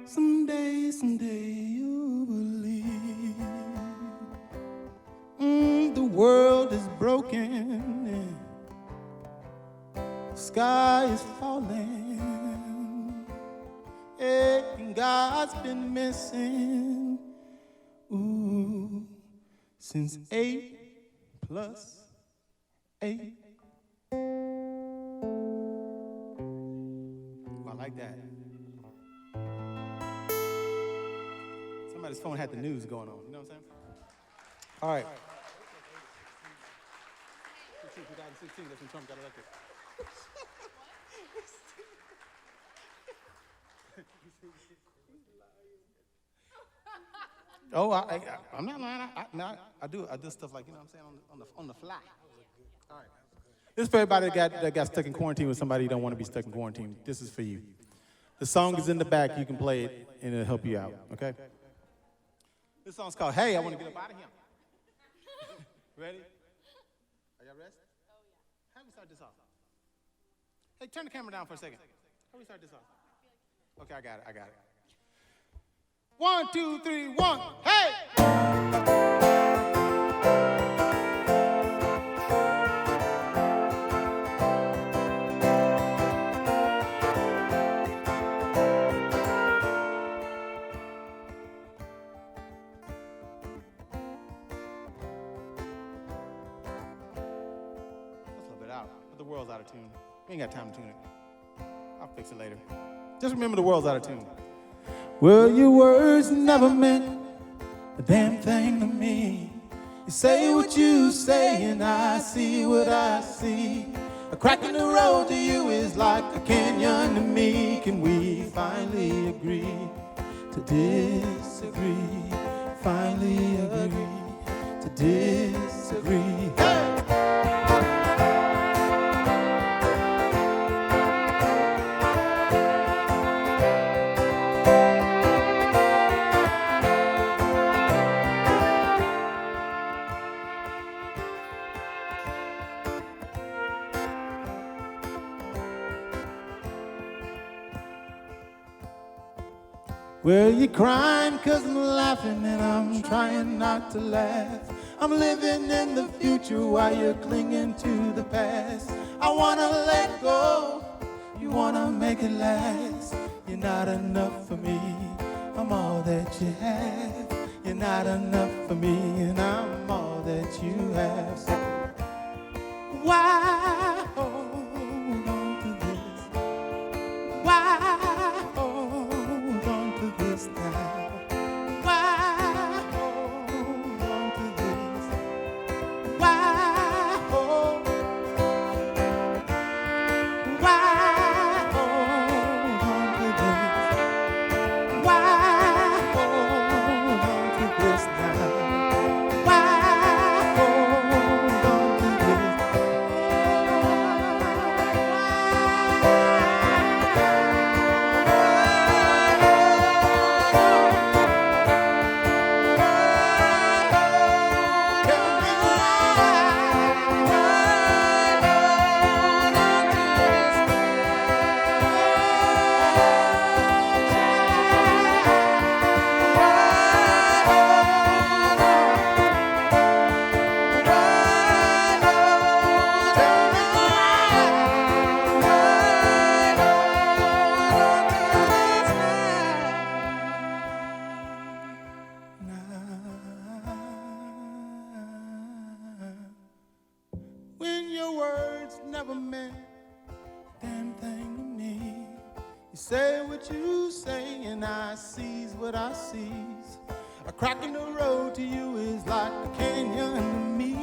someday you believe. The world is broken, the sky is falling, and God's been missing, since 8 plus 8. I like that. Somebody's phone had the news going on, you know what I'm saying? All right. 2016, that's when Trump got elected. Oh, I'm not lying. I do stuff like, you know what I'm saying, on the fly. All right. This is for everybody that got stuck in quarantine with somebody who don't want to be stuck in quarantine. This is for you. The song is in the back. You can play it, and it'll help you out, okay? This song's called Hey, I Want to Get Up Out of Here. Ready? Are y'all ready? Oh, yeah. How do we start this off? Hey, turn the camera down for a second. How do we start this off? Okay, I got it. 1, 2, 3, 1. Hey! The world's out of tune. We ain't got time to tune it. I'll fix it later. Just remember the world's out of tune. Well, your words never meant a damn thing to me. You say what you say and I see what I see. A crack in the road to you is like a canyon to me. Can we finally agree to disagree? Finally agree to disagree. Hey! Well, you're crying 'cause I'm laughing and I'm trying not to laugh. I'm living in the future while you're clinging to the past. I wanna let go, you wanna make it last. You're not enough for me, I'm all that you have. You're not enough for me and I'm all that you have. So why hold on to this? Why hold on to this now? Why hold on to this? Why hold on to this? Why hold on to this now? Why hold on to this? When your words never meant a damn thing to me. You say what you say and I sees what I sees. A crack in the road to you is like a canyon to me.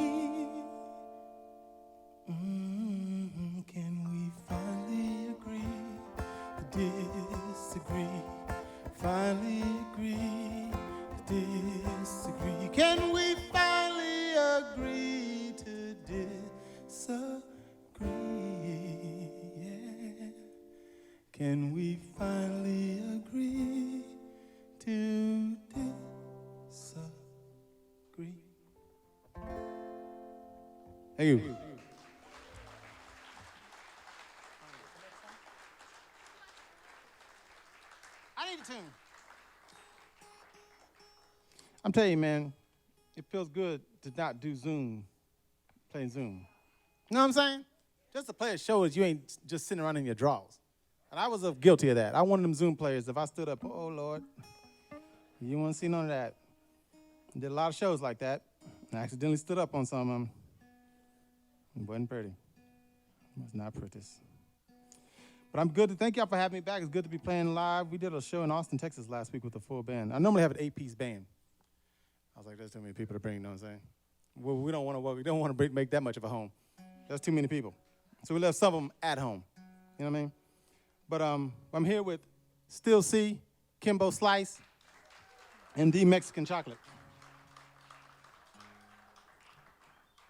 Can we finally agree to disagree? Finally agree to disagree. Can we finally agree to disagree? Thank you. I need a tune. I'm telling you, man, it feels good to not do playing Zoom. You know what I'm saying? Just to play a show is you ain't just sitting around in your drawers. And I was guilty of that. I one of them Zoom players. If I stood up, oh, Lord, you want to see none of that. Did a lot of shows like that. I accidentally stood up on some of them. It wasn't pretty. It was not pretty. But I'm good. Thank y'all for having me back. It's good to be playing live. We did a show in Austin, Texas last week with a full band. I normally have an 8-piece band. I was like, there's too many people to bring, you know what I'm saying? Well, we don't want to make that much of a home. There's too many people. So we left some of them at home. You know what I mean? But I'm here with Still C, Kimbo Slice, and the Mexican Chocolate.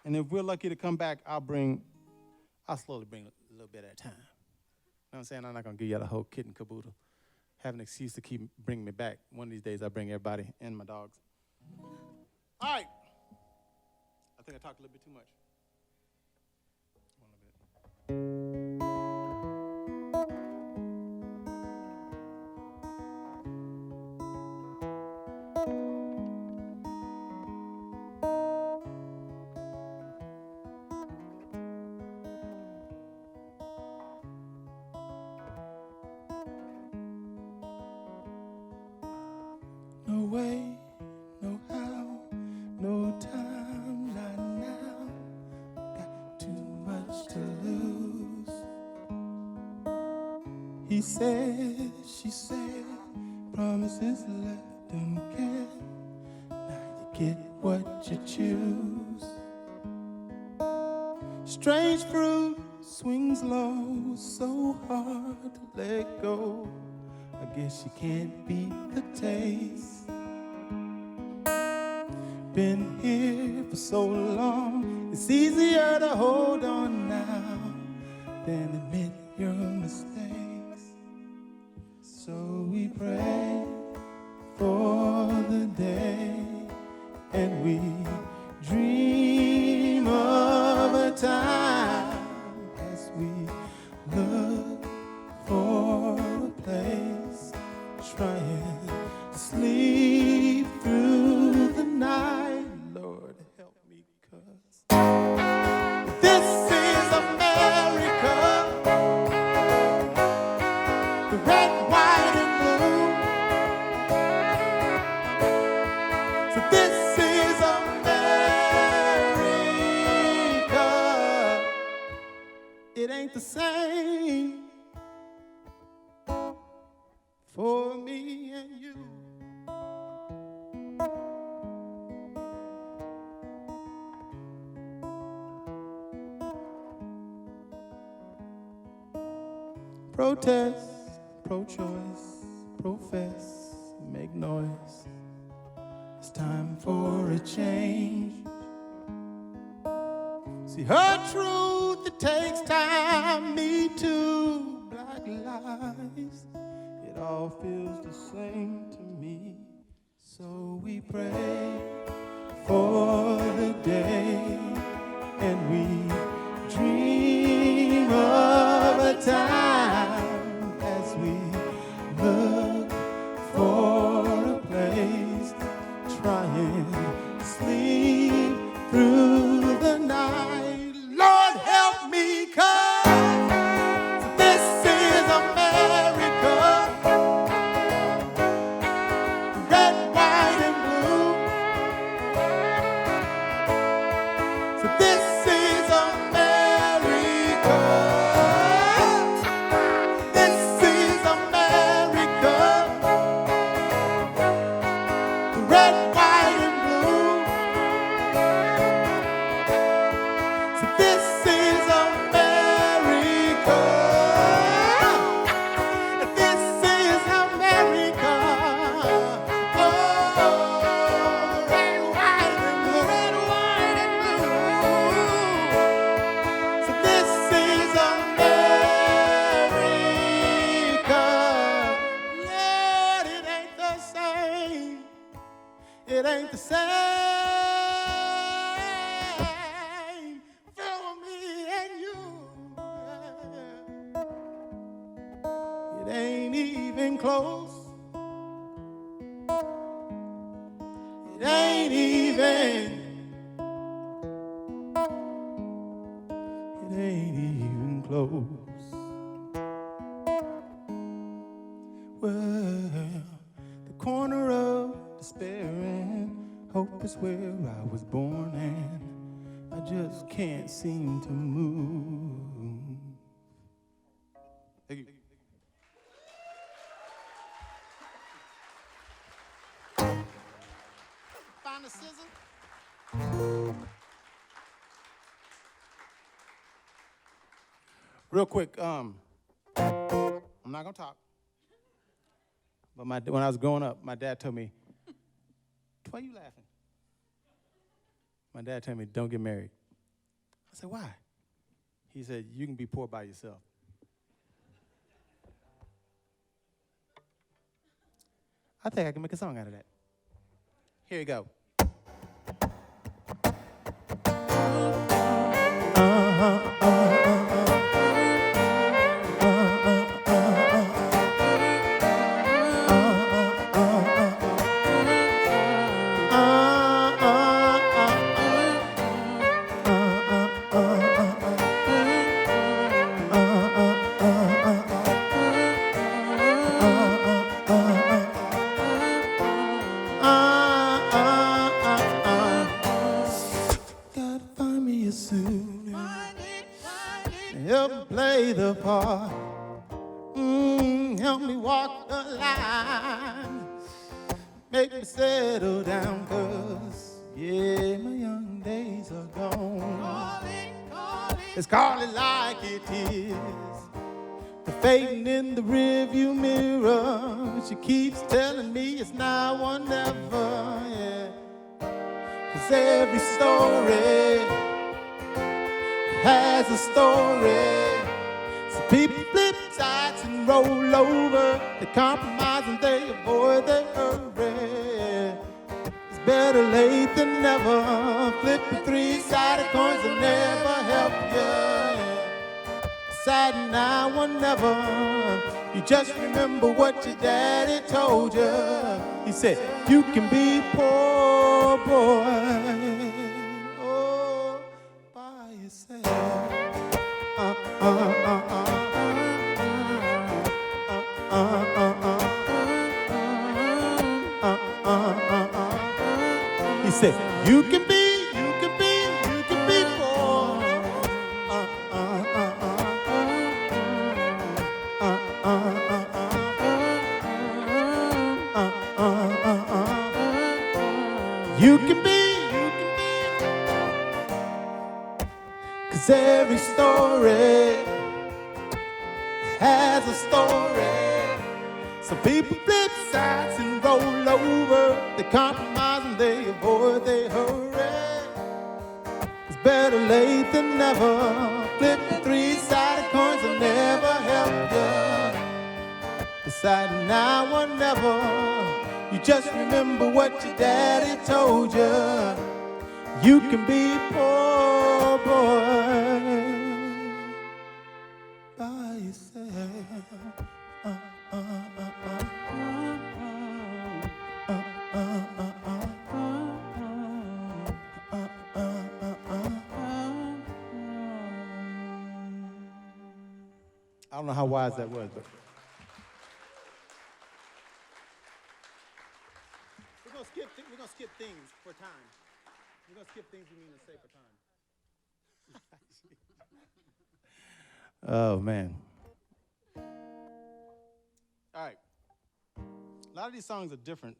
And if we're lucky to come back, I'll slowly bring a little bit at a time. You know what I'm saying? I'm not going to give you the whole kit and caboodle. Have an excuse to keep bringing me back. One of these days, I'll bring everybody and my dogs. All right. I think I talked a little bit too much. No way, no how, no time, not now. Got too much to lose. He said, she said, promises left again. Now you get what you choose. Strange fruit swings low, so hard to let go. I guess you can't beat the taste. Been here for so long, it's easier to hold on now than admit your mistakes. So we pray for the day, and we dream of a time as we look for a place, trying to sleep through the night. Lord, help me, 'cause this is America, the red, white, and blue. So this is America. It ain't the same for me and you. Protest, pro-choice, profess, make noise. It's time for a change. See her truth, it takes time. Me too, black lies. It all feels the same to me. So we pray for the day, and we dream of a time as we look for a place, trying to sleep through the night. Lord, help me, 'cause this is America, red, white, and blue. So this is America. This is America, red, white, and blue. even close. It ain't even. It ain't even close. Well, the corner of despair and hope is where I was born, and I just can't seem to move. Thank you. Find the scissor. Real quick, I'm not gonna talk. But when I was growing up, my dad told me, "Why are you laughing?" My dad told me, "Don't get married." I said, "Why?" He said, "You can be poor by yourself." I think I can make a song out of that. Here you go. Help play the part. Help me walk the line. Make me settle down, 'cause yeah, my young days are gone. Let's call it like it is. The fading in the rearview mirror. She keeps telling me it's now or never, yeah. 'Cause every story has a story. So people flip sides and roll over. They compromise and they avoid the hurry. It's better late than never. Flipping three-sided coins will never help you. Sad now or never. You just remember what your daddy told you. He said, you can be poor, boy. He said, you can be poor. You can be. 'Cause every story has a story. Some people flip sides and roll over. They compromise and they avoid, they hurry. It's better late than never. Flipping three-sided coins will never help you. Deciding now or never. You just remember what your daddy told you. You can be poor, boy, by yourself. I don't know how wise that was, but we're gonna skip things for time. We're gonna skip things we mean to say for time. Oh man. All right. A lot of these songs are different.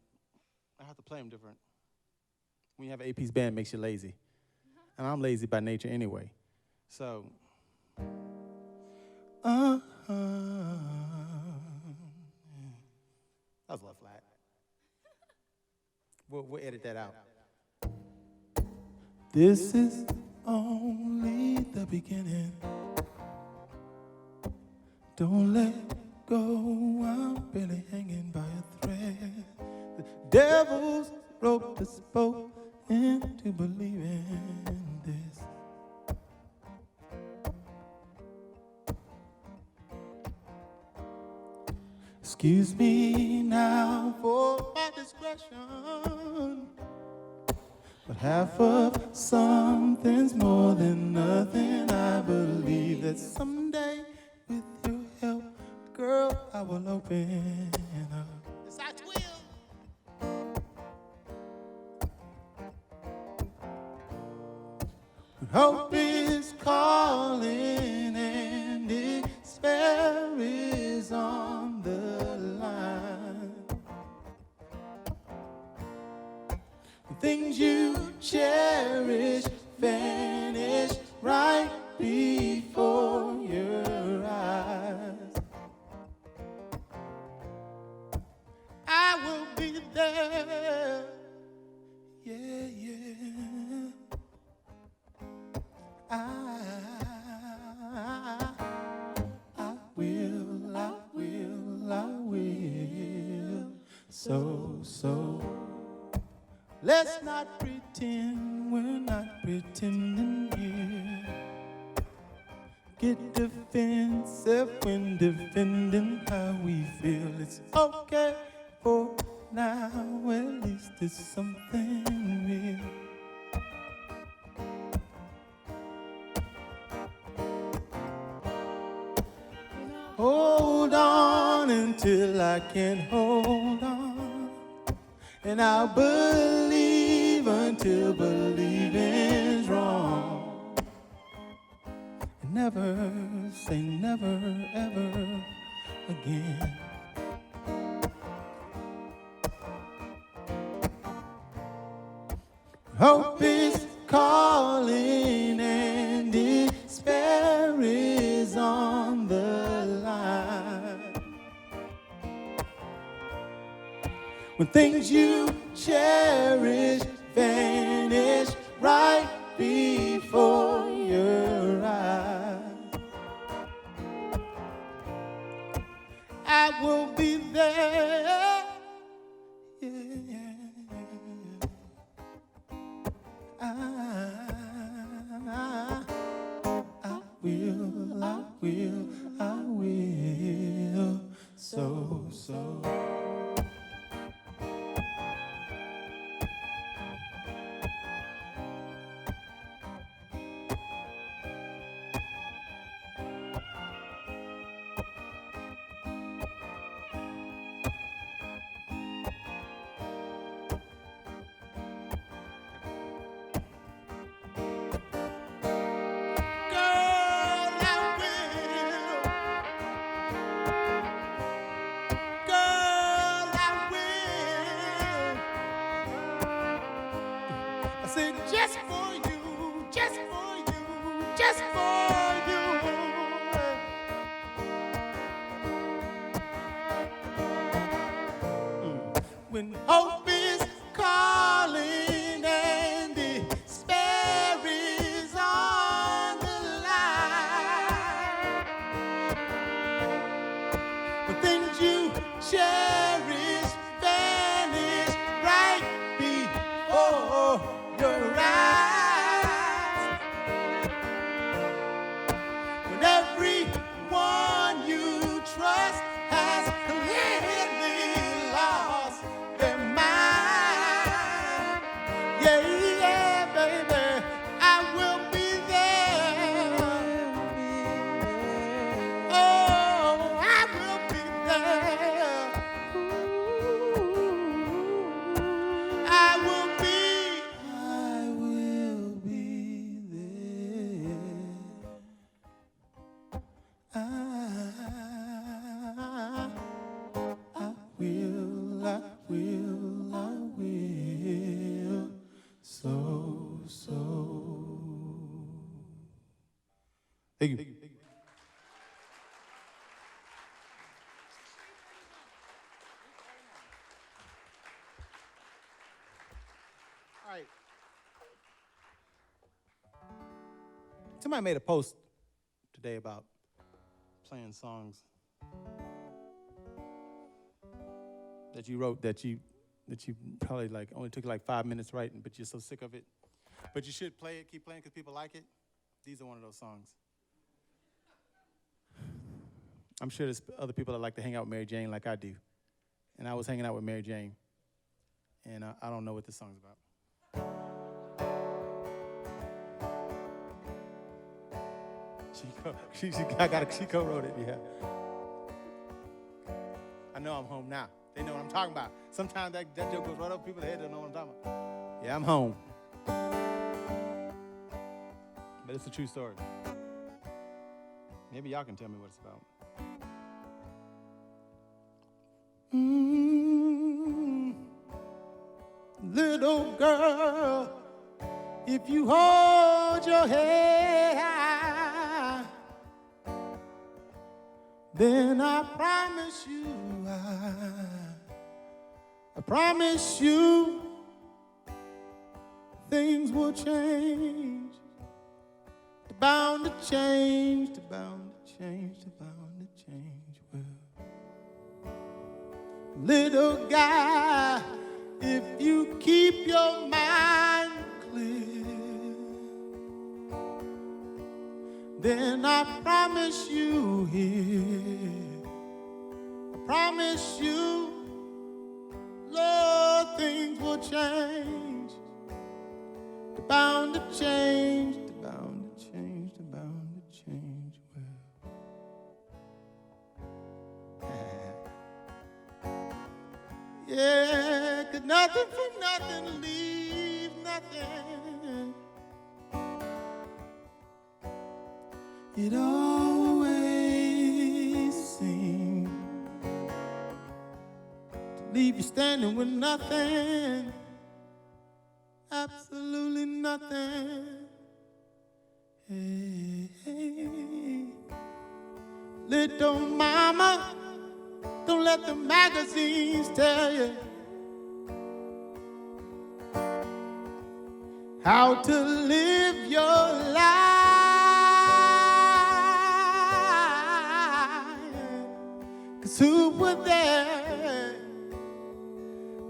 I have to play them different. When you have an 8-piece band, it makes you lazy. And I'm lazy by nature anyway. So that was a little flat. We'll edit that out. This is only the beginning. Don't let go, I'm barely hanging by a thread. The devil's roped us both into believing this. Excuse me now for my discretion, but half of something's more than nothing. I believe that someday, with your help, girl, I will open up. Yes, I will. Hope is calling and despair is on the line. The things you cherish vanish right before your eyes. I will be there, yeah, yeah. I will. So, let's not pretend we're not pretending here. Get defensive when defending how we feel. It's okay for now, at least it's something real. Hold on until I can hold on, and I'll believe until believing's wrong. And never say never ever again. Hope is calling and despair is on the line. When things you cherish vanish right before your eyes, I will be there. Yeah. I will. So. When hope is calling and despair is on the line, the things you cherish vanish right before your eyes. When everyone you trust has clearly lost their mind. Yeah, baby, I will be there. Oh, I will be there. I will be there. I will. So. Thank you. All right. Somebody made a post today about playing songs that you wrote that you probably like only took like 5 minutes writing, but you're so sick of it. But you should play it, keep playing because people like it. These are one of those songs. I'm sure there's other people that like to hang out with Mary Jane like I do. And I was hanging out with Mary Jane. And I don't know what this song's about. She co-wrote it, yeah. I know I'm home now. They know what I'm talking about. Sometimes that joke goes right over people's heads. They don't know what I'm talking about. Yeah, I'm home. But it's a true story. Maybe y'all can tell me what it's about. Little girl, if you hold your head high, then I promise you, things will change. They're bound to change, they're bound to change, they're bound to change. Well, little guy, if you keep your mind clear, then I promise you here, I promise you, Lord, things will change. They're bound to change, they're bound to change, they're bound to change. Well, yeah, 'cause nothing from nothing leaves nothing. It always seems to leave you standing with nothing, absolutely nothing. Hey, hey. Little mama, don't let the magazines tell you how to live your life. 'Cause who were there?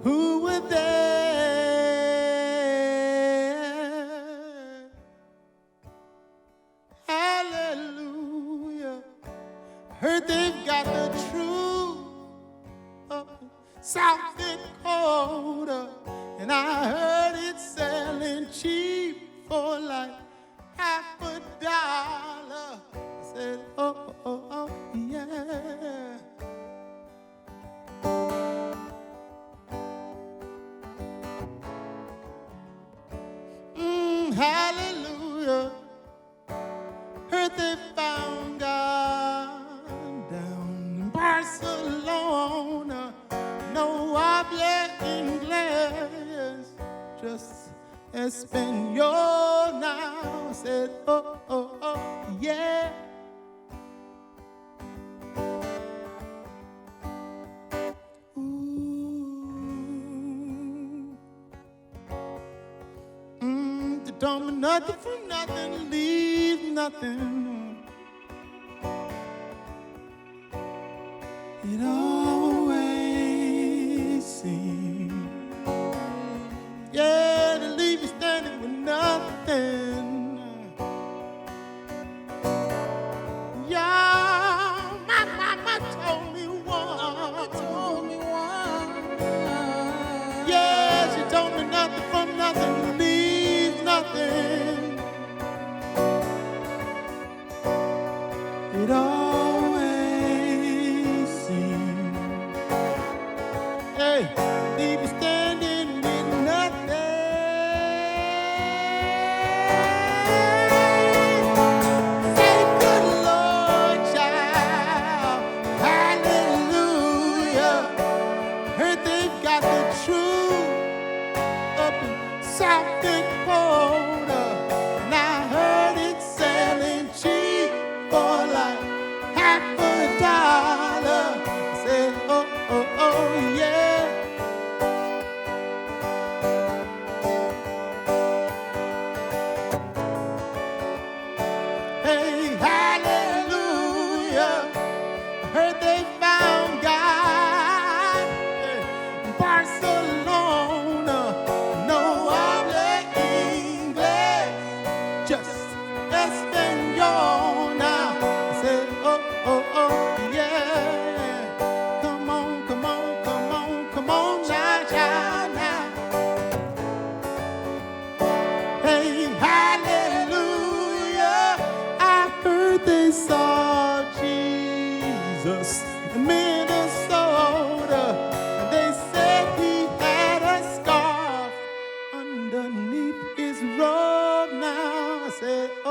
Who were there? Hallelujah. Heard they've got the truth of South Dakota, and I heard it's selling cheap for like $50. I said, oh, oh, oh, yeah. Hallelujah. Heard they found God down in Barcelona. No habla inglés, just Espanol now. Said, oh, oh, oh, yeah. Told me nothing from nothing, leave nothing. It always seems, yeah, to leave you standing with nothing. Yeah, my mama told me one. Yeah, she told me nothing from nothing, leave nothing. It always seems, hey, leave you standing with nothing.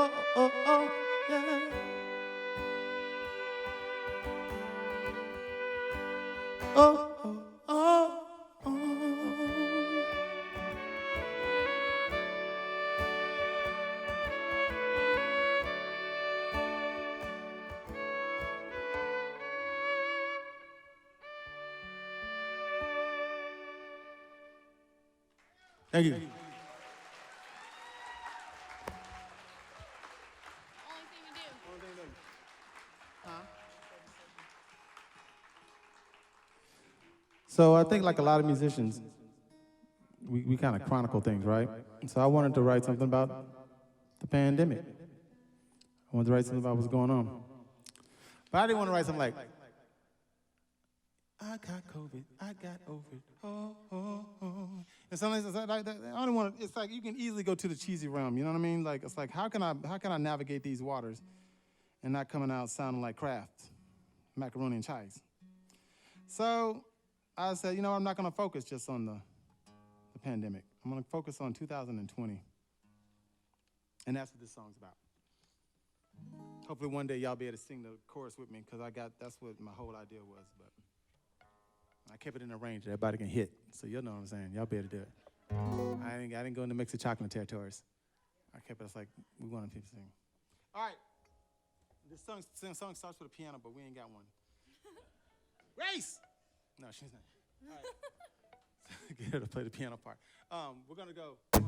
oh, oh, oh, yeah. Oh, oh, oh, oh. Thank you. So I think like a lot of musicians, we kind of chronicle things, right? So I wanted to write something about the pandemic. I wanted to write something about what's going on. But I didn't want to write something like, I got COVID, I got over it, oh, oh, oh. And sometimes it's like that, I don't want to, it's like you can easily go to the cheesy realm, you know what I mean? Like, it's like, how can I navigate these waters and not coming out sounding like Kraft, macaroni and cheese? So I said, you know, I'm not going to focus just on the pandemic. I'm going to focus on 2020. And that's what this song's about. Hopefully one day y'all be able to sing the chorus with me, because that's what my whole idea was. But I kept it in a range that everybody can hit. So you'll know what I'm saying. Y'all be able to do it. I didn't go into mix of chocolate territories. I kept it like we wanted people to sing. All right. This song starts with a piano, but we ain't got one. Grace! No, she's not. All right. Get her to play the piano part. We're going to go 1.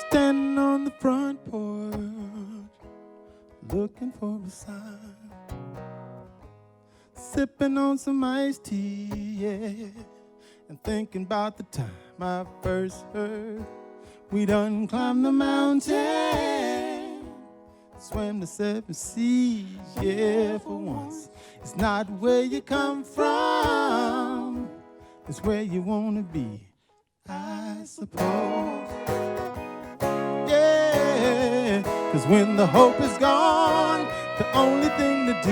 Standing on the front porch, looking for a sign. Sipping on some iced tea, yeah, and thinking about the time I first heard we done climbed the mountain, swam the 7 seas, yeah, for once. It's not where you come from, it's where you wanna be, I suppose. Yeah, 'cause when the hope is gone, the only thing to do,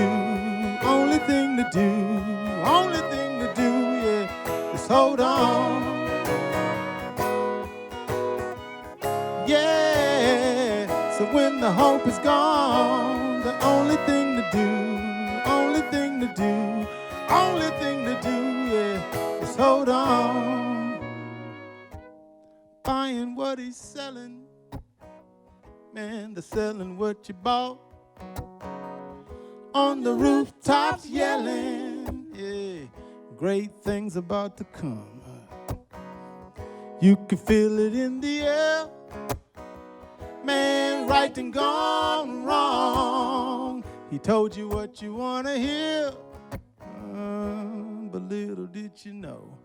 yeah, is hold on. Yeah, so when the hope is gone, the only thing to do, yeah, is hold on. Buying what he's selling, man, they're selling what you bought. On the rooftops yelling, yeah, great things about to come. You can feel it in the air, man, right and gone wrong. He told you what you want to hear, but little did you know.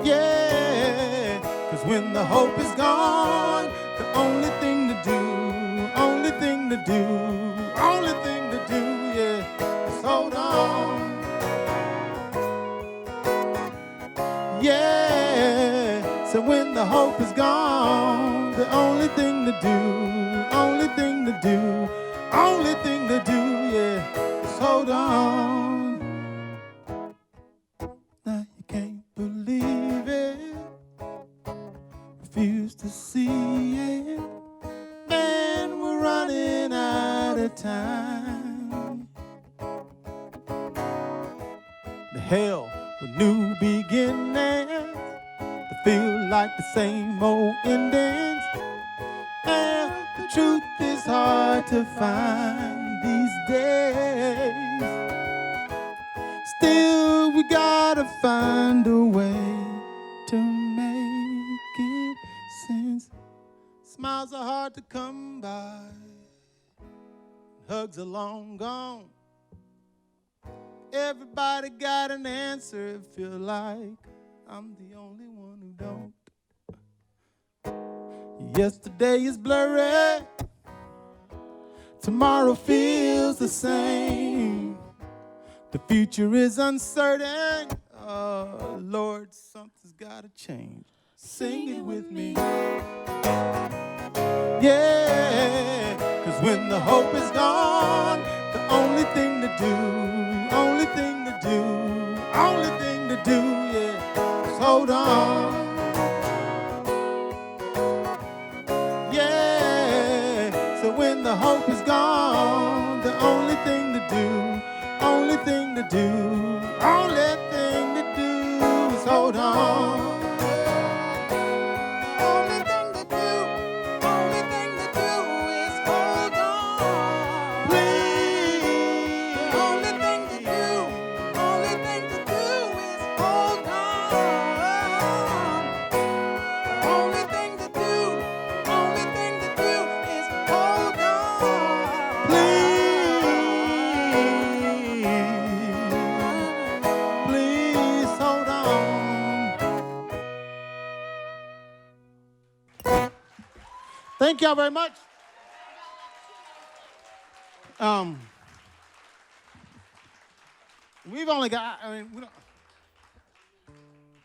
Yeah, 'cause when the hope is gone, the only thing to do, yeah, is hold on. Yeah, so when the hope is gone, the only thing to do, yeah, is hold on. Now you can't believe it, refuse to see it. Man, we're running out of time. The hell with new beginnings, to feel like the same old endings. And the truth is hard to find these days. Still, we gotta find a way to make it sense. Smiles are hard to come by, hugs are long gone. Everybody got an answer, it feel like I'm the only one who don't. Yesterday is blurry, tomorrow feels the same. The future is uncertain, Lord, something's gotta change. Sing it with me. Yeah, 'cause when the hope is gone, the only thing to do, only thing to do, only thing to do, yeah, is hold on. Yeah, so when the hope is gone, the only thing to do, only thing to do, only thing to do is hold on. Thank y'all very much. We've only got, we don't,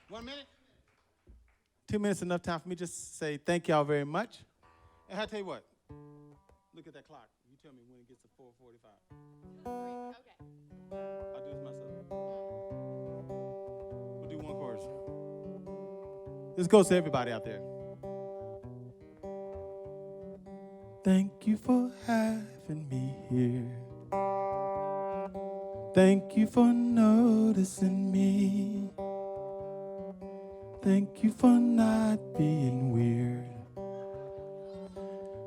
1 minute? 2 minutes enough time for me just to say thank y'all very much. And I'll tell you what, look at that clock. You tell me when it gets to 4:45. Okay. I'll do this myself. We'll do one chorus. This goes to everybody out there. Thank you for having me here. Thank you for noticing me. Thank you for not being weird.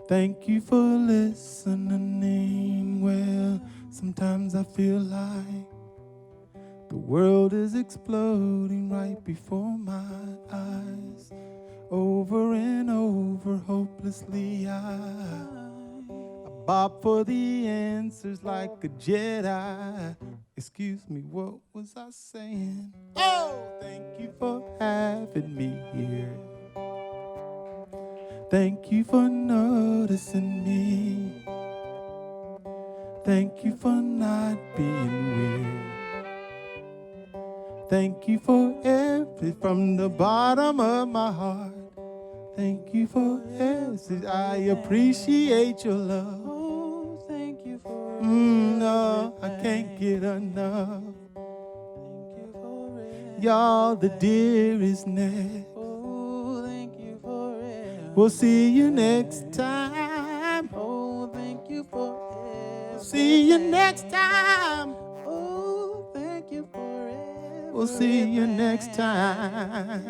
Thank you for listening. Well, sometimes I feel like the world is exploding right before my eyes. Over and over, hopelessly, I bob for the answers like a Jedi. Excuse me, what was I saying? Oh, thank you for having me here. Thank you for noticing me. Thank you for not being weird. Thank you for everything from the bottom of my heart. Thank you for everything. I appreciate your love. Oh, thank you for no, I can't get enough. Thank you for it. Y'all the dearest next. Oh, thank you for it. We'll see you next time. Oh, thank you for it. See you next time. Oh, thank you for it. We'll see you next time.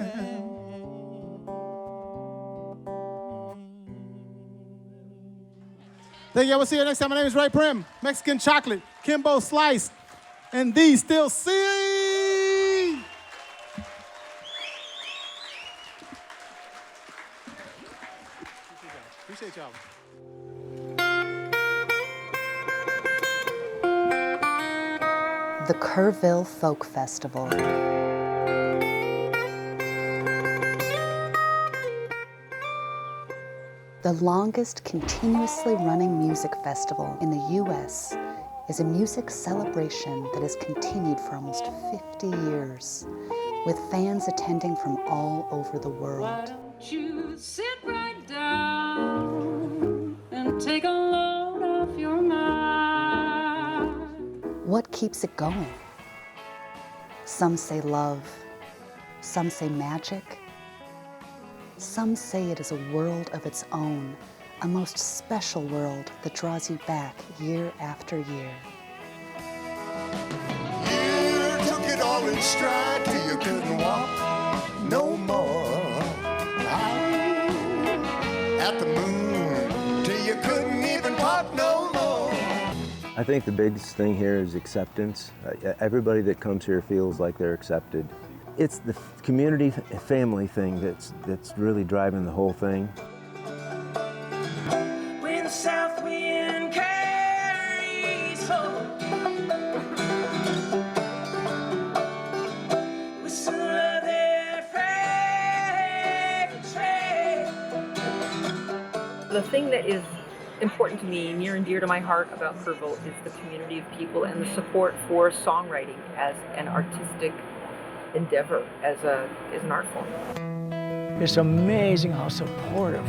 Thank you. We'll see you next time. My name is Ray Prim, Mexican Chocolate, Kimbo Slice, and these still see. Appreciate y'all. The Kerrville Folk Festival. The longest continuously running music festival in the U.S. is a music celebration that has continued for almost 50 years, with fans attending from all over the world. Why don't you sit right down and take a load off your mind? What keeps it going? Some say love, some say magic, some say it is a world of its own, a most special world that draws you back year after year. You took it all in stride till you couldn't walk no more. At the moon till you couldn't even pop no more. I think the biggest thing here is acceptance. Everybody that comes here feels like they're accepted. It's the community family thing that's really driving the whole thing. When the south wind carries forth, whistle of their freight train. The thing that is important to me, near and dear to my heart about Kerrville, is the community of people and the support for songwriting as an artistic endeavor as an art form. It's amazing how supportive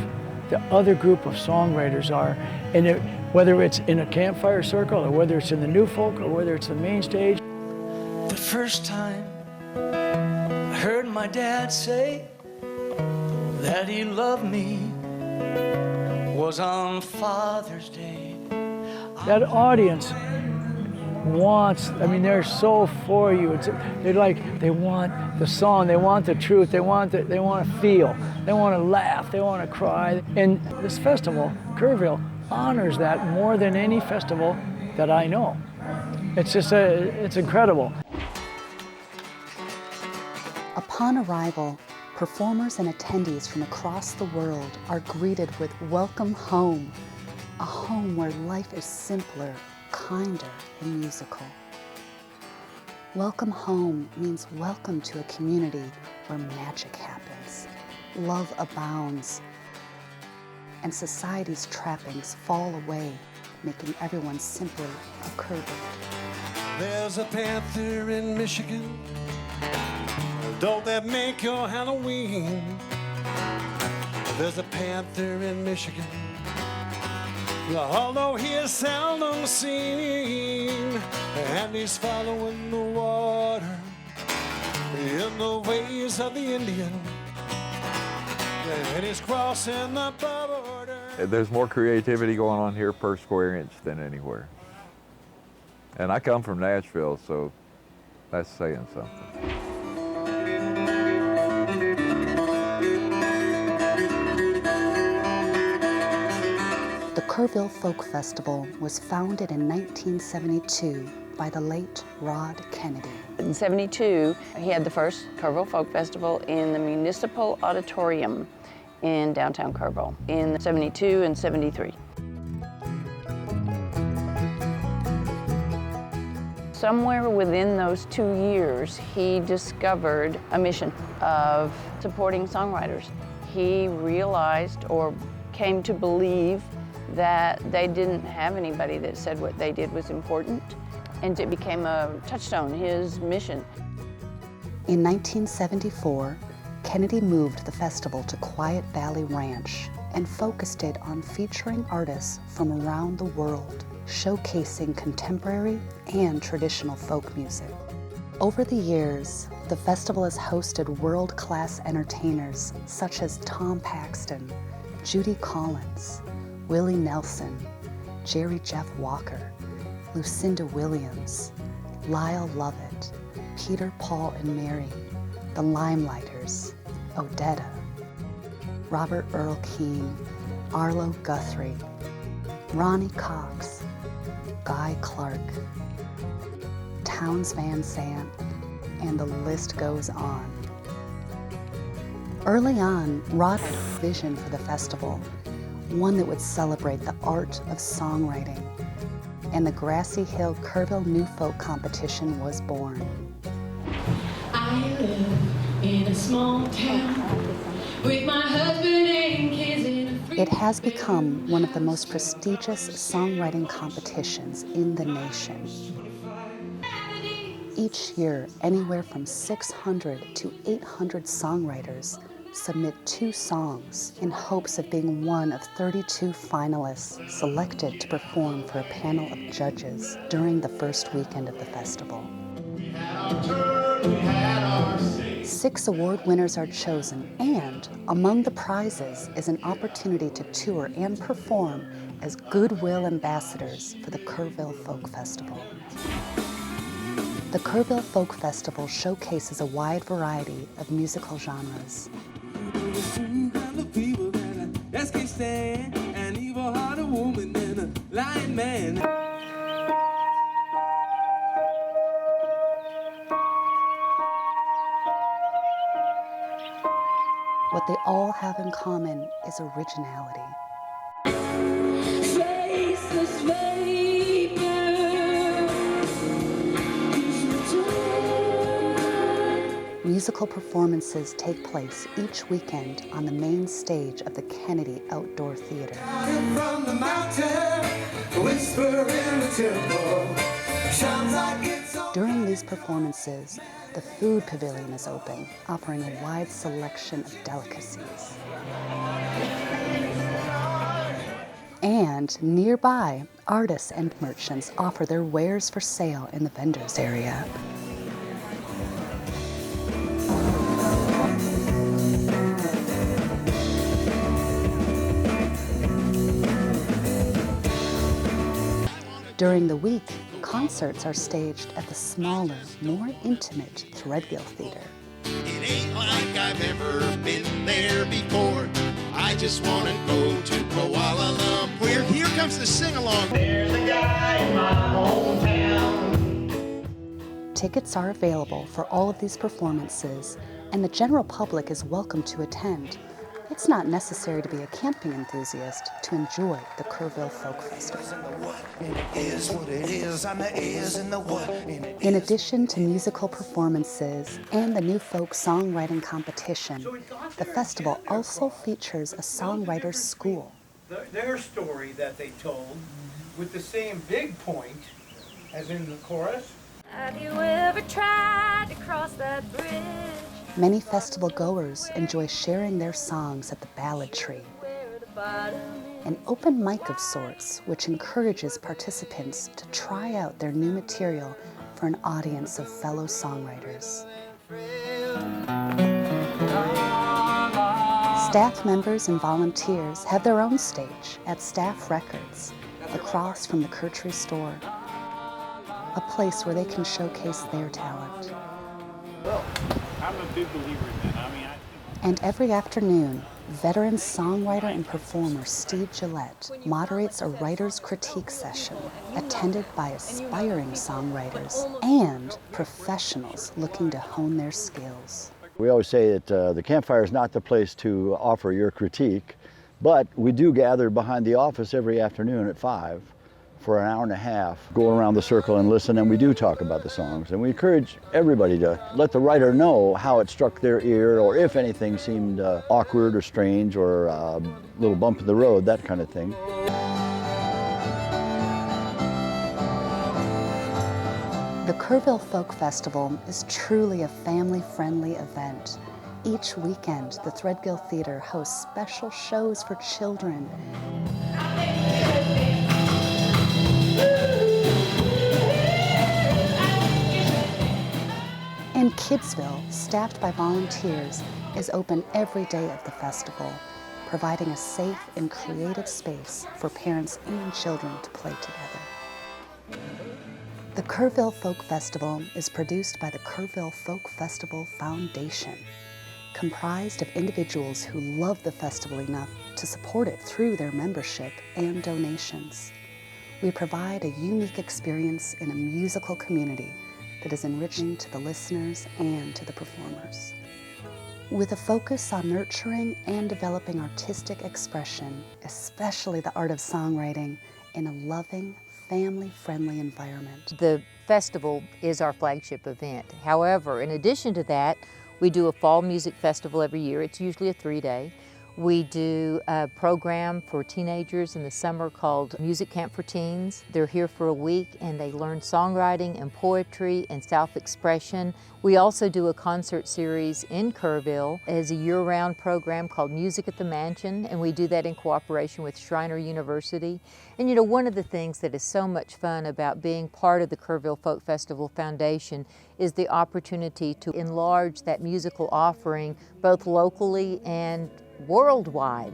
the other group of songwriters are, and whether it's in a campfire circle, or whether it's in the new folk, or whether it's the main stage. The first time I heard my dad say that he loved me was on Father's Day. That audience wants, I mean, they're so for you. They want the song, they want the truth, they want to feel, they want to laugh, they want to cry. And this festival, Kerrville, honors that more than any festival that I know. It's just, it's incredible. Upon arrival, performers and attendees from across the world are greeted with welcome home, a home where life is simpler, kinder, and musical. Welcome home means welcome to a community where magic happens, love abounds, and society's trappings fall away, making everyone simply a Kerrvert. There's a panther in Michigan. Don't that make your Halloween? There's a panther in Michigan. Although he is seldom seen, and he's following the water in the ways of the Indian, and he's crossing the border. There's more creativity going on here per square inch than anywhere. And I come from Nashville, so that's saying something. The Kerrville Folk Festival was founded in 1972 by the late Rod Kennedy. In '72, he had the first Kerrville Folk Festival in the Municipal Auditorium in downtown Kerrville in '72 and '73. Somewhere within those 2 years, he discovered a mission of supporting songwriters. He realized or came to believe that they didn't have anybody that said what they did was important, and it became a touchstone, his mission. In 1974, Kennedy moved the festival to Quiet Valley Ranch and focused it on featuring artists from around the world, showcasing contemporary and traditional folk music. Over the years, the festival has hosted world-class entertainers such as Tom Paxton, Judy Collins, Willie Nelson, Jerry Jeff Walker, Lucinda Williams, Lyle Lovett, Peter, Paul and Mary, the Limeliters, Odetta, Robert Earl Keen, Arlo Guthrie, Ronnie Cox, Guy Clark, Townes Van Sant, and the list goes on. Early on, Rod had a vision for the festival, one that would celebrate the art of songwriting, and the Grassy Hill Kerrville New Folk Competition was born. I live in a small town with my husband and kids in a free. It has become one of the most prestigious songwriting competitions in the nation. Each year, anywhere from 600 to 800 songwriters submit 2 songs in hopes of being one of 32 finalists selected to perform for a panel of judges during the first weekend of the festival. 6 award winners are chosen, and among the prizes is an opportunity to tour and perform as goodwill ambassadors for the Kerrville Folk Festival. The Kerrville Folk Festival showcases a wide variety of musical genres. Just can't stand an evil-hearted woman and a lying man. What they all have in common is originality. Faceless vapor. Musical performances take place each weekend on the main stage of the Kennedy Outdoor Theater. From the mountain, whisper in the temple, sounds like it's During these performances, the food pavilion is open, offering a wide selection of delicacies. And nearby, artists and merchants offer their wares for sale in the vendors area. During the week, concerts are staged at the smaller, more intimate Threadgill Theater. It ain't like I've ever been there before. I just want to go to Kuala Lumpur. Here comes the sing-along. There's a guy in my hometown. Tickets are available for all of these performances, and the general public is welcome to attend. It's not necessary to be a camping enthusiast to enjoy the Kerrville Folk Festival. In addition to musical performances and the new folk songwriting competition, the festival also features a songwriter's school. Their story that they told with the same big point as in the chorus. Have you ever tried to cross that bridge? Many festival goers enjoy sharing their songs at the Ballad Tree, an open mic of sorts which encourages participants to try out their new material for an audience of fellow songwriters. Staff members and volunteers have their own stage at Staff Records, across from the Kerrville store, a place where they can showcase their talent. Well, I'm a big believer in that. And every afternoon, veteran songwriter and performer Steve Gillette moderates a writer's critique session attended by aspiring songwriters and professionals looking to hone their skills. We always say that the campfire is not the place to offer your critique, but we do gather behind the office every afternoon at 5 for an hour and a half, go around the circle and listen, and we do talk about the songs. And we encourage everybody to let the writer know how it struck their ear, or if anything seemed awkward or strange or a little bump in the road, that kind of thing. The Kerrville Folk Festival is truly a family-friendly event. Each weekend, the Threadgill Theater hosts special shows for children. And Kidsville, staffed by volunteers, is open every day of the festival, providing a safe and creative space for parents and children to play together. The Kerrville Folk Festival is produced by the Kerrville Folk Festival Foundation, comprised of individuals who love the festival enough to support it through their membership and donations. We provide a unique experience in a musical community that is enriching to the listeners and to the performers. With a focus on nurturing and developing artistic expression, especially the art of songwriting, in a loving, family-friendly environment. The festival is our flagship event. However, in addition to that, we do a fall music festival every year. It's usually a 3-day. We do a program for teenagers in the summer called Music Camp for Teens. They're here for a week and they learn songwriting and poetry and self-expression. We also do a concert series in Kerrville as a year-round program called Music at the Mansion, and we do that in cooperation with Schreiner University. And you know, one of the things that is so much fun about being part of the Kerrville Folk Festival Foundation is the opportunity to enlarge that musical offering both locally and worldwide.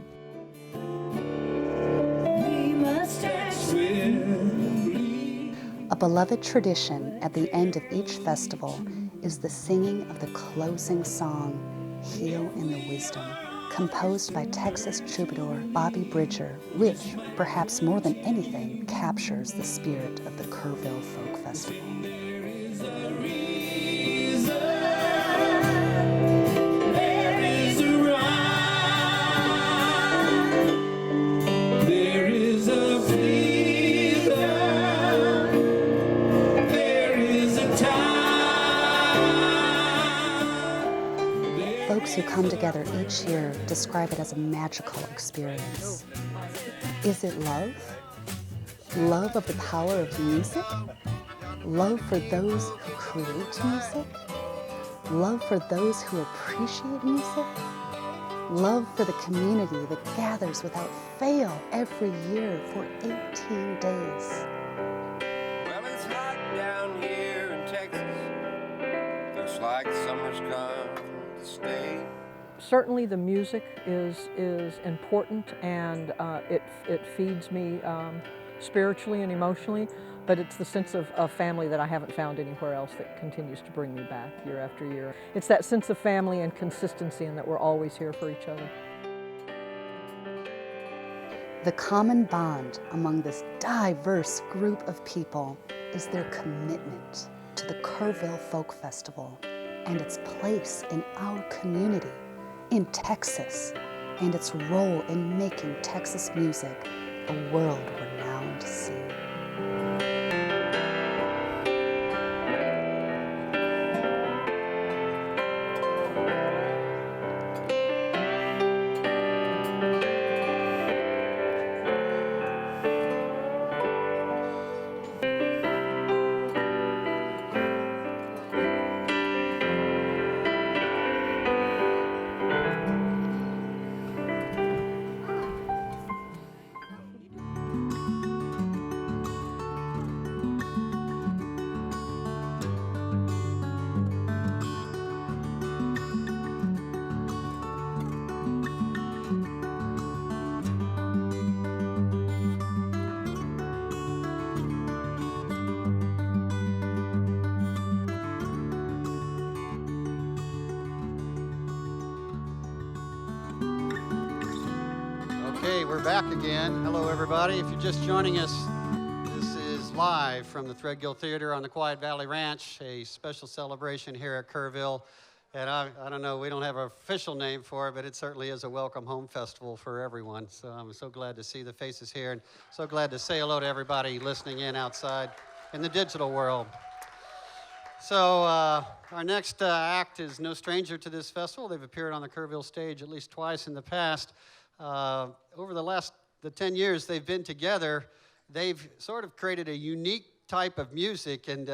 A beloved tradition at the end of each festival is the singing of the closing song, Heal in the Wisdom, composed by Texas troubadour Bobby Bridger, which, perhaps more than anything, captures the spirit of the Kerrville Folk Festival. Folks who come together each year describe it as a magical experience. Is it love? Love of the power of music? Love for those who create music? love for those who appreciate music, love for the community that gathers without fail every year for 18 days. Well, it's hot down here in Texas. Looks like summer's come to stay. Certainly the music is important, and it feeds me spiritually and emotionally, but it's the sense of family that I haven't found anywhere else that continues to bring me back year after year. It's that sense of family and consistency, and that we're always here for each other. The common bond among this diverse group of people is their commitment to the Kerrville Folk Festival and its place in our community, in Texas, and its role in making Texas music a world-renowned scene. Okay, we're back again. Hello, everybody. If you're just joining us, this is live from the Threadgill Theater on the Quiet Valley Ranch, a special celebration here at Kerrville. And I don't know, we don't have an official name for it, but it certainly is a welcome home festival for everyone. So I'm so glad to see the faces here, and so glad to say hello to everybody listening in outside in the digital world. So our next act is no stranger to this festival. They've appeared on the Kerrville stage at least twice in the past. Over the 10 years they've been together, they've sort of created a unique type of music, and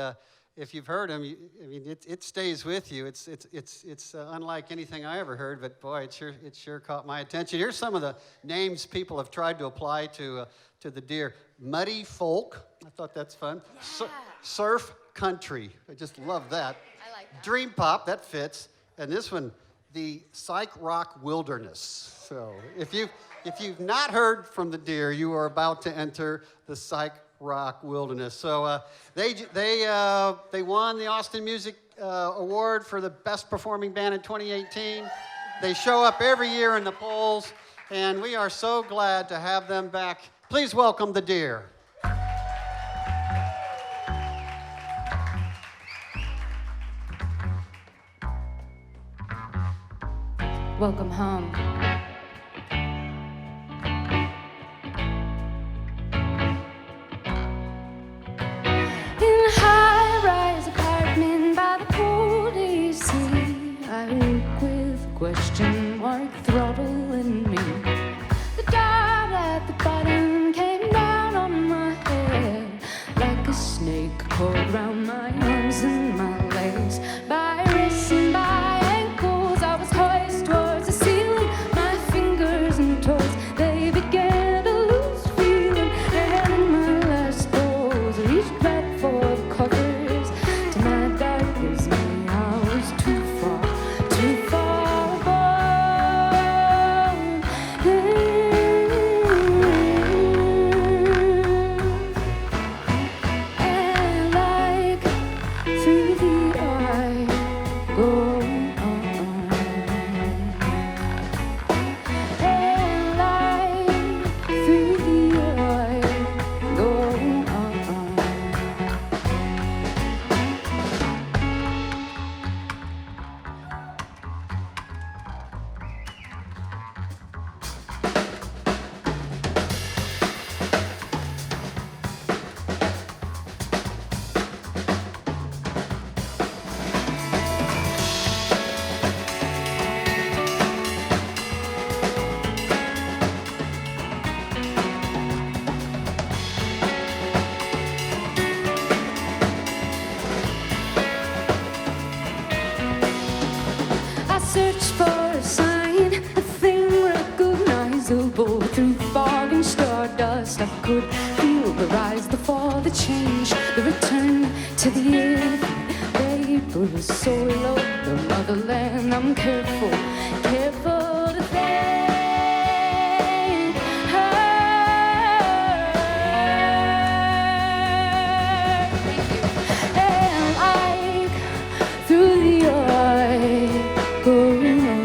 if you've heard them, it stays with you. It's unlike anything I ever heard, but boy, it sure caught my attention. Here's some of the names people have tried to apply to the deer. Muddy folk, I thought that's fun. Yeah. Surf country, I just love that. I like that. Dream pop, that fits. And this one, the psych rock wilderness. So if you've not heard from the deer, you are about to enter the psych rock wilderness. So they won the Austin Music Award for the best performing band in 2018. They show up every year in the polls, and we are so glad to have them back. Please welcome the deer. Welcome home. In a high-rise apartment by the cold AC, I look with a question mark throttle in me. The dot at the bottom came down on my head like a snake coiled round my arms and my legs. By wrists and by ankles, I was poised towards the ceiling. My fingers and toes, they began to lose feeling. And in my last throes, I reached back for the covers. To my darkest me, I was too far above. And like could feel the rise, the fall, the change, the return to the earth. Vapor, soil, the motherland. I'm careful, careful to thank her. And like through the eye going on.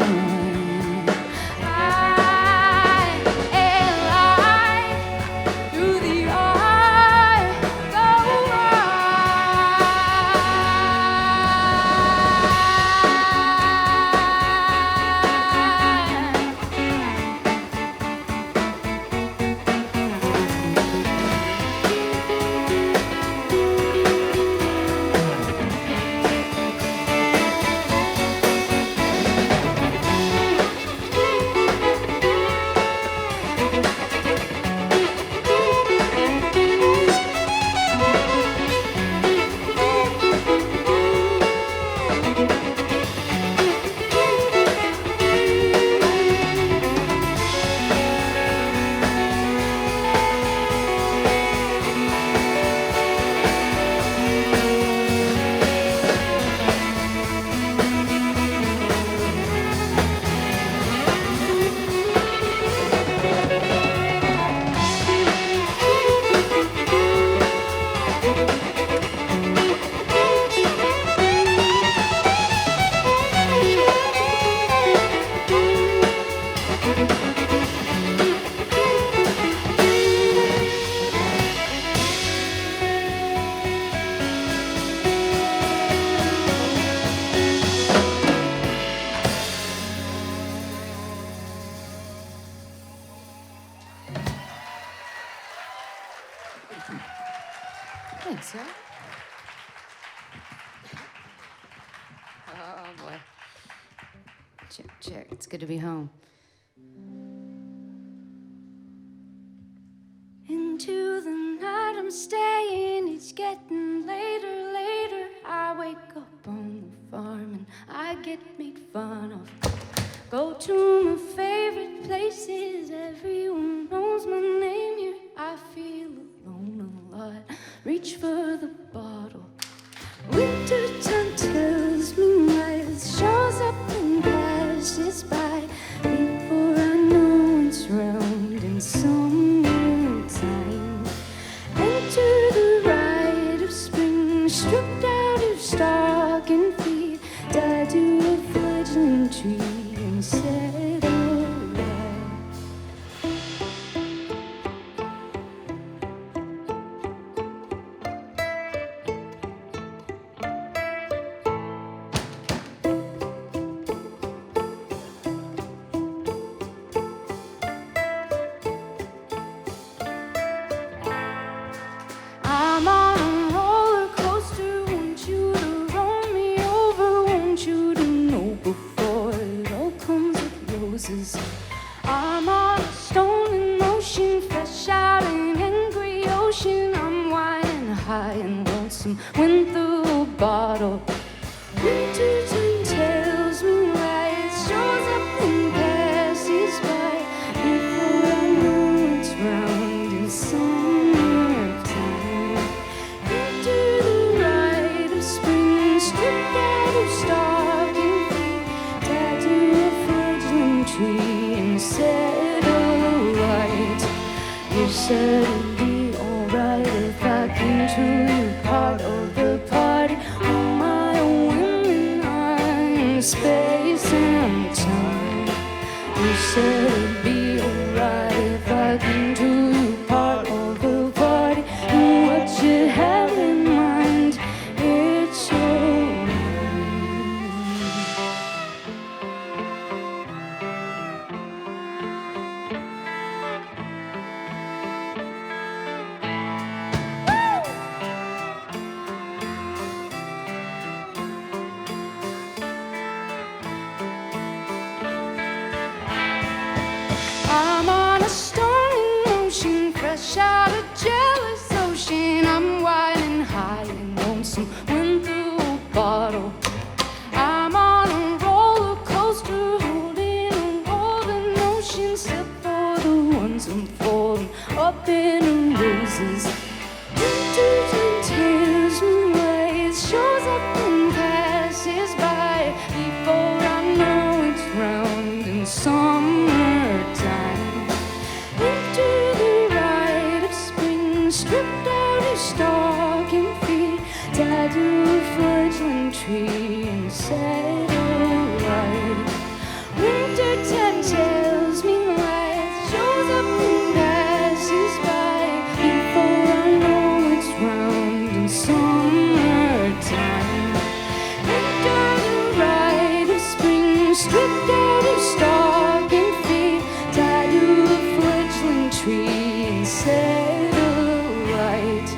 Thanks, sir. Oh, boy. Check, check. It's good to be home. Into the night I'm staying, it's getting later, later. I wake up on the farm and I get made fun of. Go to my favorite places, everyone knows my name here. I feel alone a lot, reach for the bottle. Winter time tells me life shows up and passes by. Before I know it's round in summertime. Enter the rite of spring, stripped out of stocking feet. Tied to a fledgling tree and set alight. I'm on a roller coaster, want you to roll me over, want you to know before it all comes with roses. I'm on a stolen ocean, fresh out an angry ocean. I'm winding high and lonesome, went through a bottle. Winter time tells me light shows up and passes by. Before I know it's round in summertime. Enter the rite of spring, stripped out of stocking feet. Tied to a fledgling tree and set alight. You said it'd be alright if I came to you part of the party. On my own women, I'm space and time. You said it'd be alright if I came to you part of the party. And what you have in mind, it's alright. I'm on a stormy ocean, fresh out of jealous ocean. I'm wide and high and lonesome, went through a bottle. I'm on a roller coaster, holding a golden ocean. Step for the ones I'm falling up in a roses. Winters and tears and ways, shows up and passes by. Before I know it's round in summertime. Into the rite of spring, stripped out his stocking feet, tied to a fledgling tree and said, alright. Winter time tells me lies, shows up and passes by. Before I know it's round in summertime. Enter the rite of spring, stripped out his stocking feet, tied to a fledgling tree and said, alright.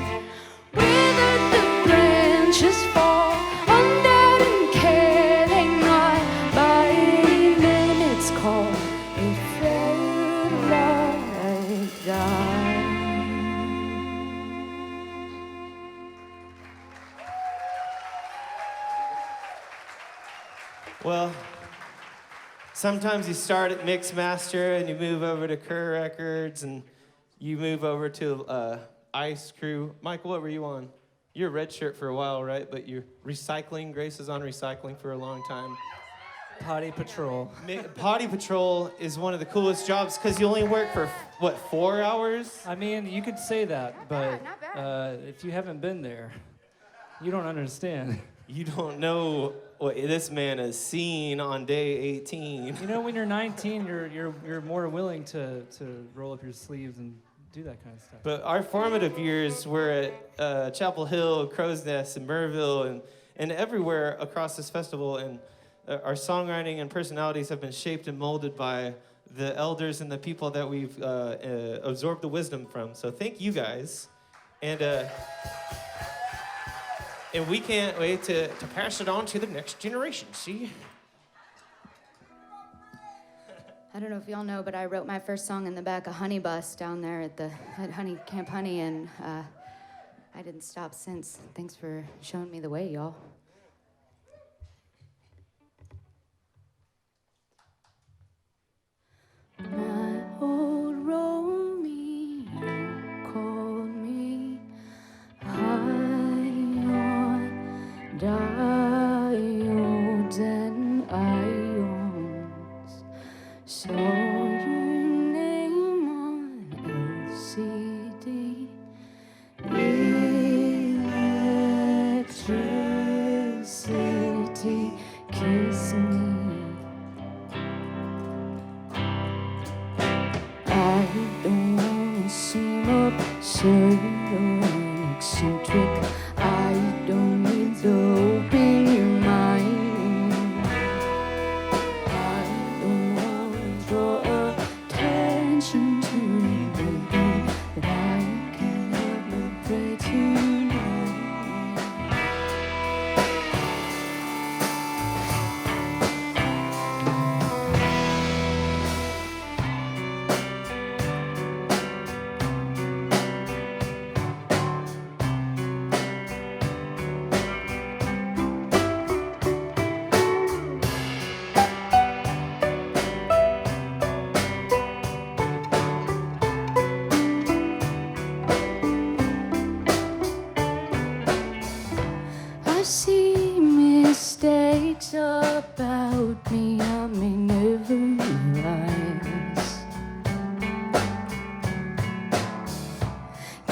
Withered the branches fall, undead and care they not. By any name it's called, they fade like die. Well, sometimes you start at Mix Master and you move over to Kerr Records and you move over to Ice Crew. Mike, what were you on? You're a red shirt for a while, right? But you're recycling. Grace is on recycling for a long time. Potty Patrol. Potty Patrol is one of the coolest jobs because you only work for, what, 4 hours? I mean, you could say that, but if you haven't been there, you don't understand. You don't know what this man has seen on day 18. You know, when you're 19, you're more willing to roll up your sleeves and do that kind of stuff. But our formative years were at Chapel Hill, Crow's Nest, and Burrville, and everywhere across this festival. And our songwriting and personalities have been shaped and molded by the elders and the people that we've absorbed the wisdom from. So thank you guys. And we can't wait to pass it on to the next generation, see? I don't know if y'all know, but I wrote my first song in the back of Honey Bus down there at Camp Honey, and I didn't stop since. Thanks for showing me the way, y'all. My old Romeo called me high on diodes and ions. Saw your name on LCD. Electricity, kiss me. I don't wanna seem absurd or eccentric. I don't need to open your mind. I don't wanna draw attention to anything that I can ever pray tonight. I see mistakes about me I may never realize.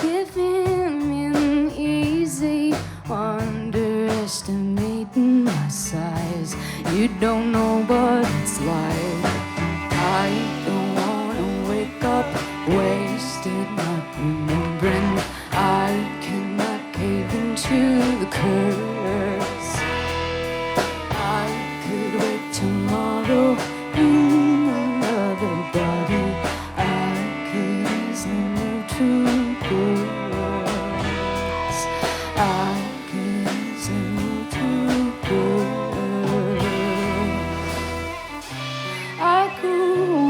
Giving in easy, underestimating my size. You don't know what it's like. I don't wanna wake up wasted, not remembering. I cannot cave into the curse. I could wake tomorrow in another body. I could easily move to girls. I could easily move to girls. I go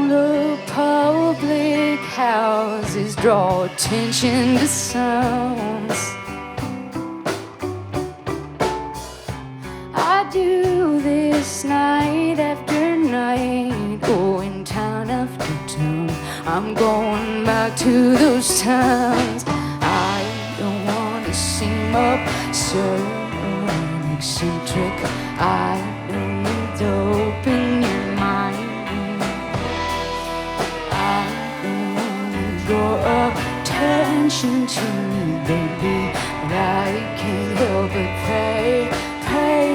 to public houses, draw attention to sounds. I do this night after night, going town after town. I'm going back to those times. absurd and eccentric. I don't need doping in my I don't wanna draw attention to me, baby, but I can't help but pray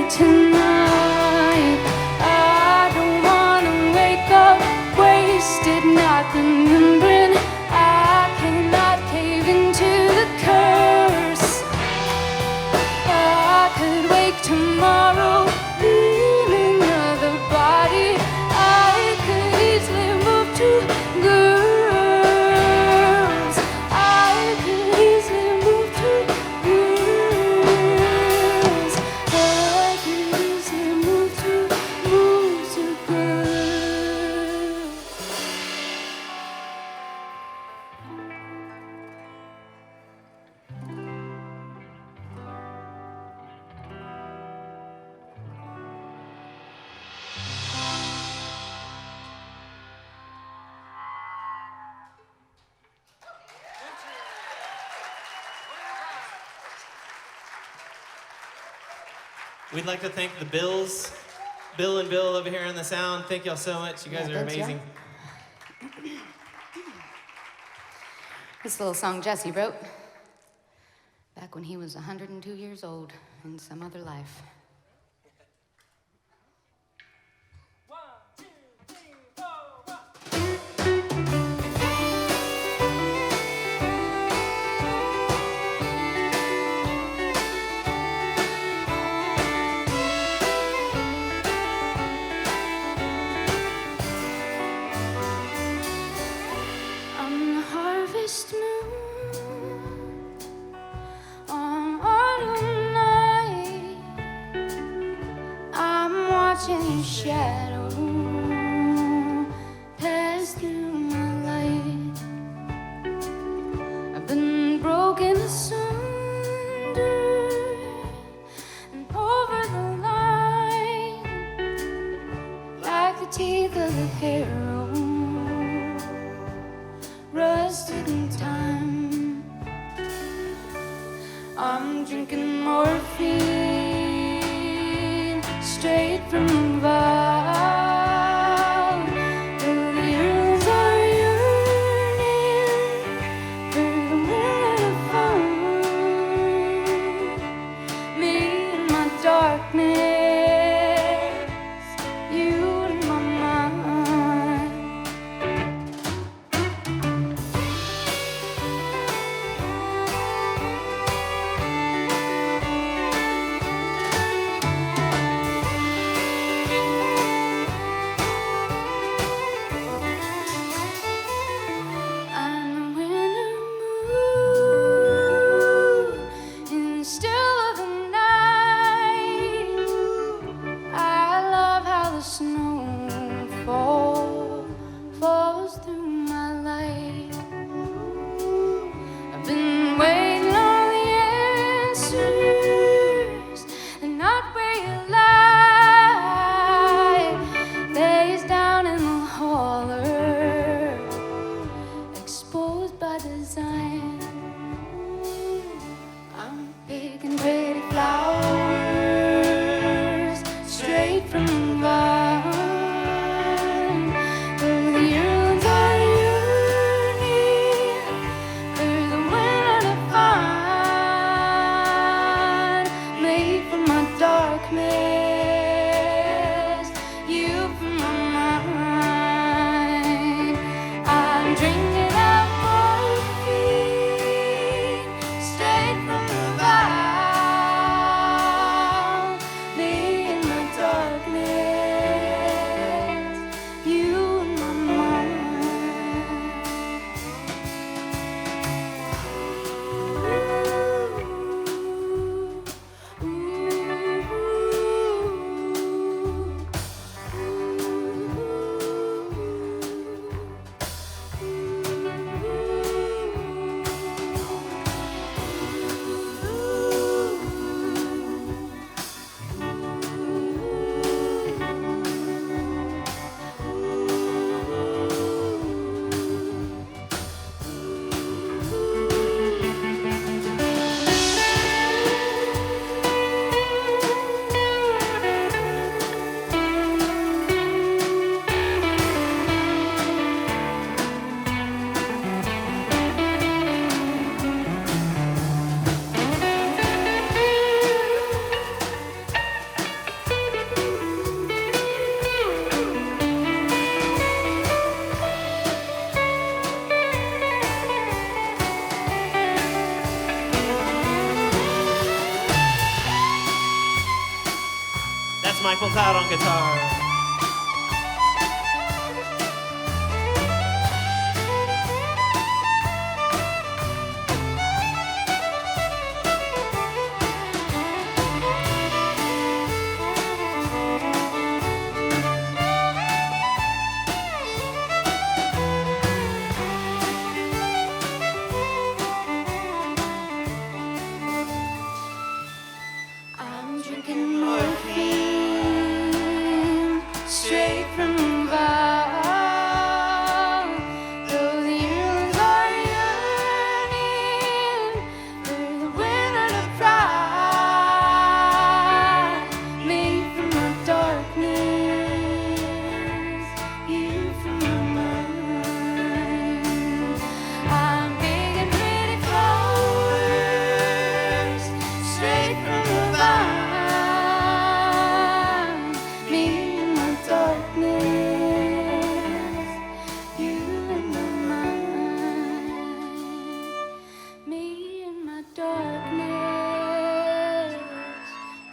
tonight. I don't wanna wake up wasted, not remembering. I cannot cave into the curse. I could wake tomorrow in another body. I could easily move to girls. I could easily move to girls. I could easily move to girls. We'd like to thank the Bills, Bill and Bill over here on the sound. Thank y'all so much. You guys are thanks, amazing. This little song Jesse wrote back when he was 102 years old in some other life. On the harvest moon, on autumn night, I'm watching your shadow pass through my light. I've been broken asunder and over the line, like the teeth of the harrow, rusted in time. I'm drinking morphine straight from the vial. The ears are yearning for the wind to find me in my darkness, you in my mind. McLeod on guitar. I'm drinking morphine straight from the vial. Though the ears are yearning for the winter to fly, made from my darkness, you from my mind. I'm big and pretty flowers straight from the vine, me in my darkness, you in my mind, me in my darkness,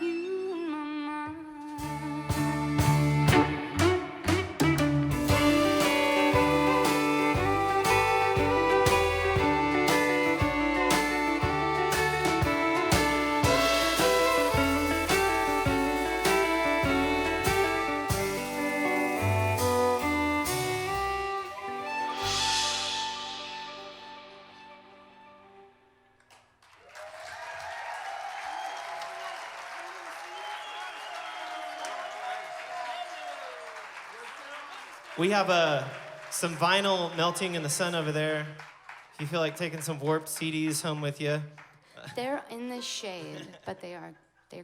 you in my mind. We have some vinyl melting in the sun over there. If you feel like taking some warped CDs home with you. They're in the shade, but they're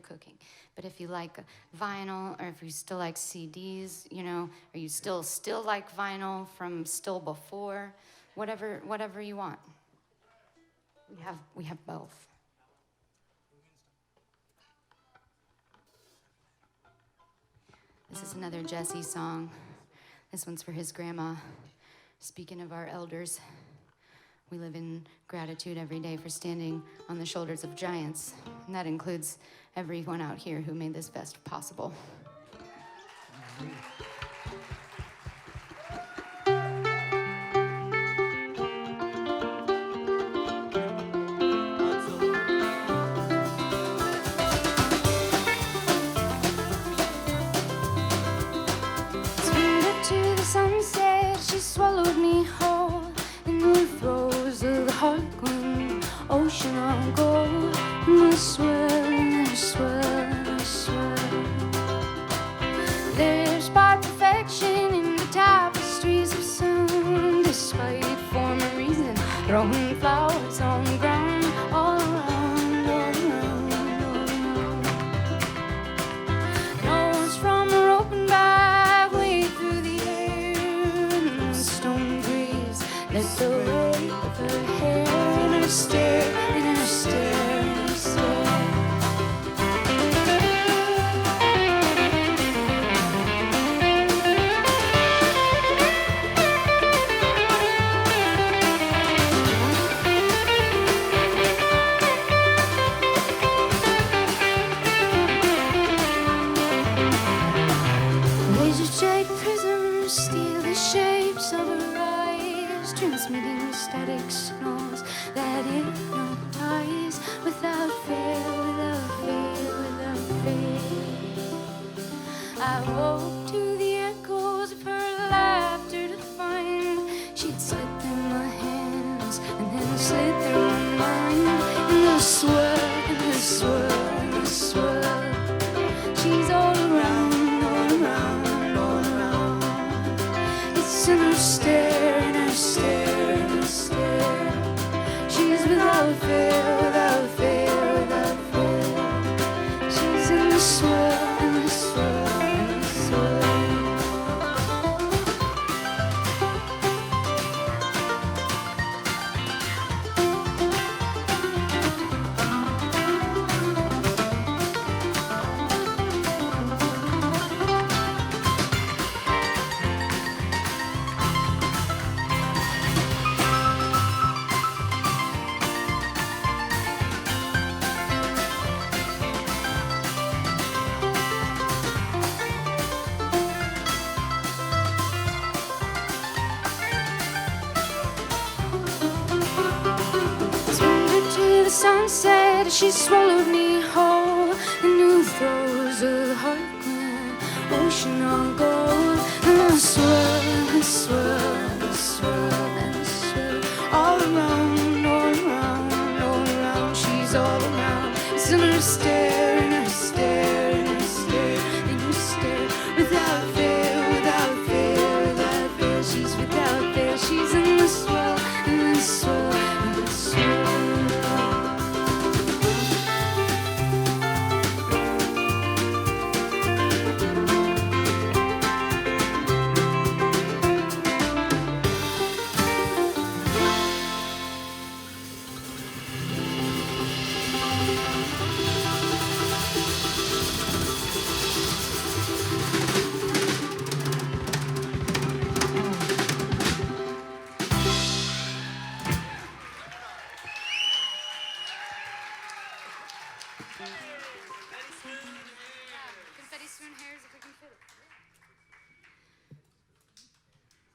cooking. But if you like vinyl, or if you still like CDs, you know, or you still like vinyl from still before, whatever you want. We have both. This is another Jesse song. This one's for his grandma. Speaking of our elders, we live in gratitude every day for standing on the shoulders of giants, and that includes everyone out here who made this fest possible. Surrendered to the sunset, she swallowed me whole in the throes of the Heartland ocean of gold. And I swear, there's by perfection in the tapestries of sun, despite form and reason, throwing flowers on the ground all around, all around, all around. Nose from her open back, way through the air, and the stone breeze let the weight of her hair in her stare, in her stare, in her stare. Laser-shaped prisms steal the shapes of her eyes, transmitting static signals that hypnotize without fail, without fail, without fail. I woke to the echoes of her laughter to find she'd slid through my hands and then slid through my mind. In the swirl, in the swirl, in the swirl, she's all around, all around, all around. It's in her stare, in her stare, in her stare. She's without fail, without fail, without fail. She's in the swirl, in the swirl, in the swirl. sunset, she swallowed me whole in new throes of the heartland, ocean all gold. And I swirl, and I swirl, and I swirl, and I swirl, all around, all around, all around. She's all around. It's in her stare, in her stare, in her stare, in her stare. Without fear, without fear, without fear. She's without fear. She's in the swirl, in the swirl, in the swirl.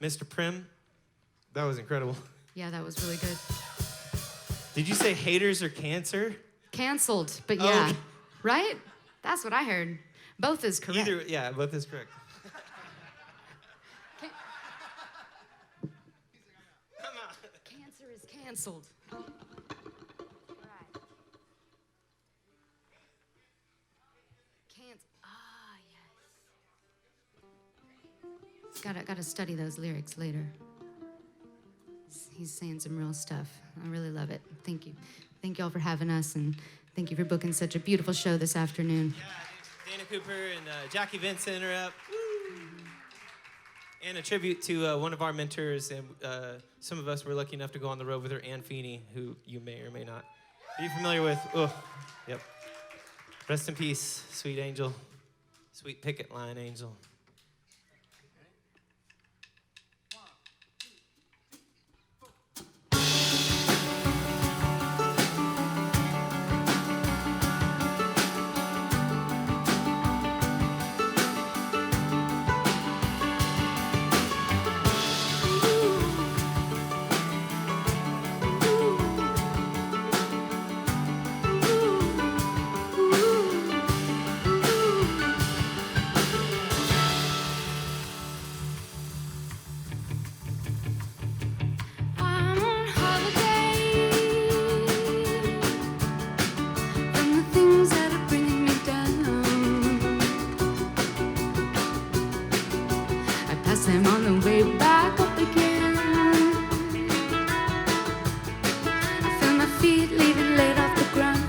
Mr. Prim, that was incredible. Yeah, that was really good. Did you say haters are cancer? Canceled, but yeah. Okay. Right? That's what I heard. Both is correct. Yeah, both is correct. Cancer is canceled. Gotta study those lyrics later. He's saying some real stuff. I really love it. Thank you. Thank you all for having us, and thank you for booking such a beautiful show this afternoon. Yeah, Dana Cooper and Jackie Venson are up. And a tribute to one of our mentors, and some of us were lucky enough to go on the road with her, Ann Feeney, who you may or may not be familiar with. Oh, yep. Rest in peace, sweet angel. Sweet picket line angel. Him on the way back up again. I feel my feet leaving laid off the ground.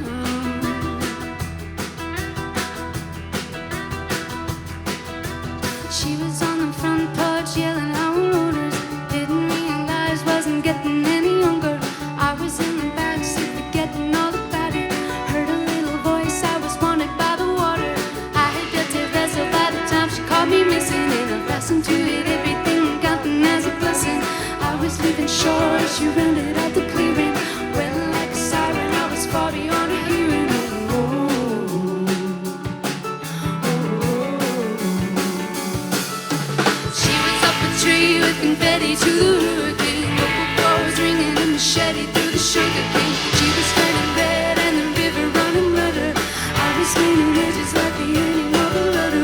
She was on the front porch yelling out orders. Didn't realize wasn't getting any younger. I was in the back seat forgetting all about it. Heard a little voice, I was wanted by the water. I had got to vessel by the time she called me missing, and I listened to it. I was leaving shore as she rounded out the clearing. Well, like a siren, I was far beyond her hearing. She was up a tree with confetti to the hurricane. Local was ringing a machete through the sugar cane. She was turning red and the river running redder. I was leaning edges like the ending of a letter.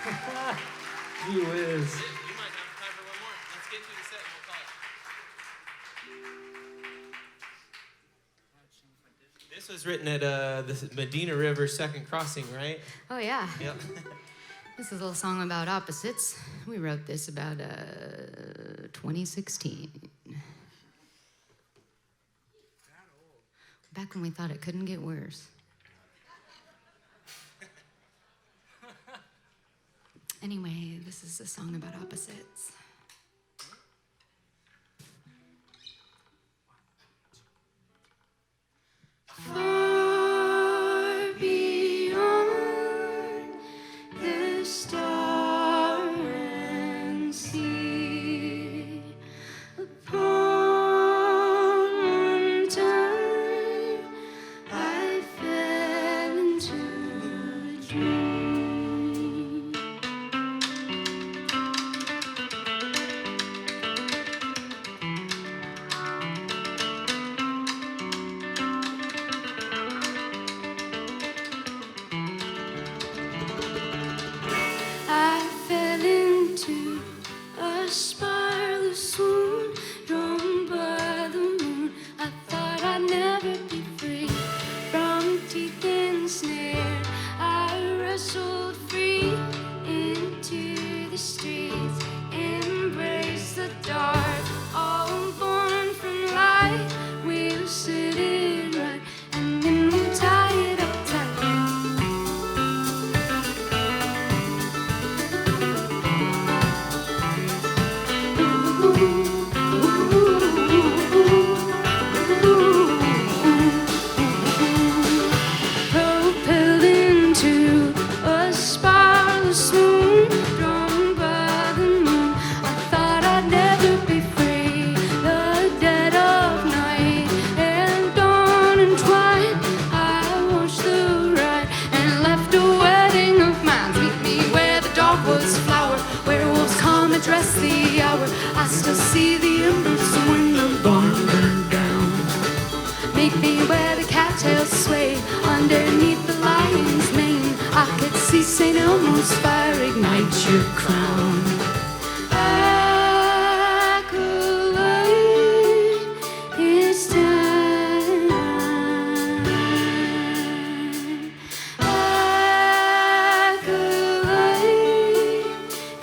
Gee whiz. You might have time for one more. Let's get through the set and we'll call it. This was written at the Medina River Second Crossing, right? Oh, yeah. Yep. This is a little song about opposites. We wrote this about 2016. Back when we thought it couldn't get worse. Anyway, this is a song about opposites. Far beyond the star and sea, upon one time I fell into a dream. I fell into a spiral of swoon, drawn by the moon. I thought I'd never be free from teeth ensnared. I wrestled free into the streets, embraced the dark, all born from light. We'll sit it right, and then we'll tie it up tight. Propelled into a spiral of swoon, drawn by the moon. I thought I'd never be free. The dead of night and dawn entwined. I watched the ride and left a wedding of minds. Meet me where the dog was flowered, werewolves come address the hour. I still see the embers when the barn burned down. Meet me where the cattails sway underneath the lion's mane. I could see St. Elmo's fire ignite your crown. Acolyte, it's time. Acolyte,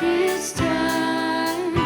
it's time.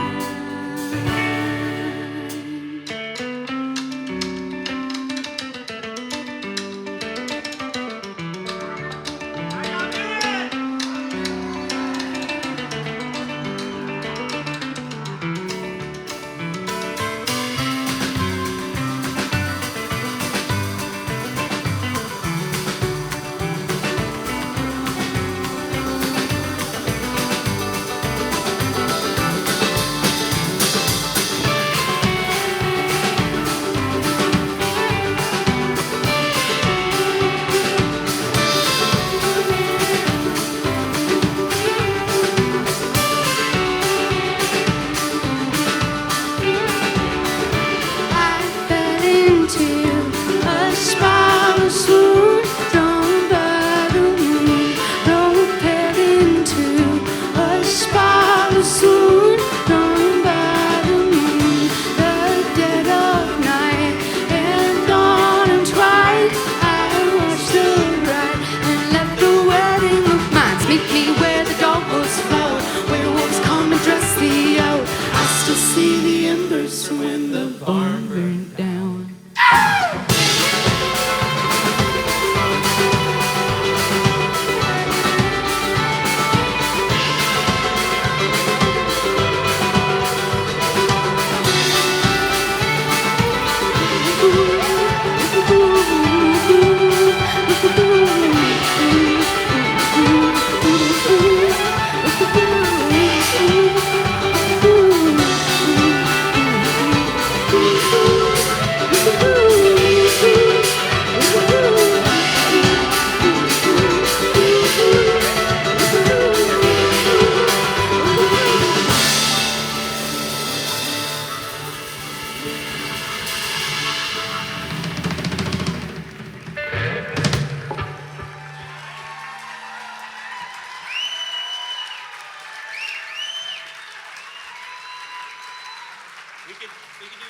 could do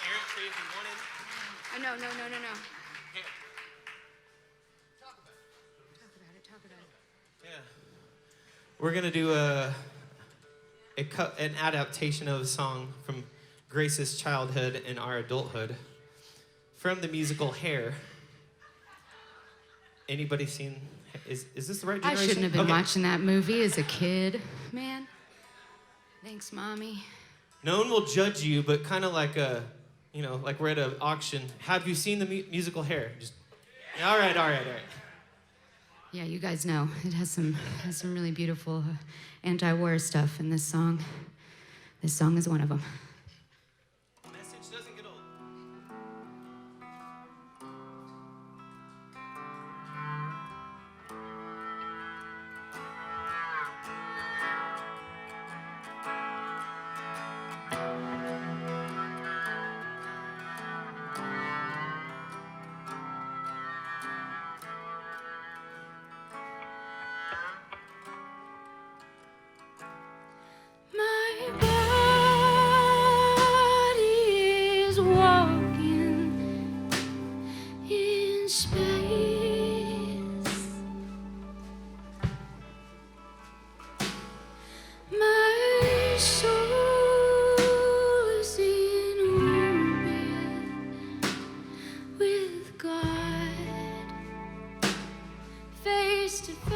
errantry if you wanted. No. Here. Talk about it. Yeah. We're gonna do an adaptation of a song from Grace's childhood and our adulthood from the musical Hair. Anybody seen? Is this the right I generation? shouldn't have been Okay. watching that movie as a kid, man. Thanks, Mommy. No one will judge you, but kind of like like we're at an auction. Have you seen the musical Hair? Just all right. Yeah, you guys know it has some really beautiful anti-war stuff in this song. This song is one of them. Message doesn't get old. My body is walking in space. My soul is in orbit with God, face to face.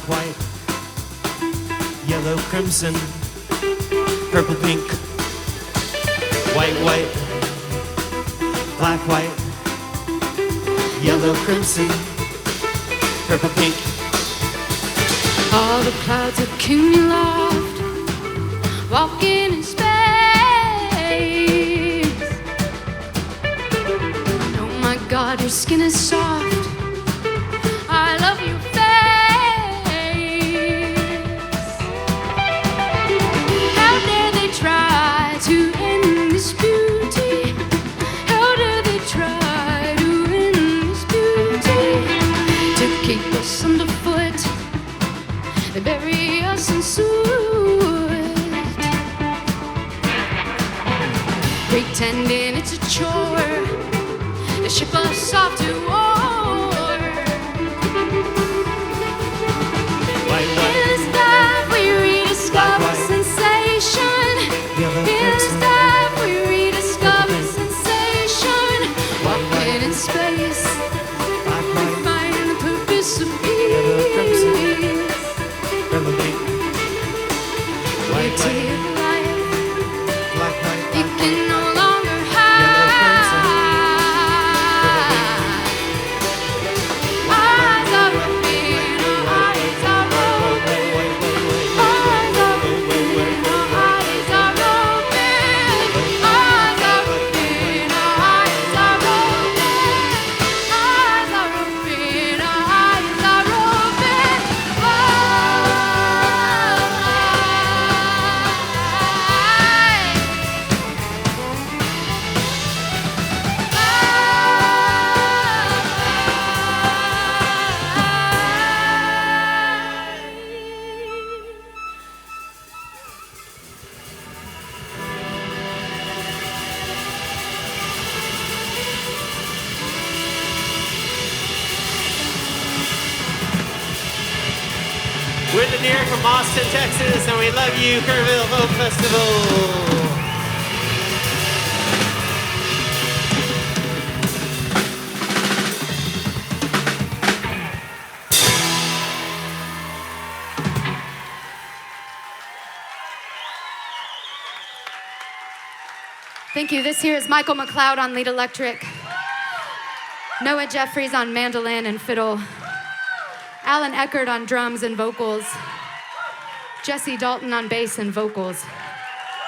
black, white, yellow, crimson, purple, pink, white, white, black, white, yellow, crimson, purple, pink. All the clouds of cumulus walking in space. Oh my God, your skin is soft. I love your face. How dare they try to end this beauty? How dare they try to end this beauty? To keep us underfoot, they bury us in soot, pretending it's a chore to ship us off to war. In this dive we rediscover sensation. In this dive we rediscover sensation. Walking in space, we find the purpose of peace. Beauty of life, you can no longer hide. Eyes are open, eyes are open. Eyes are open, eyes are open. Eyes are open, eyes are open. Eyes are open, eyes are open. We're the Deer from Austin, Texas, and we love you, Kerrville Folk Festival. Thank you. This here is Michael McLeod on lead electric, Noah Jeffries on mandolin and fiddle, Alan Eckert on drums and vocals, Jesse Dalton on bass and vocals.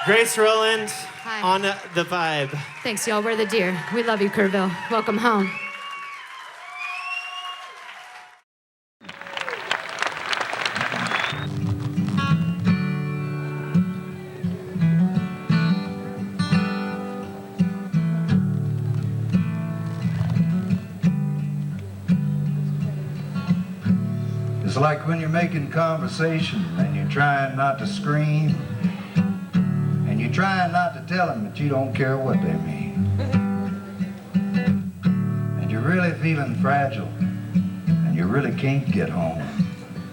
Grace Rowland Hi. on the vibe. Thanks, y'all. We're the Deer. We love you, Kerrville. Welcome home. It's like when you're making conversation and you're trying not to scream, and you're trying not to tell them that you don't care what they mean. And you're really feeling fragile, and you really can't get home.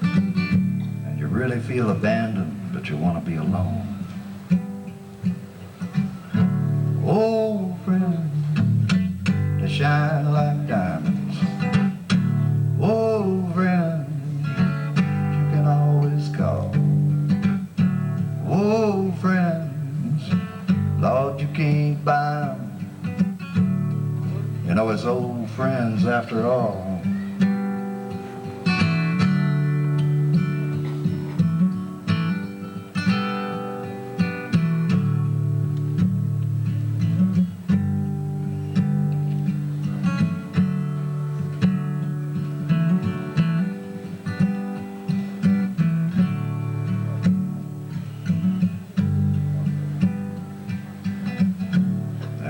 And you really feel abandoned, but you want to be alone. Oh, friend, they shine like diamonds. Oh, friend, always call. Oh, friends, Lord, you can't buy them. You know, it's old friends after all.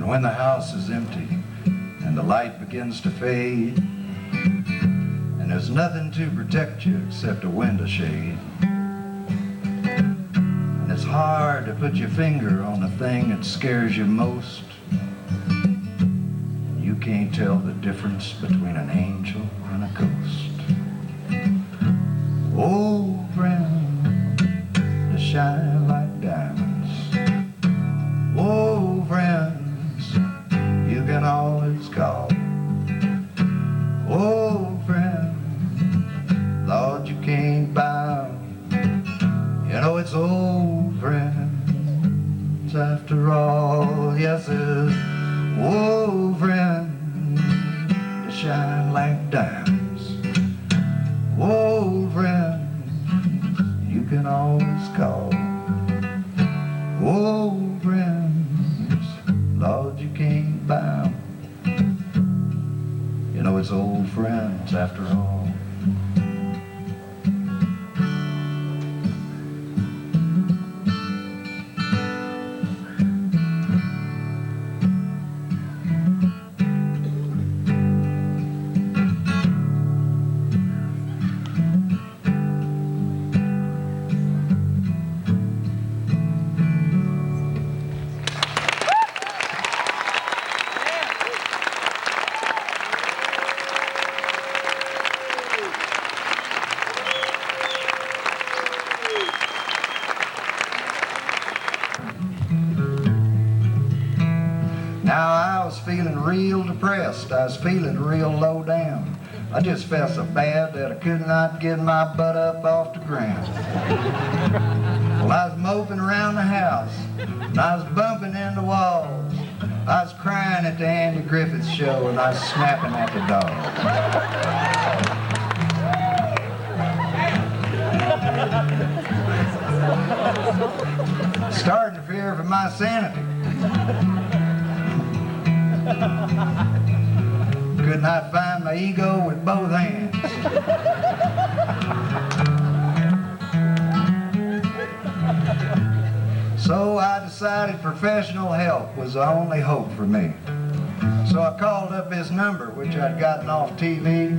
When the house is empty and the light begins to fade, and there's nothing to protect you except a window shade, and it's hard to put your finger on the thing that scares you most, you can't tell the difference between an angel and a ghost. Oh, friend, they shine like diamonds. Oh, friend, you can always call. Oh, friend, Lord, you can't buy it's old friends after all. Real depressed, I was feeling real low down. I just felt so bad that I could not get my butt up off the ground. Well, I was moping around the house, and I was bumping into walls. I was crying at the Andy Griffith show, and I was snapping at the dog. Starting to fear for my sanity. Could not find my ego with both hands. So I decided professional help was the only hope for me. So I called up this number, which I'd gotten off TV.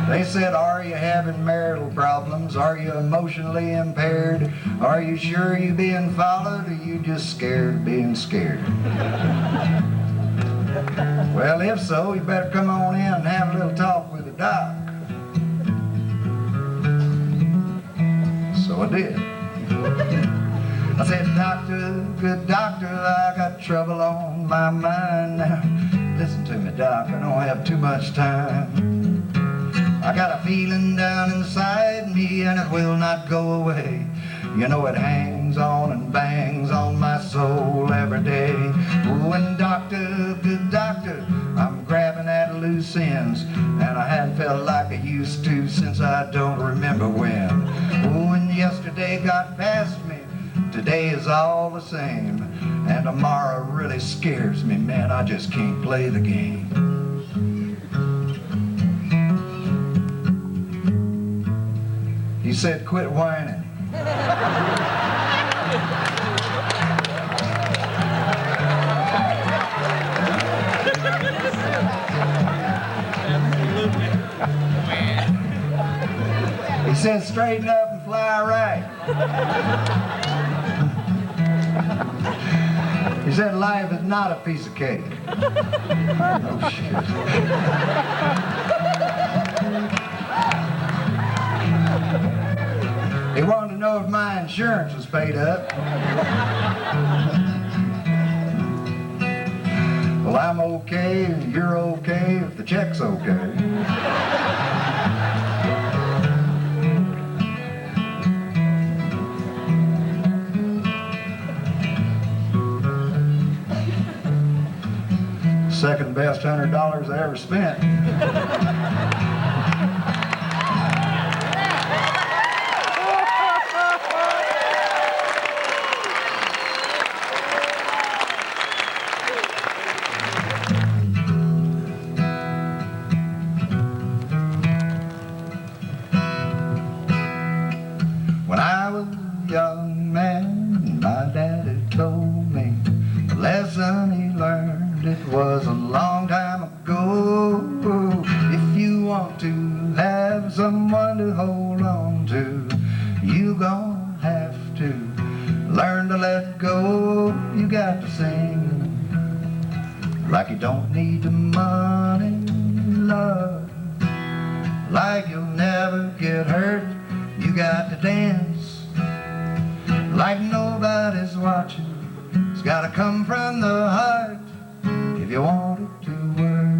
They said, are you having marital problems? Are you emotionally impaired? Are you sure you're being followed, or you just scared of being scared? Well, if so, you better come on in and have a little talk with the doc. So I did. I said, doctor, good doctor, I got trouble on my mind now. Listen to me, doc, I don't have too much time. I got a feeling down inside me and it will not go away. You know it hangs on and bangs on my soul every day. Oh, and doctor, good doctor, I'm grabbing at loose ends, and I hadn't felt like I used to since I don't remember when. Oh, and yesterday got past me, today is all the same, and tomorrow really scares me, man, I just can't play the game. He said, quit whining. He said, straighten up and fly right. He said, life is not a piece of cake. Oh, shit. He wanted to know if my insurance was paid up. Well, I'm okay, and you're okay if the check's okay. Second best $100 I ever spent. When I was a young man, my daddy told me the lesson he learned. It was a long time ago. If you want to have someone to hold on to, you gonna have to learn to let go. You got to sing like you don't need the money, love. Like you'll never get hurt. You got to dance like nobody's watching. It's gotta come from the heart if you want it to work.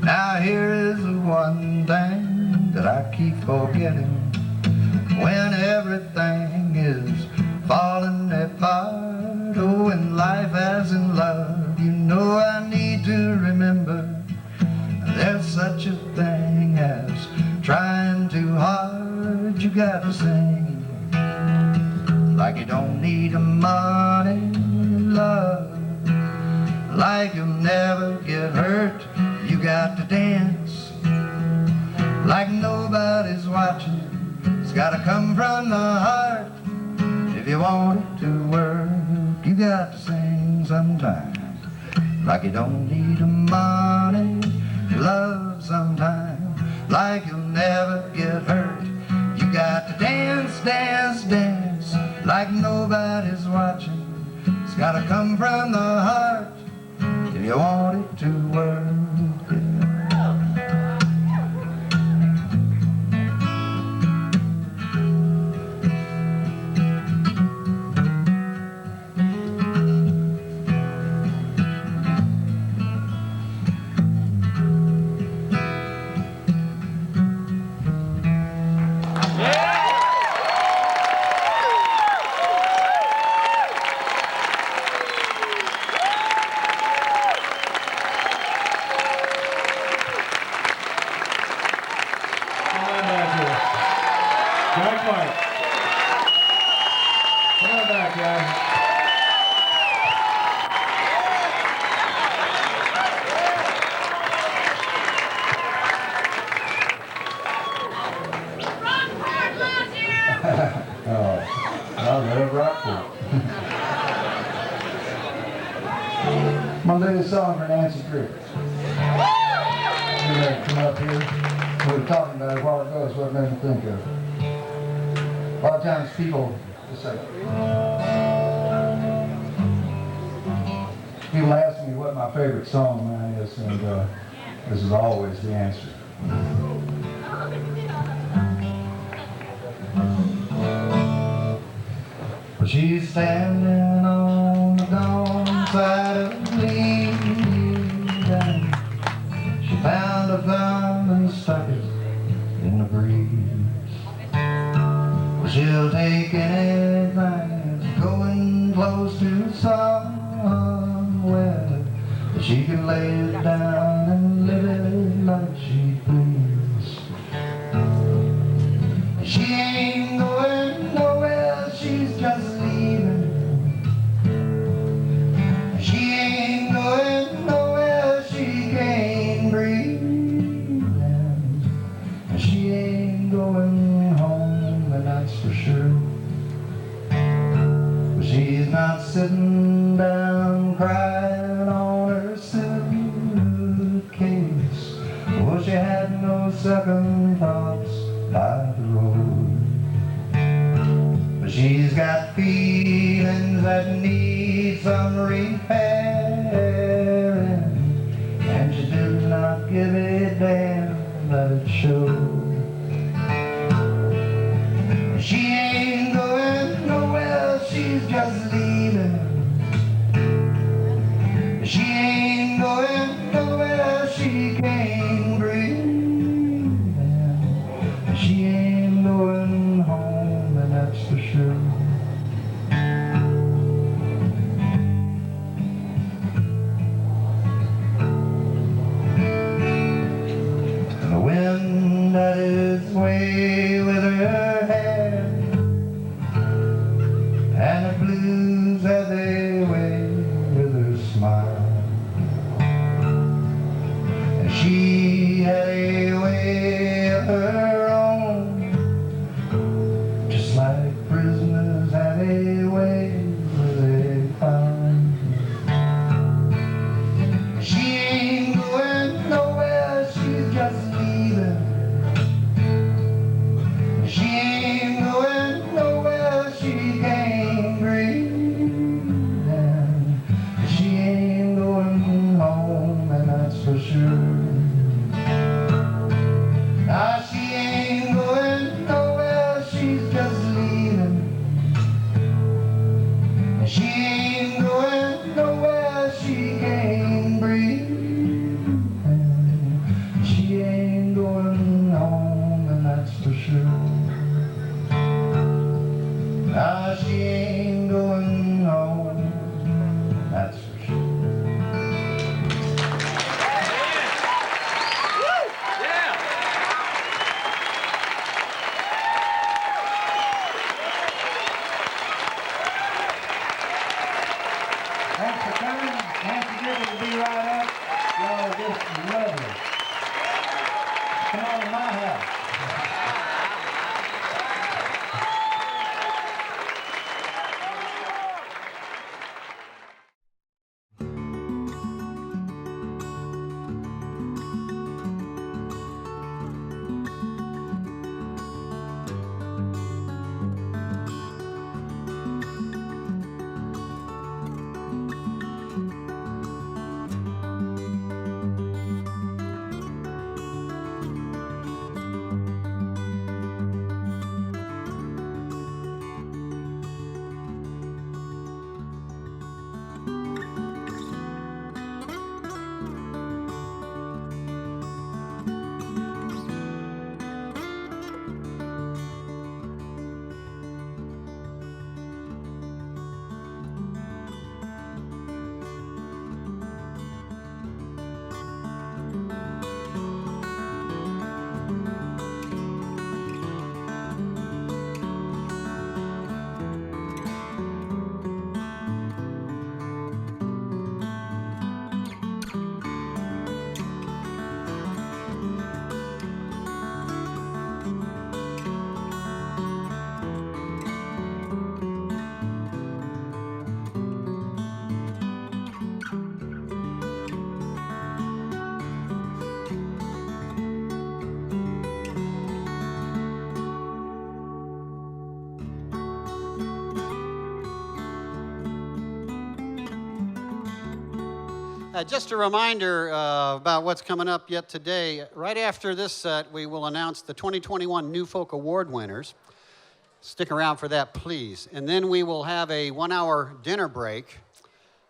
Now here is the one thing that I keep forgetting. When everything is falling sing like you don't need the money, love. Like you'll never get hurt, you got to dance like nobody's watching. It's gotta come from the heart. If you want it to work, you got to sing sometimes like you don't need the money, love sometimes. Like you'll never get hurt, you got to dance, dance, dance like nobody's watching. It's gotta come from the heart if you want it to work. I'm going to do a song for Nancy Drew. You're ready to come up here. We were talking about it a while ago, is what it made me think of. A lot of times people, just like, people ask me what my favorite song of mine is, and this is always the answer. Well, she's standing on the dawn side of me. She found a thumb and stuck it in the breeze. Well, she'll take anything that's going close to somewhere. She can lay it down and live it like she please. She ain't going nowhere, she's just leaving. She ain't going nowhere, she can't breathe. And she ain't going home, and that's for sure. But she's not sitting down crying on her suitcase. Well, she had no second thoughts by the road. But she's got feelings that need some repairing, and she did not give a damn that it showed. She ain't going nowhere, she's just leaving. She ain't going nowhere, she can't breathe. She ain't going home, and that's for sure. And the wind had its way with her hair, and the blues had their way with her smile. And she had a way of her own, just like prisoners have a way with a fine. She ain't going nowhere, she's just leaving. She ain't going nowhere, she can't breathe. She ain't going home, and that's for sure. Now she ain't going nowhere, she's just leaving. She ain't going nowhere, she can't breathe. She ain't going home, and that's for sure. Now she ain't going home, that's for sure. ticket will be right up. Y'all just love it. Come on to my house. Just a reminder about what's coming up yet today. Right after this set, we will announce the 2021 New Folk Award winners. Stick around for that, please. And then we will have a 1-hour dinner break.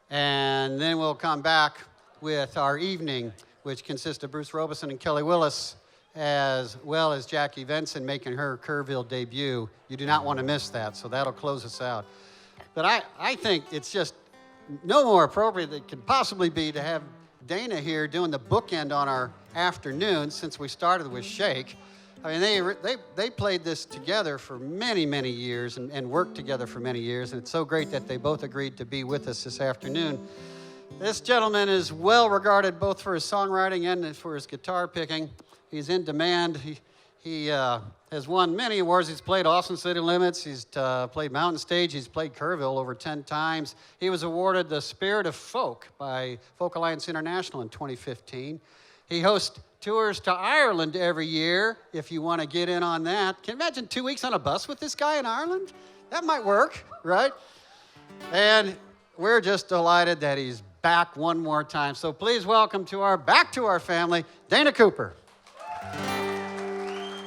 And then we'll come back with our evening, which consists of Bruce Robison and Kelly Willis, as well as Jackie Venson making her Kerrville debut. You do not want to miss that, so that'll close us out. But I think it's just no more appropriate than it could possibly be to have Dana here doing the bookend on our afternoon since we started with Shake. I mean, they played this together for many, many years and worked together for many years, and it's so great that they both agreed to be with us this afternoon. This gentleman is well regarded both for his songwriting and for his guitar picking. He's in demand. He has won many awards. He's played Austin City Limits. He's played Mountain Stage. He's played Kerrville over 10 times. He was awarded the Spirit of Folk by Folk Alliance International in 2015. He hosts tours to Ireland every year, if you want to get in on that. Can you imagine 2 weeks on a bus with this guy in Ireland? That might work, right? And we're just delighted that he's back one more time. So please welcome back to our family, Dana Cooper.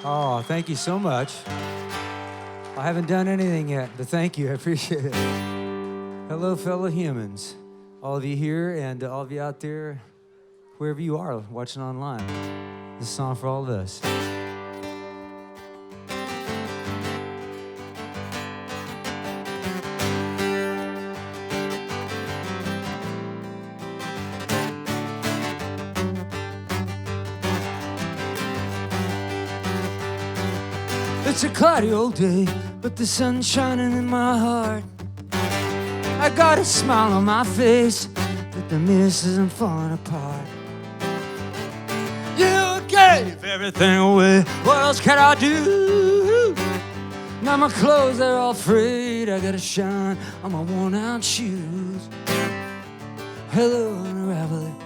Oh, thank you so much. I haven't done anything yet, but thank you. I appreciate it. Hello, fellow humans. All of you here and all of you out there, wherever you are watching online. This song for all of us. It's a cloudy old day, but the sun's shining in my heart. I got a smile on my face, but the mist isn't falling apart. You gave everything away, what else can I do? Now my clothes are all frayed, I gotta shine on my worn-out shoes. Hello, unraveling,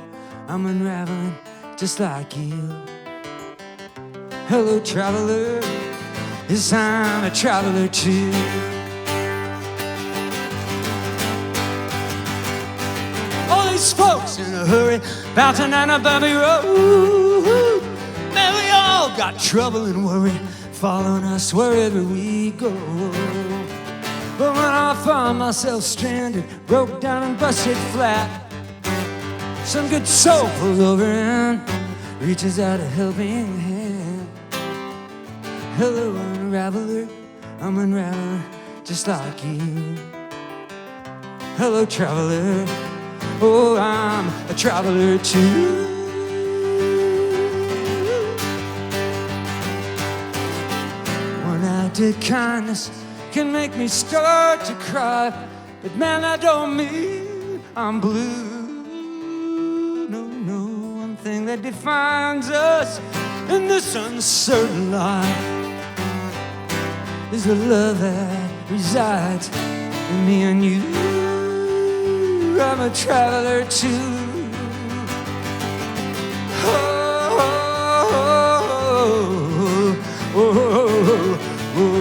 I'm unraveling just like you. Hello, traveler, yes, I'm a traveler too. All these folks in a hurry, bouncing down a bumpy road. Man, we all got trouble and worry, following us wherever we go. But when I find myself stranded, broke down and busted flat, some good soul pulls over and reaches out a helping hand. Hello, unraveler, I'm unraveling just like you. Hello, traveler, oh, I'm a traveler too. One act of kindness can make me start to cry, but man, that don't mean I'm blue. that defines us in this uncertain life is the love that resides in me and you. I'm a traveler too. Oh, oh, oh, oh,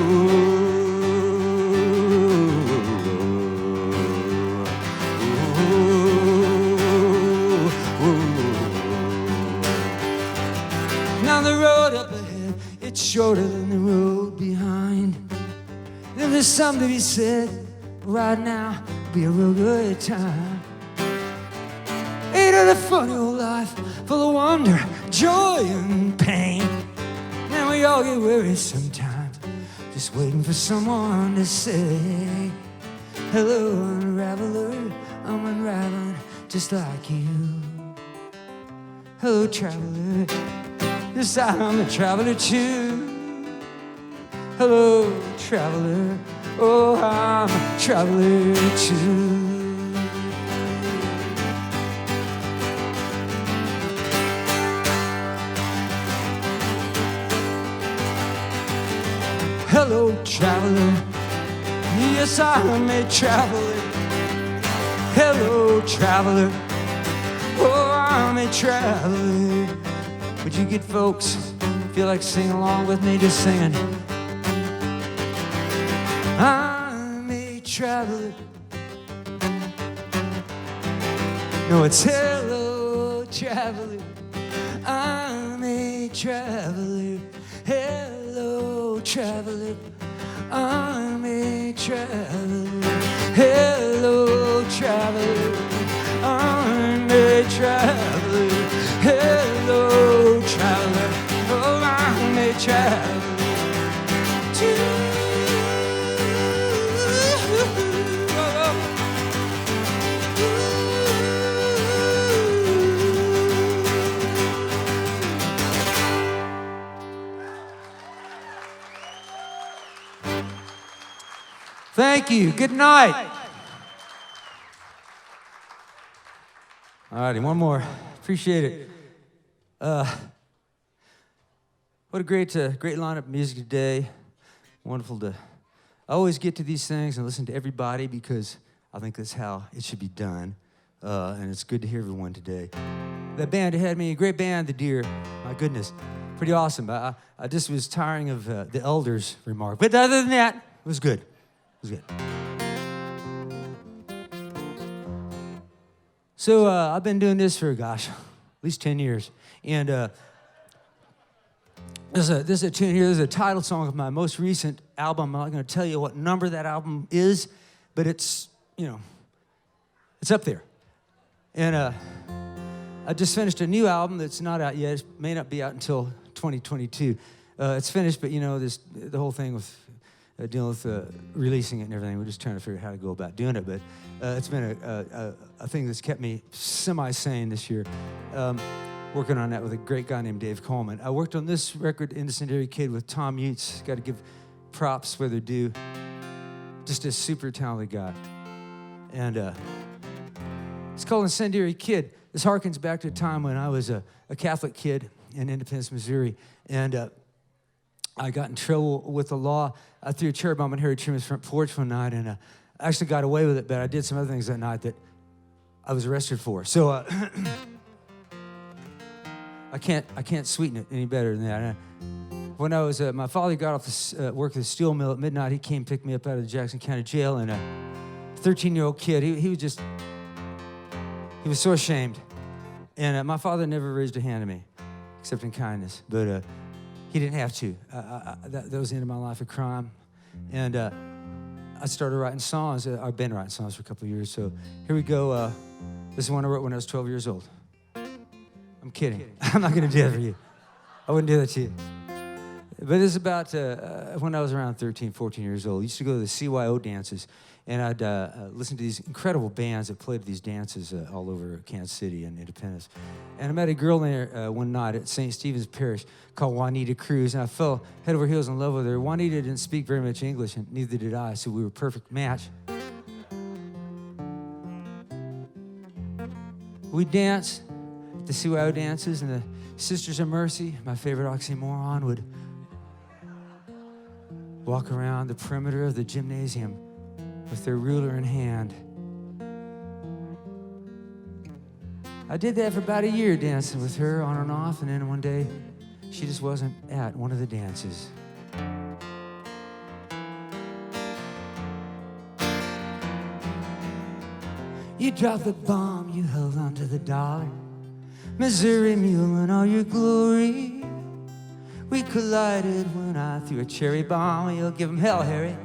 Now the road up ahead, it's shorter than the road behind. And if there's something to be said right now, be a real good time. Ain't it a funny old life full of wonder, joy, and pain? And we all get weary sometimes, just waiting for someone to say, hello, unraveler, I'm unraveling just like you. Hello, traveler, yes, I'm a traveler too. Hello, traveler, oh, I'm a traveler too. Hello, traveler, yes, I'm a traveler. Hello, traveler, oh, I'm a traveler. Would you get folks feel like singing along with me, just singing? I'm a traveler. No, it's hello, traveler. I'm a traveler. Hello, traveler. I'm a traveler. Hello, traveler. I'm a traveler. Hello, traveler. Oh, I'm a traveler. Thank you. Good night. All righty, one more. Appreciate it. What a great lineup of music today. Wonderful to always get to these things and listen to everybody because I think that's how it should be done. And it's good to hear everyone today. That band had me, a great band, The Deer. My goodness, pretty awesome. I just was tiring of the elders' remark. But other than that, it was good. It was good. So I've been doing this for, gosh, at least 10 years. And there's a tune here. There's a title song of my most recent album. I'm not going to tell you what number that album is, but it's, it's up there. And I just finished a new album that's not out yet. It may not be out until 2022. It's finished, but the whole thing with dealing with releasing it and everything, we're just trying to figure out how to go about doing it. But it's been a thing that's kept me semi-sane this year. Working on that with a great guy named Dave Coleman. I worked on this record, Incendiary Kid, with Tom Utes. Got to give props where they're due. Just a super talented guy. And it's called Incendiary Kid. This harkens back to a time when I was a Catholic kid in Independence, Missouri. And I got in trouble with the law. I threw a cherry bomb on Harry Truman's front porch one night, and I actually got away with it, but I did some other things that night that I was arrested for. So I can't sweeten it any better than that. When I was, my father got off work at the steel mill at midnight. He came pick me up out of the Jackson County Jail, and a 13-year-old kid, he was so ashamed. And my father never raised a hand to me, except in kindness, but he didn't have to. That was the end of my life of crime. And I started writing songs. I've been writing songs for a couple of years, so here we go. This is one I wrote when I was 12 years old. I'm kidding. I'm not going to do that for you. I wouldn't do that to you. But it's about when I was around 13, 14 years old. I used to go to the CYO dances, and I'd listen to these incredible bands that played these dances all over Kansas City and Independence. And I met a girl there one night at St. Stephen's Parish called Juanita Cruz, and I fell head over heels in love with her. Juanita didn't speak very much English, and neither did I, so we were a perfect match. We danced The Sioux dances and the Sisters of Mercy, my favorite oxymoron, would walk around the perimeter of the gymnasium with their ruler in hand. I did that for about a year, dancing with her on and off, and then one day she just wasn't at one of the dances. You dropped the bomb, you held onto the dollar. Missouri mule in all your glory. We collided when I threw a cherry bomb. You'll give 'em hell, Harry.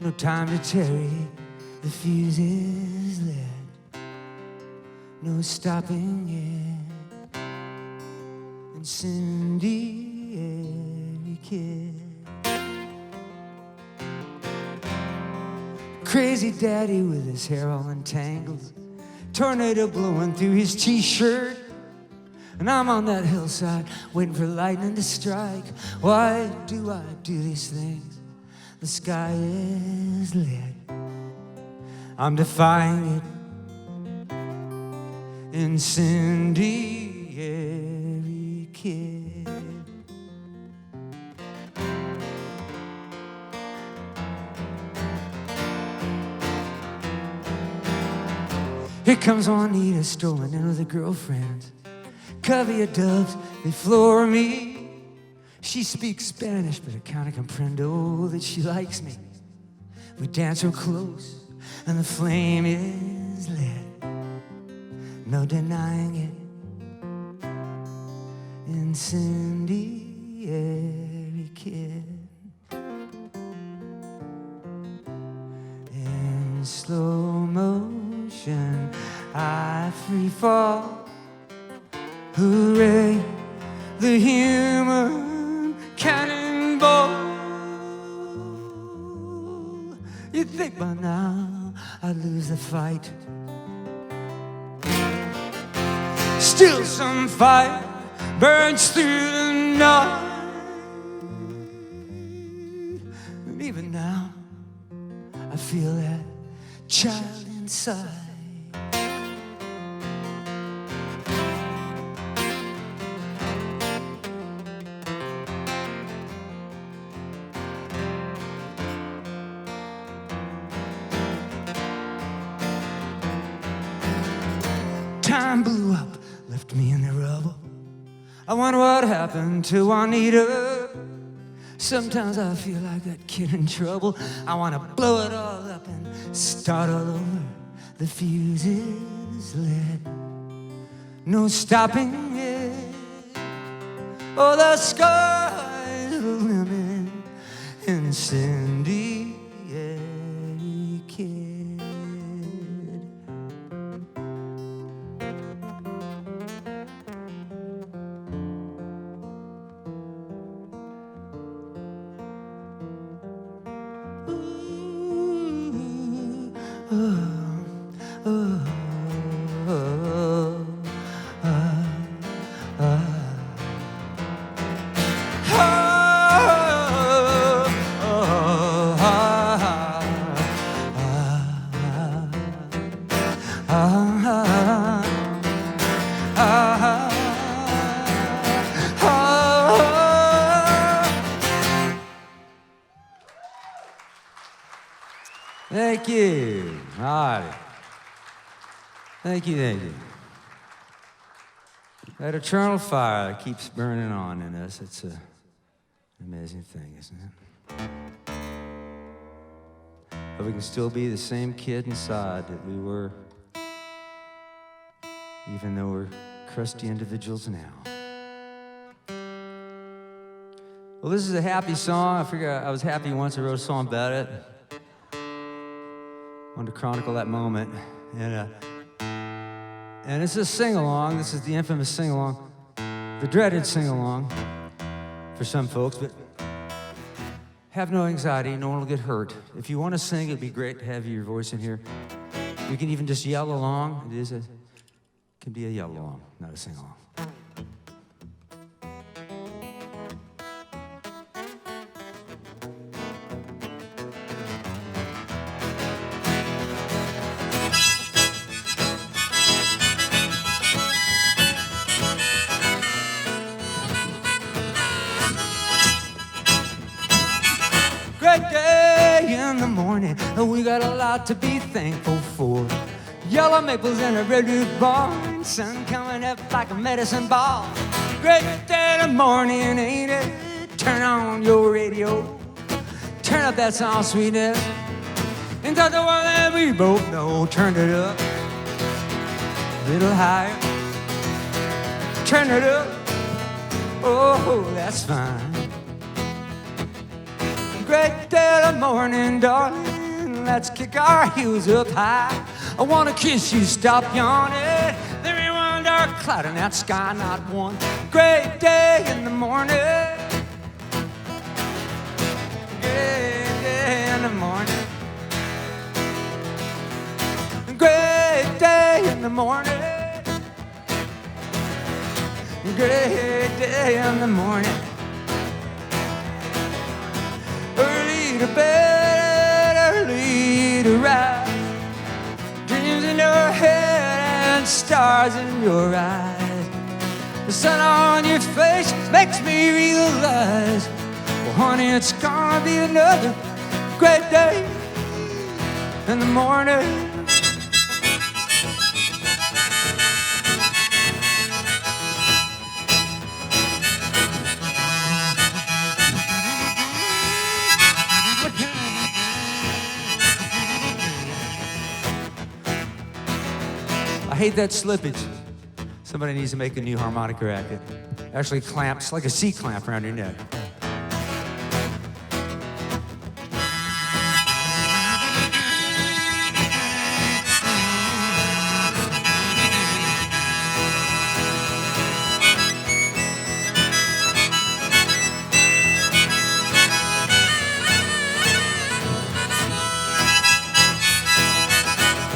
No time to tarry. The fuse is lit. No stopping it. Incendiary kid. Crazy daddy with his hair all entangled. Tornado blowing through his t-shirt. And I'm on that hillside waiting for lightning to strike. Why do I do these things? The sky is lit. I'm defying it. Incendiary kid. Here comes Juanita strolling in with her girlfriend. Covey of doves, they floor me. She speaks Spanish, but I kinda comprendo that she likes me. We dance real close, and the flame is lit. No denying it. Incendiary kid. In slow motion, I free fall. Hooray, the human cannonball. You'd think by now I'd lose the fight. Still some fire burns through the night. And even now I feel that child inside. Time blew up, left me in the rubble. I wonder what happened to Juanita. Sometimes I feel like that kid in trouble. I want to blow it all up and start all over. The fuse is lit. No stopping it. Oh, the sky's the limit. Incendiary kid. Thank you. All right. Thank you, thank you. That eternal fire that keeps burning on in us, it's an amazing thing, isn't it? But we can still be the same kid inside that we were, even though we're crusty individuals now. Well, this is a happy song. I figure I was happy once I wrote a song about it. Wanted to chronicle that moment. And it's a sing-along. This is the infamous sing-along, the dreaded sing-along for some folks, but have no anxiety, no one will get hurt. If you want to sing, it'd be great to have your voice in here. You can even just yell along. It can be a yell along, not a sing-along. darling, we got a lot to be thankful for. Yellow maples and a redwood barn, sun coming up like a medicine ball. Great day in the morning, ain't it? Turn on your radio, turn up that song, sweetness, and tell the one that we both know. Turn it up a little higher, turn it up, oh, that's fine. Great day in the morning, darling, let's kick our heels up high. I wanna kiss you, stop yawning. There ain't one dark cloud in that sky, not one. Great day in the morning. Great day in the morning. Great day in the morning. Great day in the morning. Early to bed, early to rise. Dreams in your head and stars in your eyes. The sun on your face makes me realize, well, honey, it's gonna be another great day in the morning. I hate that slippage. Somebody needs to make a new harmonica racket. Actually clamps, like a C-clamp around your neck.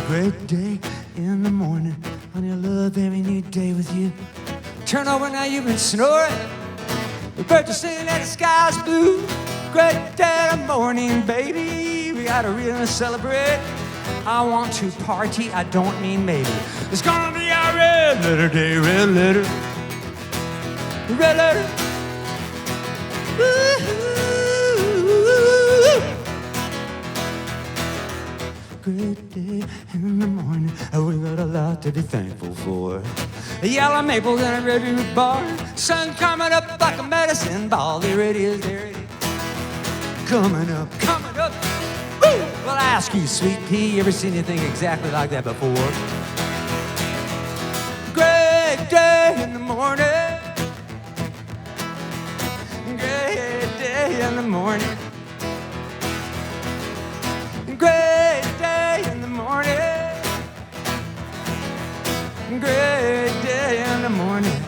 Great day in the morning, honey, I love every new day with you. Turn over now, you've been snoring. The birds are singing and the sky's blue. Great day in the morning, baby. We got a reason to celebrate. I want to party, I don't mean maybe. It's gonna be our red letter day, red letter. Red letter. Woo-hoo. Great day in the morning, we got a lot to be thankful for. Yellow maples and a redwood barn, sun coming up like a medicine ball. There it is, there it is. Coming up, coming up. Woo! Well, I ask you, sweet pea, you ever seen anything exactly like that before? Great day in the morning. Great day in the morning. Great day in the morning. Great day in the morning.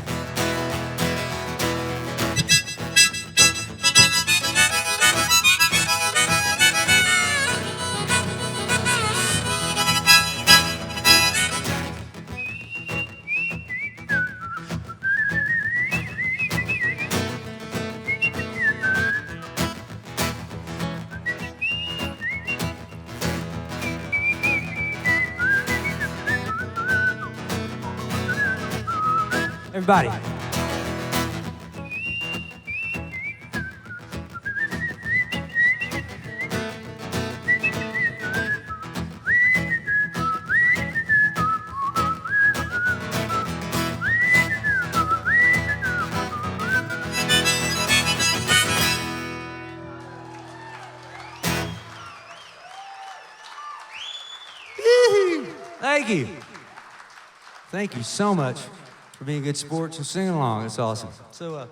Everybody. Thank you. Thank you so much for being good sports and singing along. It's awesome. So,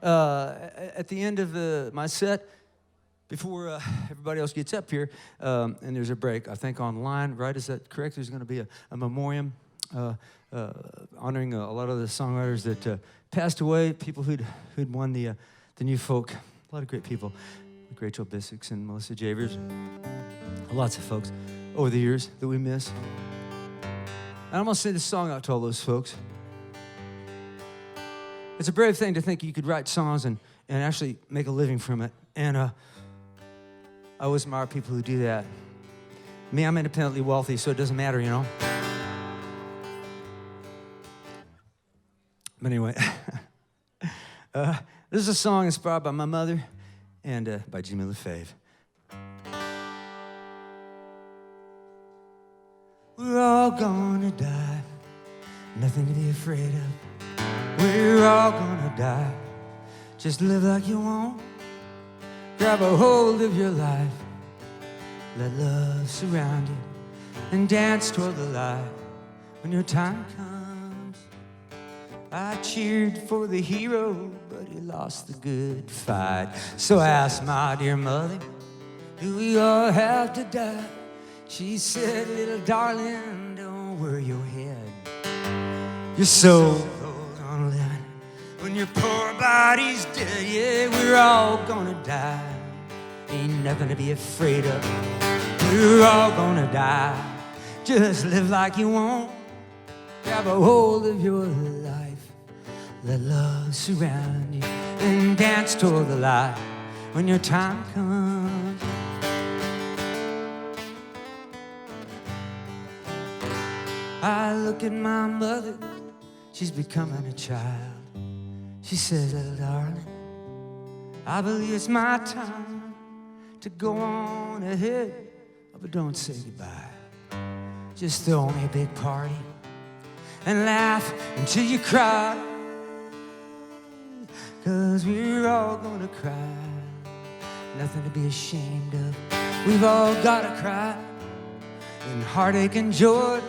at the end of my set, before everybody else gets up here, and there's a break, I think online, right? Is that correct? There's going to be a memoriam honoring a lot of the songwriters that passed away, people who'd won the new folk. A lot of great people, like Rachel Bissix and Melissa Javers. Lots of folks over the years that we miss. And I'm going to send this song out to all those folks. It's a brave thing to think you could write songs and actually make a living from it. And I always admire people who do that. Me, I'm independently wealthy, so it doesn't matter, you know. But anyway, this is a song inspired by my mother and by Jimmy LaFave. We're all gonna die, nothing to be afraid of. We're all gonna die, just live like you want. Grab a hold of your life, let love surround you, and dance toward the light when your time comes. I cheered for the hero, but he lost the good fight. So I asked my dear mother, do we all have to die? She said, little darling, don't worry your head. Your soul goes on living when your poor body's dead. Yeah, we're all gonna die, ain't nothing to be afraid of. We're all gonna die, just live like you want. Grab a hold of your life, let love surround you, and dance toward the light when your time comes. I look at my mother, she's becoming a child. She says, little darling, I believe it's my time to go on ahead, but don't say goodbye. Just throw me a big party and laugh until you cry, 'cause we're all gonna cry, nothing to be ashamed of. We've all gotta cry in heartache and joy.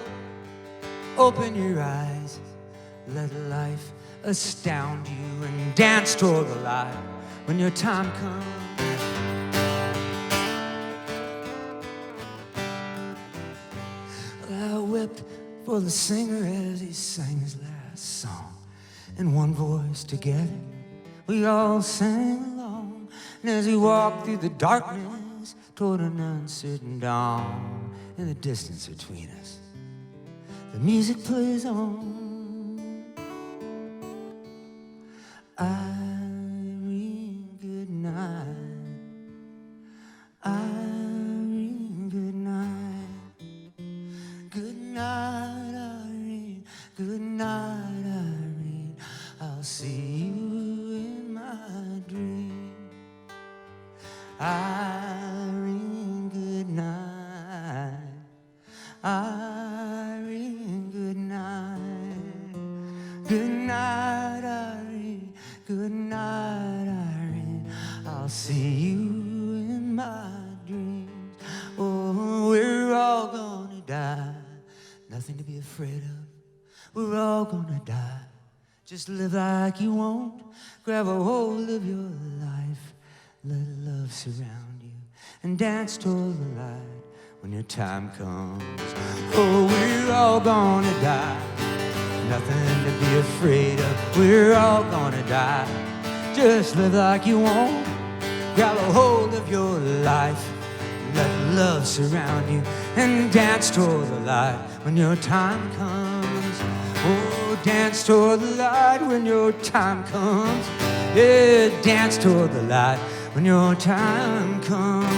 Open your eyes, let life astound you, and dance toward the light when your time comes. I wept for the singer as he sang his last song. In one voice together, we all sang along. And as we walked through the darkness toward an uncertain dawn, in the distance between us, the music plays on. Irene, good night. Irene, good night. Good night, Irene. Good night, Irene. I'll see you in my dream. Irene, good night. Irene, good night. Good night, Irene. Good night, Irene. I'll see you in my dreams. Oh, we're all gonna die, nothing to be afraid of. We're all gonna die, just live like you want. Grab a hold of your life, let love surround you, and dance toward the light when your time comes. Oh, we're all gonna die, nothing to be afraid of. We're all gonna die, just live like you want. Grab a hold of your life, let love surround you, and dance toward the light when your time comes. Oh, dance toward the light when your time comes. Yeah, dance toward the light when your time comes.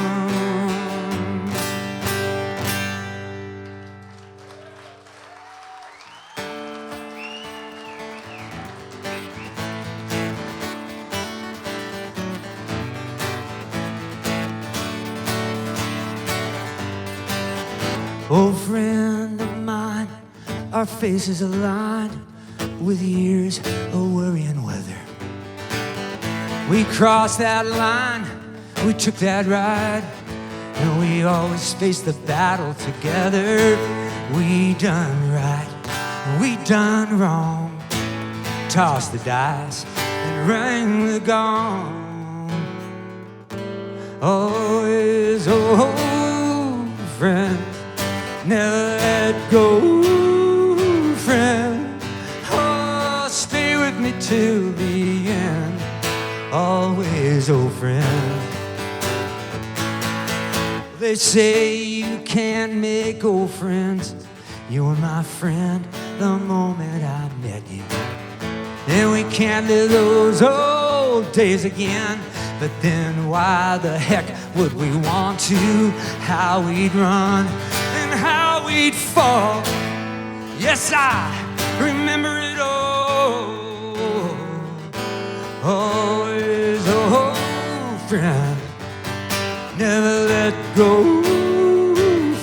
Old friend of mine, our faces aligned with years of worry and weather. We crossed that line, we took that ride, and we always faced the battle together. We done right, we done wrong, tossed the dice and rang the gong. Always old friend, never let go, friend. Oh, stay with me till the end. Always, old friend. They say you can't make old friends. You were my friend the moment I met you. And we can't live those old days again. But then why the heck would we want to? How we'd run and how we'd fall. Yes, I remember it all. Always, old friend. never let go,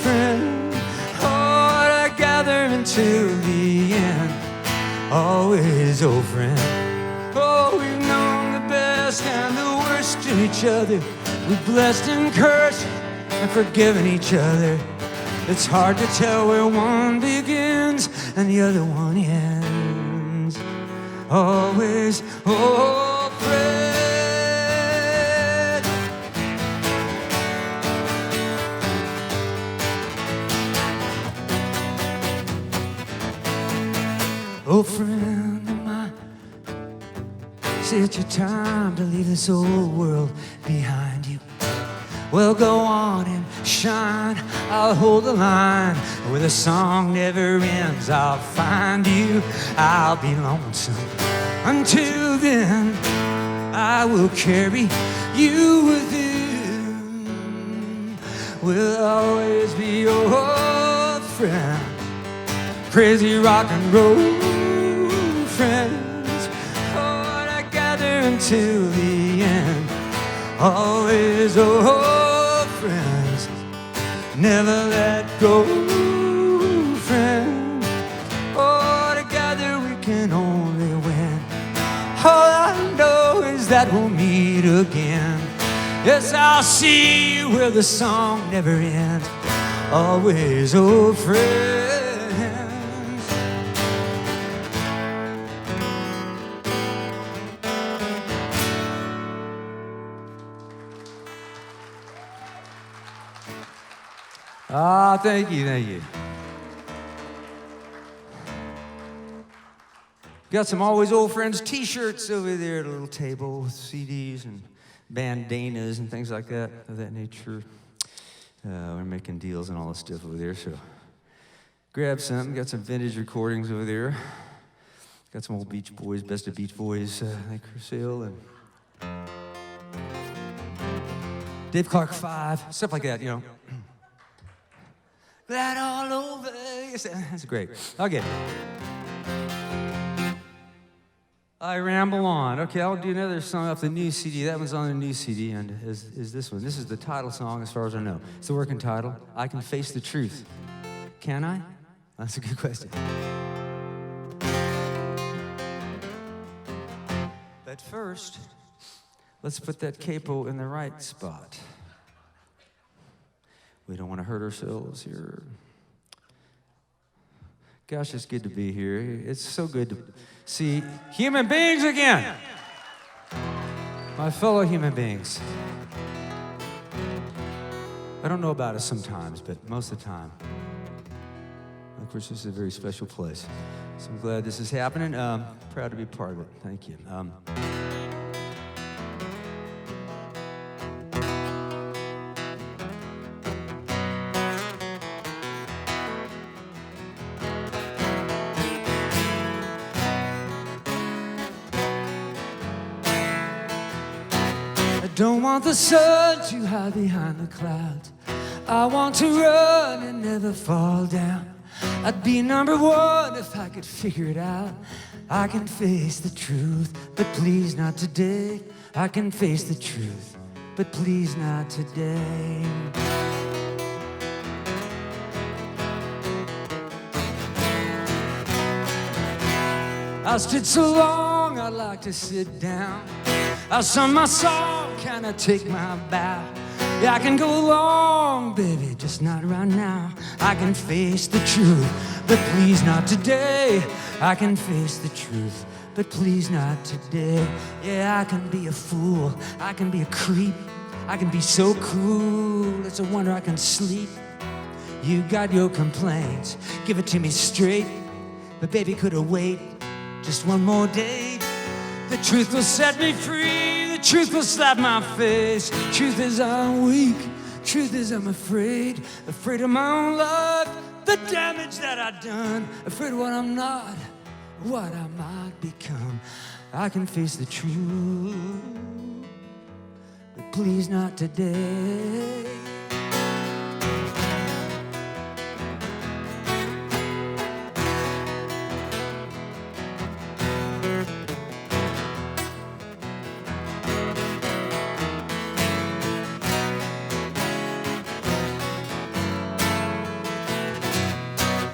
friend. Oh, together until the end, always, oh friend. Oh, we've known the best and the worst in each other. We've blessed and cursed and forgiven each other. It's hard to tell where one begins and the other one ends. Always, oh friend. Oh friend of mine, say it's your time to leave this old world behind you. Well, go on and shine, I'll hold the line. Where the song never ends, I'll find you. I'll be lonesome. Until then, I will carry you within. We'll always be your friend. Crazy rock and roll friends. Oh, together until the end. Always, oh, friends, never let go, friends. Oh, together we can only win. All I know is that we'll meet again. Yes, I'll see you where the song never ends. Always, oh, friends. Ah, thank you, thank you. Got some Always Old Friends t-shirts over there at a little table with CDs and bandanas and things like that, of that nature. We're making deals and all this stuff over there, so grab some. Got some vintage recordings over there. Got some old Beach Boys, Best of Beach Boys, like for sale, and Dave Clark 5, stuff like that, you know. That all over. That's great. Okay. I ramble on. Okay, I'll do another song off the new CD. That one's on the new CD, and is this one. This is the title song, as far as I know. It's the working title. I Can Face the Truth. Can I? That's a good question. But first, let's put that capo in the right spot. We don't want to hurt ourselves here. Gosh, it's good to be here. It's so good to see human beings again. My fellow human beings. I don't know about it sometimes, but most of the time. Of course, this is a very special place. So I'm glad this is happening. Proud to be part of it. Thank you. Don't want the sun to hide behind the clouds. I want to run and never fall down. I'd be number one if I could figure it out. I can face the truth, but please not today. I can face the truth, but please not today. I stood so long, I'd like to sit down. I'll sung my song, can I take my bow? Yeah, I can go along, baby, just not right now. I can face the truth, but please not today. I can face the truth, but please not today. Yeah, I can be a fool, I can be a creep, I can be so cruel, it's a wonder I can sleep. You got your complaints, give it to me straight. But baby, could I wait just one more day? The truth will set me free, the truth will slap my face. Truth is I'm weak, truth is I'm afraid. Afraid of my own life, the damage that I've done. Afraid of what I'm not, what I might become. I can face the truth, but please not today.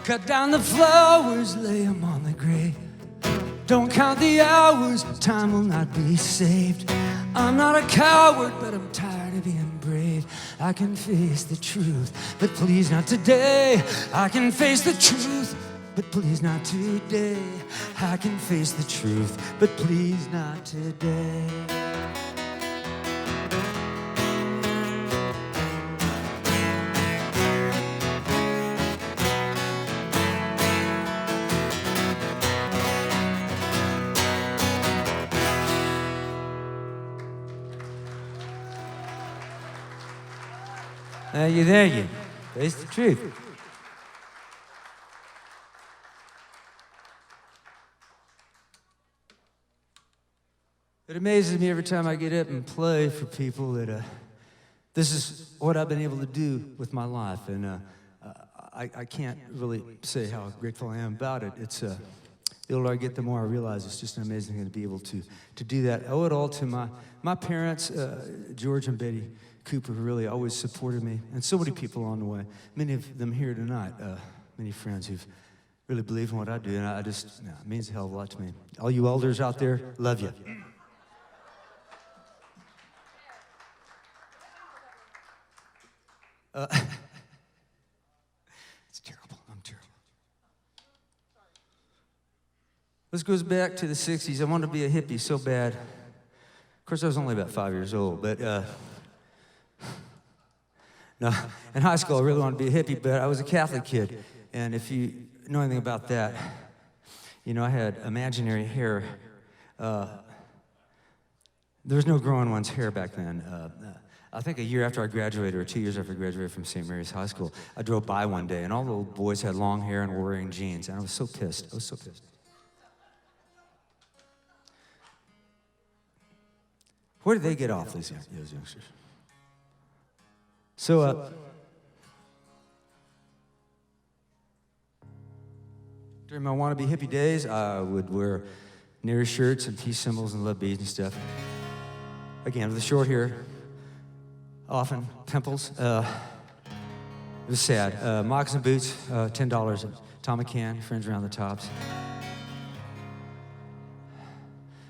Cut down the flowers, lay them on the grave. Don't count the hours, time will not be saved. I'm not a coward, but I'm tired of being brave. I can face the truth, but please not today. I can face the truth, but please not today. I can face the truth, but please not today. You there, you face the truth. It amazes me every time I get up and play for people that this is what I've been able to do with my life, and I can't really say how grateful I am about it. It's the older I get, the more I realize it's just an amazing thing to be able to do that. I owe it all to my parents, George and Betty Cooper, who really always supported me, and so many people along the way. Many of them here tonight, many friends who've really believed in what I do, and it means a hell of a lot to me. All you elders out there, love you. It's terrible. I'm terrible. This goes back to the 60s. I wanted to be a hippie so bad. Of course, I was only about 5 years old, but no, in high school, I really wanted to be a hippie, but I was a Catholic kid. And if you know anything about that, you know, I had imaginary hair. There was no growing one's hair back then. I think a year after I graduated, or 2 years after I graduated from St. Mary's High School, I drove by one day, and all the little boys had long hair and were wearing jeans, and I was so pissed. I was so pissed. Where did they get off, those youngsters? So, during my wannabe hippie days, I would wear near shirts and peace symbols and love beads and stuff. Again, with the short hair, often pimples. It was sad. Moccasin boots, $10 at Tommy Can, fringe around the tops.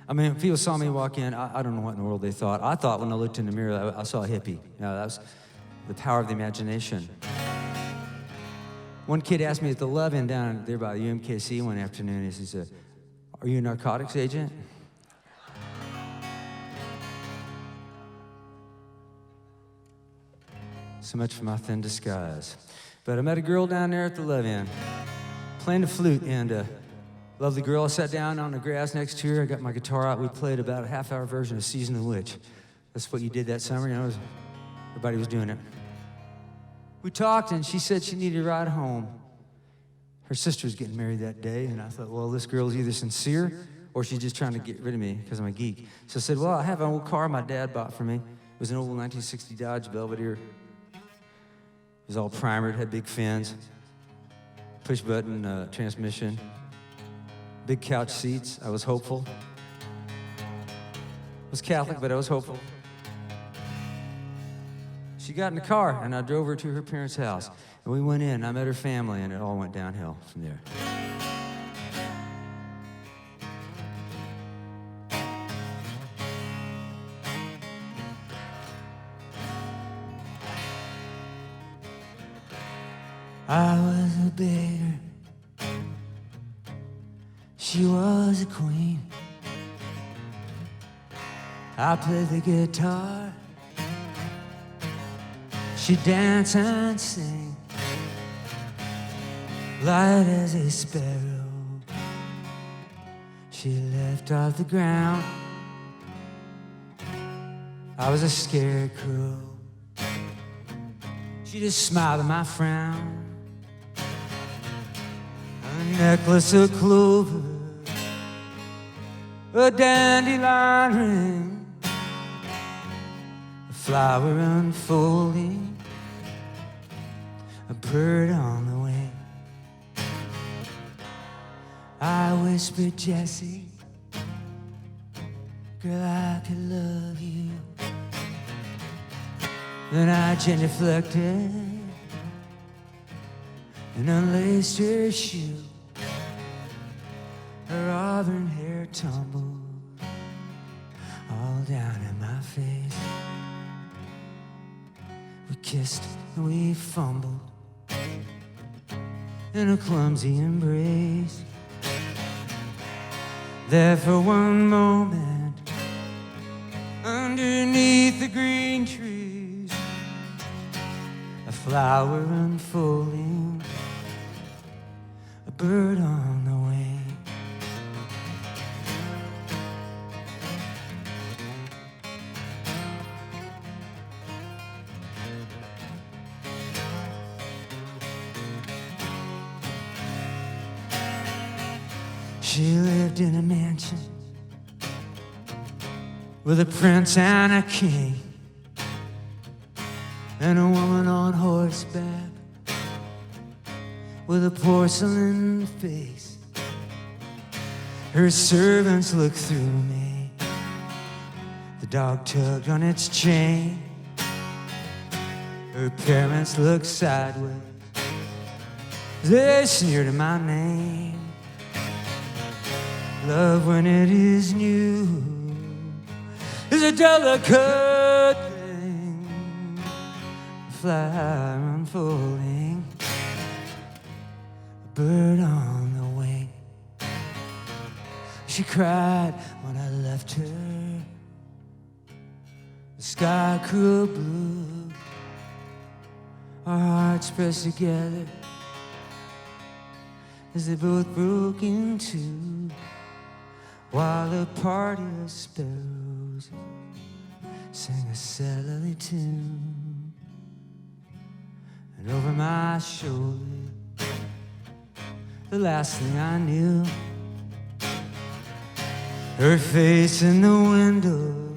I mean, if people saw me walk in, I don't know what in the world they thought. I thought when I looked in the mirror, I saw a hippie. You know, that was the power of the imagination. One kid asked me at the Love-In down there by UMKC one afternoon, he said, "Are you a narcotics agent?" So much for my thin disguise. But I met a girl down there at the Love-In, playing the flute, and lovely girl. I sat down on the grass next to her. I got my guitar out. We played about a half-hour version of Season of the Witch. That's what you did that summer, you know. Everybody was doing it. We talked, and she said she needed a ride home. Her sister was getting married that day, and I thought, well, this girl's either sincere or she's just trying to get rid of me because I'm a geek. So I said, well, I have an old car my dad bought for me. It was an old 1960 Dodge Belvedere. It was all primered, had big fins, push-button transmission, big couch seats. I was hopeful. I was Catholic, but I was hopeful. She got in the car, and I drove her to her parents' house. And we went in, I met her family, and it all went downhill from there. I was a beggar. She was a queen. I played the guitar. She dance and sing, light as a sparrow. She left off the ground. I was a scarecrow. She just smiled at my frown. A necklace of clover, a dandelion ring, a flower unfolding, a bird on the wing. I whispered, Jessie, girl, I could love you. Then I genuflected and unlaced her shoe. Her auburn hair tumbled all down in my face. We kissed and we fumbled in a clumsy embrace. There for one moment, underneath the green trees, a flower unfolding, a bird on the wing. She lived in a mansion with a prince and a king, and a woman on horseback with a porcelain face. Her servants looked through me. The dog tugged on its chain. Her parents looked sideways. They sneered at my name. Love, when it is new, is a delicate thing. A flower unfolding, a bird on the wing. She cried when I left her. The sky grew blue. Our hearts pressed together as they both broke in two, while a party of sparrows sang a silly tune. And over my shoulder, the last thing I knew, her face in the window,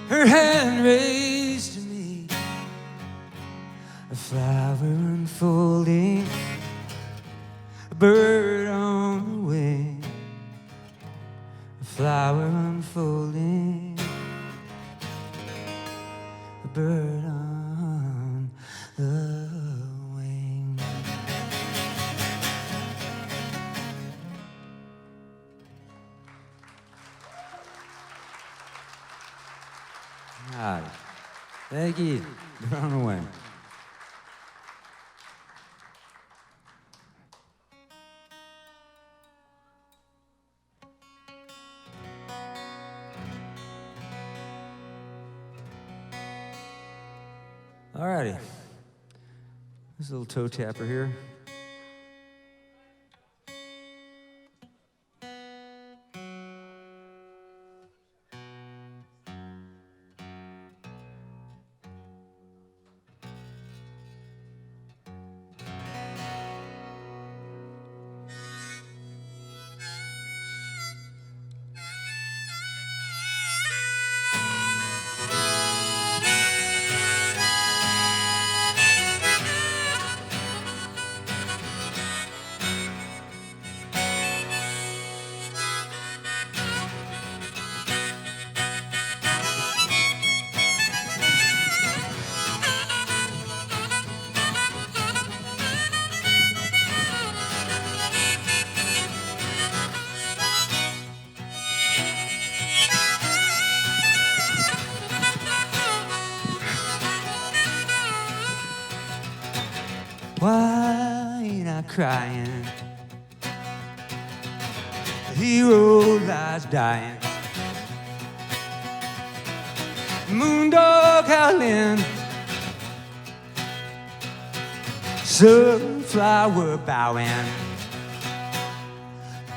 her hand raised to me, a flower unfolding, a bird on the wing. Flower unfolding, a bird on the wing. All right. Thank you. Bird on the wing. Alrighty, this little toe tapper here. Why ain't I crying? The hero lies dying. Moondog howling, sunflower bowing.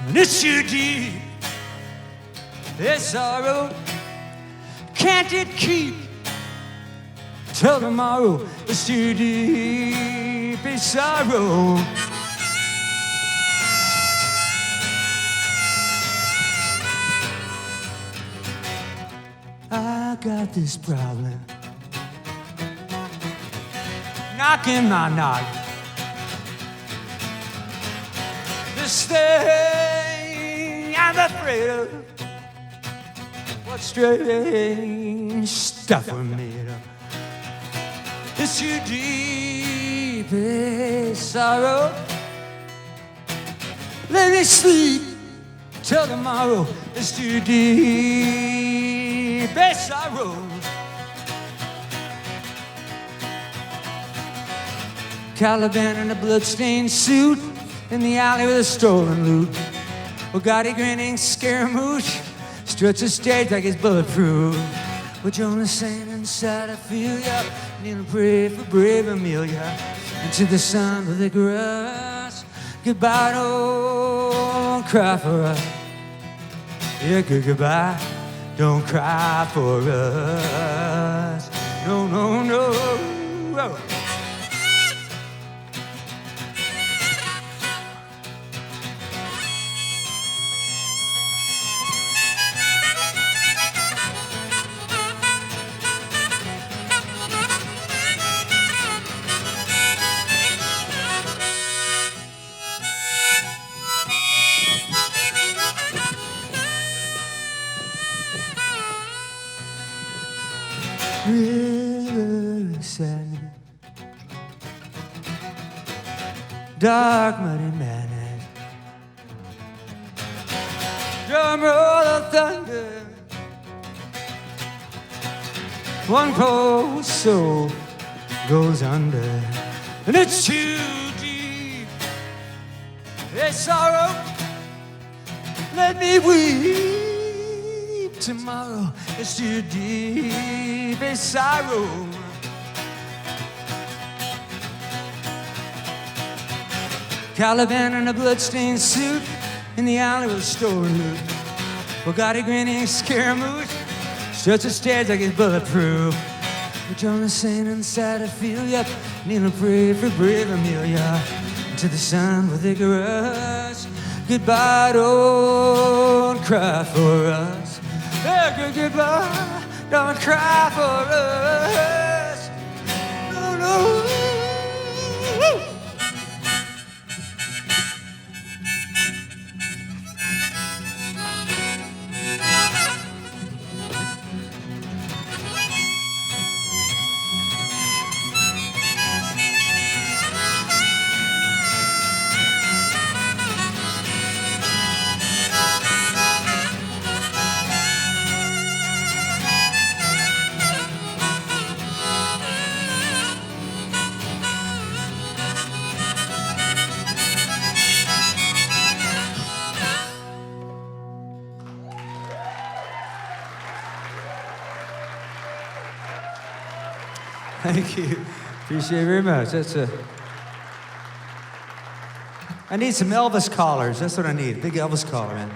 And it's too deep, this sorrow. Can't it keep till tomorrow? It's too deep, it's sorrow. I got this problem knocking my knock. This thing I'm afraid of. What strange stuff we're made of. It's too deep, hey, sorrow. Let me sleep till tomorrow. It's too deep, hey, sorrow. Caliban in a bloodstained suit in the alley with a stolen loot. Bugatti grinning scaramouche struts the stage like it's bulletproof. With Jonas saying inside I feel ya, need to pray for brave Amelia. Into the sun with the grass. Goodbye, don't cry for us. Yeah, goodbye, don't cry for us. No, no, no. Oh. River sadness, dark muddy madness, drum roll of thunder, one poor soul goes under, and it's too deep. Hey, sorrow, let me weep tomorrow. It's too deep, hey, sorrow. Caliban in a bloodstained suit in the alley with a stolen loot. Bugatti grinning scaramouche struts the stage like it's bulletproof. With Jonas saying inside I feel ya, kneel and pray for brave Amelia. To the sun with Icarus, goodbye, don't cry for us. Yeah, goodbye, don't cry for us. No, no. Thank you. Appreciate it very much. I need some Elvis collars. That's what I need. Big Elvis collar, man.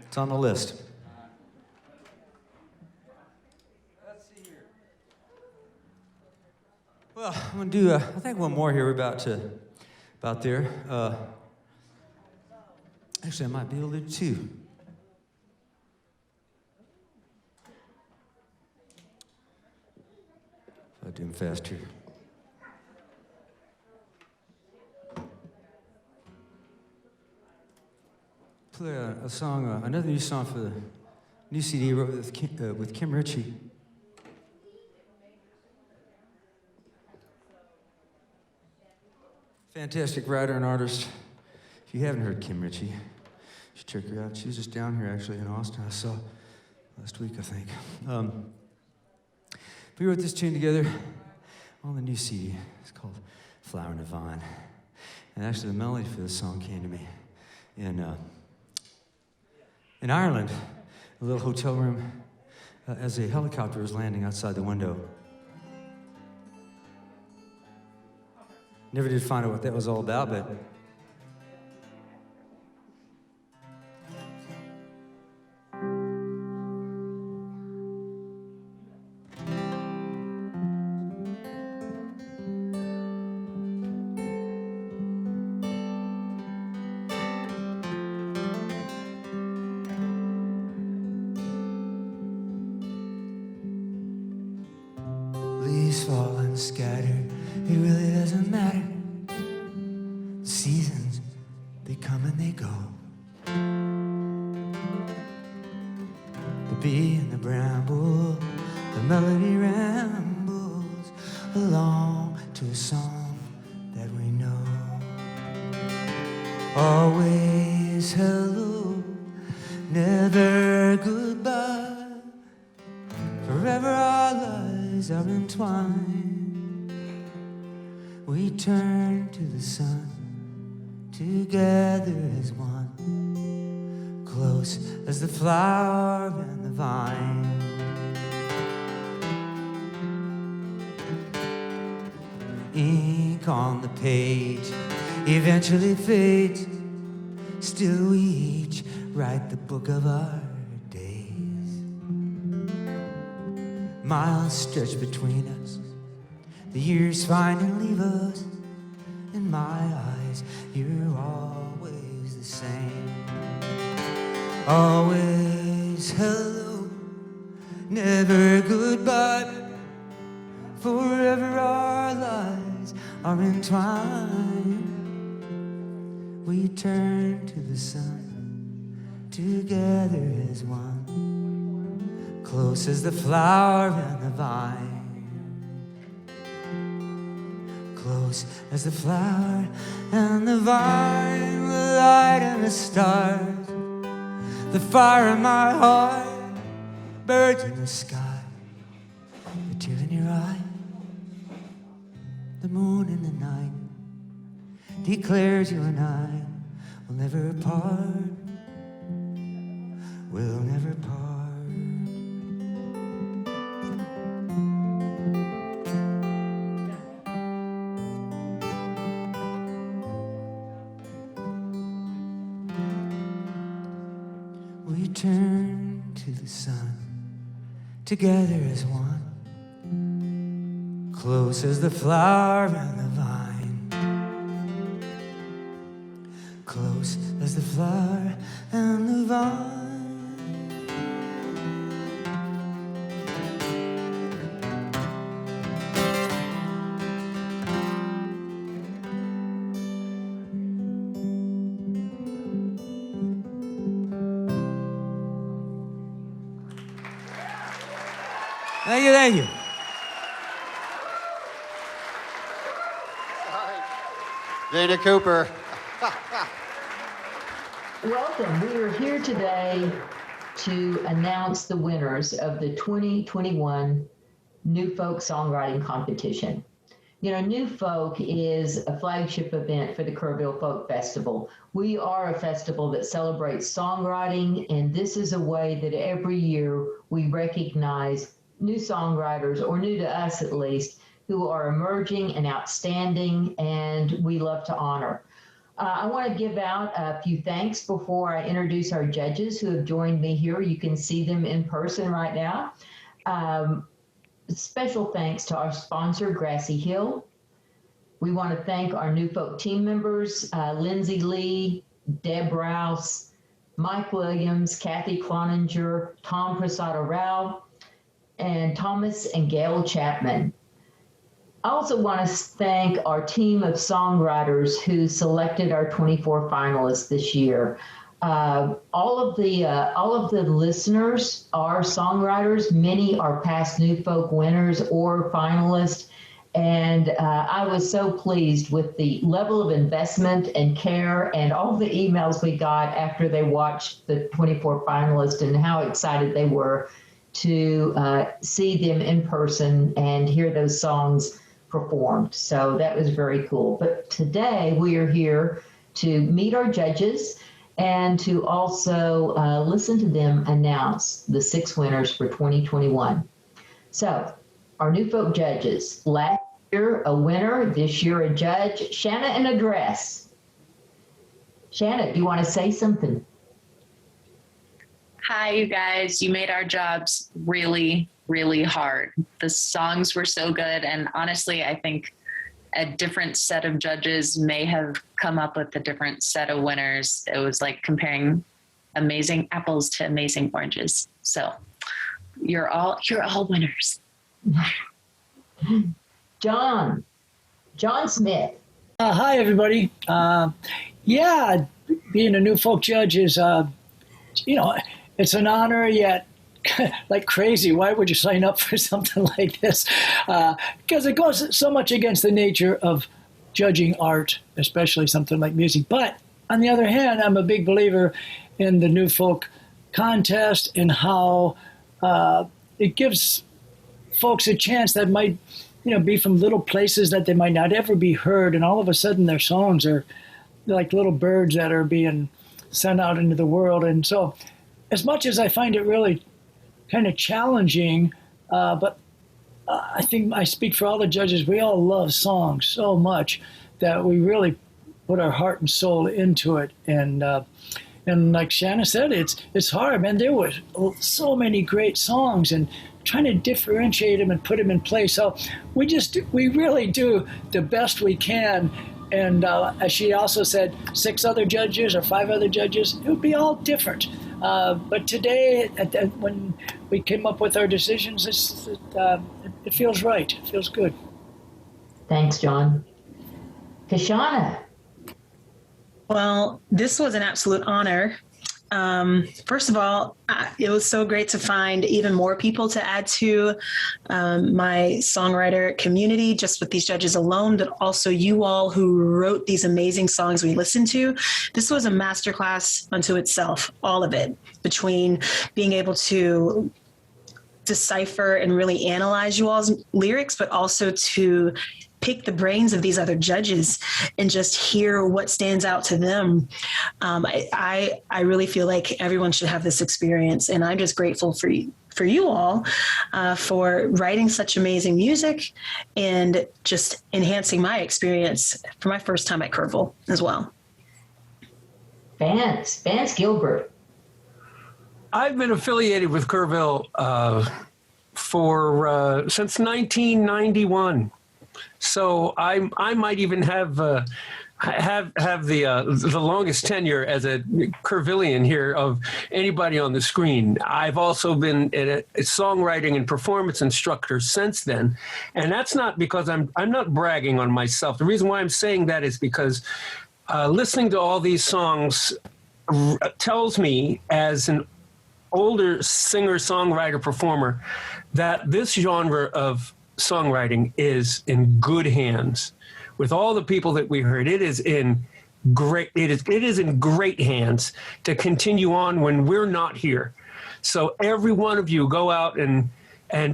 It's on the list. Let's see here. Well, I'm gonna do I think one more here about there. Actually, I might be able to do two. I'll do them fast here. Play a song, another new song for the new CD I wrote with Kim Ritchie. Fantastic writer and artist. If you haven't heard Kim Ritchie, you should check her out. She was just down here actually in Austin. I saw last week, I think. We wrote this tune together on the new CD. It's called Flower in the Vine. And actually the melody for this song came to me in Ireland, a little hotel room, as a helicopter was landing outside the window. Never did find out what that was all about, but leaves fall and scatter, it really doesn't matter. The seasons, they come and they go. The bee and the bramble, the melody rambles along to a song that entwined. We turn to the sun, together as one, close as the flower and the vine. Ink on the page eventually fades, still we each write the book of our days. Miles stretch between us, the years find and leave us. In my eyes, you're always the same. Always hello, never goodbye. Forever our lives are entwined. We turn to the sun, together as one, close as the flower and the vine. Close as the flower and the vine, the light and the stars, the fire in my heart, birds in the sky, the tear in your eye, the moon in the night declares you and I will never part. We'll never part. We turn to the sun, together as one, close as the flower and the vine. Close as the flower and the vine. Thank you, thank you. Dana Cooper. Welcome. We are here today to announce the winners of the 2021 New Folk Songwriting Competition. You know, New Folk is a flagship event for the Kerrville Folk Festival. We are a festival that celebrates songwriting, and this is a way that every year we recognize new songwriters, or new to us at least, who are emerging and outstanding, and we love to honor. I want to give out a few thanks before I introduce our judges who have joined me here. You can see them in person right now. Special thanks to our sponsor, Grassy Hill. We want to thank our New Folk team members, Lindsay Lee, Deb Rouse, Mike Williams, Kathy Cloninger, Tom Prasada-Rao, and Thomas and Gail Chapman. I also want to thank our team of songwriters who selected our 24 finalists this year. All of the listeners are songwriters. Many are past New Folk winners or finalists. And I was so pleased with the level of investment and care and all the emails we got after they watched the 24 finalists and how excited they were to see them in person and hear those songs performed. So that was very cool. But today we are here to meet our judges and to also listen to them announce the 6 winners for 2021. So our New Folk judges, last year a winner, this year a judge. Shanna in a dress. Shanna, do you want to say something? Hi, you guys. You made our jobs really, really hard. The songs were so good. And honestly, I think a different set of judges may have come up with a different set of winners. It was like comparing amazing apples to amazing oranges. So you're all winners. John Smith. Hi, everybody. Yeah, being a New Folk judge is, it's an honor, yet like crazy. Why would you sign up for something like this? Because it goes so much against the nature of judging art, especially something like music. But on the other hand, I'm a big believer in the New Folk contest and how it gives folks a chance that might, be from little places that they might not ever be heard, and all of a sudden their songs are like little birds that are being sent out into the world. And so, as much as I find it really kind of challenging, but I think I speak for all the judges, we all love songs so much that we really put our heart and soul into it. And like Shanna said, it's hard, man. There were so many great songs, and trying to differentiate them and put them in place. So we really do the best we can. And as she also said, 6 other judges or 5 other judges, it would be all different. But today, when we came up with our decisions, it feels right. It feels good. Thanks, John. Kashana. Well, this was an absolute honor. First of all, it was so great to find even more people to add to my songwriter community, just with these judges alone, but also you all who wrote these amazing songs we listened to. This was a masterclass unto itself, all of it, between being able to decipher and really analyze you all's lyrics, but also to pick the brains of these other judges and just hear what stands out to them. I really feel like everyone should have this experience, and I'm just grateful for you all for writing such amazing music and just enhancing my experience for my first time at Kerrville as well. Vance Gilbert. I've been affiliated with Kerrville since 1991. So I might even have the longest tenure as a Kerrvillian here of anybody on the screen. I've also been a songwriting and performance instructor since then, and that's not because I'm not bragging on myself. The reason why I'm saying that is because listening to all these songs tells me, as an older singer, songwriter, performer, that this genre of songwriting is in good hands. With all the people that we heard, it is in great hands to continue on when we're not here. So every one of you go out and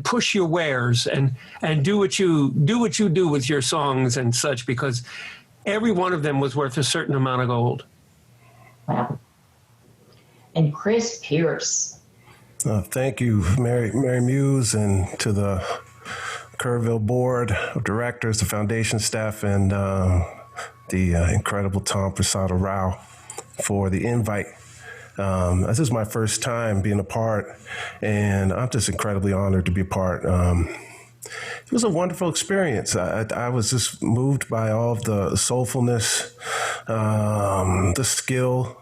push your wares and do what you do with your songs and such, because every one of them was worth a certain amount of gold. Wow. And Chris Pierce. Thank you, Mary Muse, and to the Kerrville Board of Directors, the foundation staff, and the incredible Tom Prasada-Rao for the invite. This is my first time being a part, and I'm just incredibly honored to be a part. It was a wonderful experience. I was just moved by all of the soulfulness, the skill,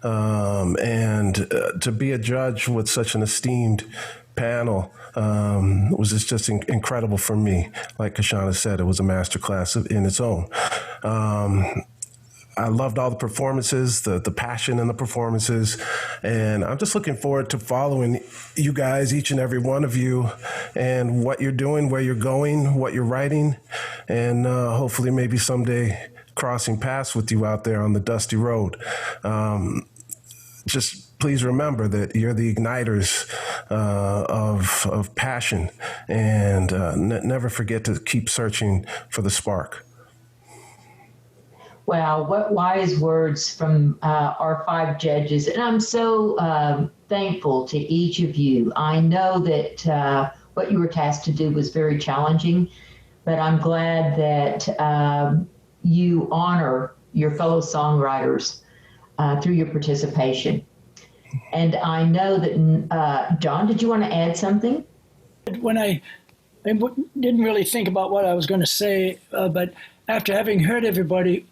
and to be a judge with such an esteemed panel was just incredible for me. Like Kashana said, it was a masterclass in its own. I loved all the performances, the passion in the performances, and I'm just looking forward to following you guys, each and every one of you, and what you're doing, where you're going, what you're writing, and hopefully maybe someday crossing paths with you out there on the dusty road. Just please remember that you're the igniters of passion, and never forget to keep searching for the spark. Wow, what wise words from our 5 judges. And I'm so thankful to each of you. I know that what you were tasked to do was very challenging, but I'm glad that you honor your fellow songwriters through your participation. And I know that, John, did you want to add something? When I didn't really think about what I was going to say, but after having heard everybody,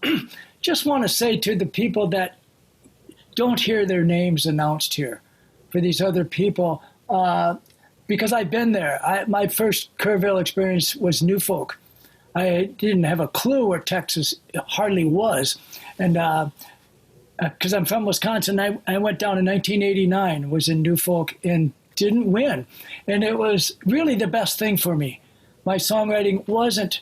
just want to say to the people that don't hear their names announced here, for these other people, because I've been there. My first Kerrville experience was New Folk. I didn't have a clue where Texas hardly was. And because I'm from Wisconsin, I went down in 1989, was in New Folk, and didn't win. And it was really the best thing for me. My songwriting wasn't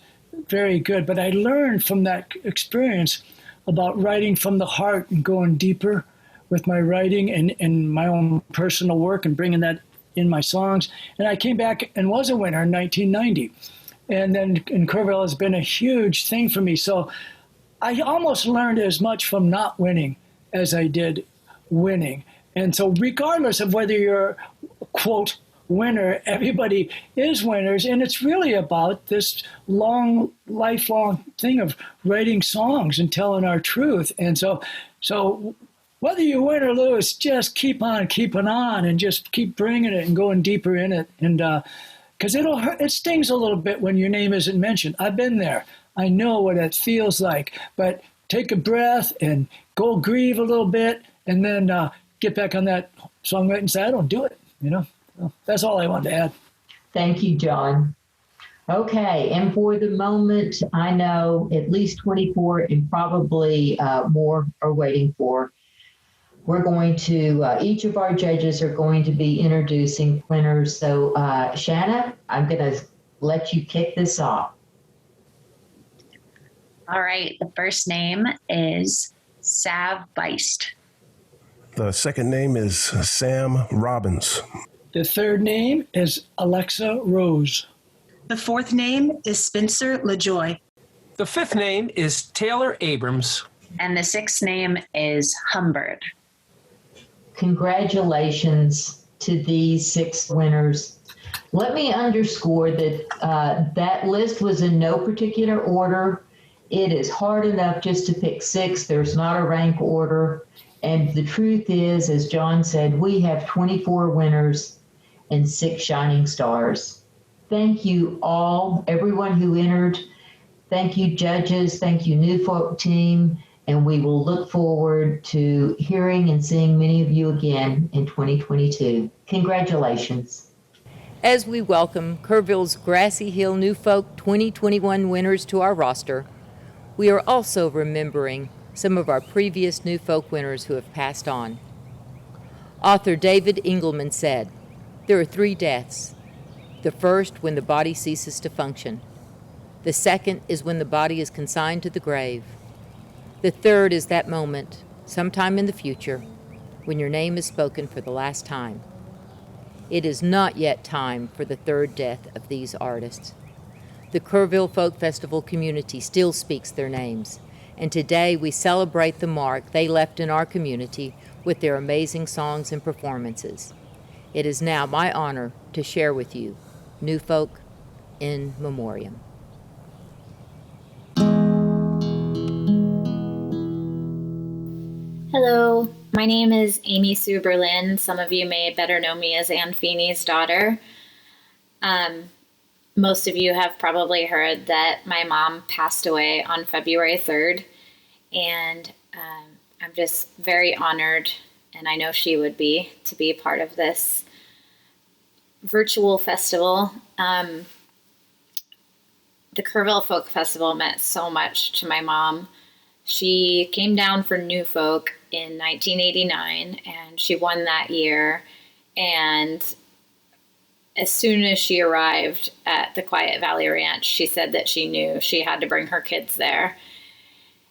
very good, but I learned from that experience about writing from the heart and going deeper with my writing and my own personal work and bringing that in my songs. And I came back and was a winner in 1990. And then in Kerrville has been a huge thing for me. So I almost learned as much from not winning as I did winning. And so regardless of whether you're, quote, winner, everybody is winners. And it's really about this lifelong thing of writing songs and telling our truth. And so whether you win or lose, just keep on keeping on and just keep bringing it and going deeper in it. And because it stings a little bit when your name isn't mentioned. I've been there. I know what it feels like. But take a breath and go grieve a little bit, and then get back on that songwriting saddle and do it. That's all I wanted to add. Thank you, John. Okay, and for the moment, I know at least 24 and probably more are waiting for. We're going to, each of our judges are going to be introducing winners. So, Shanna, I'm going to let you kick this off. All right, the first name is Sav Beist. The second name is Sam Robbins. The third name is Alexa Rose. The fourth name is Spencer LaJoy. The fifth name is Taylor Abrams. And the sixth name is Humbird. Congratulations to these 6 winners. Let me underscore that that list was in no particular order. It is hard enough just to pick 6. There's not a rank order. And the truth is, as John said, we have 24 winners and 6 shining stars. Thank you all, everyone who entered. Thank you, judges. Thank you, New Folk team. And we will look forward to hearing and seeing many of you again in 2022. Congratulations. As we welcome Kerrville's Grassy Hill New Folk 2021 winners to our roster, we are also remembering some of our previous New Folk winners who have passed on. Author David Engelman said, "There are 3 deaths. The first, when the body ceases to function. The second is when the body is consigned to the grave. The third is that moment, sometime in the future, when your name is spoken for the last time. It is not yet time for the third death of these artists. The Kerrville Folk Festival community still speaks their names, and today we celebrate the mark they left in our community with their amazing songs and performances. It is now my honor to share with you New Folk in Memoriam." Hello, my name is Amy Sue Berlin. Some of you may better know me as Ann Feeney's daughter. Most of you have probably heard that my mom passed away on February 3rd, and I'm just very honored, and I know she would be, to be part of this virtual festival. The Kerrville Folk Festival meant so much to my mom. She came down for New Folk in 1989, and she won that year. And as soon as she arrived at the Quiet Valley Ranch, she said that she knew she had to bring her kids there.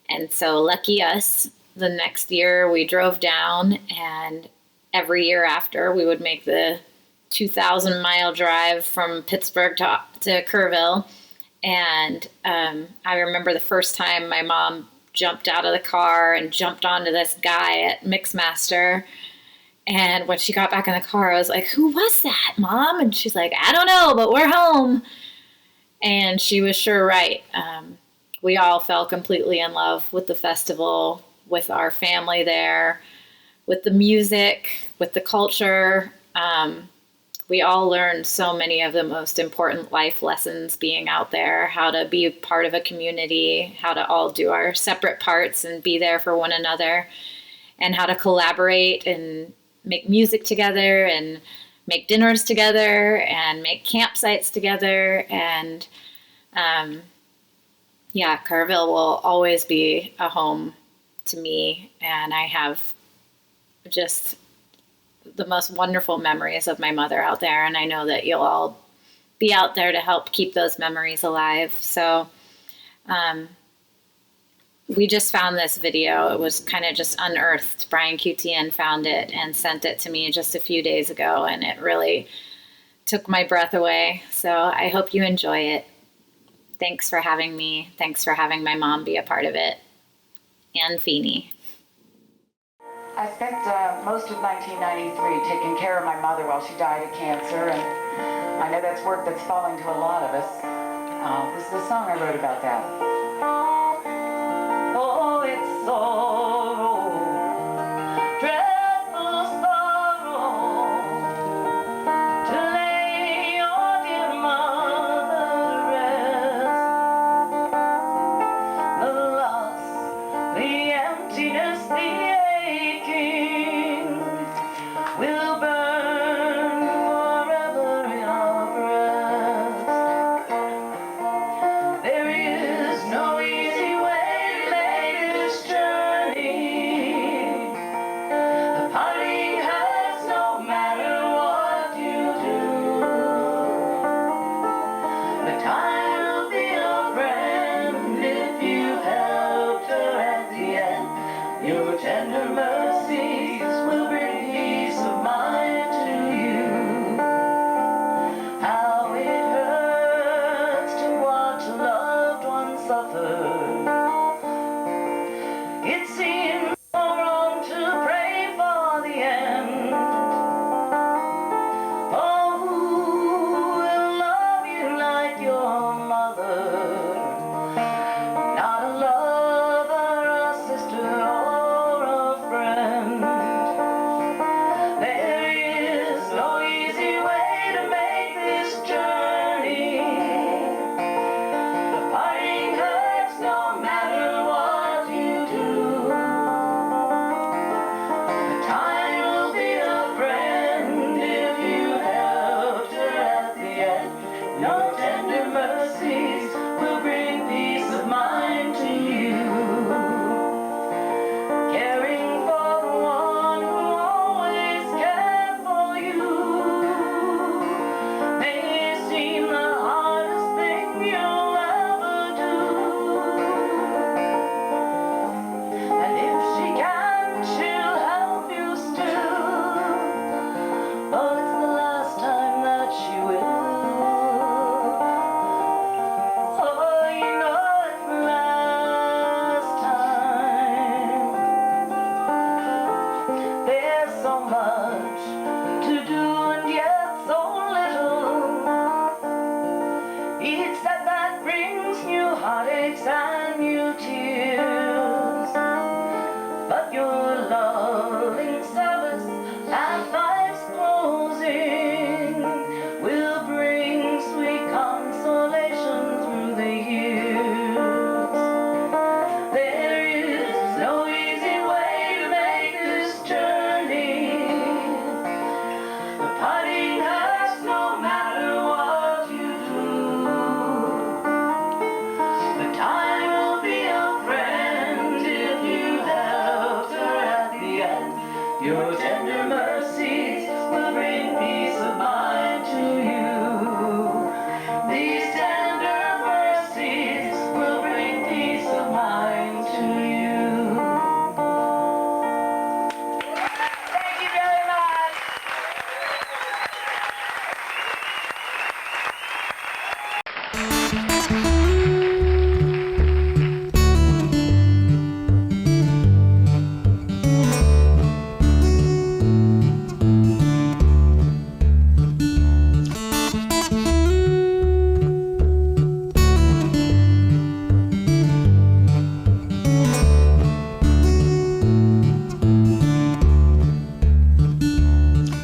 And so lucky us, the next year we drove down, and every year after we would make the 2,000-mile drive from Pittsburgh to Kerrville. And I remember the first time my mom jumped out of the car and jumped onto this guy at Mixmaster. And when she got back in the car, I was like, "Who was that, Mom?" And she's like, "I don't know, but we're home." And she was sure right. We all fell completely in love with the festival, with our family there, with the music, with the culture. We all learned so many of the most important life lessons being out there, how to be part of a community, how to all do our separate parts and be there for one another, and how to collaborate and make music together and make dinners together and make campsites together. And Kerrville will always be a home to me, and I have just the most wonderful memories of my mother out there, and I know that you'll all be out there to help keep those memories alive. So we just found this video. It was kind of just unearthed. Brian QTN found it and sent it to me just a few days ago, and it really took my breath away. So I hope you enjoy it. Thanks for having me. Thanks for having my mom be a part of it. And Feeney. I spent most of 1993 taking care of my mother while she died of cancer, and I know that's work that's falling to a lot of us. This is a song I wrote about that. Oh, it's sorrow, dreadful sorrow, to lay your dear mother to rest. The loss, the emptiness, the aching will burn forever in our breasts. There is no easy way to make this journey. The parting hurts no matter what you do. But time will be your friend if you helped her at the end. Your tender mercies will bring peace of mind to you. How it hurts to watch a loved one suffer. It seems so wrong to pray for the end. Oh, who will love you like your mother? Not a lover, a sister, or a friend. There is no easy way to make this journey. The parting hurts no matter what you do. The time will be a friend if you helped her at the end. Your tender mercies will bring peace of mind to you. Caring for the one who always cared for you may seem the hardest thing you'll ever do. And if she can, she'll help you still. But it's the last time that she will. Oh, you know it's the last time. There's so much to do and yet so little. Each setback brings new heartaches and new tears. But your loving service at life's closing will bring sweet consolation through the years. There is no easy way to make this journey. The parting hurts no matter what you do. But time will be your friend if you helped her at the end. Your tender mercies will bring peace of mind to you. These tender mercies will bring peace of mind to you. Thank you very much.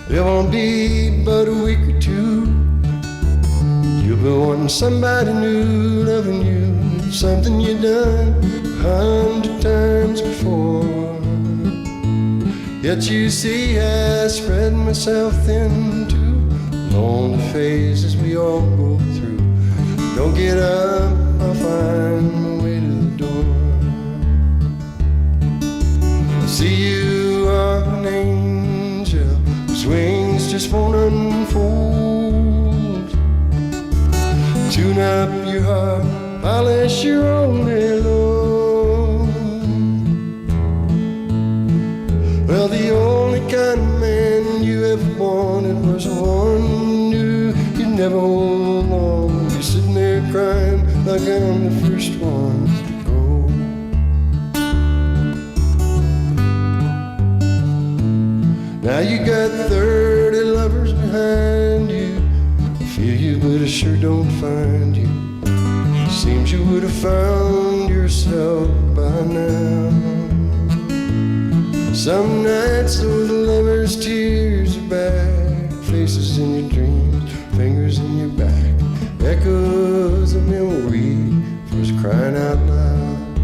It won't be but a week or two. You'll be wanting somebody new, loving you, something you done 100 times before. Yet you see I spread myself thin too, lonely phases we all go through. Don't get up, I'll find my way to the door. I see you are an angel whose wings just won't unfold. Tune up your heart, polish your only load. like I'm the first one to go. Now you got 30 lovers behind you. Feel you, but I sure don't find you. Seems you would have found yourself by now. Some nights those lovers' tears are back, faces in your dreams, fingers in your back, echoes of memory first crying out loud.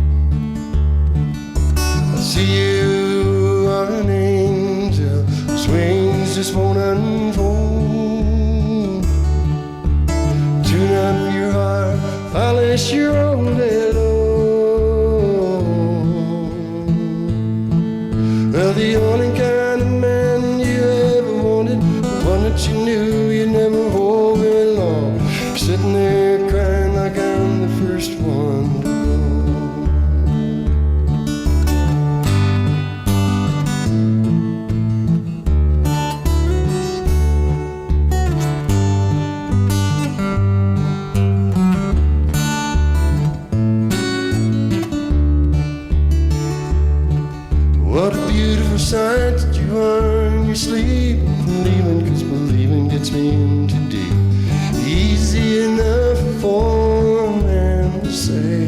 I see you on an angel, swings just won't unfold. Tune up your heart, polish your old hello. Well, the only kind of man you ever wanted, the one that you knew you'd never hold very long, sitting there crying like I'm the first one to sight that you are in your sleep, believing, 'cause believing gets me in too deep. Easy enough for a man to say,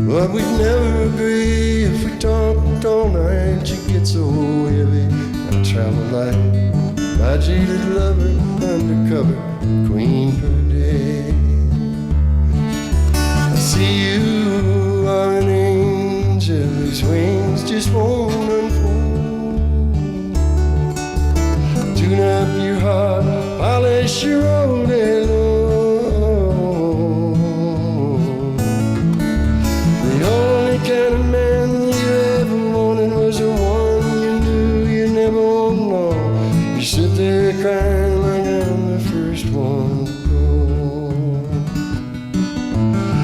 but we'd never agree if we talked all night. You get so heavy, I travel light, my jaded lover, undercover queen for a day. I see you are an angel whose wings just won't unfold. Tune up your heart, polish your old hello. The only kind of man you ever wanted was the one you knew you never would know. You sit there crying like I'm the first one to go.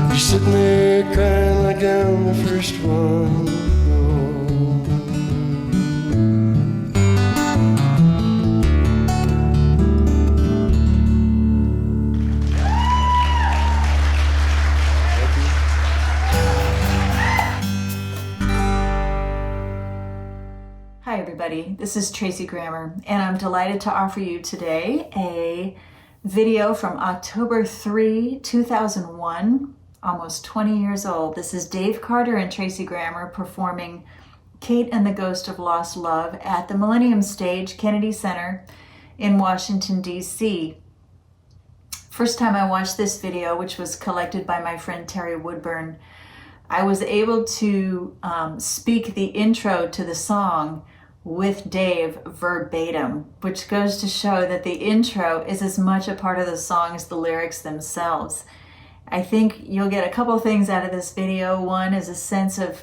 You're sitting there crying like I'm the first one. Hi everybody, this is Tracy Grammer, and I'm delighted to offer you today a video from October 3, 2001, almost 20 years old. This is Dave Carter and Tracy Grammer performing Kate and the Ghost of Lost Love at the Millennium Stage, Kennedy Center in Washington, D.C. First time I watched this video, which was collected by my friend Terri Woodburn, I was able to speak the intro to the song with Dave verbatim, which goes to show that the intro is as much a part of the song as the lyrics themselves. I think you'll get a couple things out of this video. One is a sense of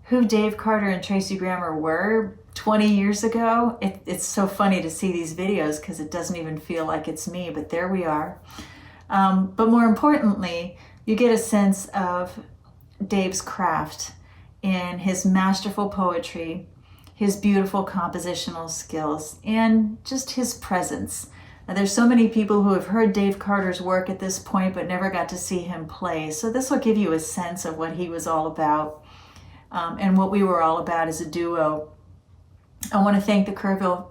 who Dave Carter and Tracy Grammer were 20 years ago. It's so funny to see these videos because it doesn't even feel like it's me, but there we are. But more importantly, you get a sense of Dave's craft in his masterful poetry, his beautiful compositional skills, and just his presence. Now, there's so many people who have heard Dave Carter's work at this point but never got to see him play. So this will give you a sense of what he was all about and what we were all about as a duo. I want to thank the Kerrville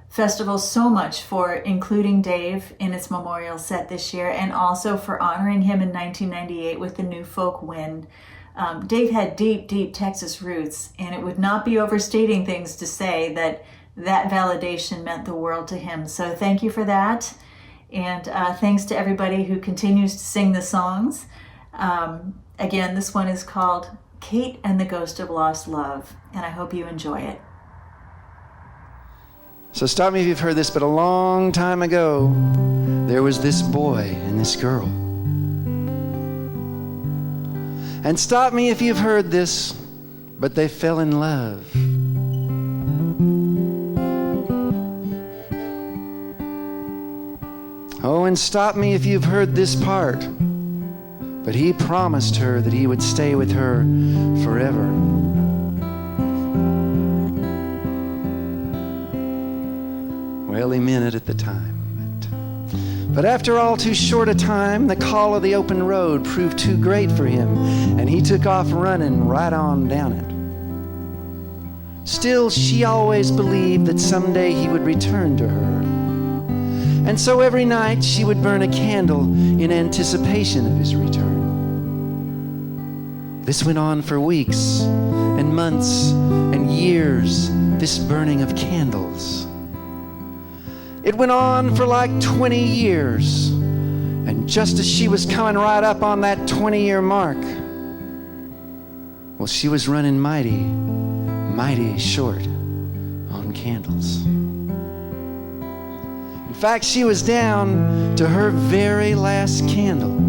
Festival so much for including Dave in its memorial set this year, and also for honoring him in 1998 with the New Folk win. Dave had deep, deep Texas roots, and it would not be overstating things to say that that validation meant the world to him. So thank you for that, and thanks to everybody who continues to sing the songs. Again, this one is called Kate and the Ghost of Lost Love, and I hope you enjoy it. So stop me if you've heard this, but a long time ago, there was this boy and this girl. And stop me if you've heard this, but they fell in love. Oh, and stop me if you've heard this part, but he promised her that he would stay with her forever. Well, he meant it at the time, But after all too short a time, the call of the open road proved too great for him, and he took off running right on down it. Still, she always believed that someday he would return to her. And so every night she would burn a candle in anticipation of his return. This went on for weeks and months and years, this burning of candles. It went on for like 20 years. And just as she was coming right up on that 20-year mark, well, she was running mighty short on candles. In fact, she was down to her very last candle.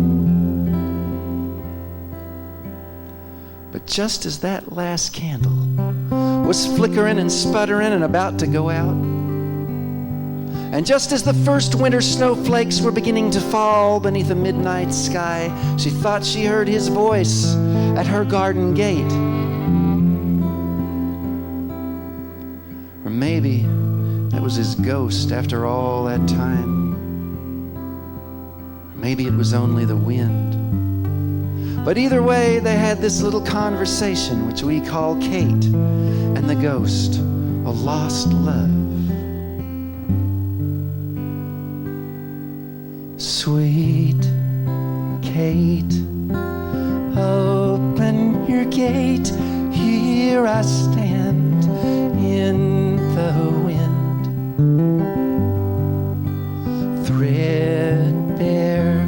But just as that last candle was flickering and sputtering and about to go out, and just as the first winter snowflakes were beginning to fall beneath a midnight sky, she thought she heard his voice at her garden gate. Or maybe that was his ghost after all that time. Or maybe it was only the wind. But either way, they had this little conversation, which we call Kate and the ghost, a lost love. Sweet Kate, open your gate, here I stand in the wind. Threadbare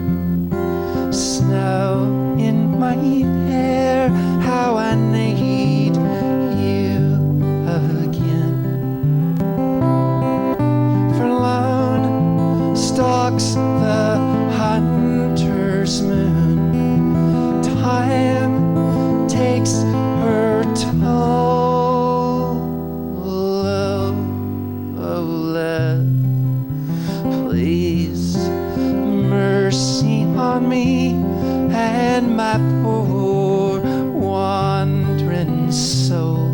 snow in my hair, how I need you again. Forlorn stalks the hunter's moon, time takes her toll. Oh, love, please mercy on me and my poor wandering soul.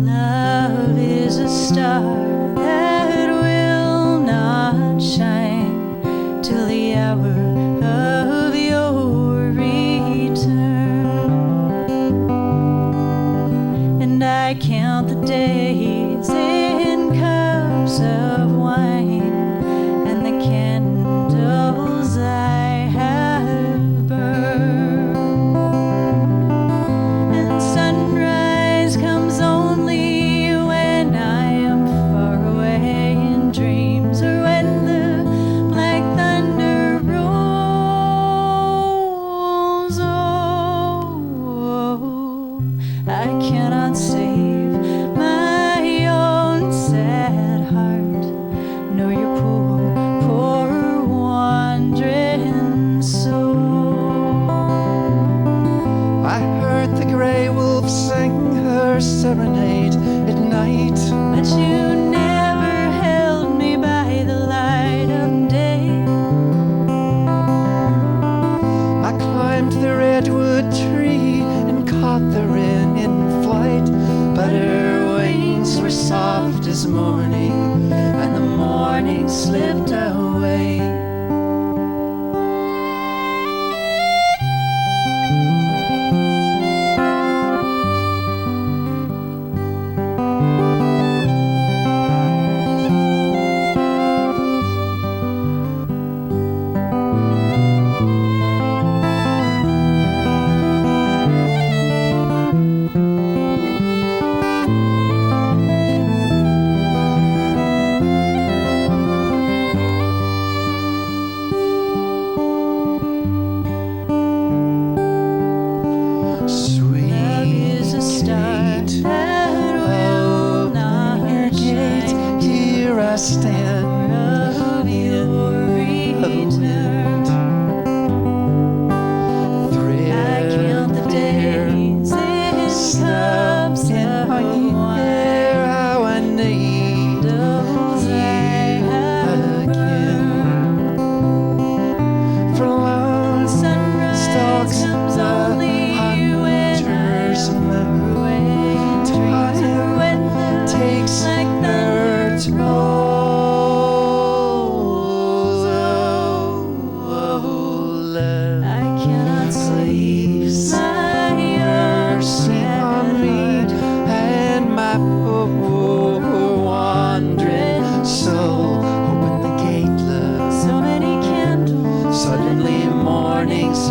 Love is a star that will not shine till the hour of your return. And I count the days in cups of wine and the candles I have burned.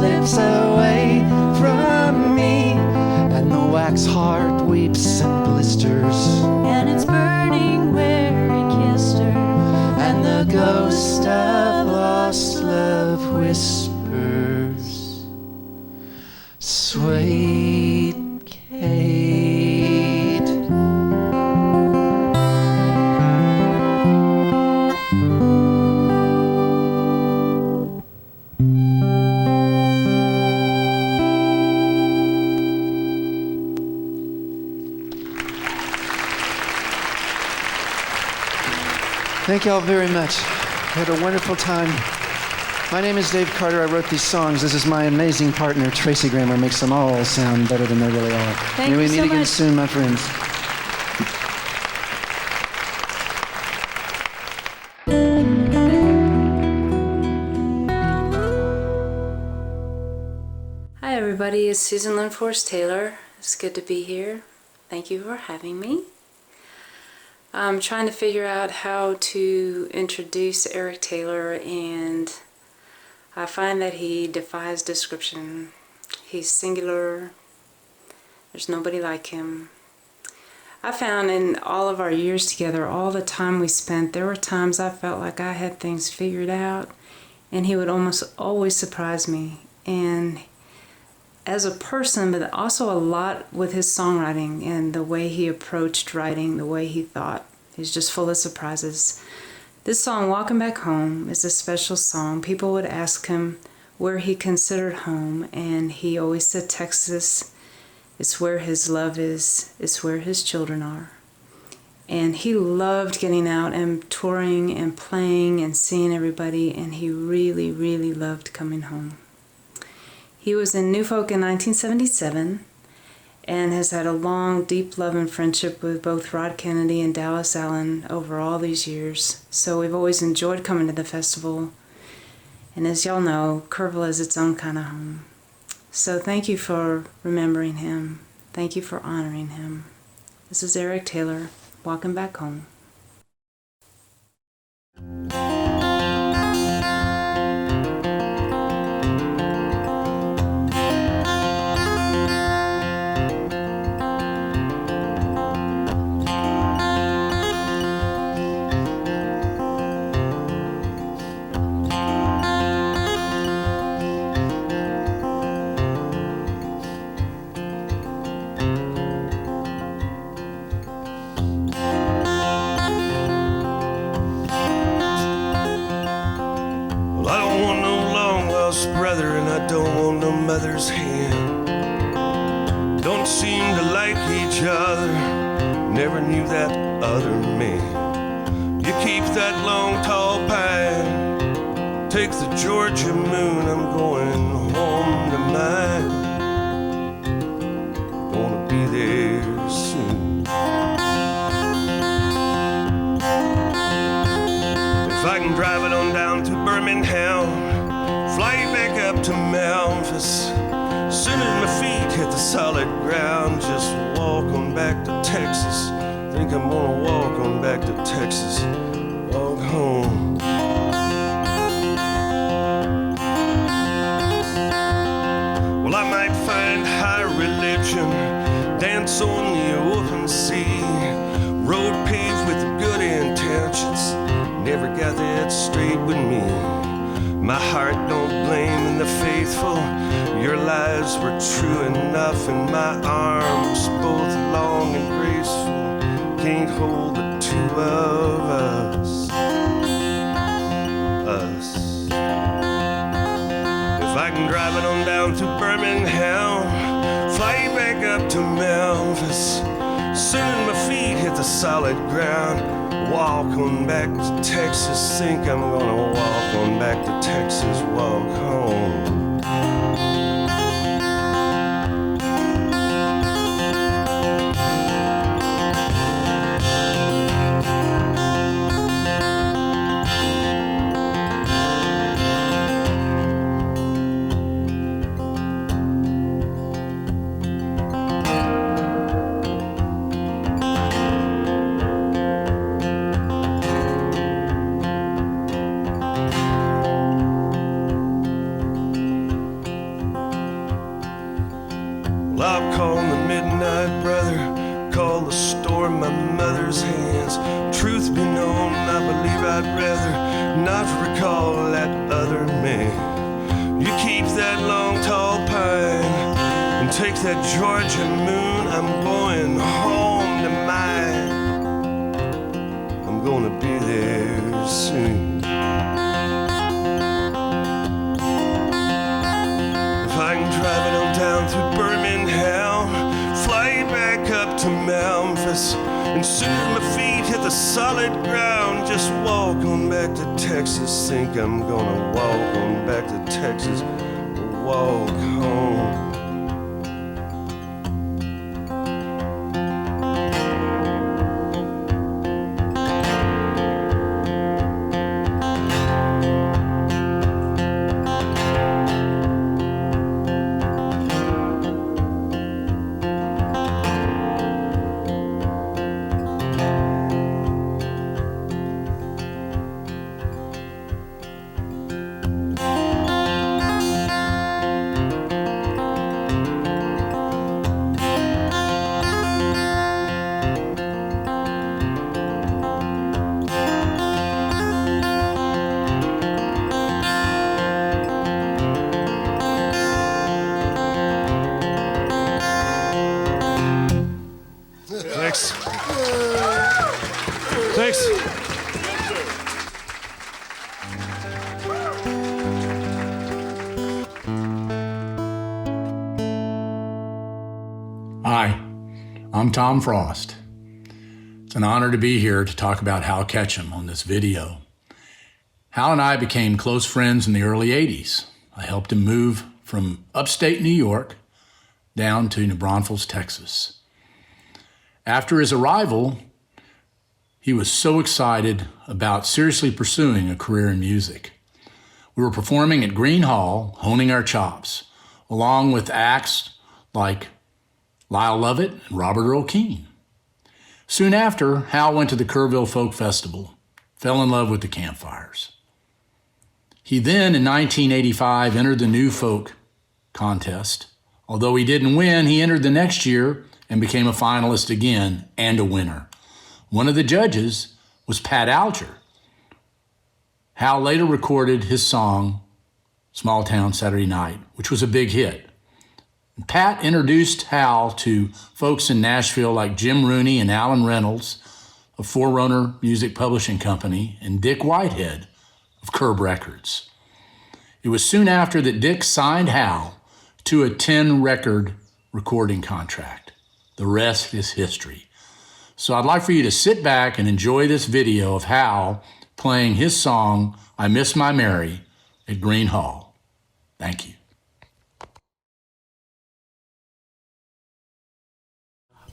slips away from me, and the wax heart weeps and blisters, and it's burning where he kissed her, and the ghost of lost love whispers, sweet Kate. Thank y'all very much. Had a wonderful time. My name is Dave Carter. I wrote these songs. This is my amazing partner, Tracy Grammer, makes them all sound better than they really are. Thank May we you meet so again much. soon, my friends. Hi everybody, it's Susan Lynn Force Taylor. It's good to be here. Thank you for having me. I'm trying to figure out how to introduce Eric Taylor, and I find that he defies description. He's singular. There's nobody like him. I found in all of our years together, all the time we spent, there were times I felt like I had things figured out, and he would almost always surprise me. And as a person, but also a lot with his songwriting and the way he approached writing, the way he thought. He's just full of surprises. This song, Walking Back Home, is a special song. People would ask him where he considered home, and he always said Texas. It's where his love is. It's where his children are. And he loved getting out and touring and playing and seeing everybody, and he really, really loved coming home. He was in New Folk in 1977 and has had a long, deep love and friendship with both Rod Kennedy and Dallas Allen over all these years. So we've always enjoyed coming to the festival. And as y'all know, Kerrville is its own kind of home. So thank you for remembering him. Thank you for honoring him. This is Eric Taylor, Walking Back Home. Brother, and I don't want no mother's hand. Don't seem to like each other, never knew that other man. You keep that long tall pine, take the Georgia moon, I'm going home to mine. Gonna be there soon. If I can drive it on down to Birmingham, fly back up to Memphis, soon as my feet hit the solid ground, just walk on back to Texas. Think I'm gonna walk on back to Texas, walk home. Well, I might find high religion, dance on the open sea, road paved with good intentions, never got that straight with me. My heart don't blame the faithful, your lives were true enough, and my arms both long and graceful can't hold the two of us. If I can drive it on down to Birmingham, fly back up to Memphis, soon as my feet hit the solid ground, walk on back to Texas, think I'm gonna walk on back to Texas, walk home. Well, I'll call the midnight brother, call the store in my mother's hands. Truth be known, I believe I'd rather not recall that other man. You keep that long tall pine and take that Georgia moon. I'm going home to mine. I'm gonna be there soon. If I can drive it on down through Birmingham, fly back up to Memphis, and soon as my feet hit the solid ground, just walk on back to Texas. Think I'm gonna walk on back to Texas, walk home. Thanks. Hi, I'm Tom Frost. It's an honor to be here to talk about Hal Ketchum on this video. Hal and I became close friends in the early 80s. I helped him move from upstate New York down to New Braunfels, Texas. After his arrival, he was so excited about seriously pursuing a career in music. We were performing at Green Hall, honing our chops, along with acts like Lyle Lovett and Robert Earl Keen. Soon after, Hal went to the Kerrville Folk Festival, fell in love with the campfires. He then, in 1985, entered the New Folk contest. Although he didn't win, he entered the next year and became a finalist again and a winner. One of the judges was Pat Alger. Hal later recorded his song, Small Town Saturday Night, which was a big hit. Pat introduced Hal to folks in Nashville like Jim Rooney and Alan Reynolds of Forerunner Music Publishing Company and Dick Whitehead of Curb Records. It was soon after that Dick signed Hal to a 10-record recording contract. The rest is history. So I'd like for you to sit back and enjoy this video of Hal playing his song, I Miss My Mary, at Green Hall. Thank you.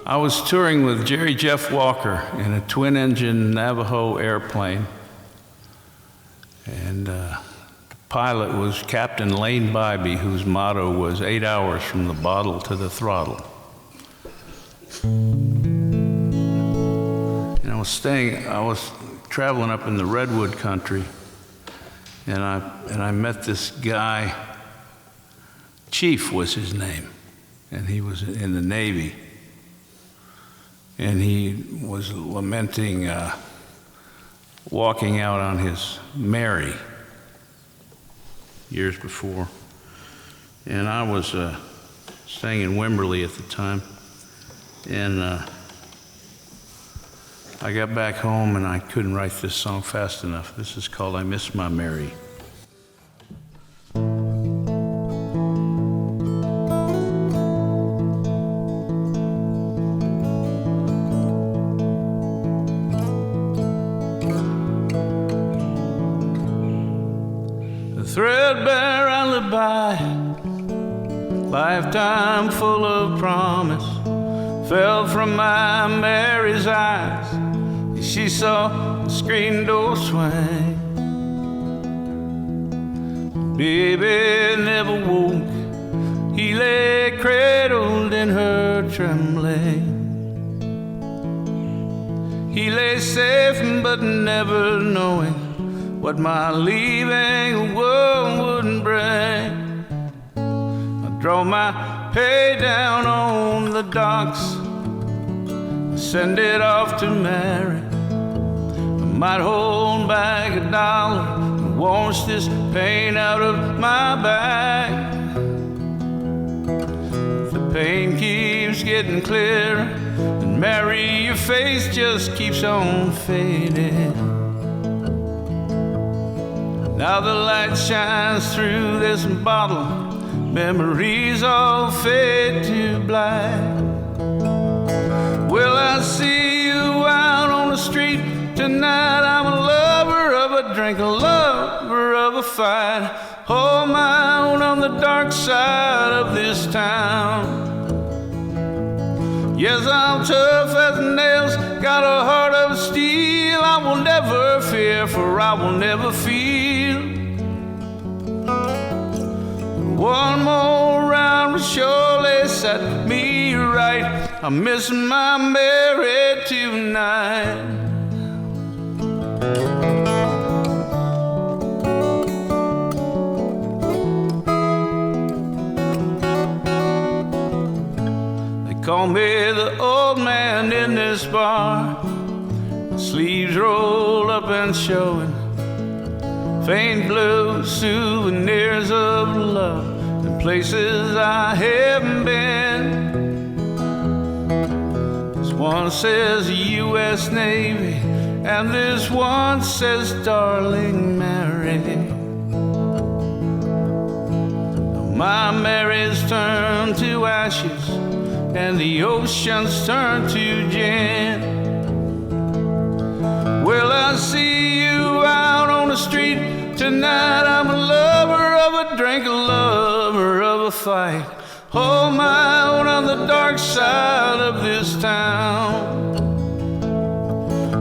I was touring with Jerry Jeff Walker in a twin-engine Navajo airplane. And the pilot was Captain Lane Bybee, whose motto was 8 hours from the bottle to the throttle. And I was traveling up in the Redwood country, and I met this guy, Chief was his name, and he was in the Navy. And he was lamenting walking out on his Mary years before. And I was staying in Wimberley at the time. And I got back home and I couldn't write this song fast enough. This is called I Miss My Mary. Threadbare alibi, lifetime full of promise, fell from my Mary's eyes as she saw the screen door swing. Baby never woke, he lay cradled in her trembling. He lay safe but never knowing what my leaving a world wouldn't bring. I draw my pay down on the docks, send it off to Mary. I might hold back $1 and wash this pain out of my back. If the pain keeps getting clearer, then Mary, your face just keeps on fading. Now the light shines through this bottle, memories all fade to black. Will I see you out on the street tonight? I'm a lover of a drink, a lover of a fight. Hold my own on the dark side of this town. Yes, I'm tough as nails, got a heart of steel. I will never fear, for I will never feel. One more round will surely set me right. I'm missing my Mary tonight. They call me the old man in this bar, sleeves rolled up and showing faint blue souvenirs of love in places I haven't been. This one says U.S. Navy, and this one says Darling Mary. My Mary's turned to ashes, and the ocean's turned to gin. Will I see you out on the street tonight? I'm a lover of a drink, a lover of a fight. Hold my own on the dark side of this town.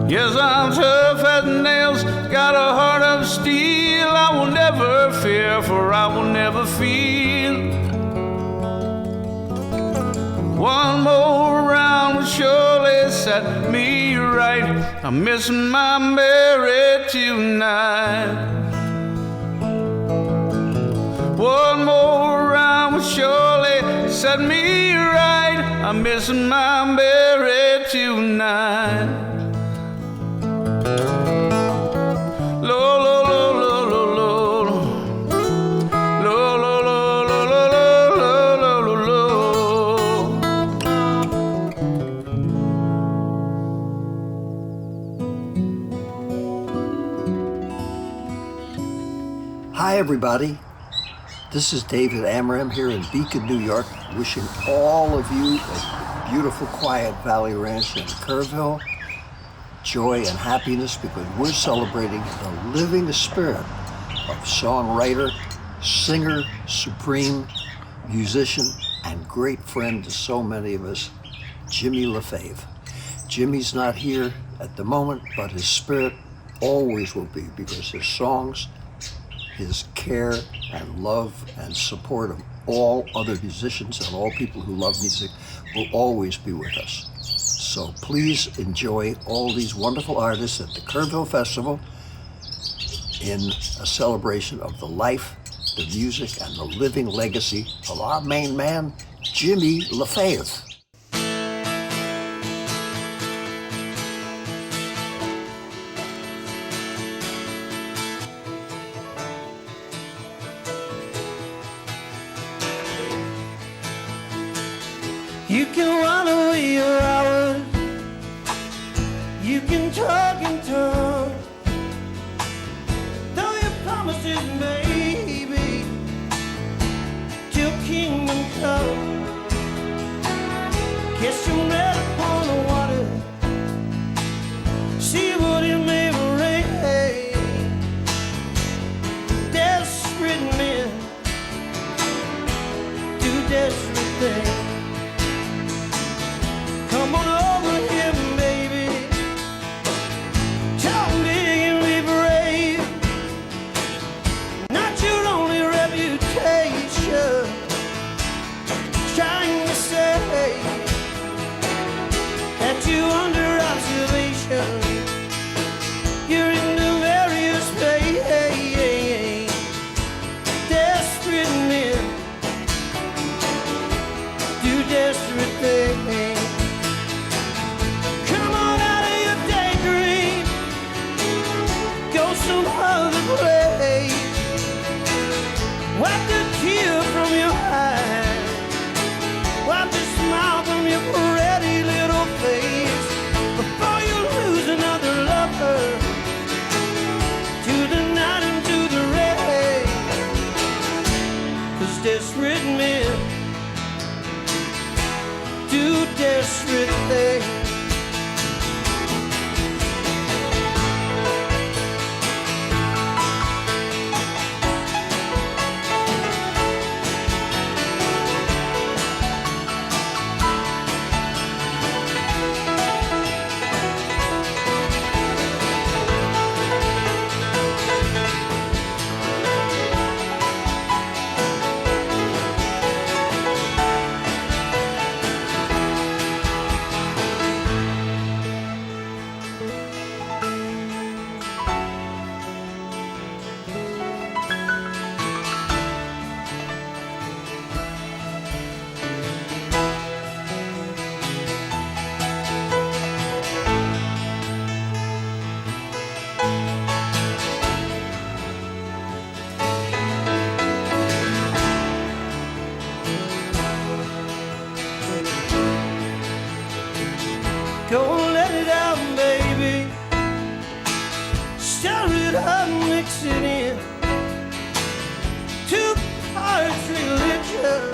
Yes, I'm tough as nails, got a heart of steel. I will never fear, for I will never feel. One more round will surely set me right. I'm missing my Mary tonight. One more round will surely set me right. I'm missing my Mary tonight. Lo, lo, lo, lo, lo, lo. Lo, lo, lo, lo, lo, lo, lo, lo, lo. Hi, everybody. This is David Amram here in Beacon, New York, wishing all of you a beautiful, quiet Valley Ranch in Kerrville joy and happiness, because we're celebrating the living spirit of songwriter, singer, supreme musician, and great friend to so many of us, Jimmy LaFave. Jimmy's not here at the moment, but his spirit always will be, because his songs, his care and love and support of all other musicians and all people who love music will always be with us. So please enjoy all these wonderful artists at the Kerrville Festival in a celebration of the life, the music, and the living legacy of our main man, Jimmy LaFave. You can run away your hours, you can talk and talk, though your promises maybe, till kingdom come. Kiss your red upon the water, see what it may bring. Desperate men do desperate things. Come on over here, baby. Talk big and be brave. Not your only reputation. Trying to say Wipe the tear from your eye. Wipe the smile from your pretty little face before you lose another lover to the night and to the rain. 'Cause desperate men do desperate things. Go and let it out, baby. Stir it up, mix it in. 2 parts religion,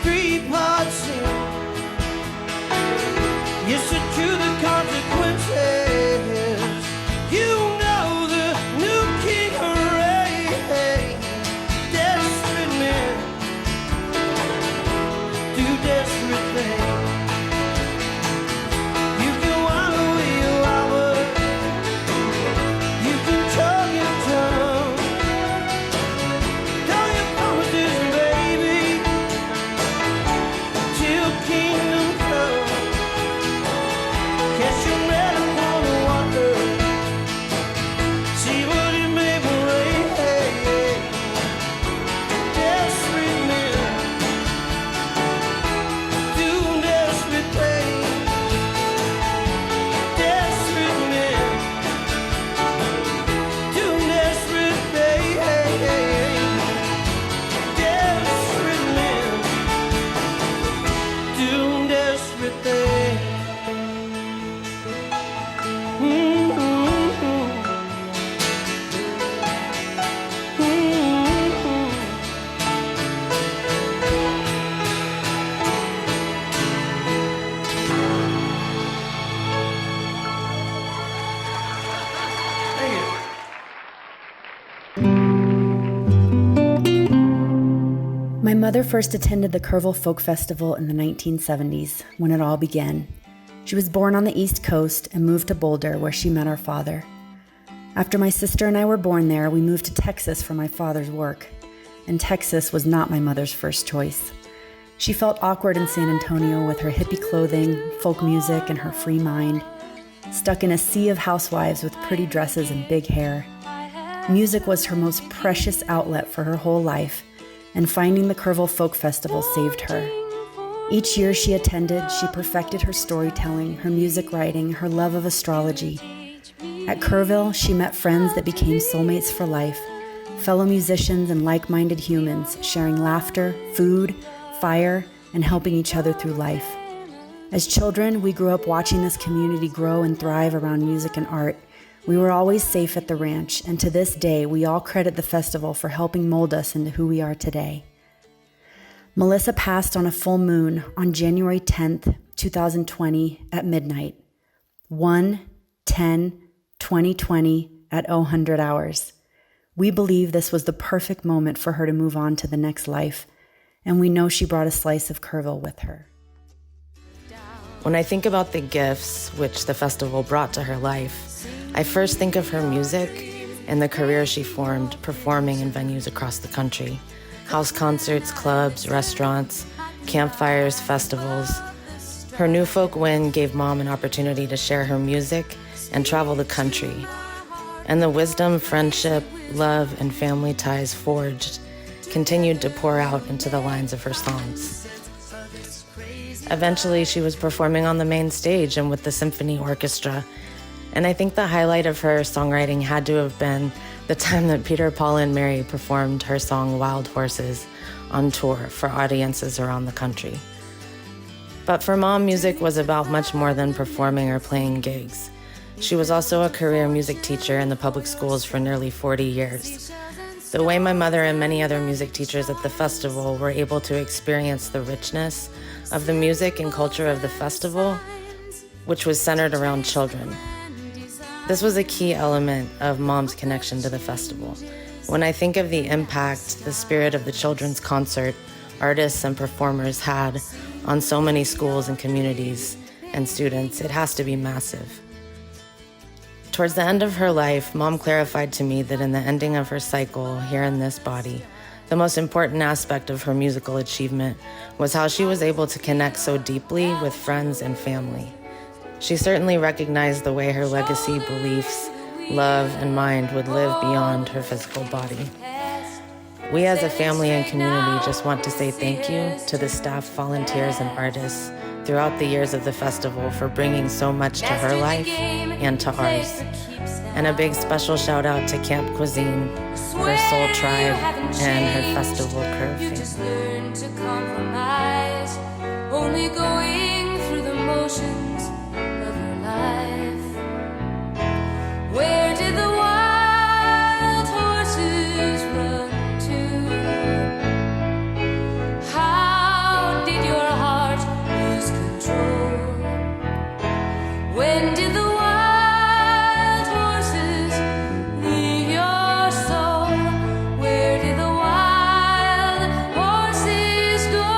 3 parts sin. Yes, to the consequences. You know the new king reigns. Desperate men do desperate things. My mother first attended the Kerrville Folk Festival in the 1970s, when it all began. She was born on the East Coast and moved to Boulder, where she met our father. After my sister and I were born there, we moved to Texas for my father's work. And Texas was not my mother's first choice. She felt awkward in San Antonio with her hippie clothing, folk music, and her free mind, stuck in a sea of housewives with pretty dresses and big hair. Music was her most precious outlet for her whole life, and finding the Kerrville Folk Festival saved her. Each year she attended, she perfected her storytelling, her music writing, her love of astrology. At Kerrville, she met friends that became soulmates for life, fellow musicians and like-minded humans, sharing laughter, food, fire, and helping each other through life. As children, we grew up watching this community grow and thrive around music and art. We were always safe at the ranch, and to this day, we all credit the festival for helping mold us into who we are today. Melissa passed on a full moon on January 10th, 2020 at midnight, 1/10/2020 at 0000 hours. We believe this was the perfect moment for her to move on to the next life, and we know she brought a slice of Kerrville with her. When I think about the gifts which the festival brought to her life, I first think of her music and the career she formed performing in venues across the country. House concerts, clubs, restaurants, campfires, festivals. Her New Folk win gave Mom an opportunity to share her music and travel the country. And the wisdom, friendship, love, and family ties forged continued to pour out into the lines of her songs. Eventually, she was performing on the main stage and with the symphony orchestra. And I think the highlight of her songwriting had to have been the time that Peter, Paul, and Mary performed her song Wild Horses on tour for audiences around the country. But for Mom, music was about much more than performing or playing gigs. She was also a career music teacher in the public schools for nearly 40 years. The way my mother and many other music teachers at the festival were able to experience the richness of the music and culture of the festival, which was centered around children. This was a key element of Mom's connection to the festival. When I think of the impact the spirit of the children's concert, artists and performers had on so many schools and communities and students, it has to be massive. Towards the end of her life, Mom clarified to me that in the ending of her cycle here in this body, the most important aspect of her musical achievement was how she was able to connect so deeply with friends and family. She certainly recognized the way her legacy, beliefs, love, and mind would live beyond her physical body. We as a family and community just want to say thank you to the staff, volunteers, and artists throughout the years of the festival for bringing so much to her life and to ours. And a big special shout out to Camp Cuisine, her Soul Tribe, and her Festival Kerr family. To compromise, only going through the motions of her life. Where did the wild horses run to? How did your heart lose control? When did the wild horses leave your soul? Where did the wild horses go?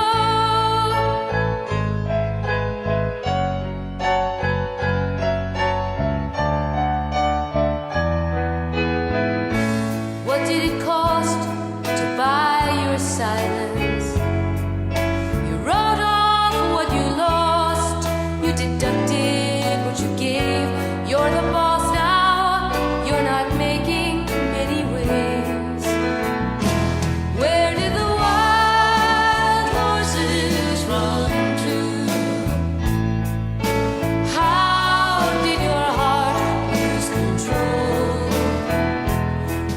What did it cost to buy your silence? You wrote off what you lost. You deducted what you gave. You're the boss now. You're not making many waves. Where did the wild horses run to? How did your heart lose control?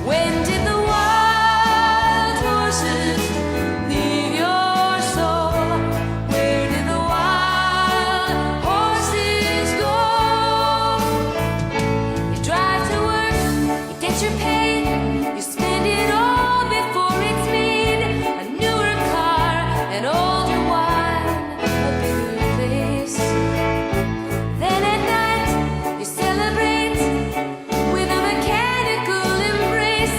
When did the wild horses leave your soul? Where did the wild horses go? You drive to work, you get your pay, you spend it all before it's made. A newer car, an older wine, a bigger place. Then at night, you celebrate with a mechanical embrace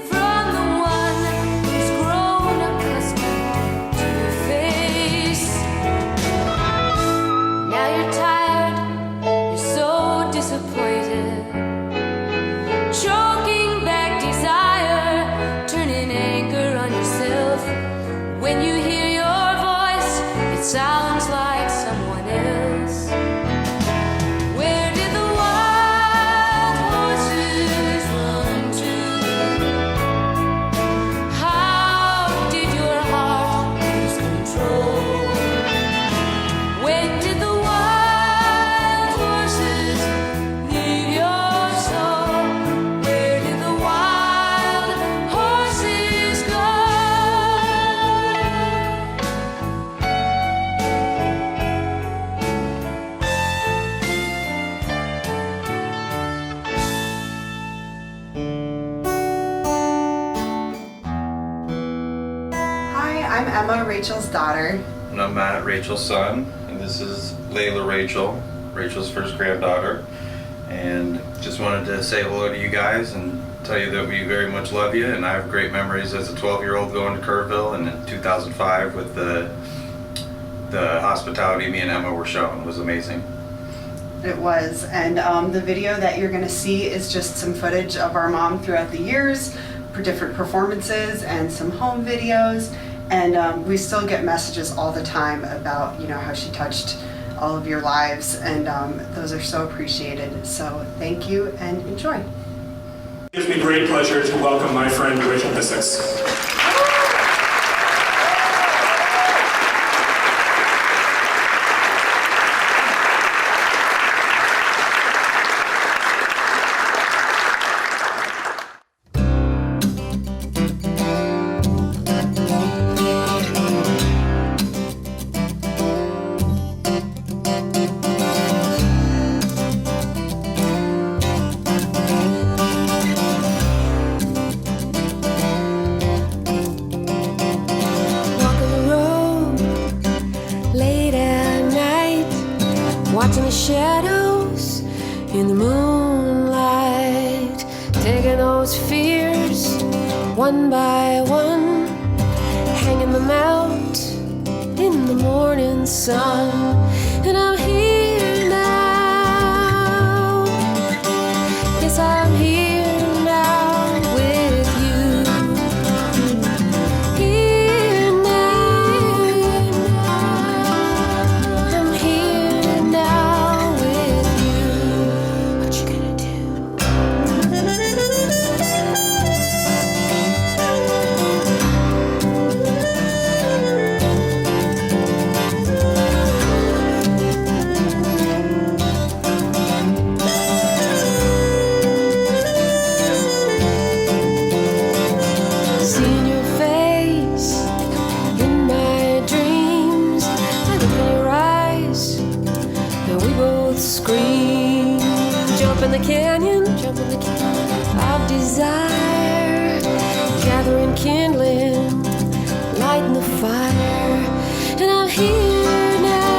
from the one who's grown accustomed to your face. Now you're tired, you're so disappointed, choking back desire, turning anger on yourself. When you hear your voice, it sounds like someone else. Where did the wild horses run to? How did your heart lose control? When did the wild horses leave your soul? Where did the wild horses go? Hi, I'm Emma, Rachel's daughter. And I'm Matt, Rachel's son, and this is Layla Rachel, Rachel's first granddaughter. And just wanted to say hello to you guys and tell you that we very much love you. And I have great memories as a 12-year-old going to Kerrville, and in 2005 with the hospitality me and Emma were shown was amazing. It was, and the video that you're gonna see is just some footage of our mom throughout the years for different performances and some home videos. And we still get messages all the time about, you know, how she touched all of your lives, and those are so appreciated. So thank you and enjoy. It gives me great pleasure to welcome my friend Rachel Bissix. watching the shadows in the moonlight, taking those fears one by one, hanging them out in the morning sun. And I'm here now, yes, I'm here now with you. Here now, I'm here now with you. What you gonna do? Seeing your face in my dreams, I look in your eyes, and we both scream. Jump in the canyon of desire, gathering kindling, lighting the fire, and I'm here now.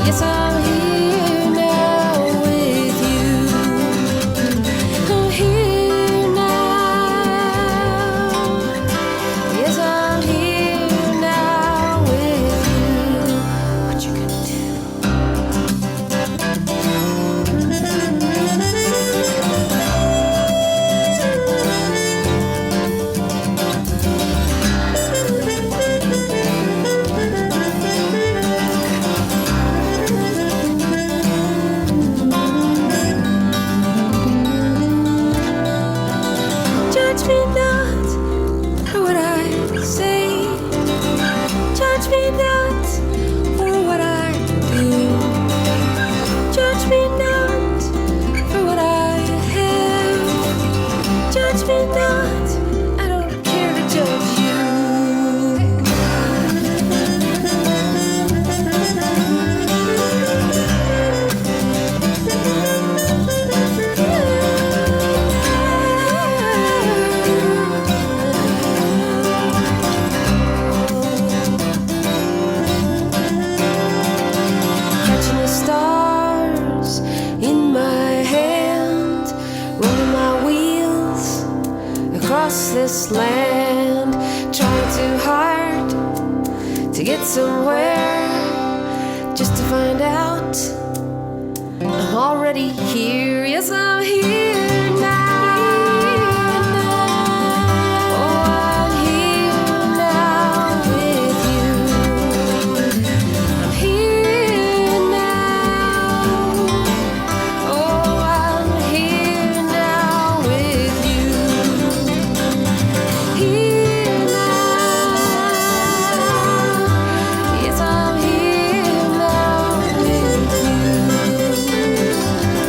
Yes, I'm here now with you. I'm here now. Yes, I'm here now with you. What you gonna do? Judge me not for what I say. Judge me not for what I do. Judge me not for what I have. Judge me not, I don't care to judge you. Catching the stars in my hand, rolling my wheels across this land, trying too hard to get somewhere, just to find out I'm already here. Yes, I'm here now. Oh, I'm here now with you. I'm here now. Oh, I'm here now with you. Here now. Yes, I'm here now with you.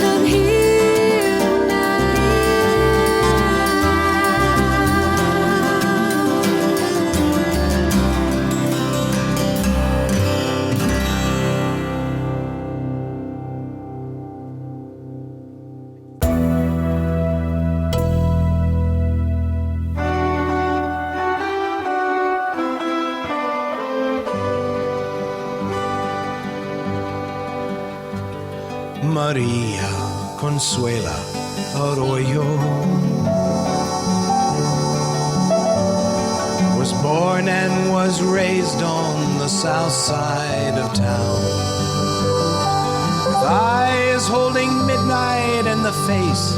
I'm here now. Maria Consuela Arroyo was born and was raised on the south side of town, with eyes holding midnight and the face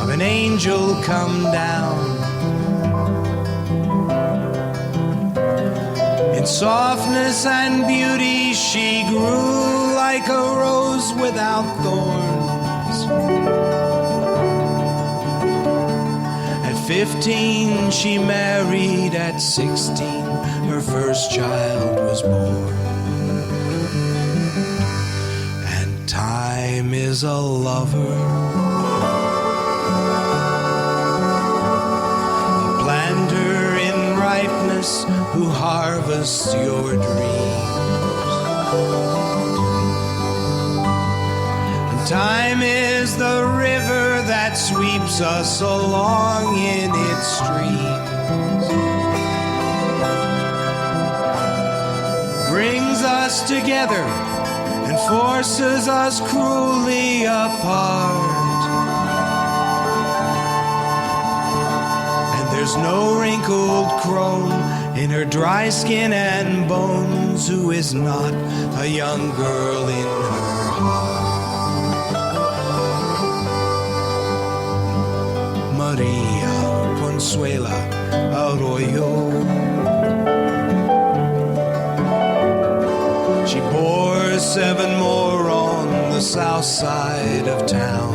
of an angel come down. In softness and beauty she grew like a rose without thorns. At 15 she married, at 16 her first child was born. And time is a lover, a planter in ripeness who harvests your dreams. And time is the river that sweeps us along in its streams, brings brings us together and forces us cruelly apart. And there's no wrinkled crone in her dry skin and bones who is not a young girl in her heart. Maria Consuela Arroyo. She bore 7 more on the south side of town.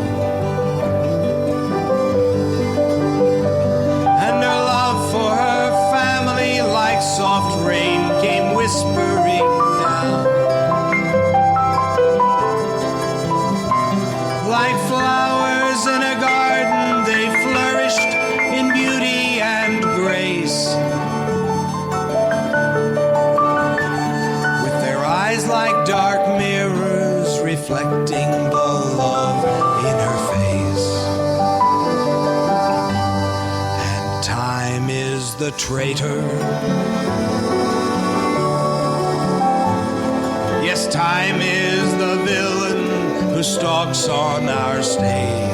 And her love for her family, like soft rain, came whispering down. Like flowers in a garden, they flourished in beauty and grace. Like dark mirrors reflecting the love in her face. And time is the traitor. Yes, time is the villain who stalks on our stage.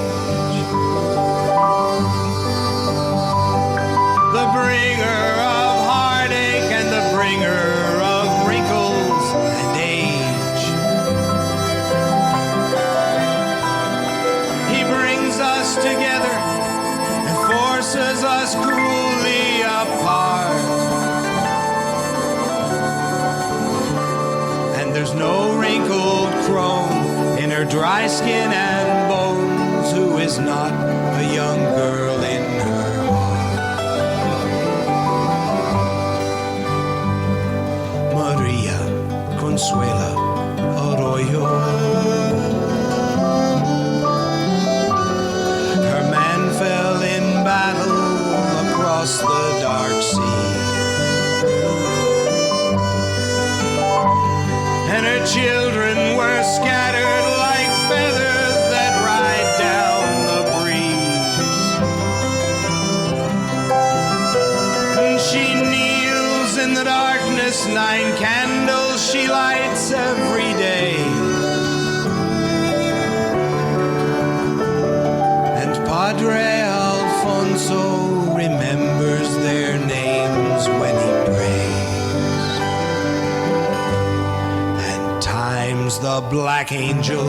The bringer of heartache and the bringer of wrinkles and age. He brings us together and forces us cruelly apart. And there's no wrinkled crone in her dry skin and bones who is not a young girl in her heart. Maria Consuela Arroyo. Her man fell in battle across the dark sea. And her children were scattered like feathers that ride down the breeze. And she kneels in the darkness, 9 candles she lights every day. And Padre Alfonso remembers their names when he prays. And time's the black angel,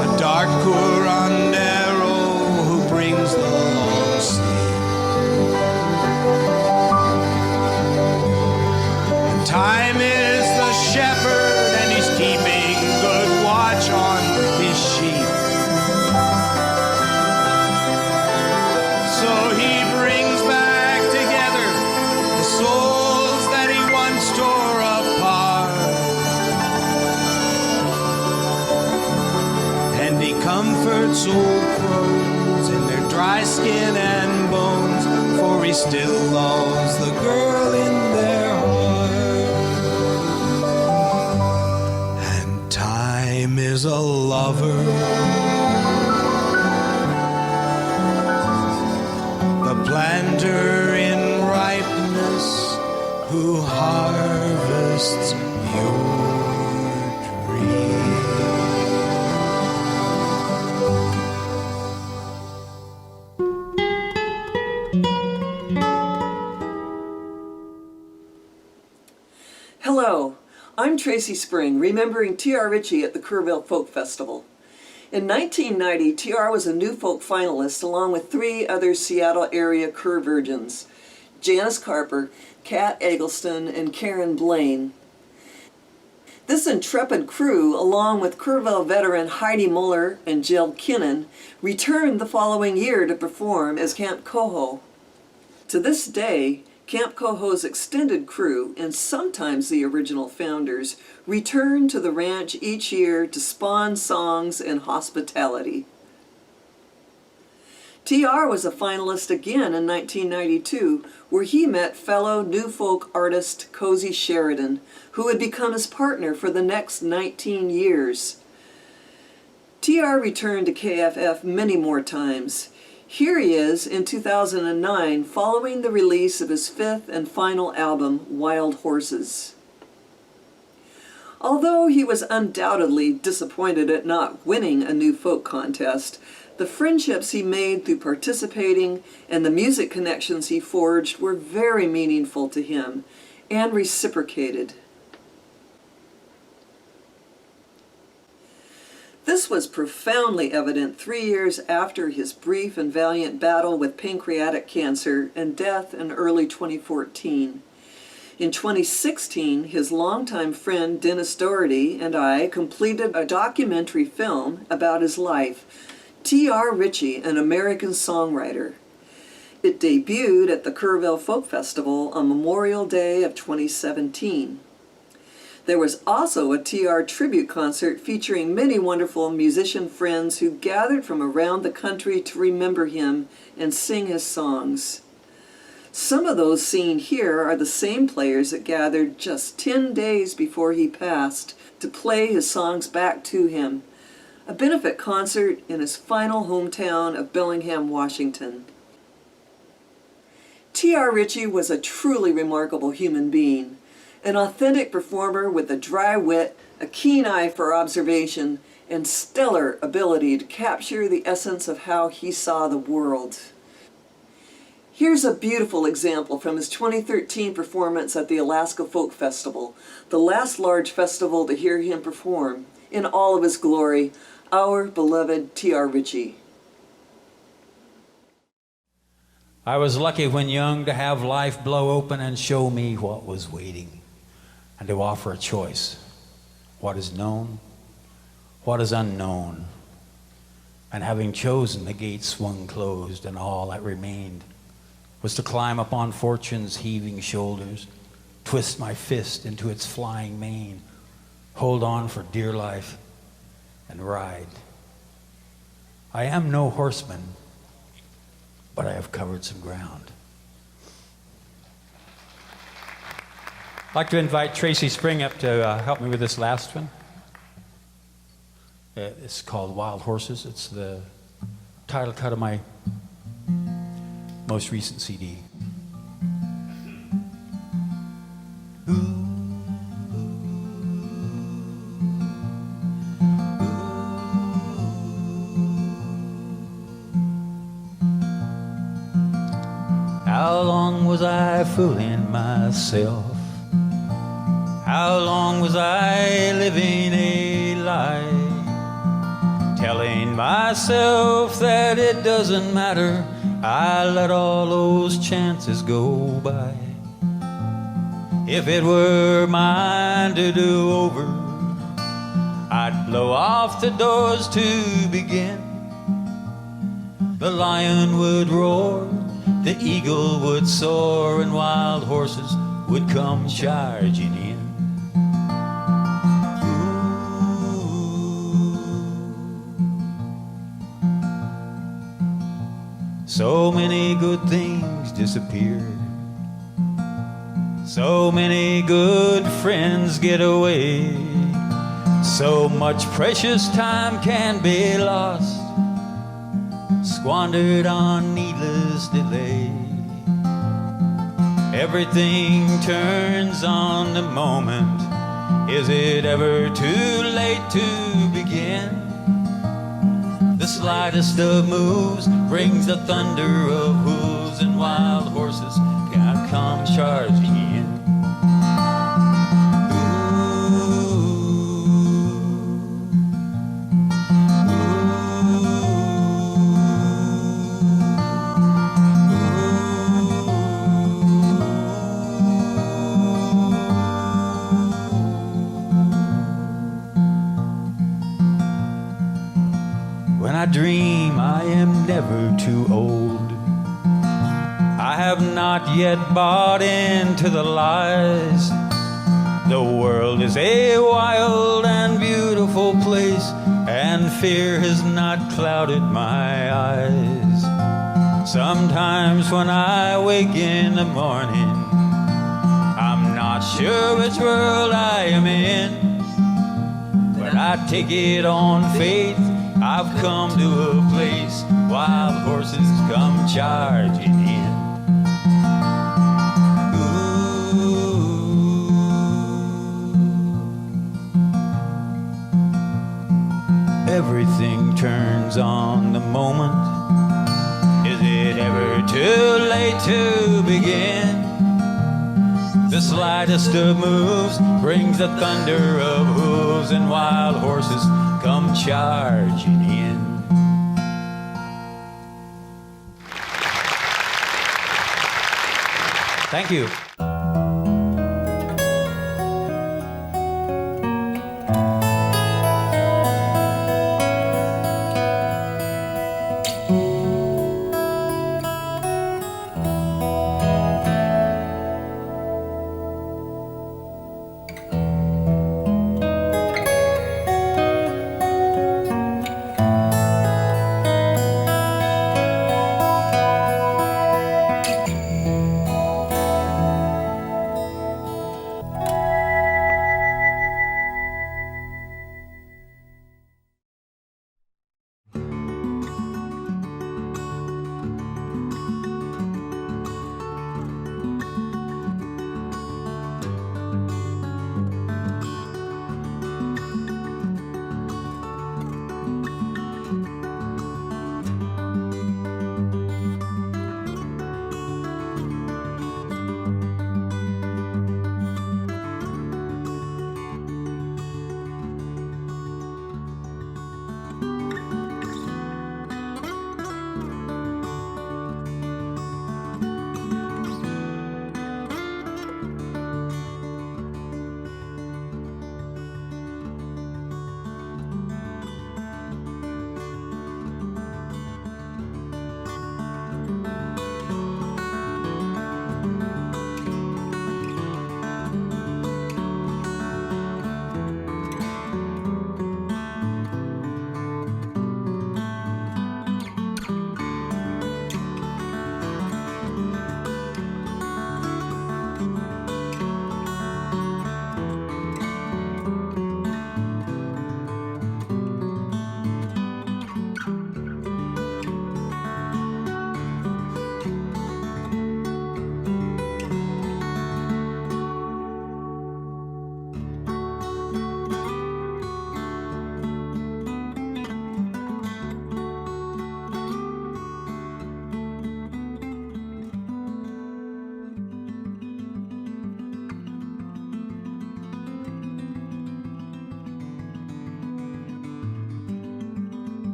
a dark curandero who brings the long sleep. And time is the shepherd, and he's keeping good watch on his sheep. So he brings back together the souls that he once tore apart. And he comforts old crows in their dry skin and bones, for he still loves the girl in their heart. And time is a lover, the planter in ripeness who harvests your dream. Hello, I'm Tracy Spring, remembering T.R. Ritchie at the Kerrville Folk Festival. In 1990, T.R. was a New Folk finalist along with 3 other Seattle area Kerrverts, Janice Carper, Kat Eggleston, and Karen Blaine. This intrepid crew, along with Kerrville veteran Heidi Muller and Jill Kinnan, returned the following year to perform as Camp Coho. To this day, Camp Coho's extended crew, and sometimes the original founders, return to the ranch each year to spawn songs and hospitality. T.R. was a finalist again in 1992, where he met fellow New Folk artist Cozy Sheridan, who would become his partner for the next 19 years. T.R. returned to KFF many more times. Here he is in 2009, following the release of his fifth and final album, Wild Horses. Although he was undoubtedly disappointed at not winning a new folk contest, the friendships he made through participating and the music connections he forged were very meaningful to him and reciprocated. This was profoundly evident 3 years after his brief and valiant battle with pancreatic cancer and death in early 2014. In 2016, his longtime friend Dennis Doherty and I completed a documentary film about his life, T.R. Ritchie, an American Songwriter. It debuted at the Kerrville Folk Festival on Memorial Day of 2017. There was also a T.R. tribute concert featuring many wonderful musician friends who gathered from around the country to remember him and sing his songs. Some of those seen here are the same players that gathered just 10 days before he passed to play his songs back to him, a benefit concert in his final hometown of Bellingham, Washington. T.R. Ritchie was a truly remarkable human being, an authentic performer with a dry wit, a keen eye for observation, and stellar ability to capture the essence of how he saw the world. Here's a beautiful example from his 2013 performance at the Alaska Folk Festival, the last large festival to hear him perform, in all of his glory, our beloved T.R. Ritchie. I was lucky when young to have life blow open and show me what was waiting, and to offer a choice, what is known, what is unknown. And having chosen, the gate swung closed, and all that remained was to climb upon fortune's heaving shoulders, twist my fist into its flying mane, hold on for dear life, and ride. I am no horseman, but I have covered some ground. I'd like to invite Tracy Spring up to help me with this last one. It's called Wild Horses. It's the title cut of my most recent CD. How long was I fooling myself? How long was I living a lie? Telling myself that it doesn't matter, I let all those chances go by. If it were mine to do over, I'd blow off the doors to begin. The lion would roar, the eagle would soar, and wild horses would come charging in. So many good things disappear. So many good friends get away. So much precious time can be lost, squandered on needless delay. Everything turns on the moment. Is it ever too late to begin? The slightest of moves brings the thunder of hooves, and wild horses can come charging in. I dream I am never too old. I have not yet bought into the lies. The world is a wild and beautiful place, and fear has not clouded my eyes. Sometimes when I wake in the morning, I'm not sure which world I am in, but I take it on faith I've come to a place wild horses come charging in. Everything turns on the moment. Is it ever too late to begin? The slightest of moves brings the thunder of hooves, and wild horses come charging in. Thank you.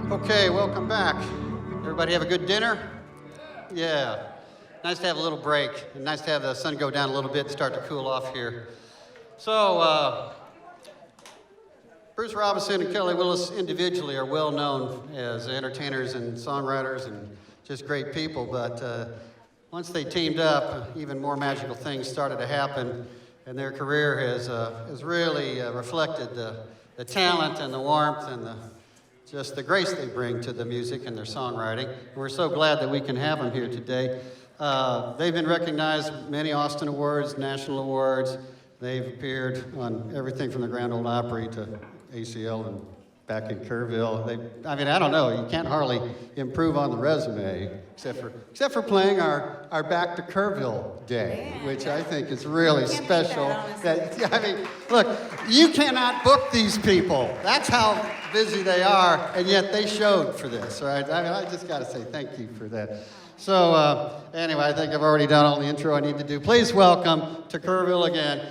Okay, welcome back. Everybody have a good dinner? Yeah. Nice to have a little break, and nice to have the sun go down a little bit and start to cool off here. So, Bruce Robison and Kelly Willis individually are well known as entertainers and songwriters and just great people, but once they teamed up, even more magical things started to happen, and their career has really reflected the talent and the warmth and just the grace they bring to the music and their songwriting. We're so glad that we can have them here today. They've been recognized with many Austin Awards, national awards. They've appeared on everything from the Grand Ole Opry to ACL and back in Kerrville. I mean, I don't know, you can't hardly improve on the resume except for playing our Back to Kerrville Day, which I think is really special. I mean, look, you cannot book these people. That's how busy they are, and yet they showed for this, right? I mean, I just got to say thank you for that. So anyway, I think I've already done all the intro I need to do. Please welcome to Kerrville again,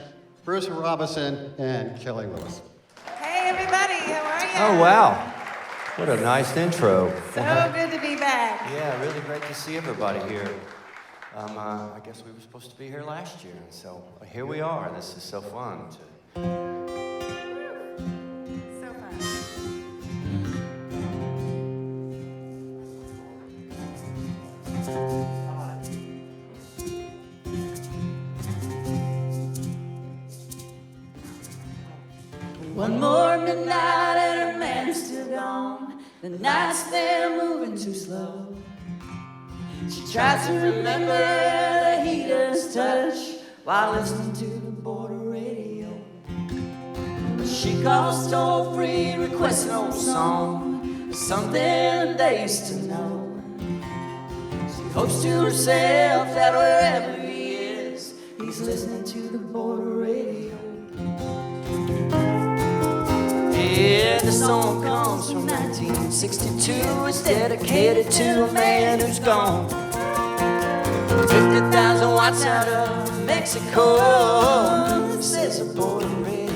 Bruce Robison and Kelly Willis. Hey everybody, how are you? Oh wow, what a nice intro. So good to be back. Yeah, really great to see everybody here. I guess we were supposed to be here last year, and so here we are. This is so fun. So fun. One more midnight and her man is still gone. The nights they're moving too slow. She tries to remember the heater's touch while listening to the border radio. But she calls toll free, requests an old song, something they used to know. She hopes to herself that wherever he is, he's listening to the border radio. Yeah, the song comes from 1962. It's dedicated to a man who's gone. 50,000 watts out of Mexico. This is a border radio.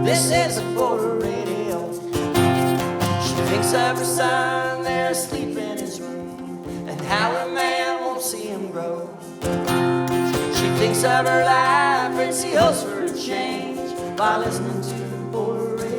This is a border radio. She thinks of her son there asleep in his room, and how her man won't see him grow. She thinks of her life and she hopes for a change while listening to the border radio.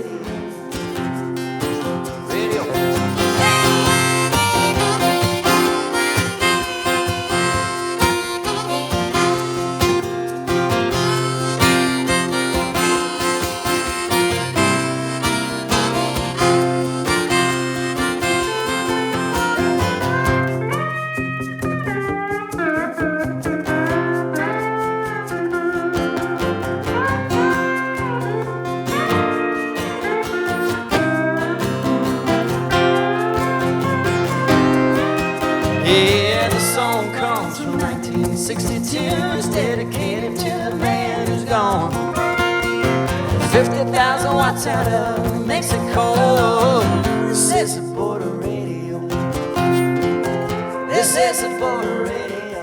Yeah, the song comes from 1962. It's dedicated to the man who's gone. 50,000 watts out of Mexico. This is a border radio. This is a border radio.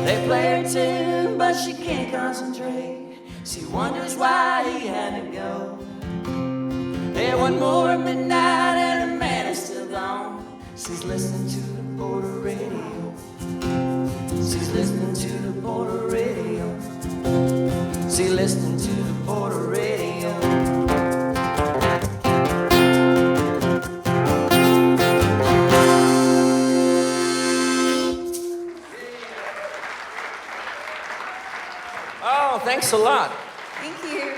They play her tune, but she can't concentrate. She wonders why he had to go. Yeah, one more midnight and her man is still gone. She's listening to the border radio. She's listening to the border radio. She's listening to the border radio. Oh, thanks a lot. Thank you.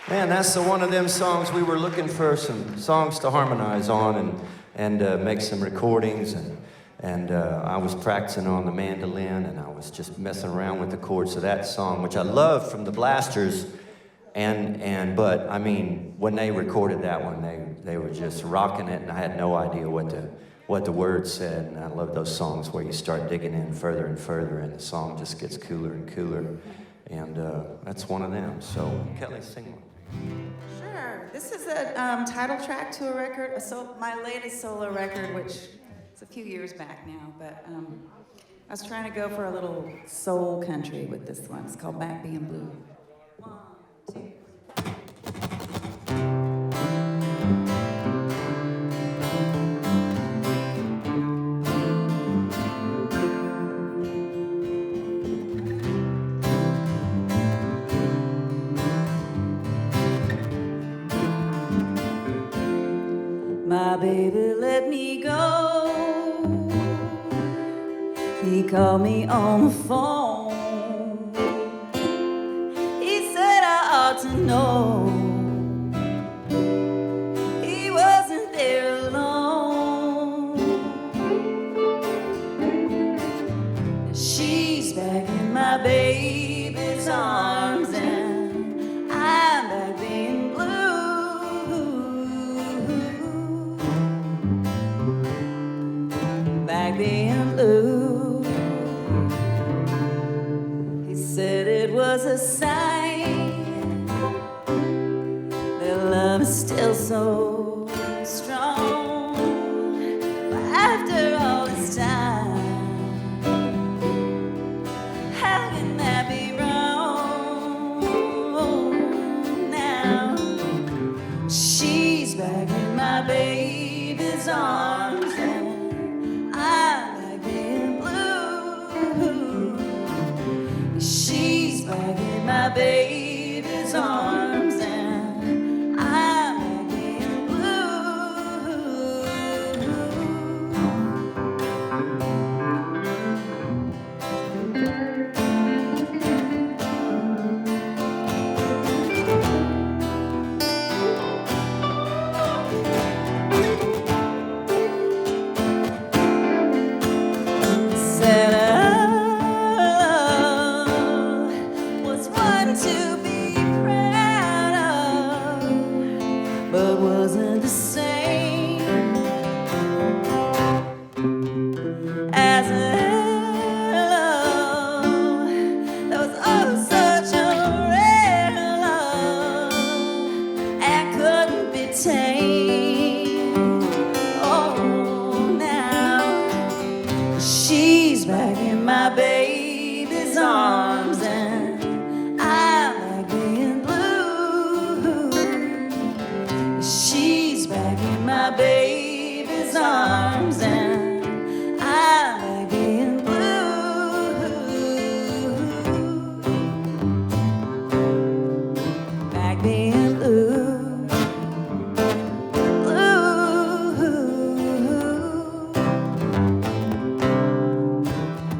Man, that's one of them songs we were looking for, some songs to harmonize on and make some recordings, and I was practicing on the mandolin, and I was just messing around with the chords of that song, which I love from the Blasters, but I mean, when they recorded that one, they were just rocking it, and I had no idea what the words said, and I love those songs where you start digging in further and further, and the song just gets cooler and cooler, and that's one of them. So, Kelly, sing one. Sure. This is a title track to a record, my latest solo record, which is a few years back now, but I was trying to go for a little soul country with this one. It's called Back Being Blue. 1, 2. baby let me go. He called me on the phone. He said I ought to know he wasn't there alone. She's back in my baby's arms and I'm back being blue. Back being blue. He said it was a sign that love is still so strong. But after all this time, how can that be wrong? Now she's back in my baby's arms and I'm back in blue. She's back in my baby's arms and I'm back in blue. Said I was one to be proud of, but wasn't the same as a love that was oh such a rare love and couldn't be tamed. Oh, now she's back in my baby's arms and I'm back being blue. She's back in my baby's arms and I'm back being blue. Back being blue. Blue.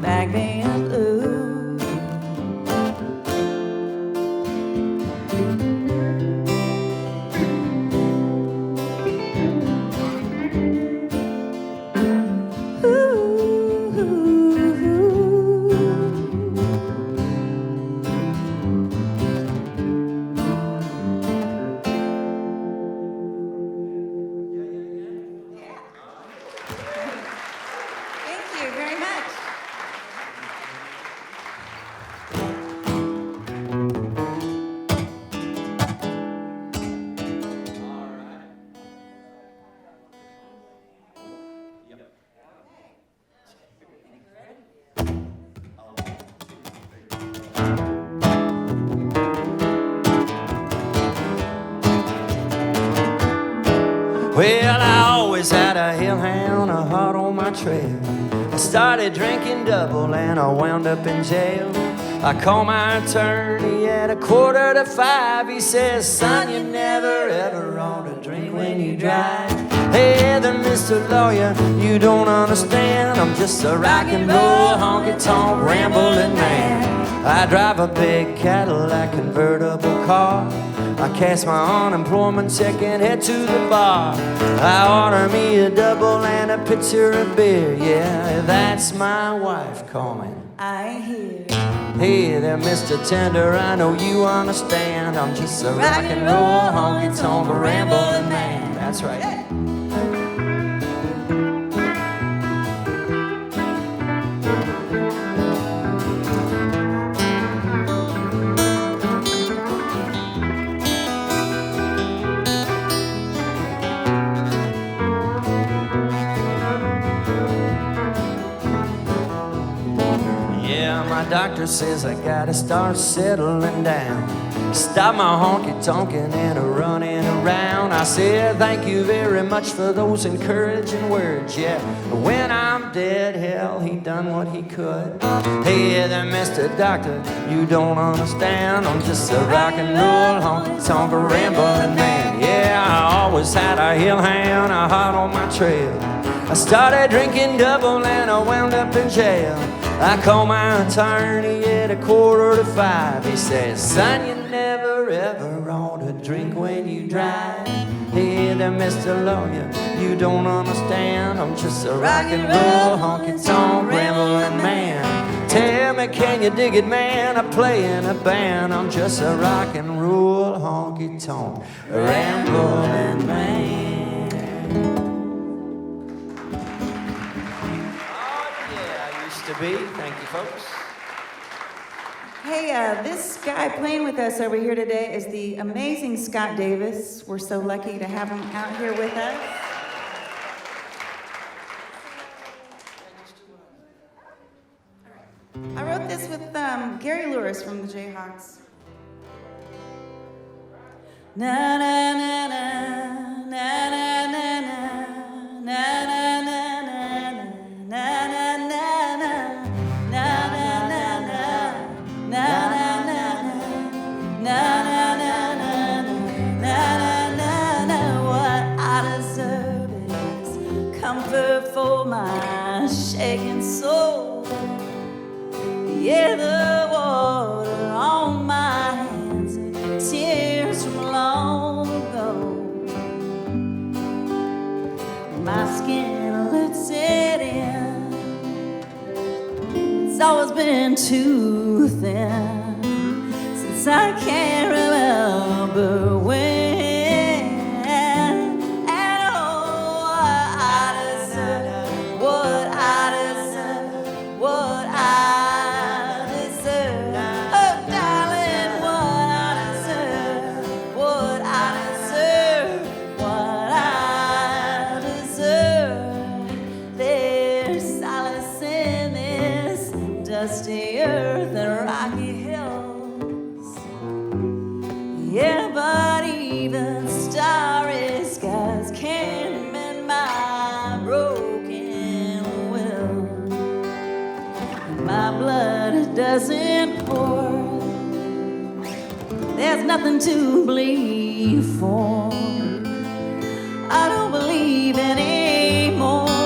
Back being blue. Thank you very much. Well, I always had a hellhound, a heart on my trail. I started drinking double and I wound up in jail. I called my attorney at 4:45. He says, son, you never ever ought to drink when you drive. Hey, then Mr. Lawyer, you don't understand. I'm just a rock and roll, honky-tonk, rambling man. I drive a big Cadillac convertible car. I cash my unemployment check and head to the bar. I order me a double and a pitcher of beer. Yeah, that's my wife calling. I hear Hey there, Mr. Tender, I know you understand. I'm just a rock and roll, honky-tonk, rambling man. That's right. Now my doctor says I gotta start settling down. Stop my honky-tonkin' and running around. I said thank you very much for those encouraging words. Yeah, when I'm dead, hell, he done what he could. Hey there, Mr. Doctor, you don't understand. I'm just a rock and roll honky-tonk rambling man. Yeah, I always had a hill hand, a heart on my trail. I started drinking double and I wound up in jail. I called my attorney at 4:45. He says, son, you never ever ought to drink when you drive. Hey there, Mr. Lawyer, you don't understand. I'm just a rock and roll honky-tonk rambling man. Tell me, can you dig it, man? I play in a band. I'm just a rock and roll honky-tonk rambling man. To be. Thank you, folks. Hey, this guy playing with us over here today is the amazing Scott Davis. We're so lucky to have him out here with us. I wrote this with Gary Lewis from the Jayhawks. Na na na na na na na na na na na na na. For my shaking soul, yeah, the water on my hands and tears from long ago. My skin lets it in. It's always been too thin since I can't remember when. Doesn't pour. There's nothing to bleed for. I don't believe anymore.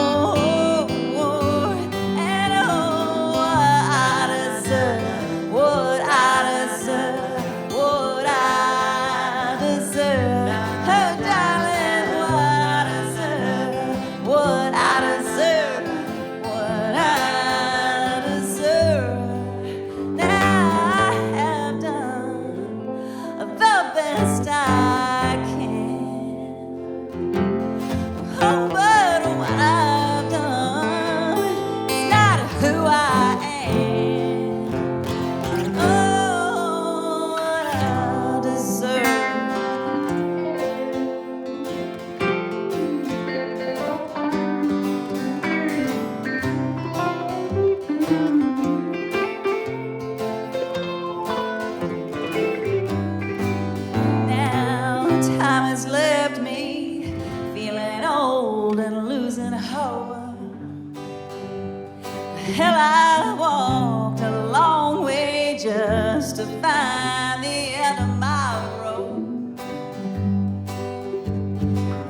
And oh, what I deserve, what I deserve, what I deserve. Oh, darling, what I deserve, what I deserve, what I deserve. Best I can. Oh, but what I've done is not who I am. Oh, what I deserve. Time has left me feeling old and losing hope. Hell, I walked a long way just to find the end of my road.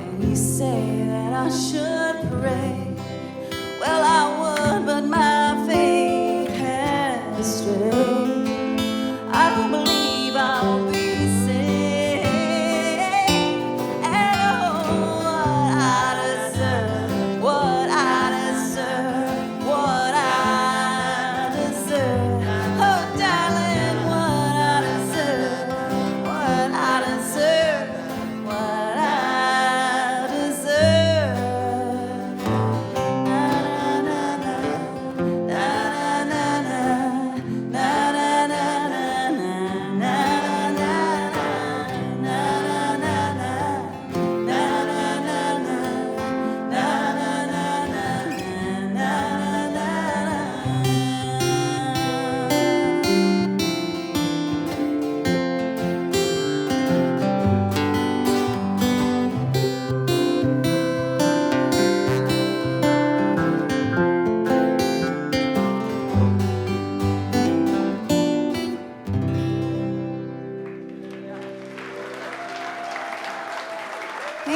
And you say that I should pray. Well, I would, but my faith has strayed. I don't believe I'll be na na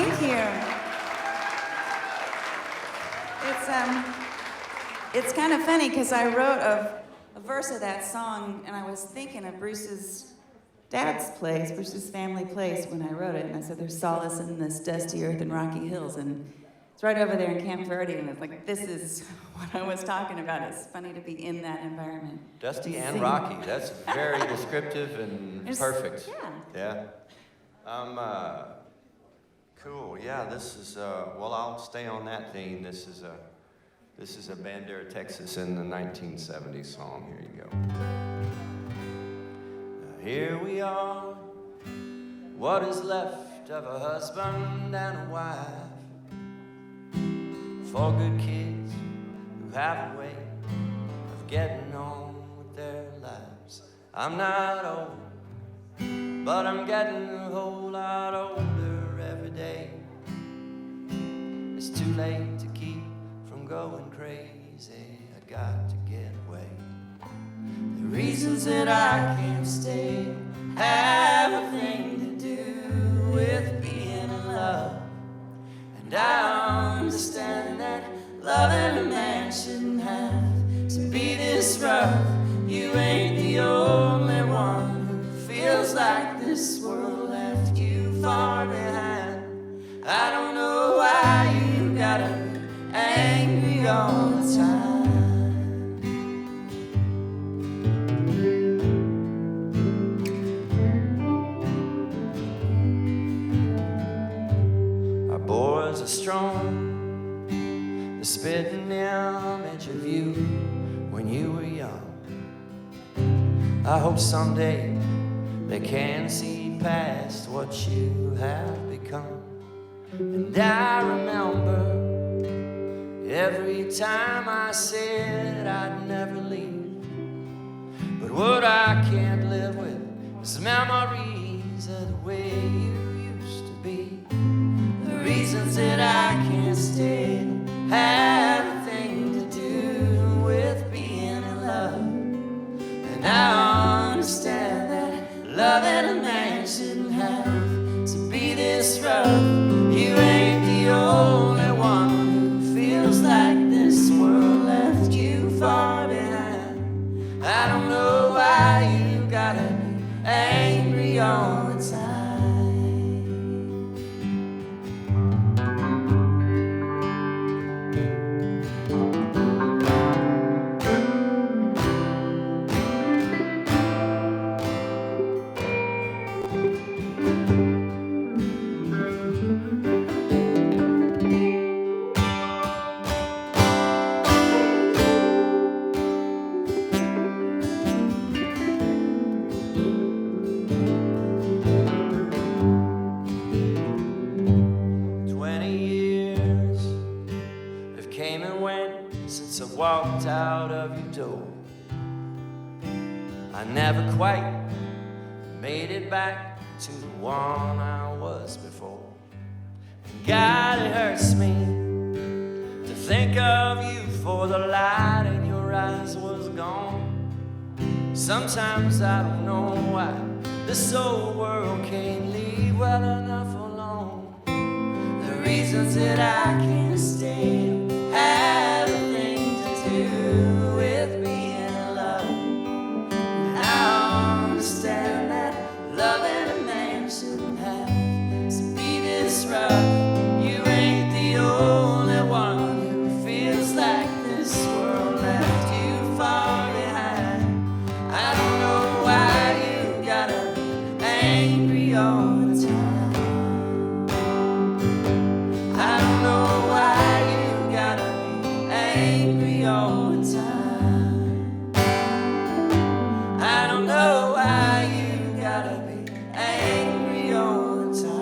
Thank you. It's kind of funny because I wrote a verse of that song and I was thinking of Bruce's dad's place, Bruce's family place when I wrote it, and I said there's solace in this dusty earth and rocky hills, and it's right over there in Camp Verde, and it's like, this is what I was talking about. It's funny to be in that environment. Dusty and rocky, that's very descriptive and perfect. Yeah. Yeah. Cool, yeah, this is, well, I'll stay on that theme. This is a Bandera, Texas in the 1970s song. Here you go. Here we are, what is left of a husband and a wife, 4 good kids who have a way of getting on with their lives. I'm not old, but I'm getting a whole lot older every day. It's too late to keep from going crazy. I got to get away. The reasons that I can't stay have a thing to do with being in love. And I understand that loving a man shouldn't have to be this rough. You ain't the only one who feels like this world left you far behind. I don't know why you gotta be angry all the time. Our boys are strong, they're spitting the image of you when you were young. I hope someday they can see past what you have become. And I remember every time I said I'd never leave. But what I can't live with is memories of the way you used to be. The reasons that I can't stay have a thing to do with being in love. And I understand that loving a man shouldn't have to be this rough. You ain't the only one who feels like this world left you far behind. I don't know why you gotta be angry all the time. Walked out of your door. I never quite made it back to the one I was before. And God, it hurts me to think of you, for the light in your eyes was gone. Sometimes I don't know why this old world can't leave well enough alone. The reasons that I can't stay have a thing to do with being in love. And I understand that loving a man shouldn't have to be this rough. You ain't the only one who feels like this world left you far behind. I don't know why you gotta be angry all the time. I don't know why you gotta be angry all the time. I don't know why you gotta be angry all the time.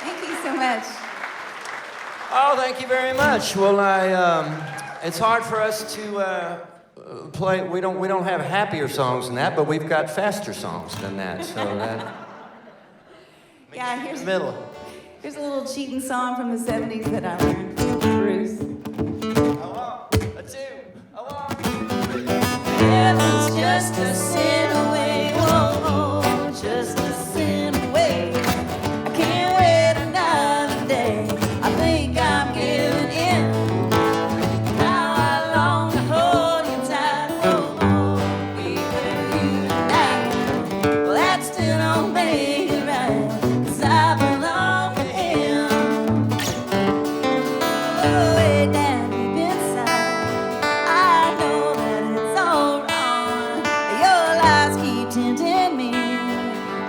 Thank you so much. Oh, thank you very much. Well, it's hard for us to play. We don't have happier songs than that, but we've got faster songs than that. So that. Yeah, here's middle. Here's a little cheating song from the 70s that I learned from Bruce. Heaven's just a sin away, whoa, just a sin away. I can't wait another day. I think I'm giving in. Now I long to hold you tight, whoa, be with you tonight. Well, that still don't make it right, 'cause I belong to him. Oh, way down deep inside, I know that it's all wrong. Your lies keep tempting me.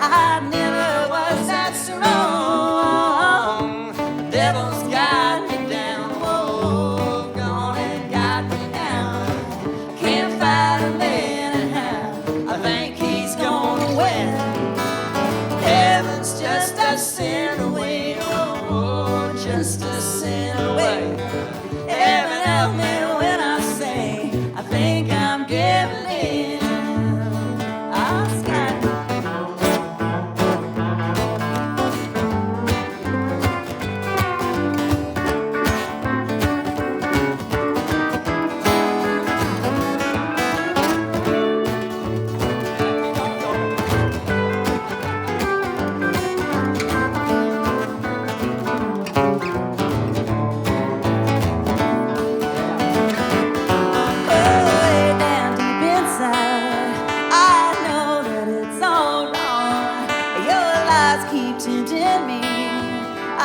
I never was that strong. The devil's got me down, whoa, gone and got me down. Can't fight a man anyhow. I think he's gonna win. Heaven's just a sin away, oh, just a sin away. Heaven help me when I say I think I'm giving in. I'm scared. Way down deep inside, I know that it's all wrong. Your lies keep tempting me. I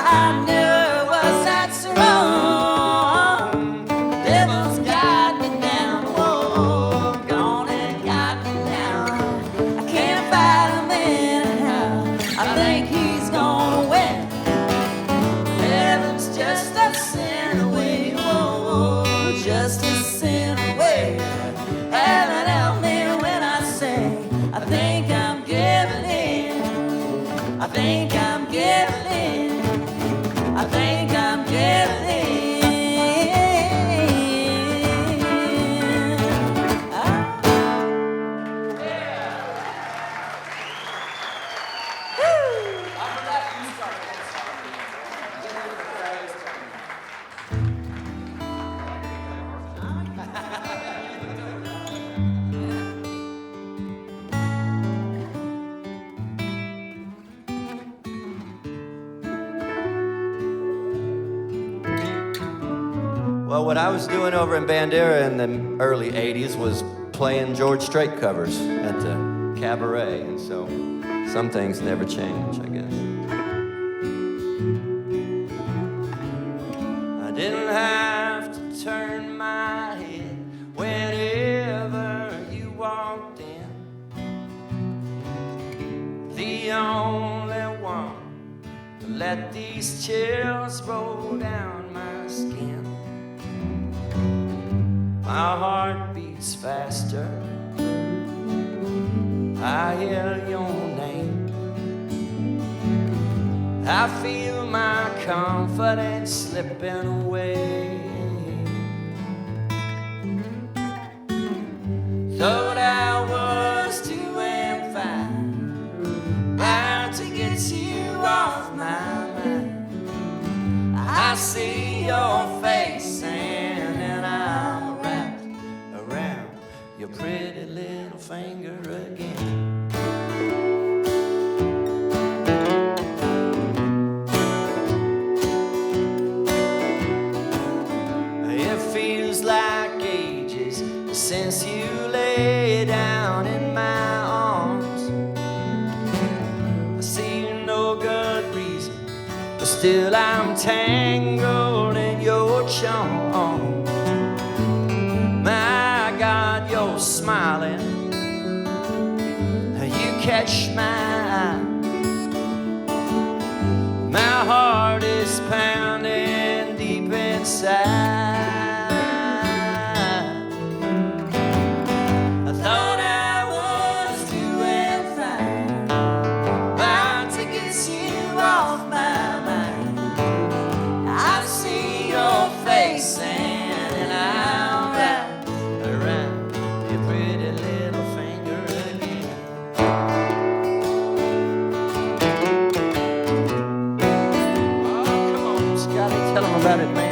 never was that strong. Devil's got me down, whoa, gone and got me down. I can't fight him anyhow. I think he's gonna win. Heaven's just a sin away, whoa, just a sin away. Heaven help me when I say I think I'm giving in. I think I'm giving in. I think I'm giving in. Well, what I was doing over in Bandera in the early 80s was playing George Strait covers at the cabaret, and so some things never change, I guess. I didn't have to turn my head whenever you walked in. The only one to let these chills roll down my skin. My heart beats faster. I hear your name. I feel my confidence slipping away. Thought I was doing fine, bound to get you off my mind. I see your face and I'm wrapped around your pretty little finger again. It feels like ages since you lay down in my arms. I see no good reason, but still I'm tangled in your charm. My God, you're smiling. You catch my eye. My heart is pounding deep inside. I thought I was doing fine, bound to get you off my mind. I see your face and I'm wrapped around Valley. Tell them about it, man.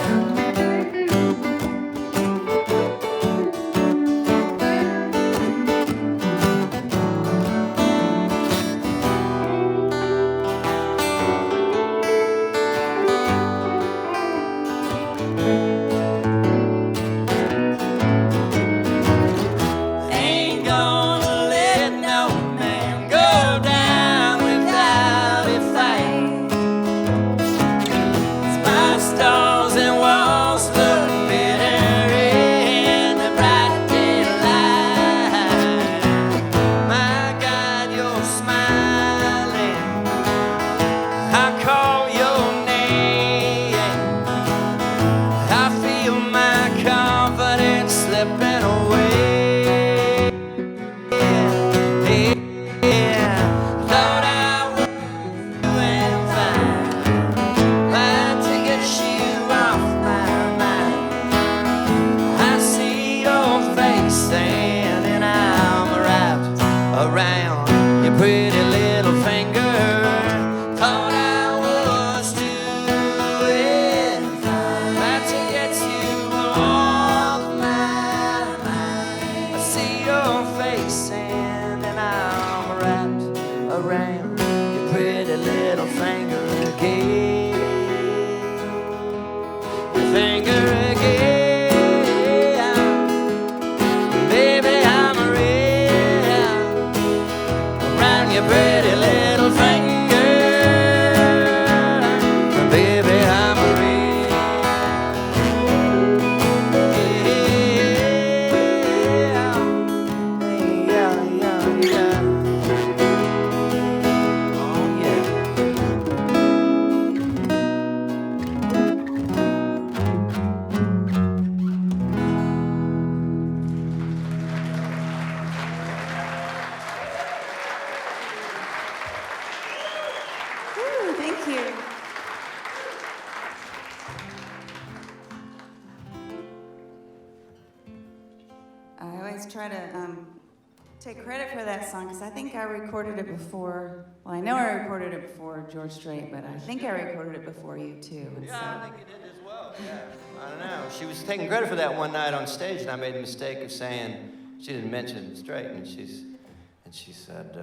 Because I think I recorded it before. Well, I know I recorded it before George Strait, but I think I recorded it before you too. And yeah, I think you did as well. Yeah, I don't know. She was taking credit for that one night on stage, and I made the mistake of saying she didn't mention Strait, and she said,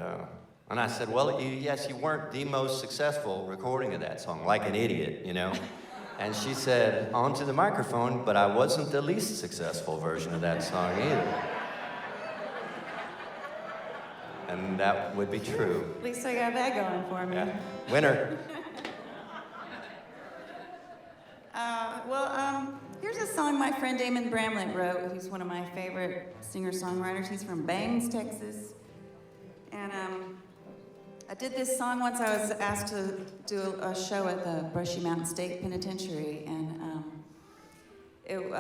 and I said, well, yes, you weren't the most successful recording of that song, like an idiot, you know. And she said, onto the microphone, but I wasn't the least successful version of that song either. And that would be true. At least I got that going for me. Yeah. Winner. Here's a song my friend Damon Bramlett wrote, who's one of my favorite singer-songwriters. He's from Bangs, Texas. And I did this song once. I was asked to do a show at the Brushy Mountain State Penitentiary, and it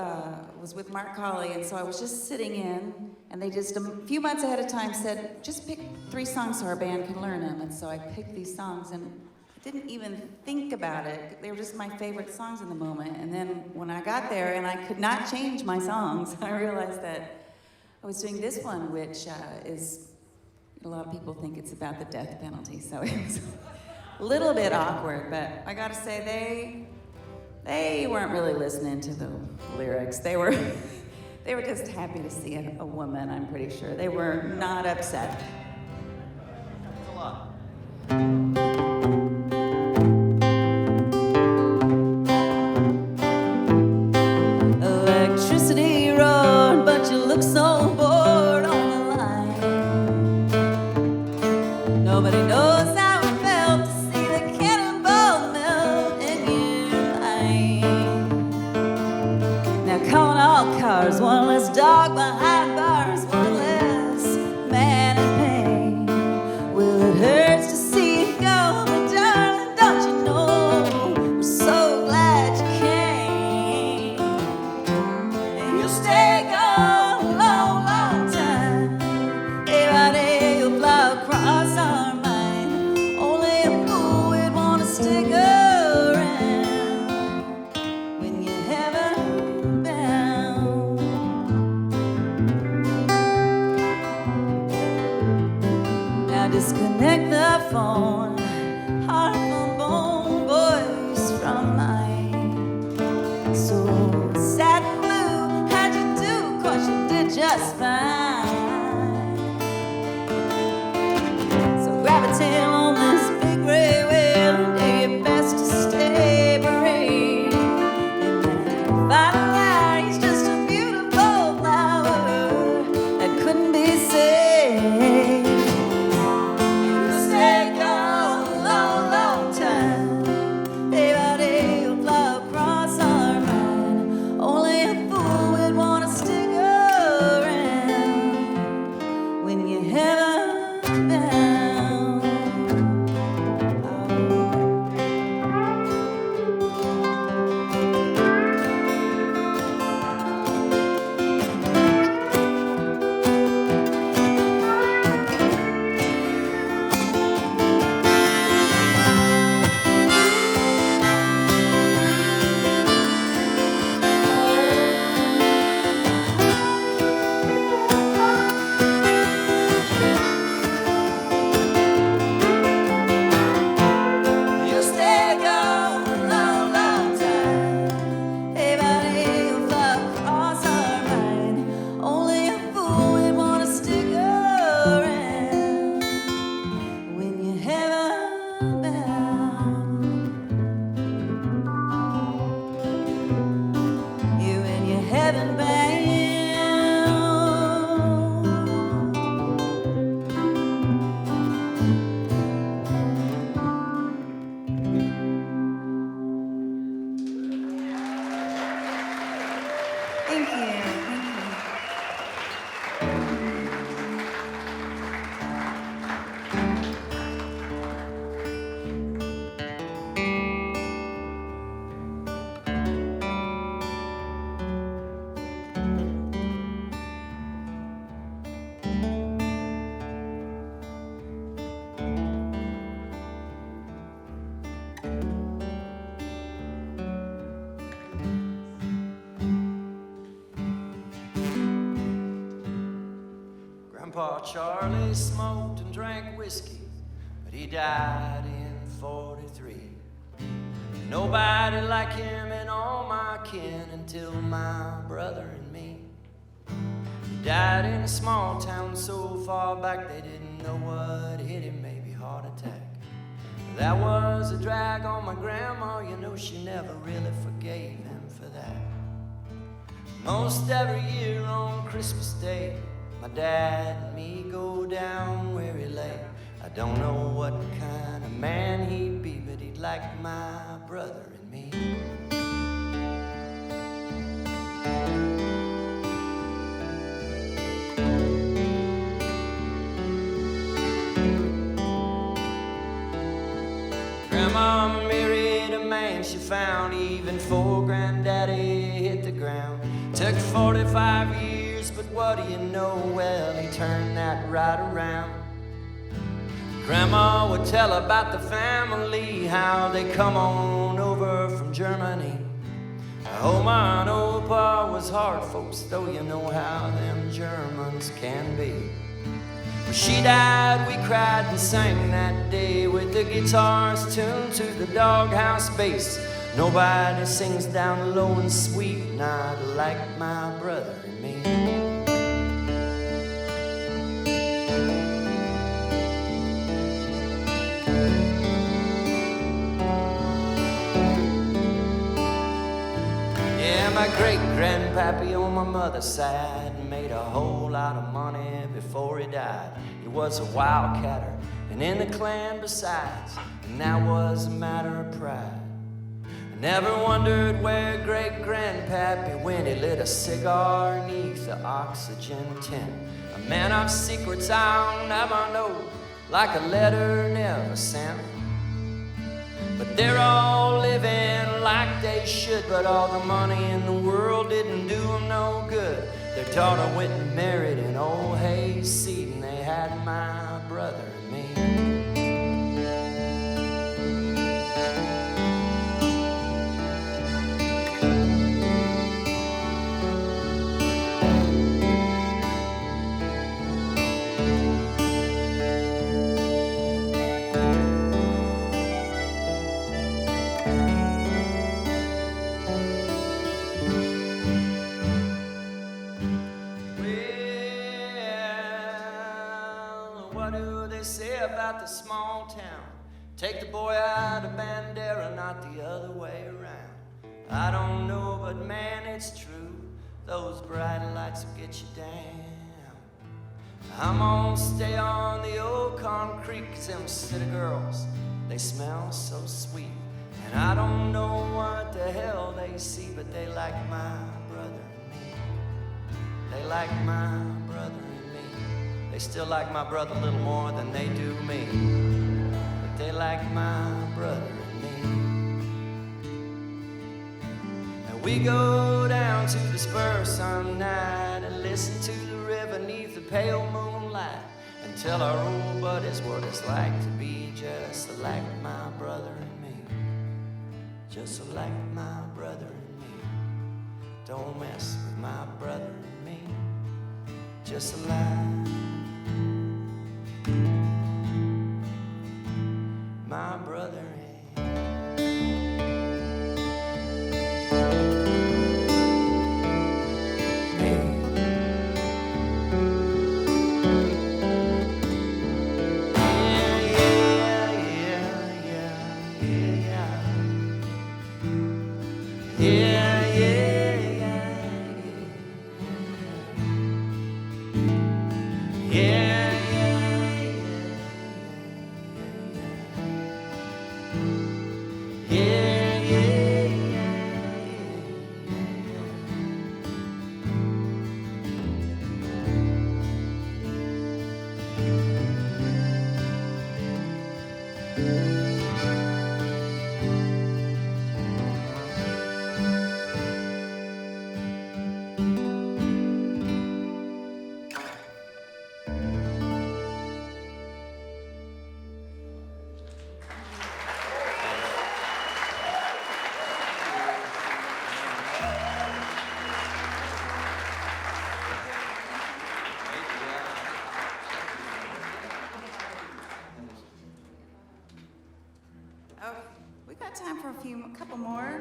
was with Mark Colley, and so I was just sitting in, and they just a few months ahead of time said, just pick 3 songs so our band can learn them. And so I picked these songs, and I didn't even think about it. They were just my favorite songs in the moment. And then when I got there and I could not change my songs, I realized that I was doing this one, which is, a lot of people think it's about the death penalty, so it was a little bit awkward, but I gotta say, they weren't really listening to the lyrics. They were just happy to see a woman, I'm pretty sure. They were not upset. That's a lot. Electricity roared, but you look so bored on the line. Nobody knows how it felt to see the cannonball melt in your mind. Now calling all cars, one less dog behind bars, one less man in pain. Well, it hurts to see it go, but darling, don't you know, we're so glad you came. And you'll stay gone a long, long time. Day by day you'll fly across our mind. Only a fool would want to stick around when you're heaven bound. Now disconnect the phone, heart from bone, voice from mine. just fine. So grab a tail on this big gray whale and do your best to stay brave. And that firelight, he's just a beautiful flower that couldn't be saved. You'll stay gone a long, long time. Day by day you'll fly across our mind. Only a fool would want to stick around when you're heaven bound. You'll stay gone a long, long time. Day by day you'll fly across our mind. Only a fool would want to stick around when you're heaven bound. You when you're heaven bound. Thank you. Thank you. Grandpa Charlie smoked and drank whiskey, but he died in 43. Nobody like him in all my kin until my brother and me. He died in a small town so far back they didn't know what hit him, maybe heart attack. That was a drag on my grandma, you know she never really forgave him for that. Most every year on Christmas Day, my dad and me go down where he lay. I don't know what kind of man he'd be, but he'd like my brother and me. Grandma married a man she found even before Granddaddy hit the ground. Took 45 years, but what do you know? Well, he turned that right around. Grandma would tell about the family, how they come on over from Germany. Oma and Opa was hard folks, though you know how them Germans can be. When she died, we cried and sang that day with the guitars tuned to the doghouse bass. Nobody sings down low and sweet, not like my brother and me. Yeah, my great-grandpappy on my mother's side made a whole lot of money before he died. He was a wildcatter and in the clan besides, and that was a matter of pride. Never wondered where great-grandpappy went. He lit a cigar neath the oxygen tent. A man of secrets I'll never know, like a letter never sent. But they're all living like they should, but all the money in the world didn't do them no good. Their daughter went and married an old hayseed, and they had my brother and me. Take the boy out of Bandera, not the other way around. I don't know, but man, it's true. Those bright lights will get you down. I'm gonna stay on the old concrete, 'cause them city girls, they smell so sweet. And I don't know what the hell they see, but they like my brother and me. They like my brother and me. They still like my brother a little more than they do me. But they like my brother and me. And we go down to the spur some night and listen to the river neath the pale moonlight and tell our old buddies what it's like to be just like my brother and me. Just like my brother and me. Don't mess with my brother and me. Just like my brother and me. Time for a couple more.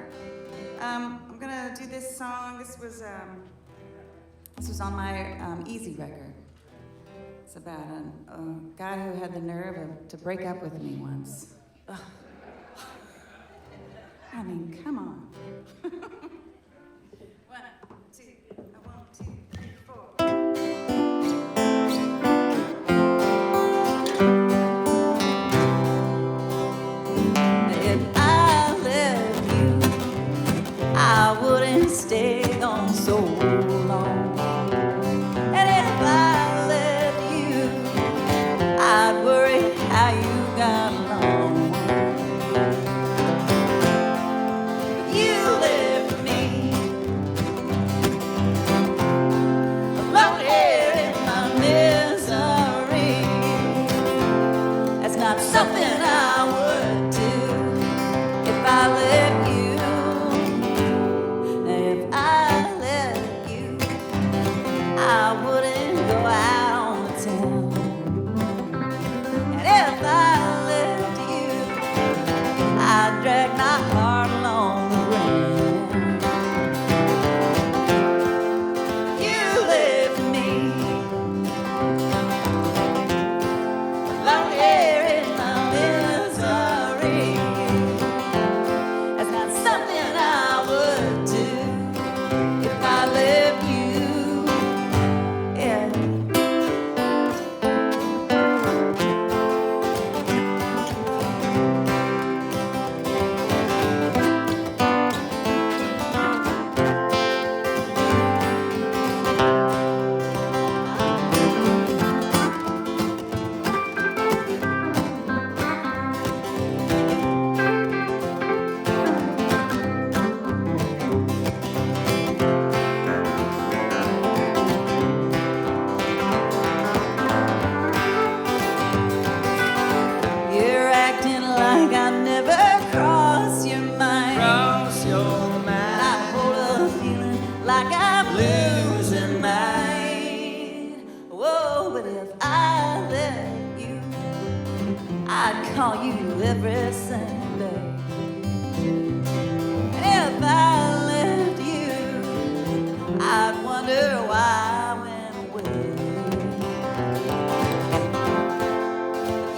I'm gonna do this song. This was on my Easy record. It's about a guy who had the nerve to break up with me once. Ugh. I mean, come on. 1, 2, 3, 4. I wouldn't stay on so long. And if I left you, I'd worry how you got along. You left me alone here in my misery. That's not something I would do if I left you. I wouldn't go out of town. And if I left you, I'd drag my heart along the ground. You left me alone here in my misery. That's not something I would do if I left you. Call you every Sunday. And if I left you, I'd wonder why I went away.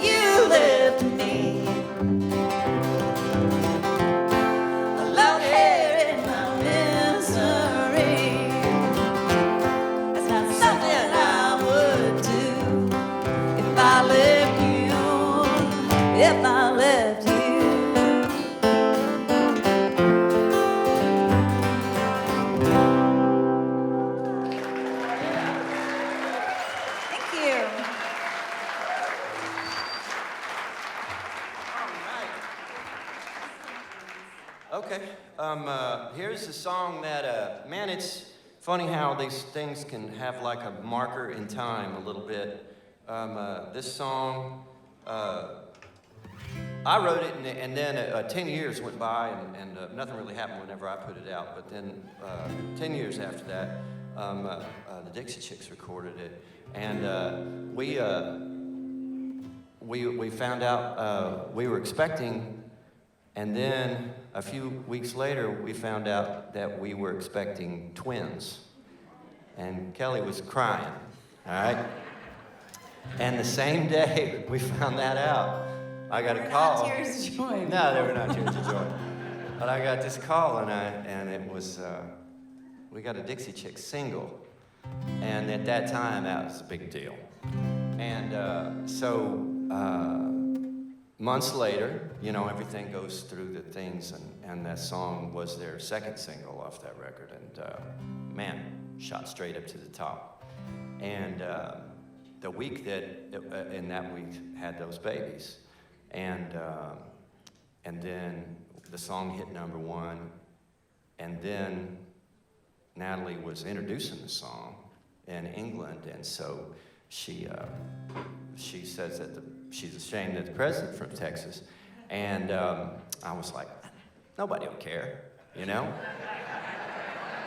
You left me sorry. That's not something I would do if I left you, if I left you. Okay, here's a song that, man, it's funny how these things can have like a marker in time a little bit. This song, I wrote it and then 10 years went by and nothing really happened whenever I put it out. But then 10 years after that, the Dixie Chicks recorded it. And we found out we were expecting, and then a few weeks later, we found out that we were expecting twins. And Kelly was crying, all right? And the same day we found that out, I got a call. Not tears of joy. No, they were not tears of joy. But I got this call, and it was, we got a Dixie Chicks single. And at that time, that was a big deal. And so, months later, you know, everything goes through the things, and that song was their second single off that record, and man, shot straight up to the top. And the week in that week had those babies, and then the song hit #1, and then Natalie was introducing the song in England, and so she says that she's ashamed that the president from Texas, and I was like, nobody will care, you know? Yeah,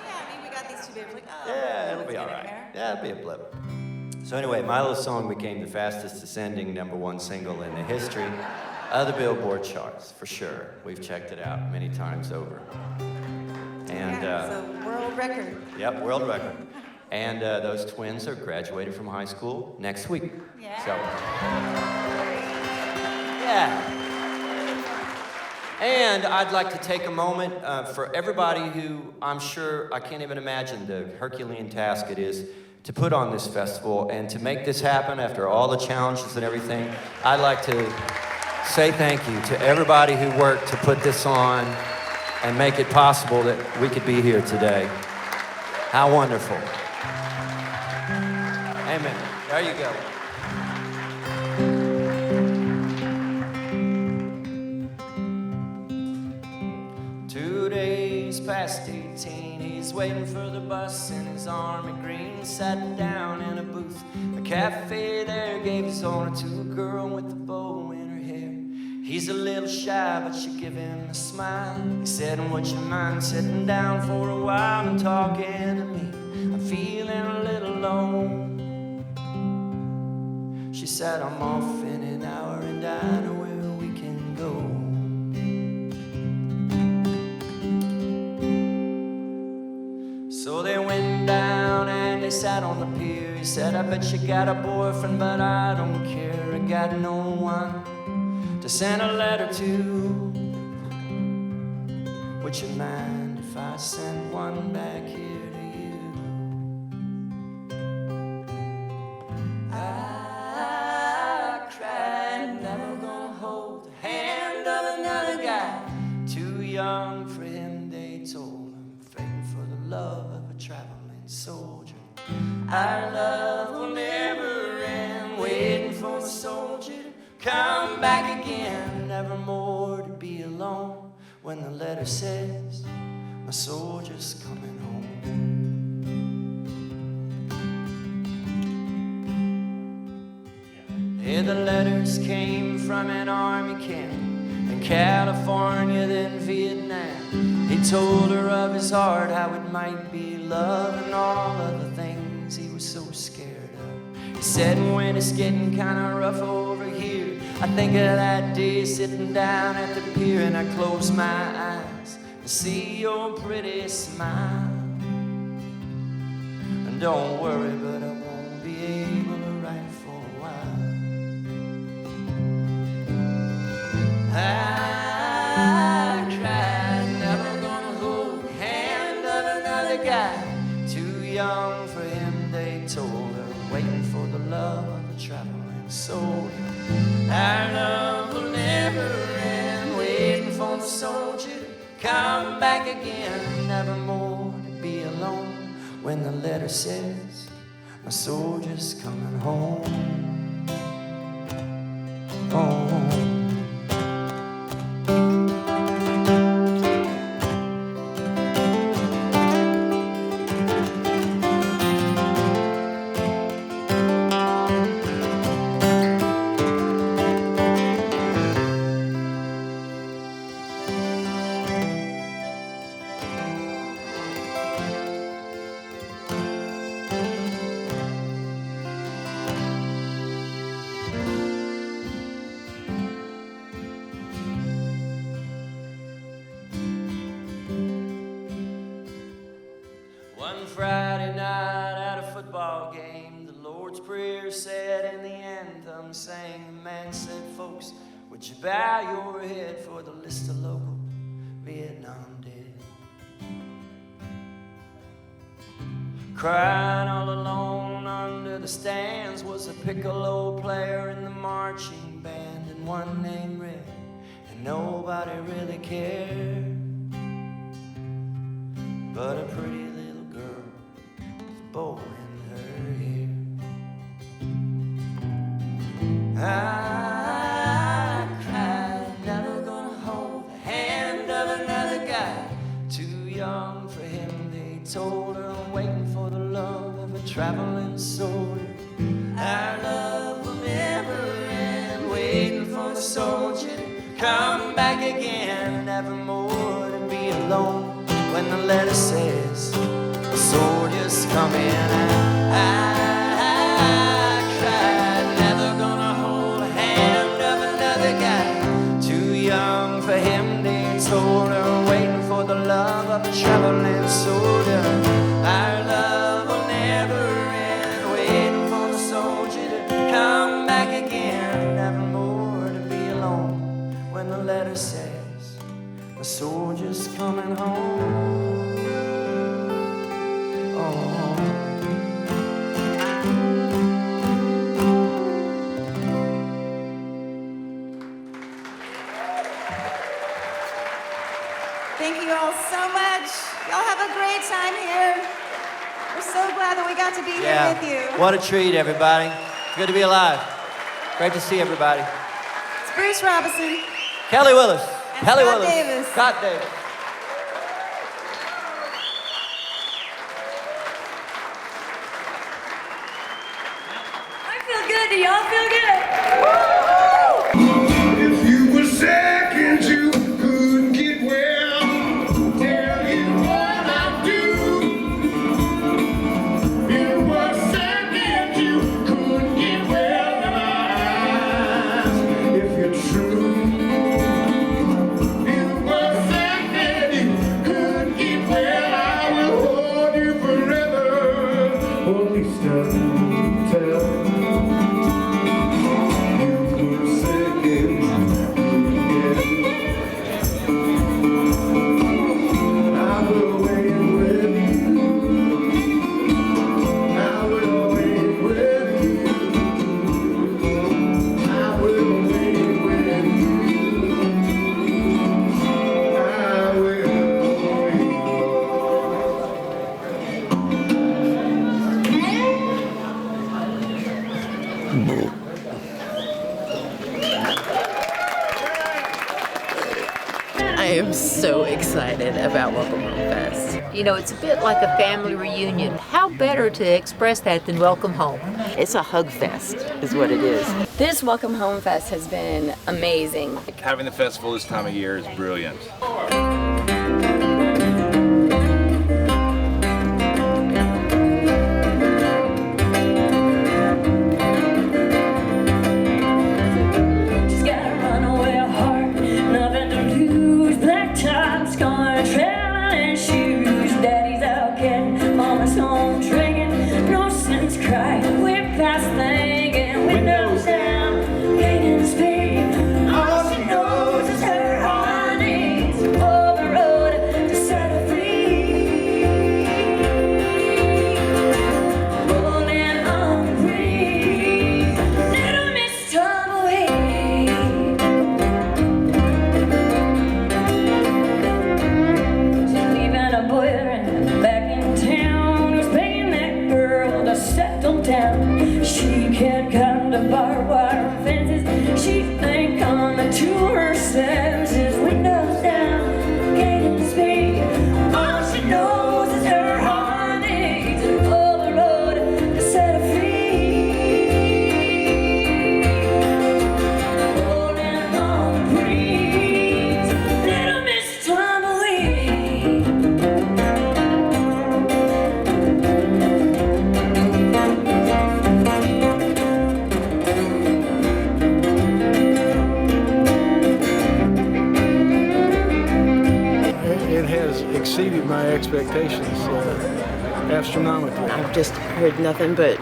I mean, we got these two babies, like, oh. Yeah, it'll be all right. Yeah, it'll be a blip. So anyway, my little song became the fastest ascending #1 single in the history of the Billboard charts, for sure. We've checked it out many times over. And yeah, it's a world record. Yep, world record. And those twins are graduated from high school next week. Yeah. So, yeah. And I'd like to take a moment for everybody who, I'm sure, I can't even imagine the Herculean task it is to put on this festival and to make this happen after all the challenges and everything. I'd like to say thank you to everybody who worked to put this on and make it possible that we could be here today. How wonderful. Amen. There you go. Past 18, he's waiting for the bus in his army green, sat down in a booth. A cafe there gave his honor to a girl with a bow in her hair. He's a little shy, but she give him a smile. He said, would you mind sitting down for a while and talking to me? I'm feeling a little low. She said, I'm off in an hour and I know where we can go. So they went down and they sat on the pier. He said, I bet you got a boyfriend, but I don't care. I got no one to send a letter to. Would you mind if I sent one back here to you? I cried, never gonna hold the hand of another guy. Too young for him, they told him, fighting for the love of a traveling soldier. Our love will never end, waiting for the soldier to come back again, never more to be alone. When the letter says, my soldier's coming home. Yeah, the letters came from an army camp in California, then Vietnam. He told her of his heart, how it might be love and all of the things he was so scared of. He said, when it's getting kind of rough over here, I think of that day sitting down at the pier, and I close my eyes and see your pretty smile. And don't worry, but I won't be able to write for a while. I cried, never gonna hold the hand of another another guy. Too young for him, they told her, waiting for the love of a traveling soul. Our love will never end, waiting for the soldier to come back again. Nevermore to be alone when the letter says, my soldier's coming home. Home. Friday night at a football game, the Lord's Prayer said and the anthem sang. The man said, folks, would you bow your head for the list of local Vietnam dead? Crying all alone under the stands was a piccolo player in the marching band, and one named Red, and nobody really cared. But a pretty little girl with a bow in her hair. I cried, never gonna hold the hand of another guy. Too young for him, they told her. I'm waiting for the love of a traveling soldier. Our love will never end, waiting for the soldier to come back again. Nevermore to be alone when the letter says the soldier's coming. I cried, never gonna hold a hand of another guy. Too young for him, they told her, waiting for the love of a traveling soldier. Our love will never end, waiting for the soldier to come back again. Nevermore to be alone when the letter says the soldier's coming home. Thank you all so much. Y'all have a great time here. We're so glad that we got to be here with you. What a treat, everybody. It's good to be alive. Great to see everybody. It's Bruce Robison. Kelly Willis. And Kelly Scott Willis. Davis. Scott Davis. I feel good. Do y'all feel good? If you were sick and you couldn't get well, tell you what I'd do. If you were sick and you couldn't get well, then I ask if you're true. If you were sick and you couldn't get well, I will hold you forever. Or at least tell. I am so excited about Welcome Home Fest. You know, it's a bit like a family reunion. How better to express that than Welcome Home? It's a hug fest, is what it is. This Welcome Home Fest has been amazing. Having the festival this time of year is brilliant. All she knows is her honey. Oh, expectations astronomically. I've just heard nothing but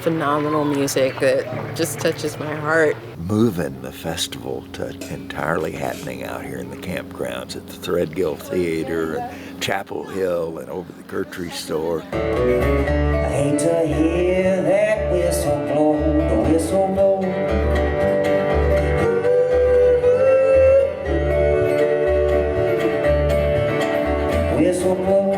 phenomenal music that just touches my heart. Moving the festival to entirely happening out here in the campgrounds at the Threadgill Theater and Chapel Hill and over the Gertrude store. I hate to hear that whistle blow, the whistle blow. Whistle blow.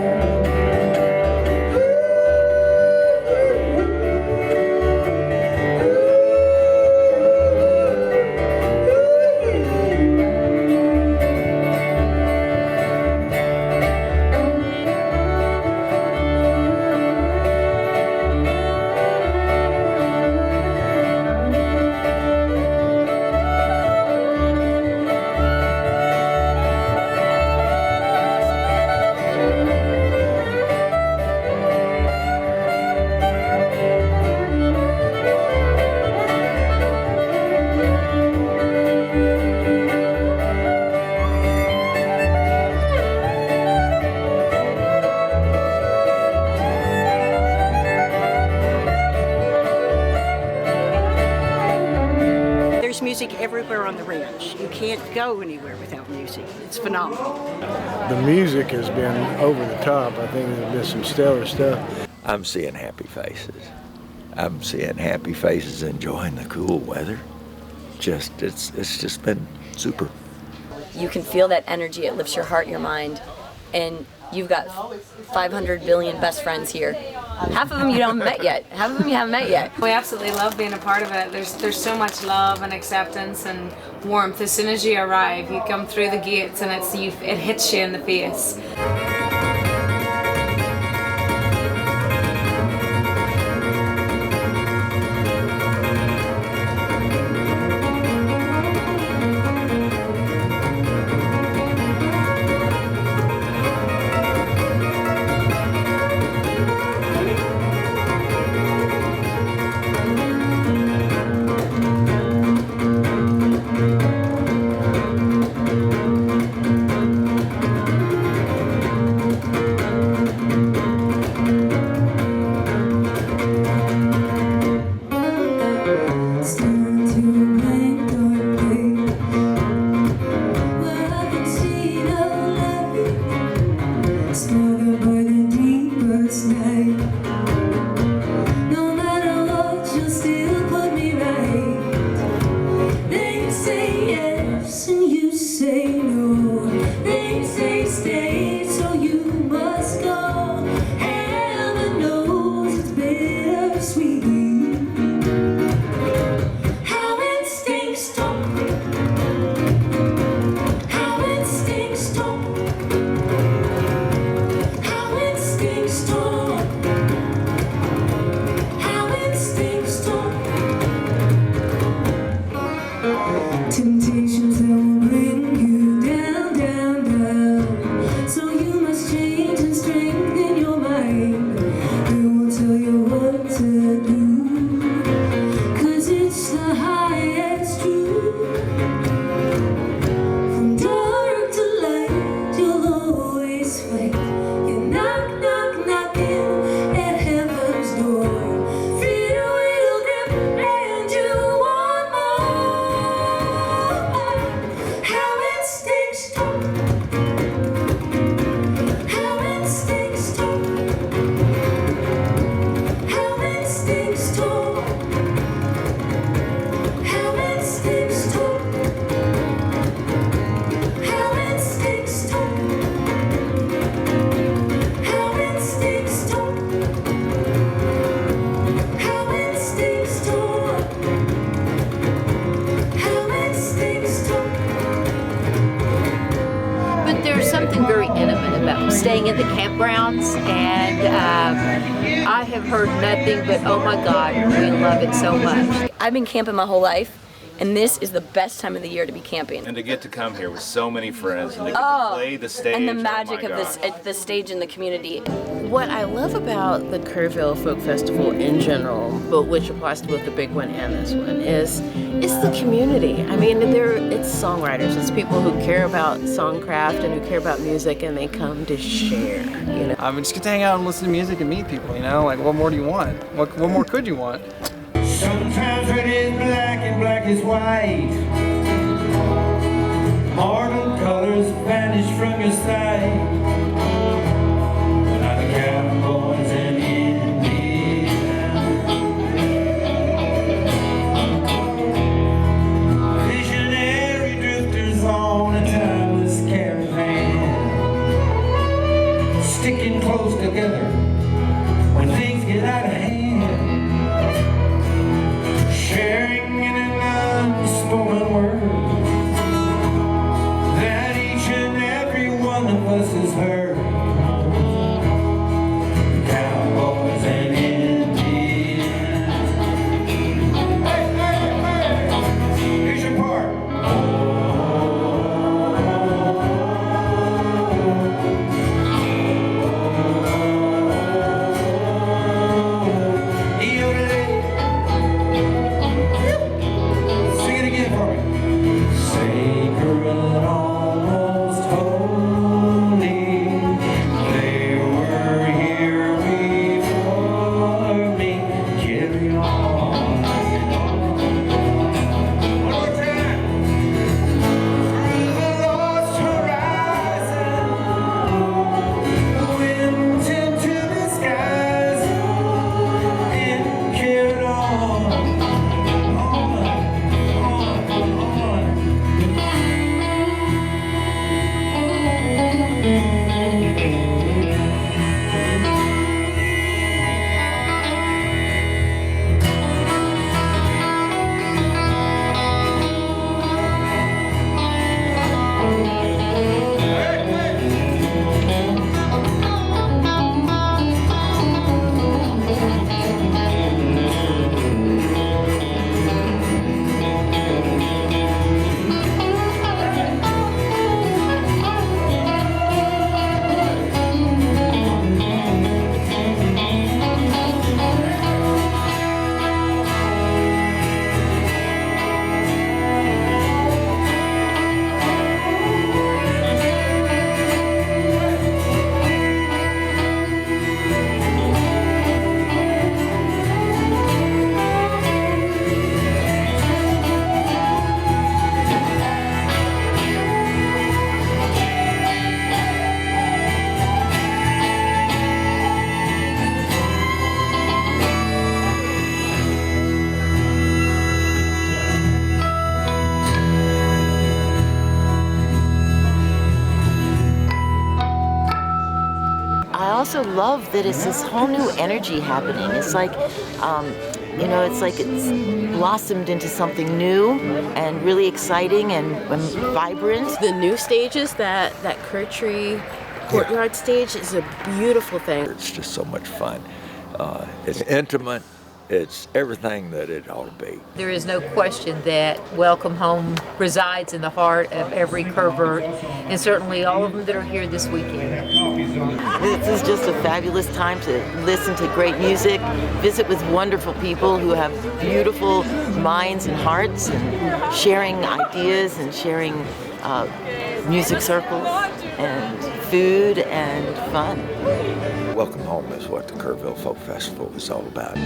Music everywhere on the ranch. You can't go anywhere without music. It's phenomenal. The music has been over the top. I think there's been some stellar stuff. I'm seeing happy faces. I'm seeing happy faces enjoying the cool weather. It's just been super. You can feel that energy. It lifts your heart, your mind, and you've got 500 billion best friends here. Half of them you haven't met yet. Half of them you haven't met yet. We absolutely love being a part of it. There's so much love and acceptance and warmth. As soon as you arrive, you come through the gates and it hits you in the face. Staying in the campgrounds, and I have heard nothing but, oh my God, we love it so much. I've been camping my whole life, And this is the best time of the year to be camping. And to get to come here with so many friends and to get to play the stage. And the magic oh my of the stage and the community. What I love about the Kerrville Folk Festival in general, but which applies to both the big one and this one, is the community. I mean, it's songwriters, it's people who care about songcraft and who care about music, and they come to share. You know, just get to hang out and listen to music and meet people. You know, like what more do you want? What more could you want? Sometimes red is black and black is white. Mortal colors vanish from your sight. Now the cowboys and Indians, visionary drifters on a timeless caravan, sticking close together when things get out of hand. Sharing in an unspoken word that each and every one of us has heard. Cowboys and Indians. Hey, hey, hey! Here's your part. also love that it's this whole new energy happening. It's like, it's blossomed into something new and really exciting and vibrant. The new stages, that Kurtree courtyard stage is a beautiful thing. It's just so much fun. It's intimate. It's everything that it ought to be. There is no question that Welcome Home resides in the heart of every Kerrvert, and certainly all of them that are here this weekend. This is just a fabulous time to listen to great music, visit with wonderful people who have beautiful minds and hearts, and sharing ideas and sharing music circles and food and fun. Welcome home is what the Kerrville Folk Festival is all about.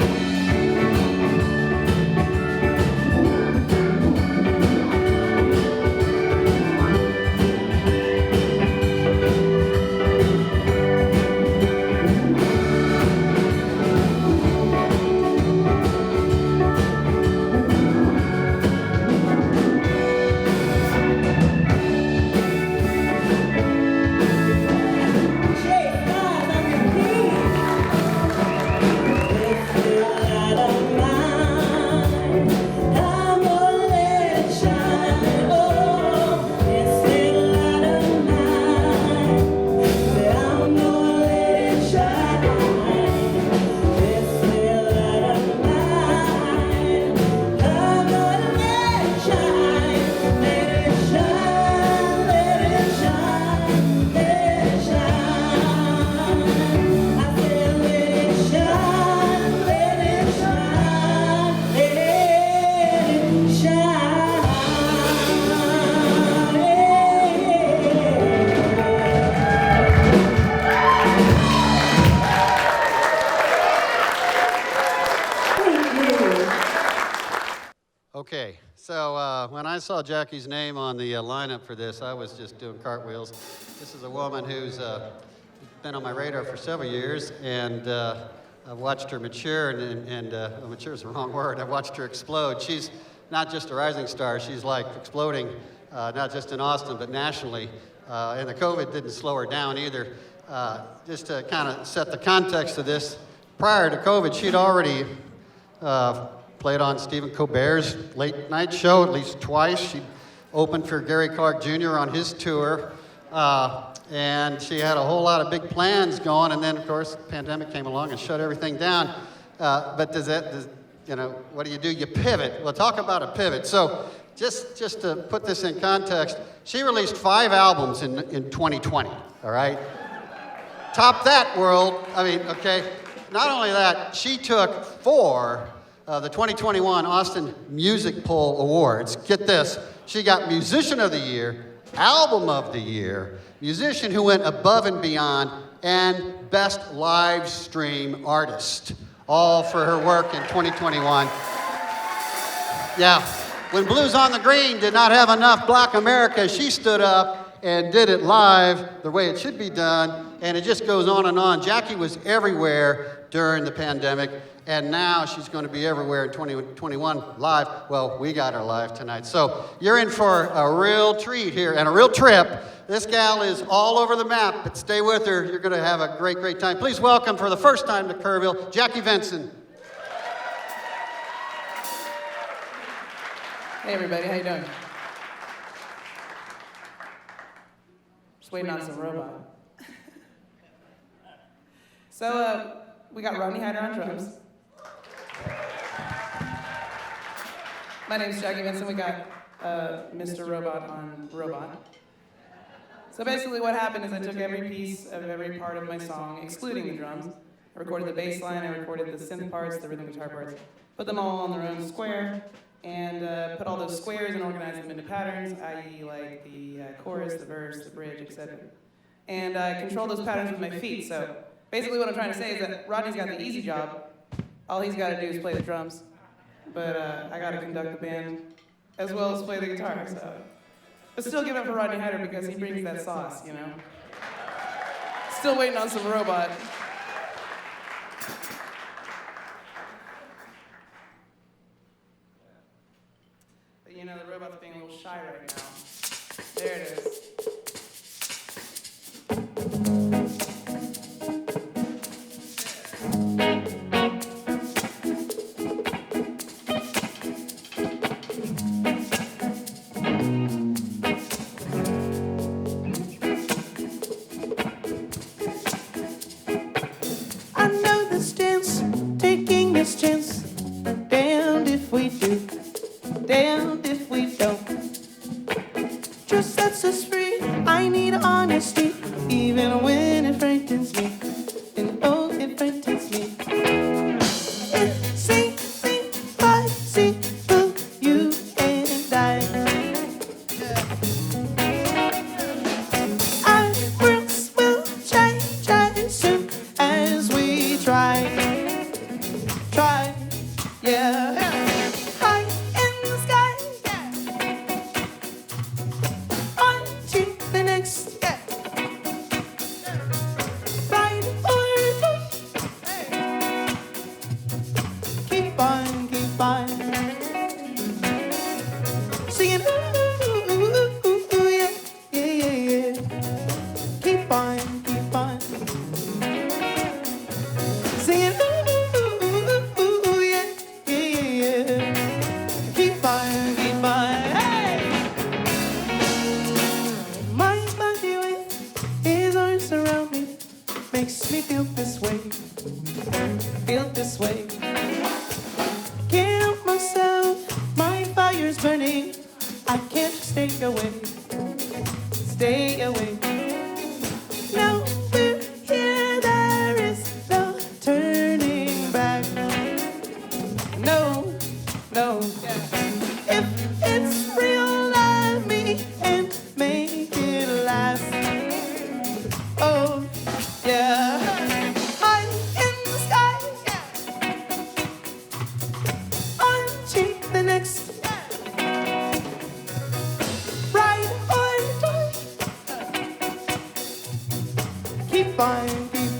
So when I saw Jackie's name on the lineup for this, I was just doing cartwheels. This is a woman who's been on my radar for several years, and I've watched her mature, and mature is the wrong word. I've watched her explode. She's not just a rising star, she's like exploding, not just in Austin, but nationally. And the COVID didn't slow her down either. Just to kind of set the context of this, prior to COVID, she'd already played on Stephen Colbert's late night show at least twice. She opened for Gary Clark Jr. on his tour. And she had a whole lot of big plans going, and then of course the pandemic came along and shut everything down. But what do? You pivot. Well, talk about a pivot. So just to put this in context, she released 5 albums in 2020, all right? Top that, world. I mean, okay. Not only that, she took 4 of the 2021 Austin Music Poll Awards. Get this, she got Musician of the Year, Album of the Year, Musician who went above and beyond, and Best Live Stream Artist, all for her work in 2021. Yeah, when Blues on the Green did not have enough Black America, she stood up and did it live the way it should be done, and it just goes on and on. Jackie was everywhere during the pandemic, and now she's going to be everywhere in 2021 live. Well, we got her live tonight. So you're in for a real treat here and a real trip. This gal is all over the map, but stay with her. You're going to have a great, great time. Please welcome for the first time to Kerrville, Jackie Venson. Hey everybody, how you doing? Just waiting on some robot. So we got Rodney Hyder on drums. My name's Jackie Venson. We got Mr. Robot on robot. So basically what happened is I took every piece of every part of my song, excluding the drums. I recorded the bass line, I recorded the synth parts, the rhythm guitar parts, put them all on their own square, and put all those squares and organized them into patterns, i.e. like the chorus, the verse, the bridge, etc. And I control those patterns with my feet. So basically what I'm trying to say is that Rodney's got the easy job. All he's got to do is play the drums. But I got to conduct the band as well as play the guitar. So. But still give it up for Rodney Hyder because he brings that sauce, you know? Still waiting on some robot. But you know, the robot's being a little shy right now. There it is.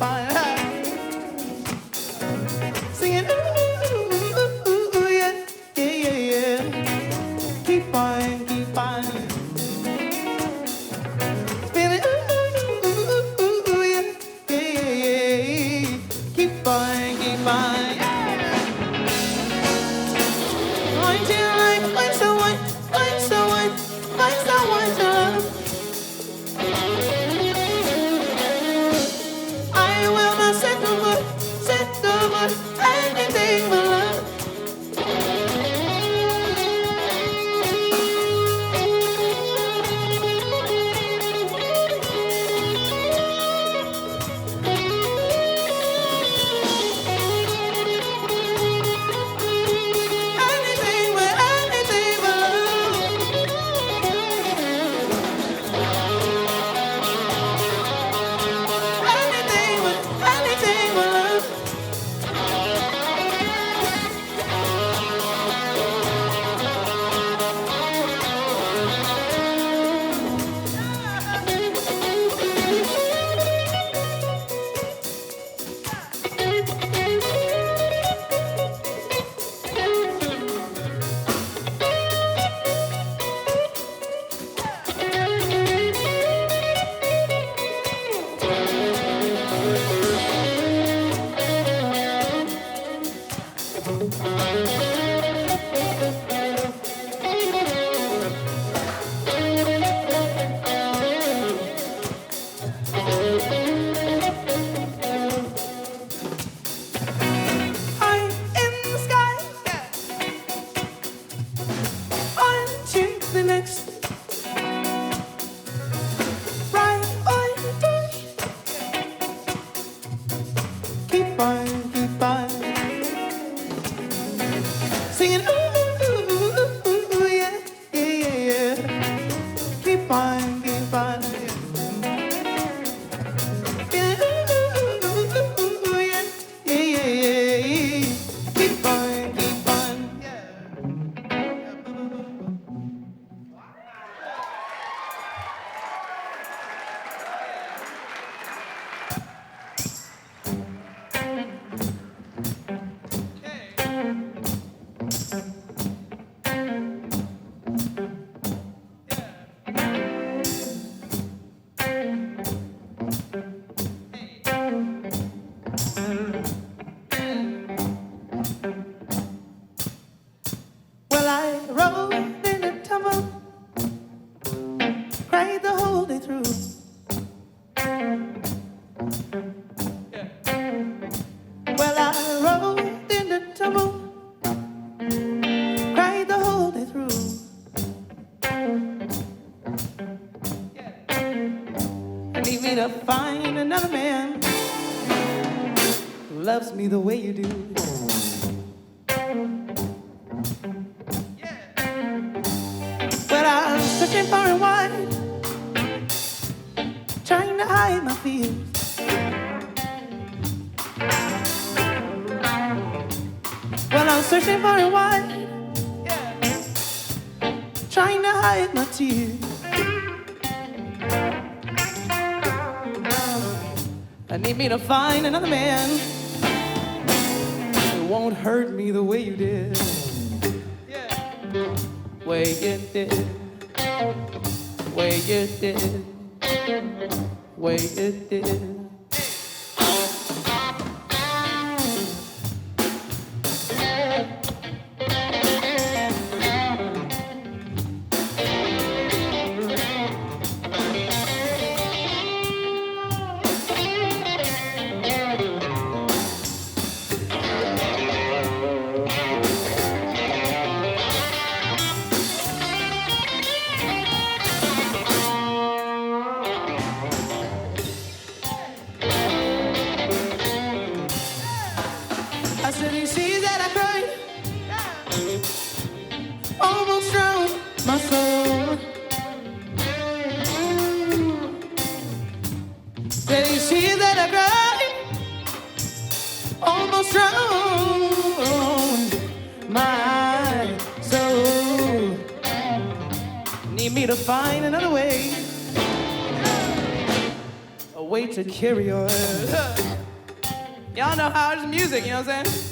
on. Singing, ooh, yeah, yeah, yeah, yeah. Keep on, keep on. Feeling, ooh, yeah, yeah, yeah, yeah. Keep on, keep on. Going to like, find someone, find someone, find someone to love. I will not settle for anything but love. Anything but love. Anything but love. Find another man who loves me the way you do. Well, I'm searching far and wide, trying to hide my fears. Well, I'm searching far and wide, trying to hide my tears. I need me to find another man who won't hurt me the way you did. Way you did. Way you did. Way you did. To find another way, a way to carry on. Y'all know how it's music, you know what I'm saying?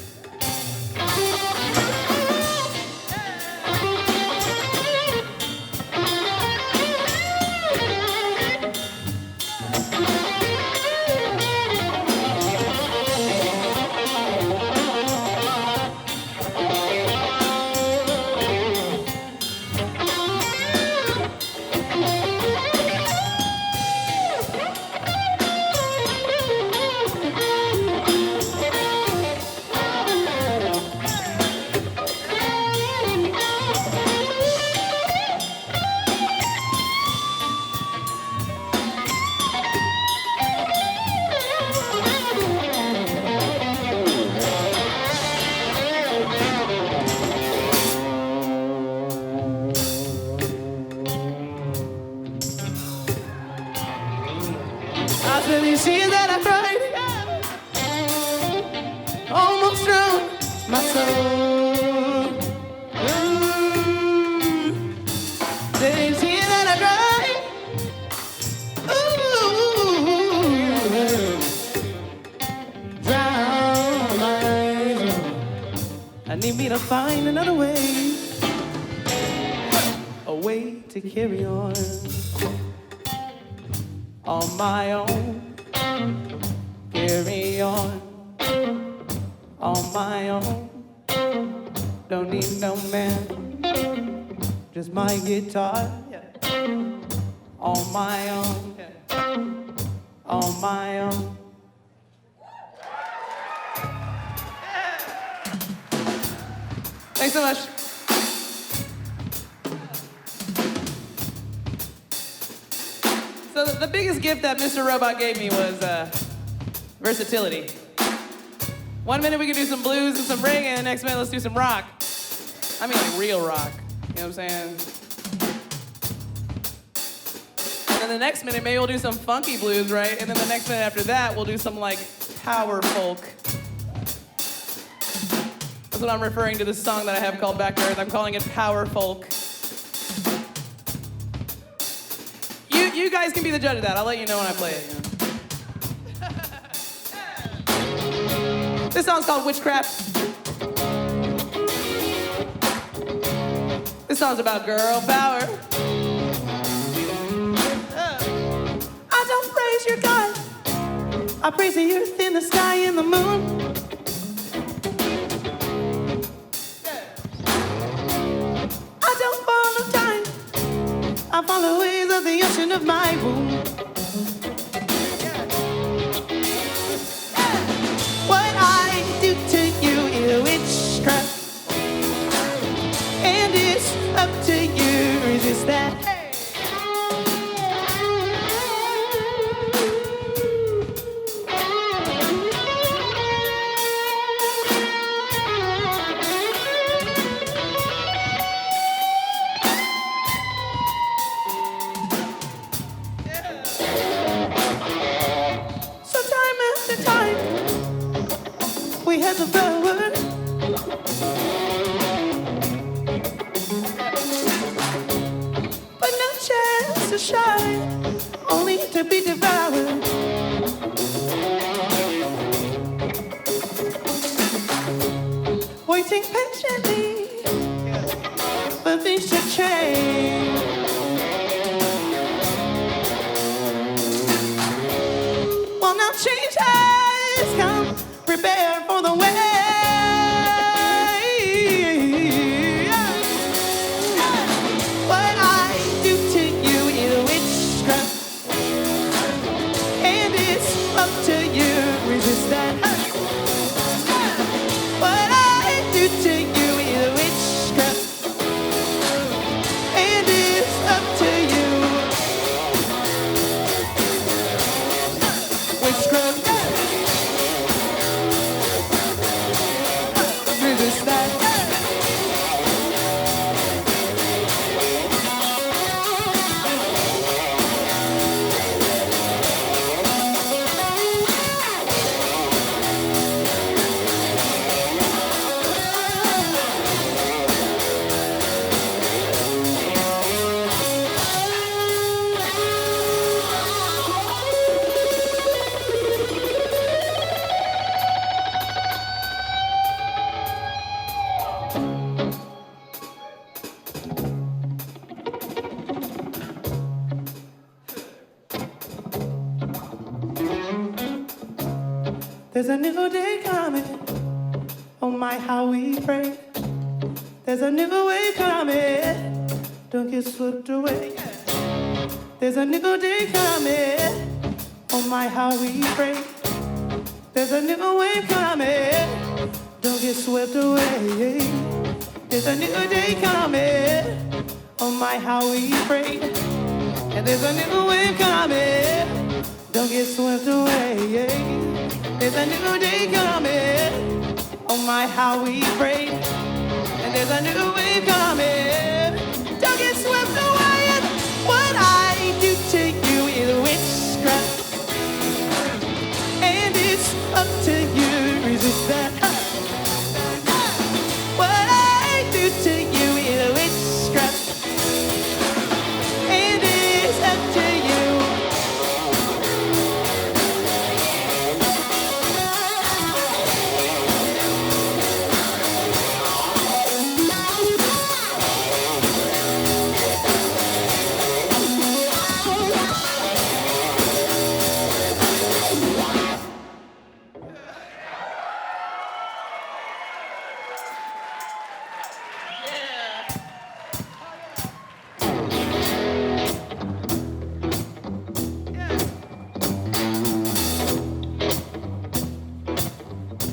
See that I cried, almost drowned my soul. Ooh. Did you see that I cried? Ooh. Drown my soul. I need me to find another way, a way to carry on my own. Carry on my own. Don't need no man, just my guitar. On my own, on my own. Thanks so much. So the biggest gift that Mr. Robot gave me was versatility. One minute we can do some blues and some reggae, and the next minute let's do some rock. I mean like real rock, you know what I'm saying? And then the next minute maybe we'll do some funky blues, right? And then the next minute after that we'll do some like power folk. That's what I'm referring to this song that I have called Back to Earth. I'm calling it power folk. You guys can be the judge of that. I'll let you know when I play it. You know? This song's called Witchcraft. This song's about girl power. I don't praise your God. I praise the earth and the sky and the moon. I don't follow time. I follow ways of the ocean of my womb. What I do to you is witchcraft, and it's up to you to resist that. Has a flower, but no chance to shine, only to be devoured. Waiting patiently for things to change. Well, now change has come. Prepare for the way. What I do to you is witchcraft, and it's up to you resist that. What I do to you is There's a new day coming. Oh my, how we pray. There's a new way coming. Don't get swept away. There's a new day coming. Oh my, how we pray. There's a new way coming. Don't get swept away. There's a new day coming. Oh my, how we pray. And there's a new way coming. Don't get swept away. There's a new day coming. Oh my, how we pray. And there's a new way coming. Don't get swept away. And what I do to you is witchcraft. And it's up to you. Resist that. What I do to you is witchcraft. And it's up to you.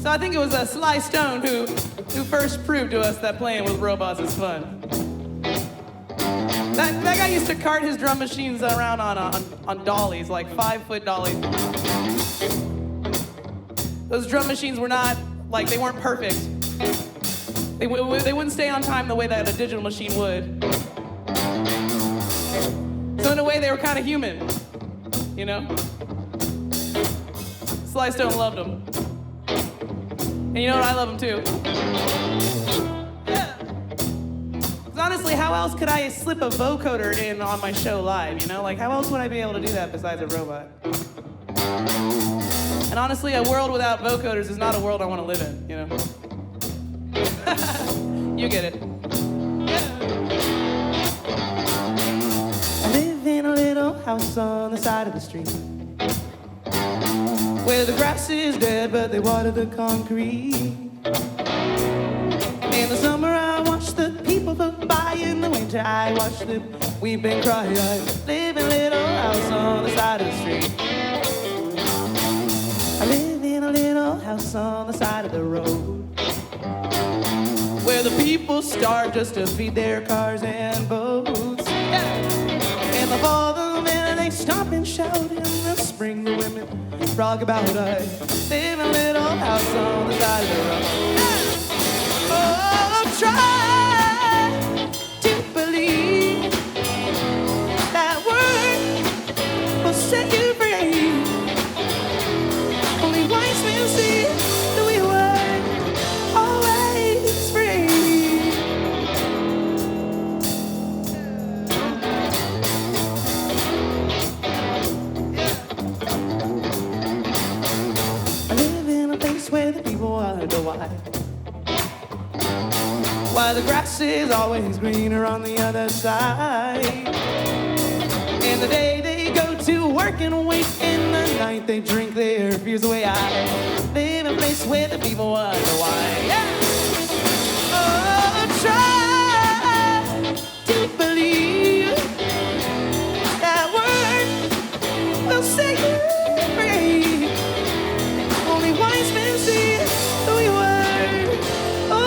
So I think it was Sly Stone who first proved to us that playing with robots is fun. That guy used to cart his drum machines around on dollies, like 5-foot dollies. Those drum machines were not, like, they weren't perfect. They wouldn't stay on time the way that a digital machine would. So in a way, they were kind of human, you know? Sly Stone loved them. And you know what? I love them too. Yeah. 'Cause honestly, how else could I slip a vocoder in on my show live, you know? Like, how else would I be able to do that besides a robot? And honestly, a world without vocoders is not a world I want to live in, you know? You get it. Yeah. I live in a little house on the side of the street, where the grass is dead, but they water the concrete. In the summer, I watch the people go by. In the winter, I watch them weep and cry. I live in a little house on the side of the street. I live in a little house on the side of the road, where the people starve just to feed their cars and boats. Yeah. In the fall, the men, they stomp and shout. In the spring, the women frog about. I live in a little house on the side of the road. Oh, try to believe that word will set you free. Only wise men see that we were always free. Where the people wonder why the grass is always greener on the other side. In the day they go to work and wait, in the night they drink their fears away. I live in a place where the people wonder why. Yeah. Oh, try to believe that word will set you free. Only wise men see who we were. Oh.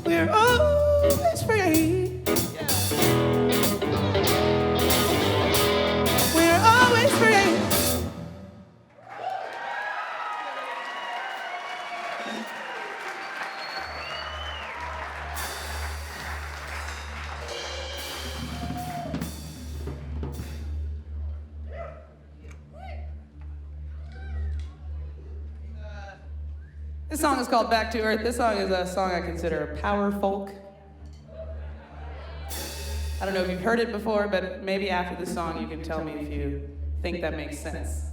We're always free. We're always free. This song is called Back to Earth. This song is a song I consider power folk. I don't know if you've heard it before, but maybe after this song you can tell me if you think that makes sense.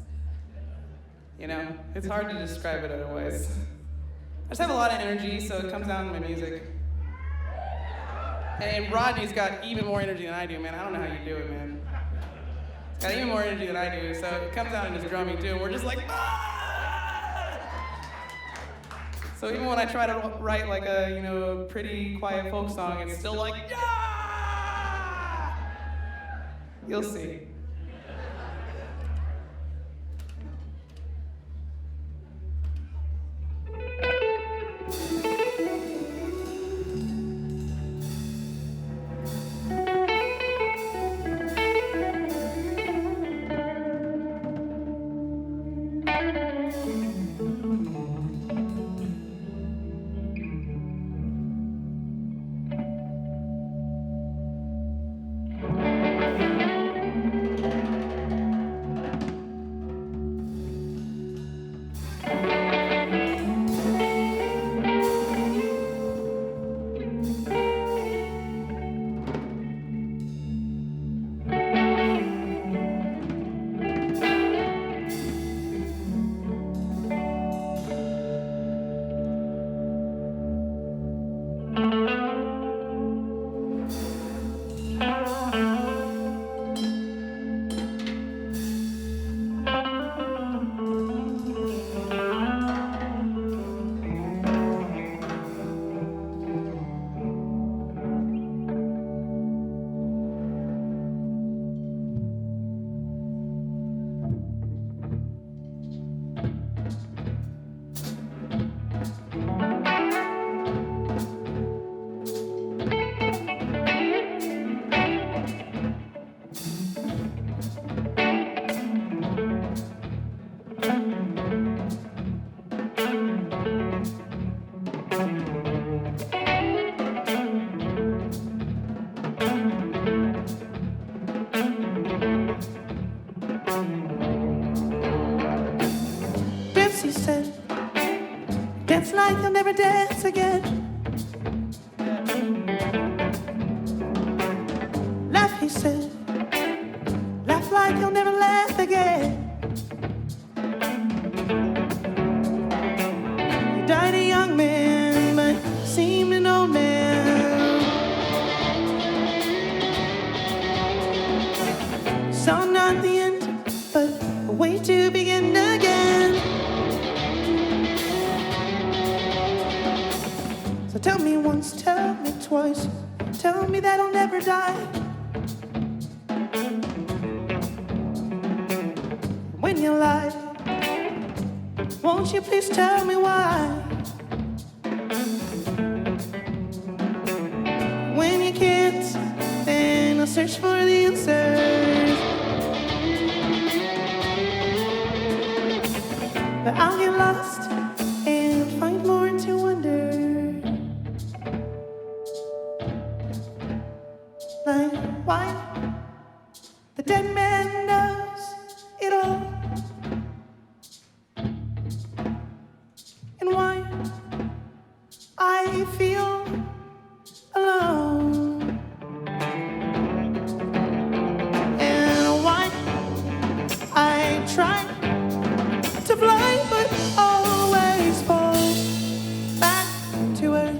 You know, it's hard to describe it otherwise. I just have a lot of energy, so it comes out in my music. And Rodney's got even more energy than I do, man. I don't know how you do it, man. He's got even more energy than I do, so it comes out in his drumming too, and we're just like, ah! So even when I try to write like a, you know, pretty quiet folk song, it's still like, yeah! You'll see. Dance like you'll never dance again. Laugh, he said. Laugh like you'll never laugh again. You died a young man, but seemed an old man. Saw not the end, but a way to begin again. So tell me once, tell me twice, tell me that I'll never die. When you lie, won't you please tell me why? When you can't, then I'll search for the answers. But I'll get lost and find more to wonder. Like why the dead man knows it all, and why I feel alone, and why I try to fly but always fall back to earth.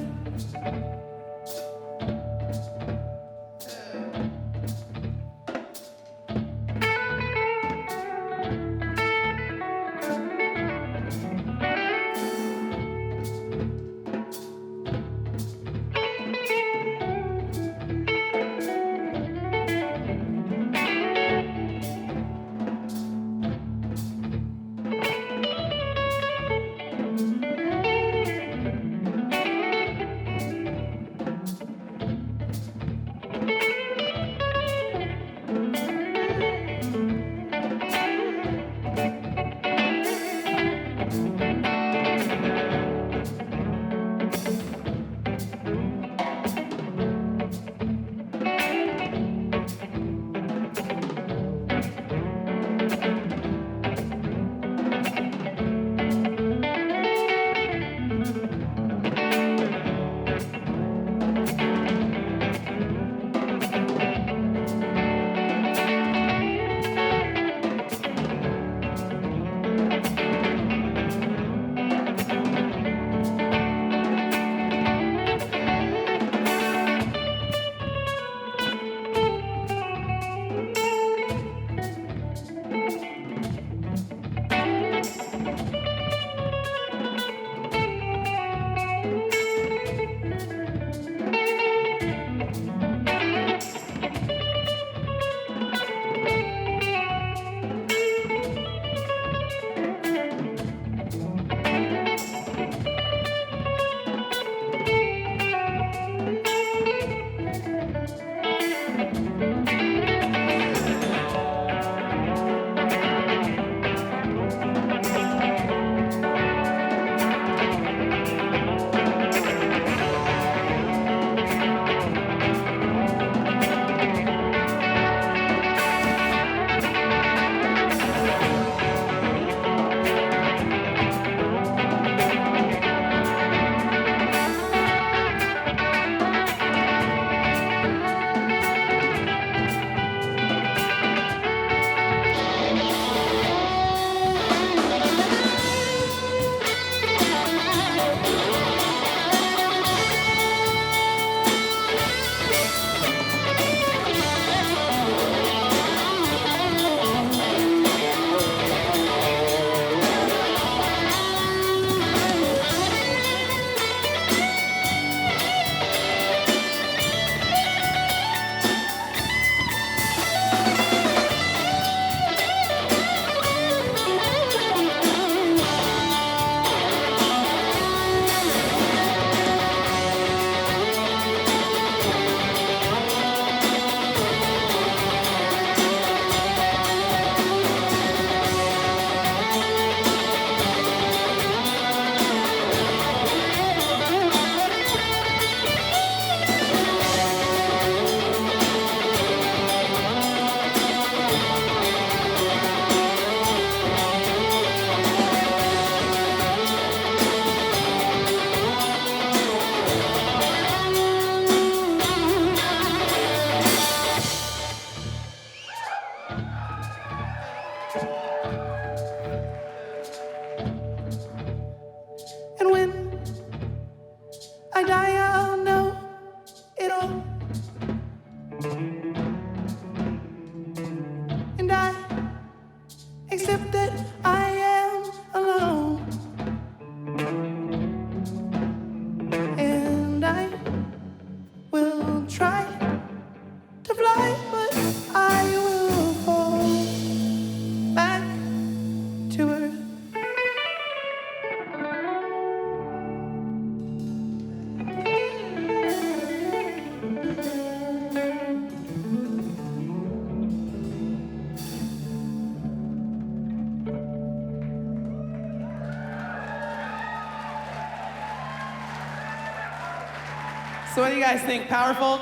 So what do you guys think? Power folk?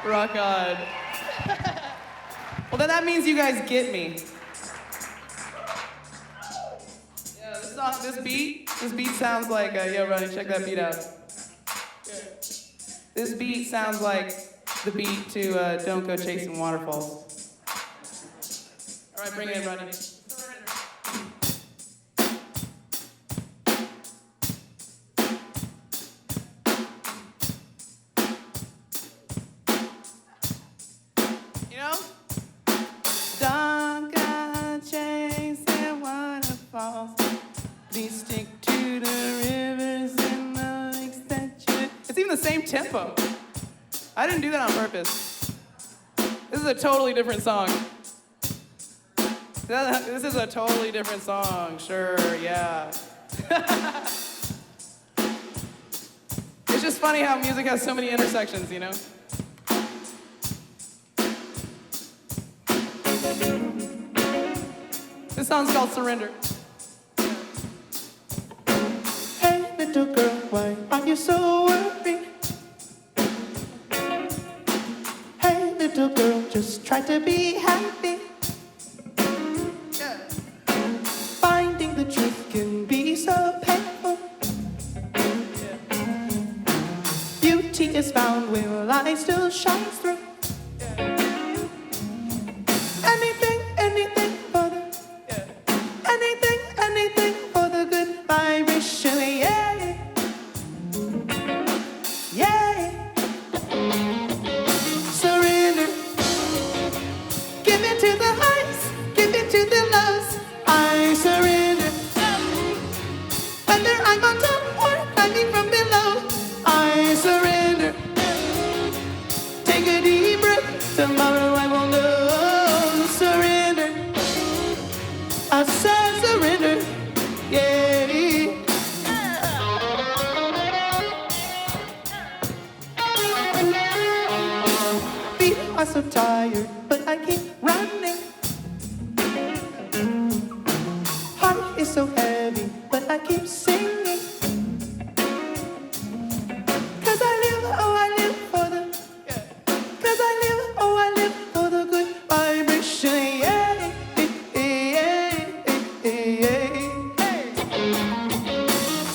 Rock on. Well, then that means you guys get me. Yeah, this beat sounds like, yo, Ronnie, check that beat out. This beat sounds like the beat to Don't Go Chasing Waterfalls. All right, bring it in, Ronnie. Don't go chasing waterfalls. Please stick to the rivers and the lakes that you... It's even the same tempo. I didn't do that on purpose. This is a totally different song. This is a totally different song, sure, yeah. It's just funny how music has so many intersections, you know? This song's called Surrender. Hey, little girl, why are you so worried? Hey, little girl, just try to be happy. Yeah. Finding the truth can be so painful. Yeah. Beauty is found where light still shines through. Anything for the good vibration, yeah. Yeah. Surrender. Give it to the highs, give it to the lows. I surrender. Whether I'm on top or climbing from below, I surrender. Take a deep breath, tomorrow I won't know. Surrender. I said surrender, yeah. Feet are so tired, but I keep running. Heart is so heavy, but I keep singing. 'Cause I live, oh I live for the, 'cause I live, oh I live for the good vibration, yeah.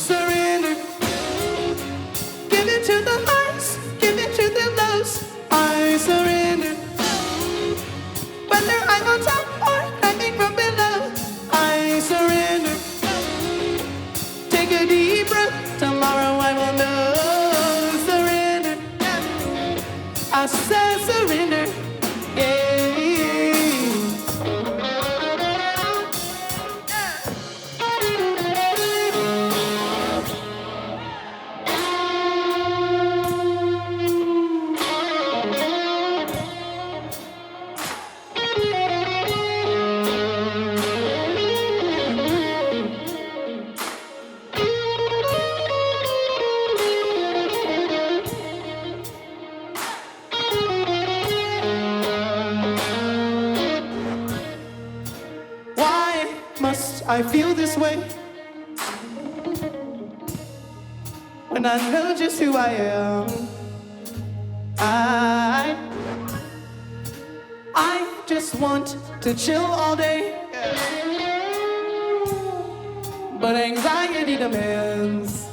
Surrender. Give it to the highs, give it to the lows. I surrender. Whether I'm on top or climbing from below, I surrender. Take a deep breath, tomorrow I will know. Surrender. I said surrender, yeah. I feel this way when I know just who I am. I just want to chill all day, but anxiety demands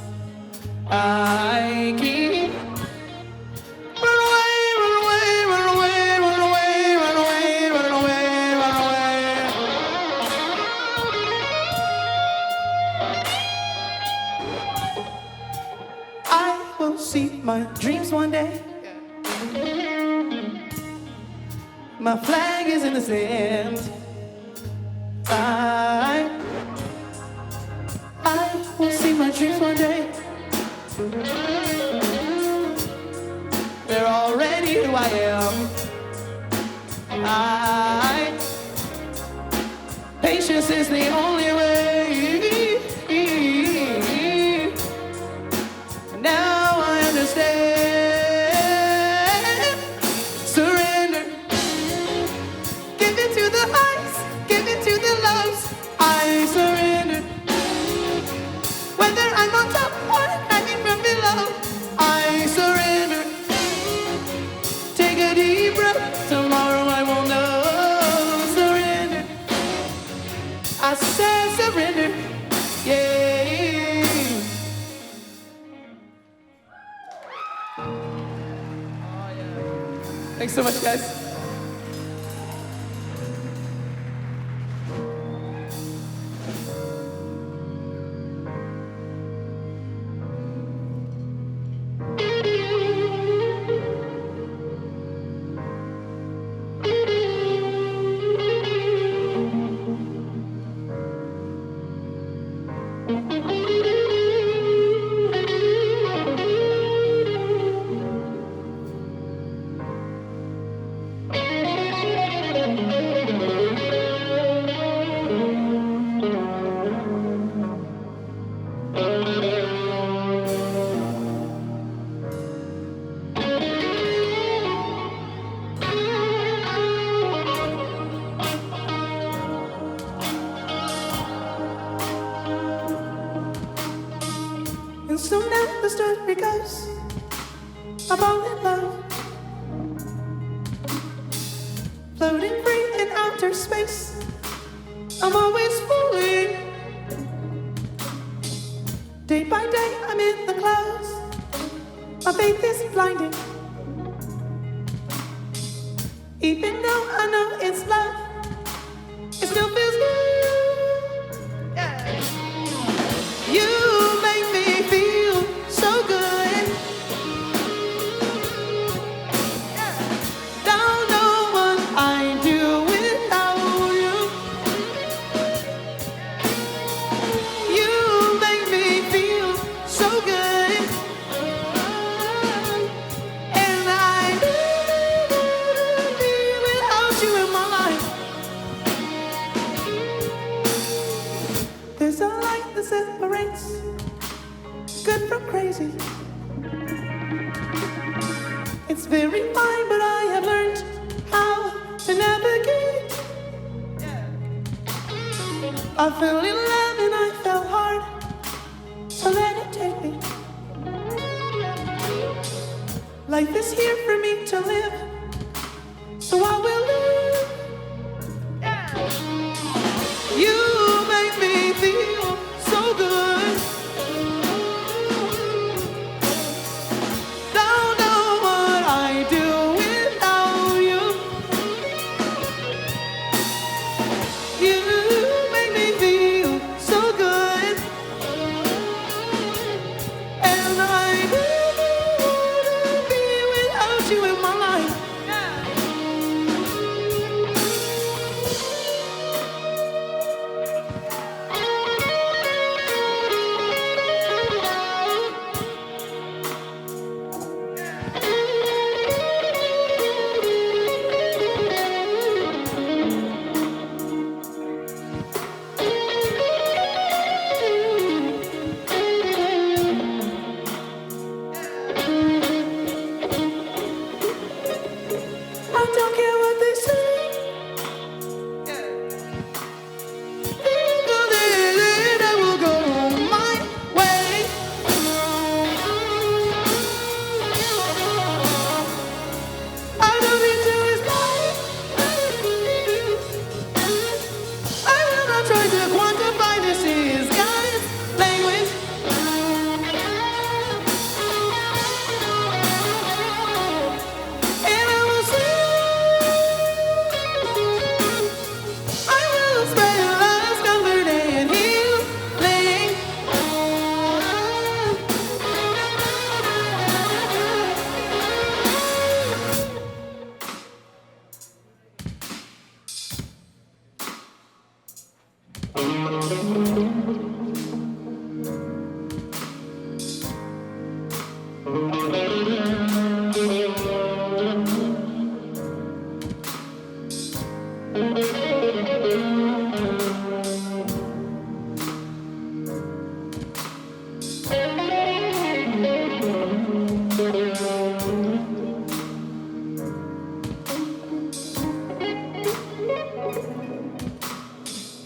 I keep run away, run away, run away, run away, run away, run away, run away. I will see my dreams one day. My flag is in the sand. I will see my dreams one day. They're already who I am. Patience is the only way. Now I understand. Surrender. Give it to the highs, give it to the lows. I surrender. Whether I'm on top or hanging from below. Thanks so much, guys. And so now the story goes, I fall in love, floating free in outer space. I'm always falling. Day by day I'm in the clouds. My faith is blinding. Even though I know it's love, it still feels good. Yeah. You make me feel so good. Yeah. Don't know what I do without you. You make me feel so good. And I wouldn't be without you in my life. There's a light that separates good from crazy. It's very fine, but I have learned how to navigate. I fell in love and I fell hard, so let it take me. Life is here for me to live, so I will live. You make me feel so good. Don't know what I do without you. You make me feel so good. And I wouldn't be without you in my life. I don't care what they say. I will go my way. I don't need to explain. I will not try to quantify this is God's language. And I will sing. I will spread love's comfort and healing.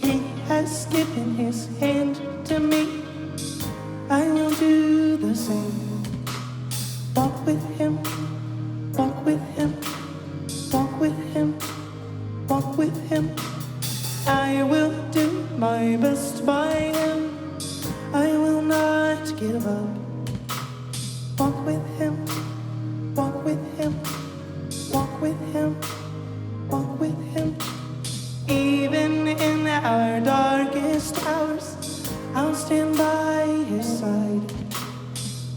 He has given his hand to me. I will do the same. Walk with him, walk with him, walk with him, walk with him. I will do my best by him. I will not give up. Walk with him, walk with him, walk with side.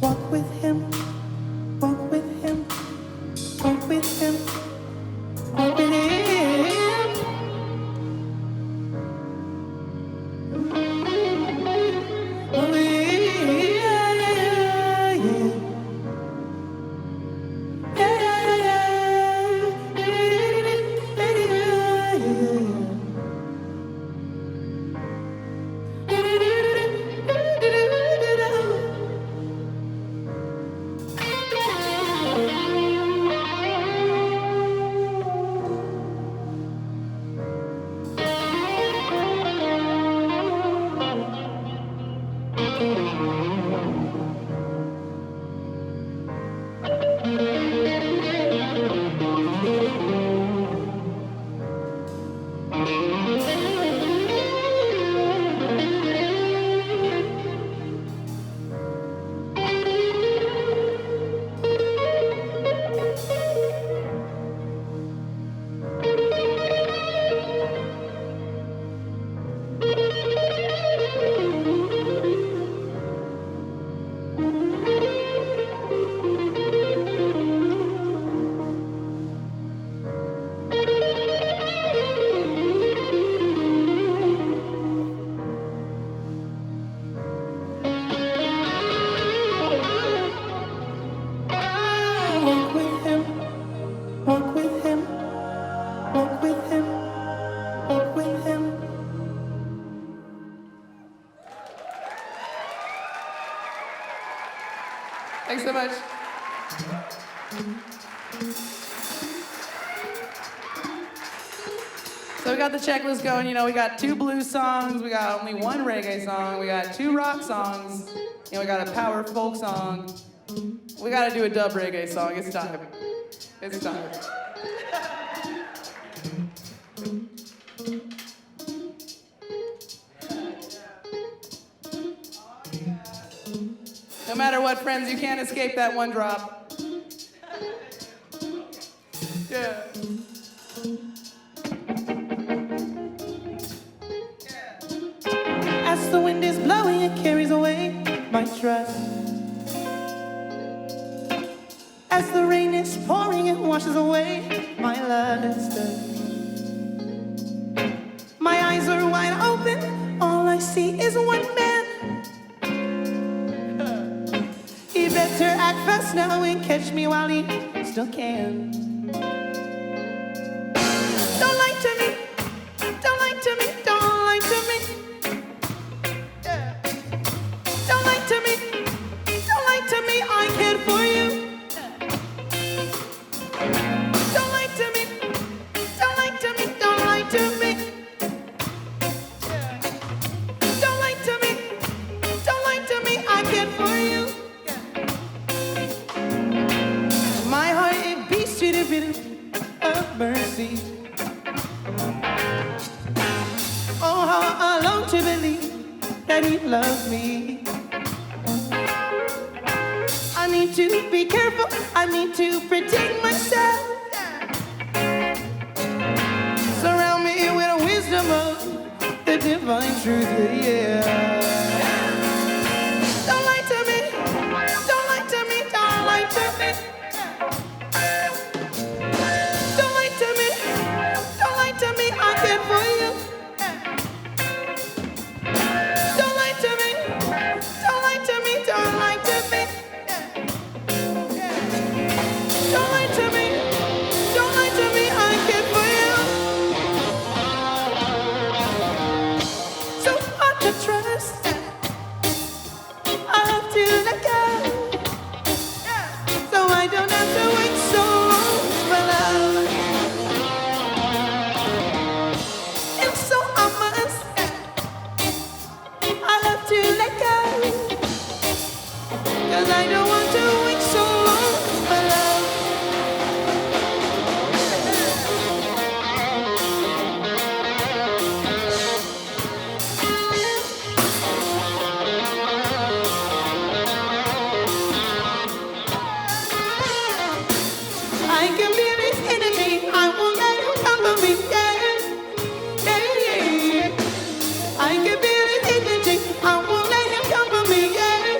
Walk with him, walk with him, walk with him, walk with him. Thanks so much. So we got the checklist going. You know, we got 2 blues songs. We got only 1 reggae song. We got 2 rock songs. You know, we got a power folk song. We got to do a dub reggae song. It's time. It's time. No matter what, friends, you can't escape that one drop. Yeah. As the wind is blowing, it carries away my trust. As the rain is pouring, it washes away my lust. My eyes are wide open, all I see is one man. He better act fast now and catch me while he still can. Don't lie to me, don't lie to me, don't lie to me. Yeah. Don't lie to me, don't lie to me, I cared for you. Don't lie to me, don't lie to me, don't lie to me. Yeah. Don't lie to me, don't lie to me, I cared for you. My heart, it beats to the rhythm of mercy. Oh, how I long to believe that he loves me. I need to be careful, I need to protect myself. Surround me with a wisdom of the divine truth, yeah. Don't lie to me, don't lie to me, don't lie to me. Don't lie to me, don't lie to me, I care for you. Don't lie to me, don't lie to me, don't lie to me. Don't lie to me, don't lie to me, I care for you. So hard to trust, I have to let go. So I don't have to wait so long for love. And so I must, I have to let go. 'Cause I don't want to wait so long for love. I can be his enemy, I won't let him cover me, yeah. Yeah, yeah. I can be his enemy, I won't let him cover me, yeah.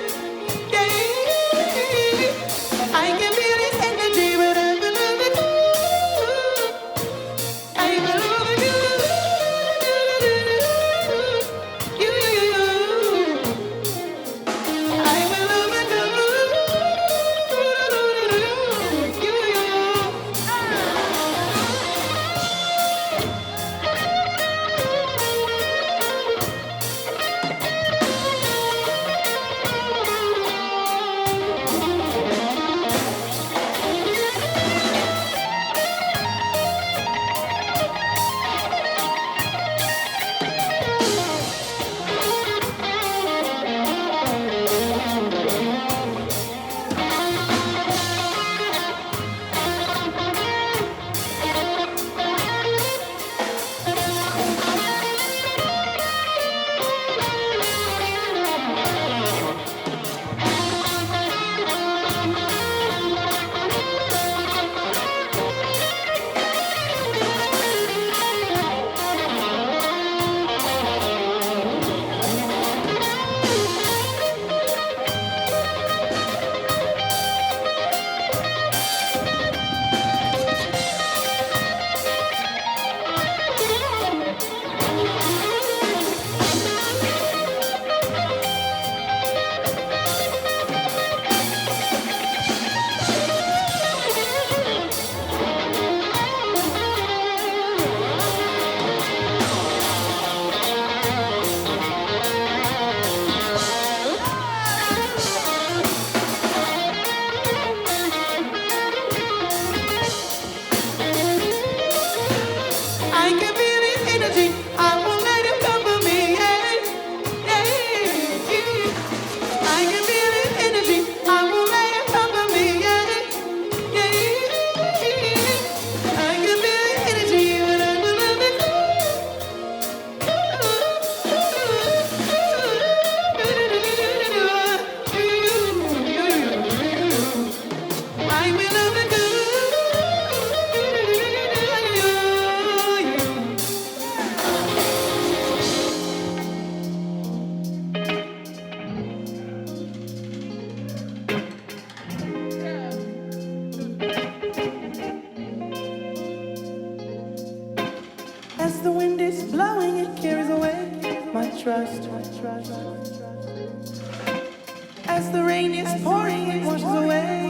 As the rain is pouring, it washes away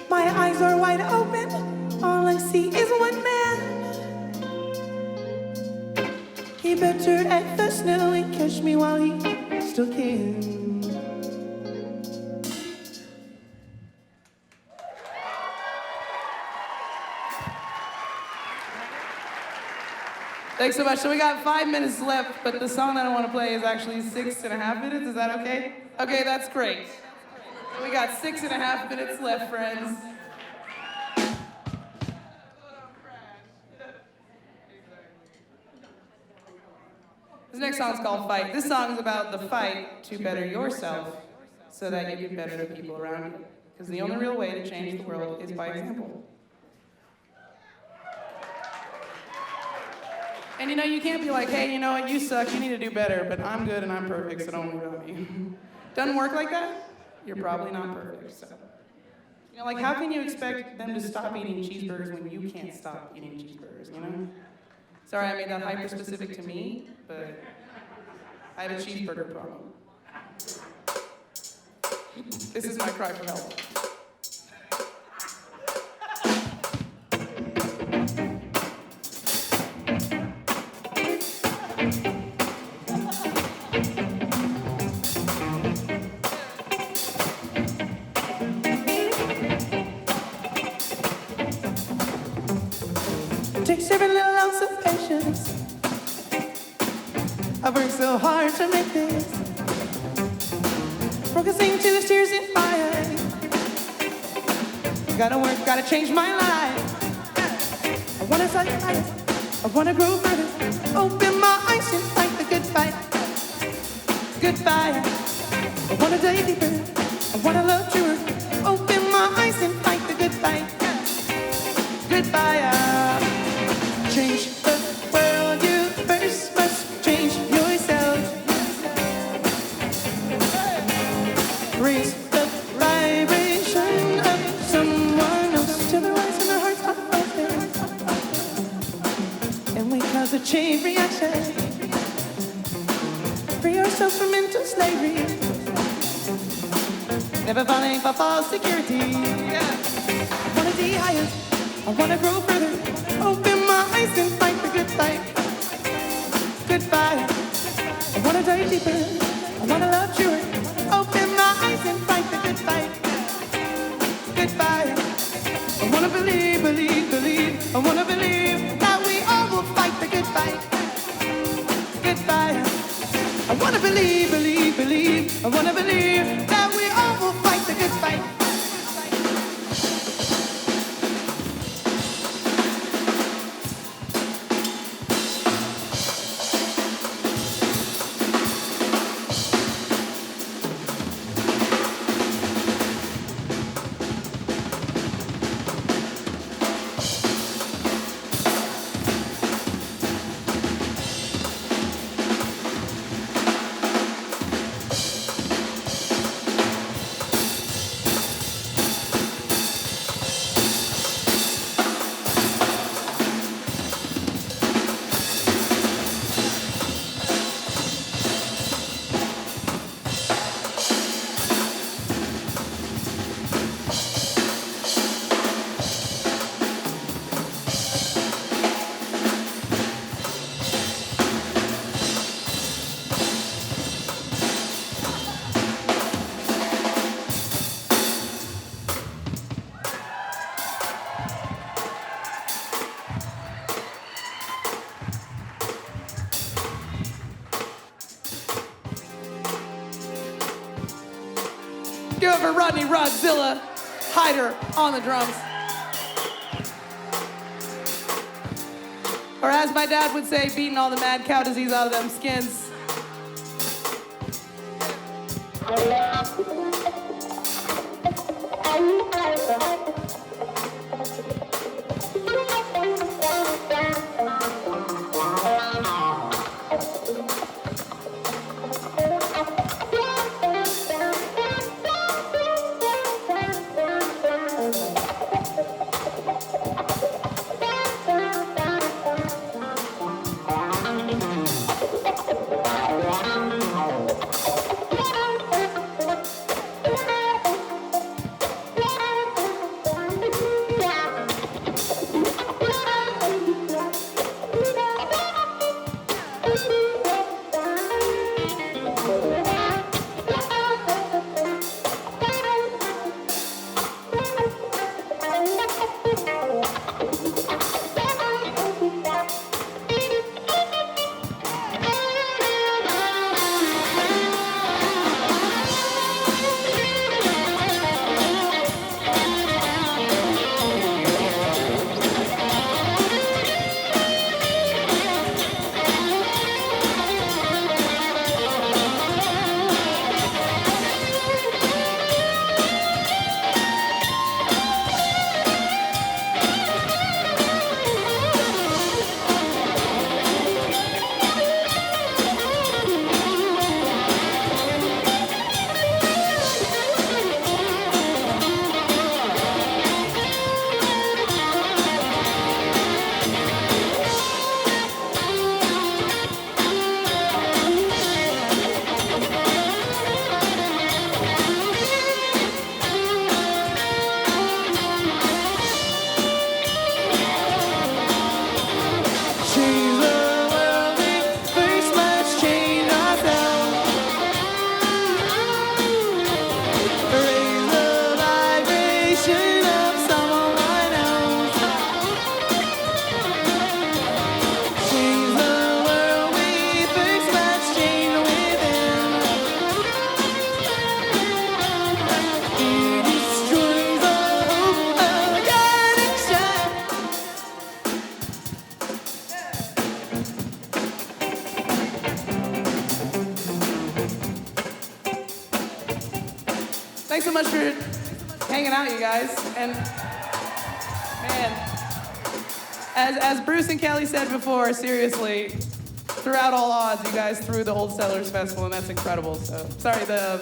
my eyes are wide open. All I see is one man. He better at the snow and catch me while he still can. Thanks so much. So we got 5 minutes left, but the song that I want to play is actually 6.5 minutes. Is that okay? Okay, that's great. We got 6.5 minutes left, friends. This next song is called Fight. This song is about the fight to better yourself so that you can better the people around you. Because the only real way to change the world is by example. And you know, you can't be like, hey, you know what, you suck, you need to do better, but I'm good and I'm perfect, so don't worry about me. Doesn't work like that? You're probably not perfect, so. You know, like, how can you expect them to stop eating cheeseburgers when you can't stop eating cheeseburgers, you know? Sorry, I made that hyper-specific to me, but I have a cheeseburger problem. This is my cry for help. Takes every little ounce of patience. I've worked so hard to make this. Focusing to the tears in my eyes. Gotta work, gotta change my life. I wanna start fire, I wanna grow further. Open my eyes and fight the good fight. Good fight. I wanna dive deeper, I wanna love truer. Open my eyes and fight the good fight. Good fire. Change the world, you first must change yourself. Raise the vibration of someone else till their eyes and their hearts are open. And we cause a chain reaction. Free ourselves from mental slavery. Never falling for false security. I wanna be higher, I wanna grow further. Open my eyes and fight the good fight. Good fight. I wanna dive deeper. I wanna love truer. Open my eyes and fight the good fight. Good fight. I wanna believe, believe, believe. I wanna believe that we all will fight the good fight. Good fight. I wanna believe, believe, believe. I wanna believe that we all will fight the good fight. Give it for Rodney Rodzilla Hyder on the drums. Or as my dad would say, beating all the mad cow disease out of them skins. Thanks so much for hanging out, you guys. And man, as Bruce and Kelly said before, seriously, throughout all odds, you guys threw the Old Settlers Festival, and that's incredible. So, sorry, the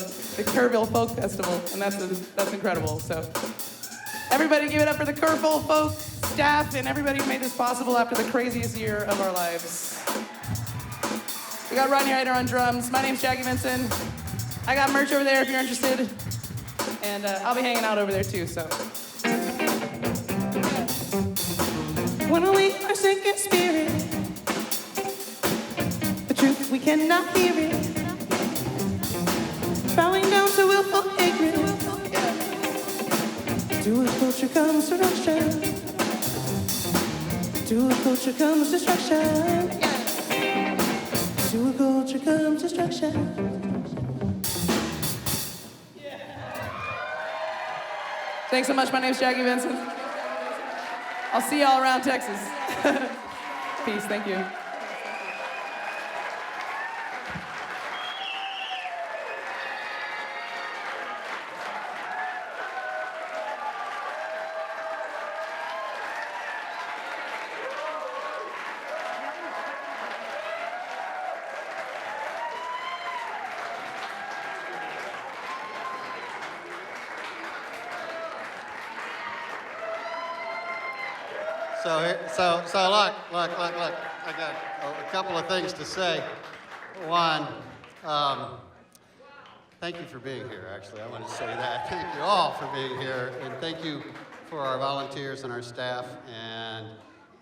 Kerrville Folk Festival, and that's incredible. So, everybody give it up for the Kerrville Folk staff and everybody who made this possible after the craziest year of our lives. We got Rodney Ryder on drums. My name's Jackie Venson. I got merch over there if you're interested. And I'll be hanging out over there too, so. When we are sick in spirit, the truth we cannot hear it. Bowing down to willful ignorance. To a culture comes destruction. To a culture comes destruction. To a culture comes destruction. Thanks so much. My name's Jackie Venson. I'll see y'all around Texas. Peace. Thank you. So look. I got a couple of things to say. One, thank you for being here, actually. I want to say that. Thank you all for being here, and thank you for our volunteers and our staff and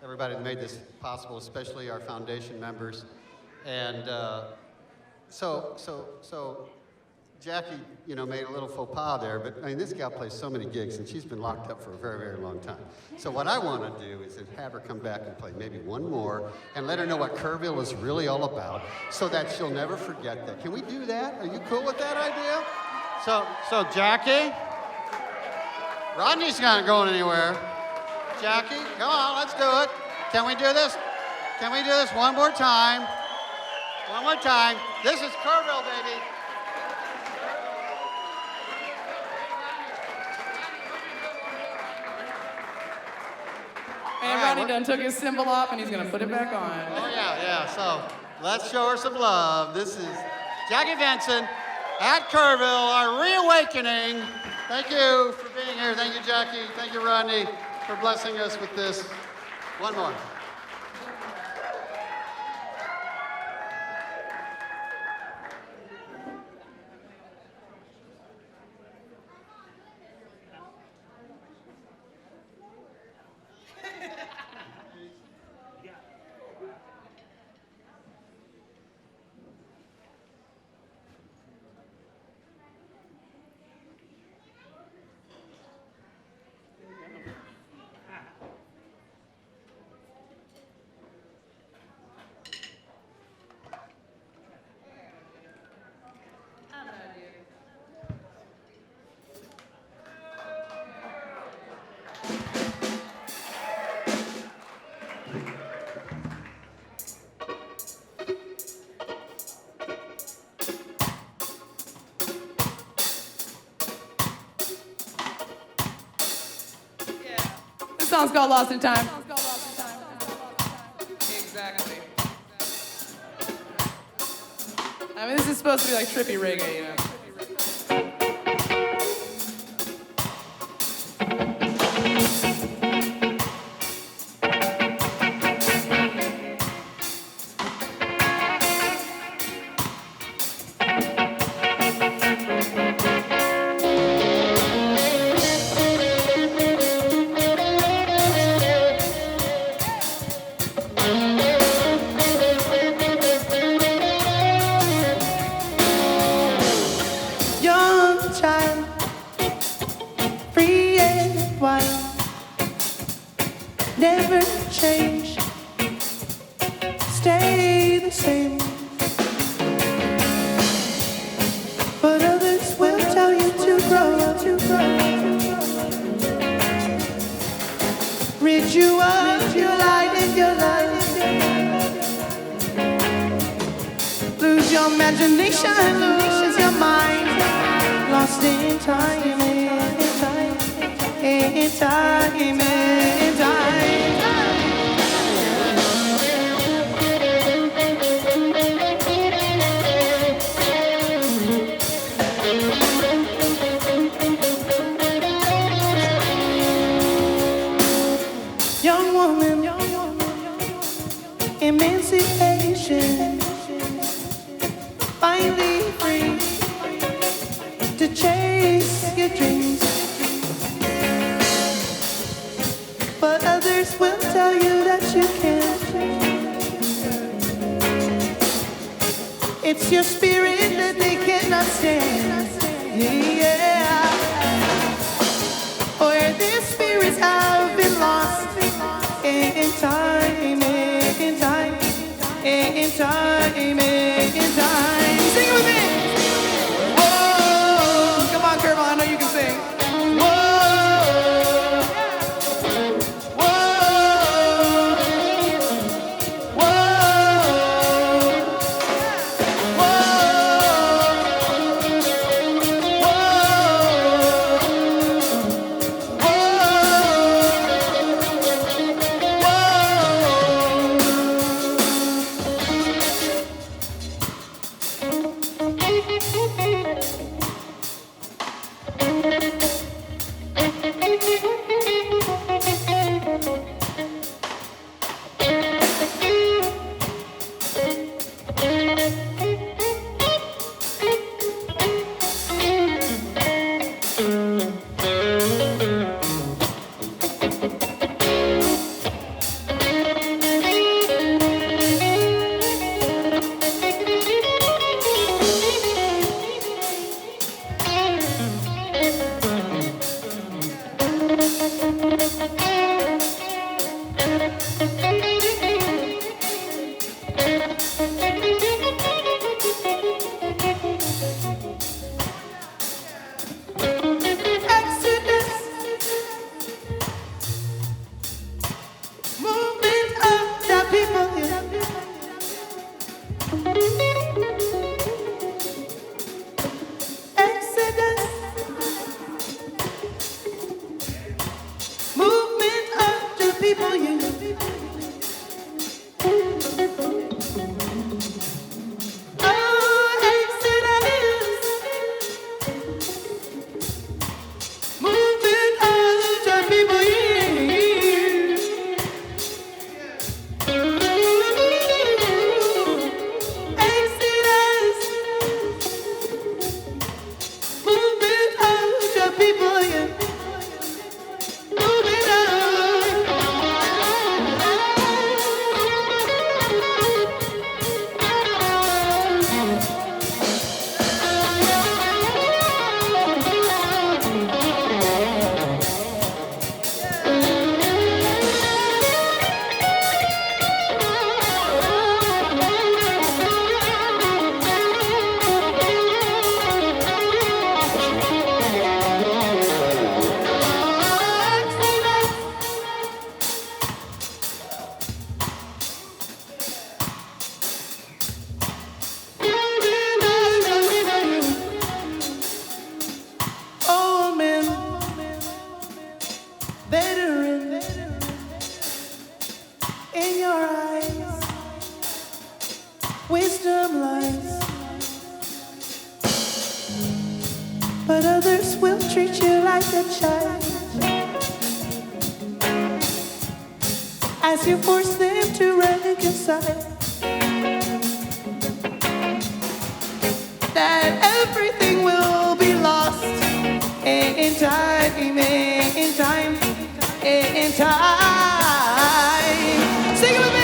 everybody that made this possible, especially our foundation members. And so Jackie, made a little faux pas there, but I mean, this gal plays so many gigs, and she's been locked up for a very, very long time. So what I want to do is have her come back and play maybe one more, and let her know what Kerrville is really all about, so that she'll never forget that. Can we do that? Are you cool with that idea? So Jackie, Rodney's not going anywhere. Jackie, come on, let's do it. Can we do this? Can we do this one more time? One more time. This is Kerrville, baby. And Ronnie done took his cymbal off and he's gonna put it back on. Oh yeah. So let's show her some love. This is Jackie Venson at Kerrville, our reawakening. Thank you for being here. Thank you, Jackie. Thank you, Rodney, for blessing us with this. One more. This song's called Lost in Time. Exactly. I mean, this is supposed to be like trippy reggae, you know? Never change, stay the same. But others will tell you to grow. Rid you of your light and your life. Lose your imagination, lose your mind. lost in time, in time, in time, in time. Young woman, emancipation, finally free to chase your dreams. But others will tell you that you can't. It's your spirit that they cannot stand. Yeah. Or their spirits have been lost in time, in time, in time, in time. Sing it with me. Whoa, come on, Kerrville, I know you can sing. Whoa, whoa, but others will treat you like a child as you force them to reconcile that everything will be lost in time, in time, in time. Sing it with me.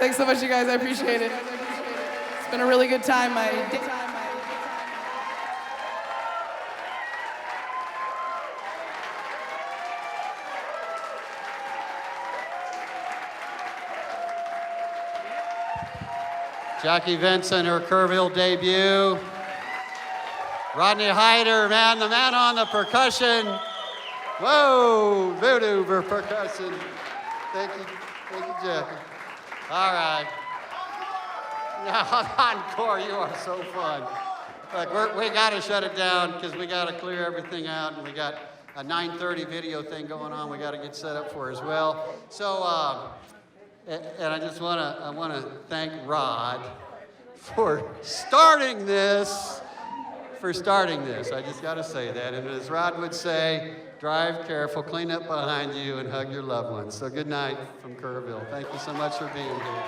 Thanks so much, you guys. I appreciate it. It's been a really good time. Jackie Venson, her Kerrville debut. Rodney Hyder, man, the man on the percussion. Whoa, voodoo for percussion. Thank you, Jackie. All right. Now, encore, you are so fun. Look, we got to shut it down because we got to clear everything out, and we got a 9:30 video thing going on we got to get set up for as well. So, and I just want to thank Rod for starting this. I just got to say that. And as Rod would say, drive careful, clean up behind you, and hug your loved ones. So good night from Kerrville. Thank you so much for being here.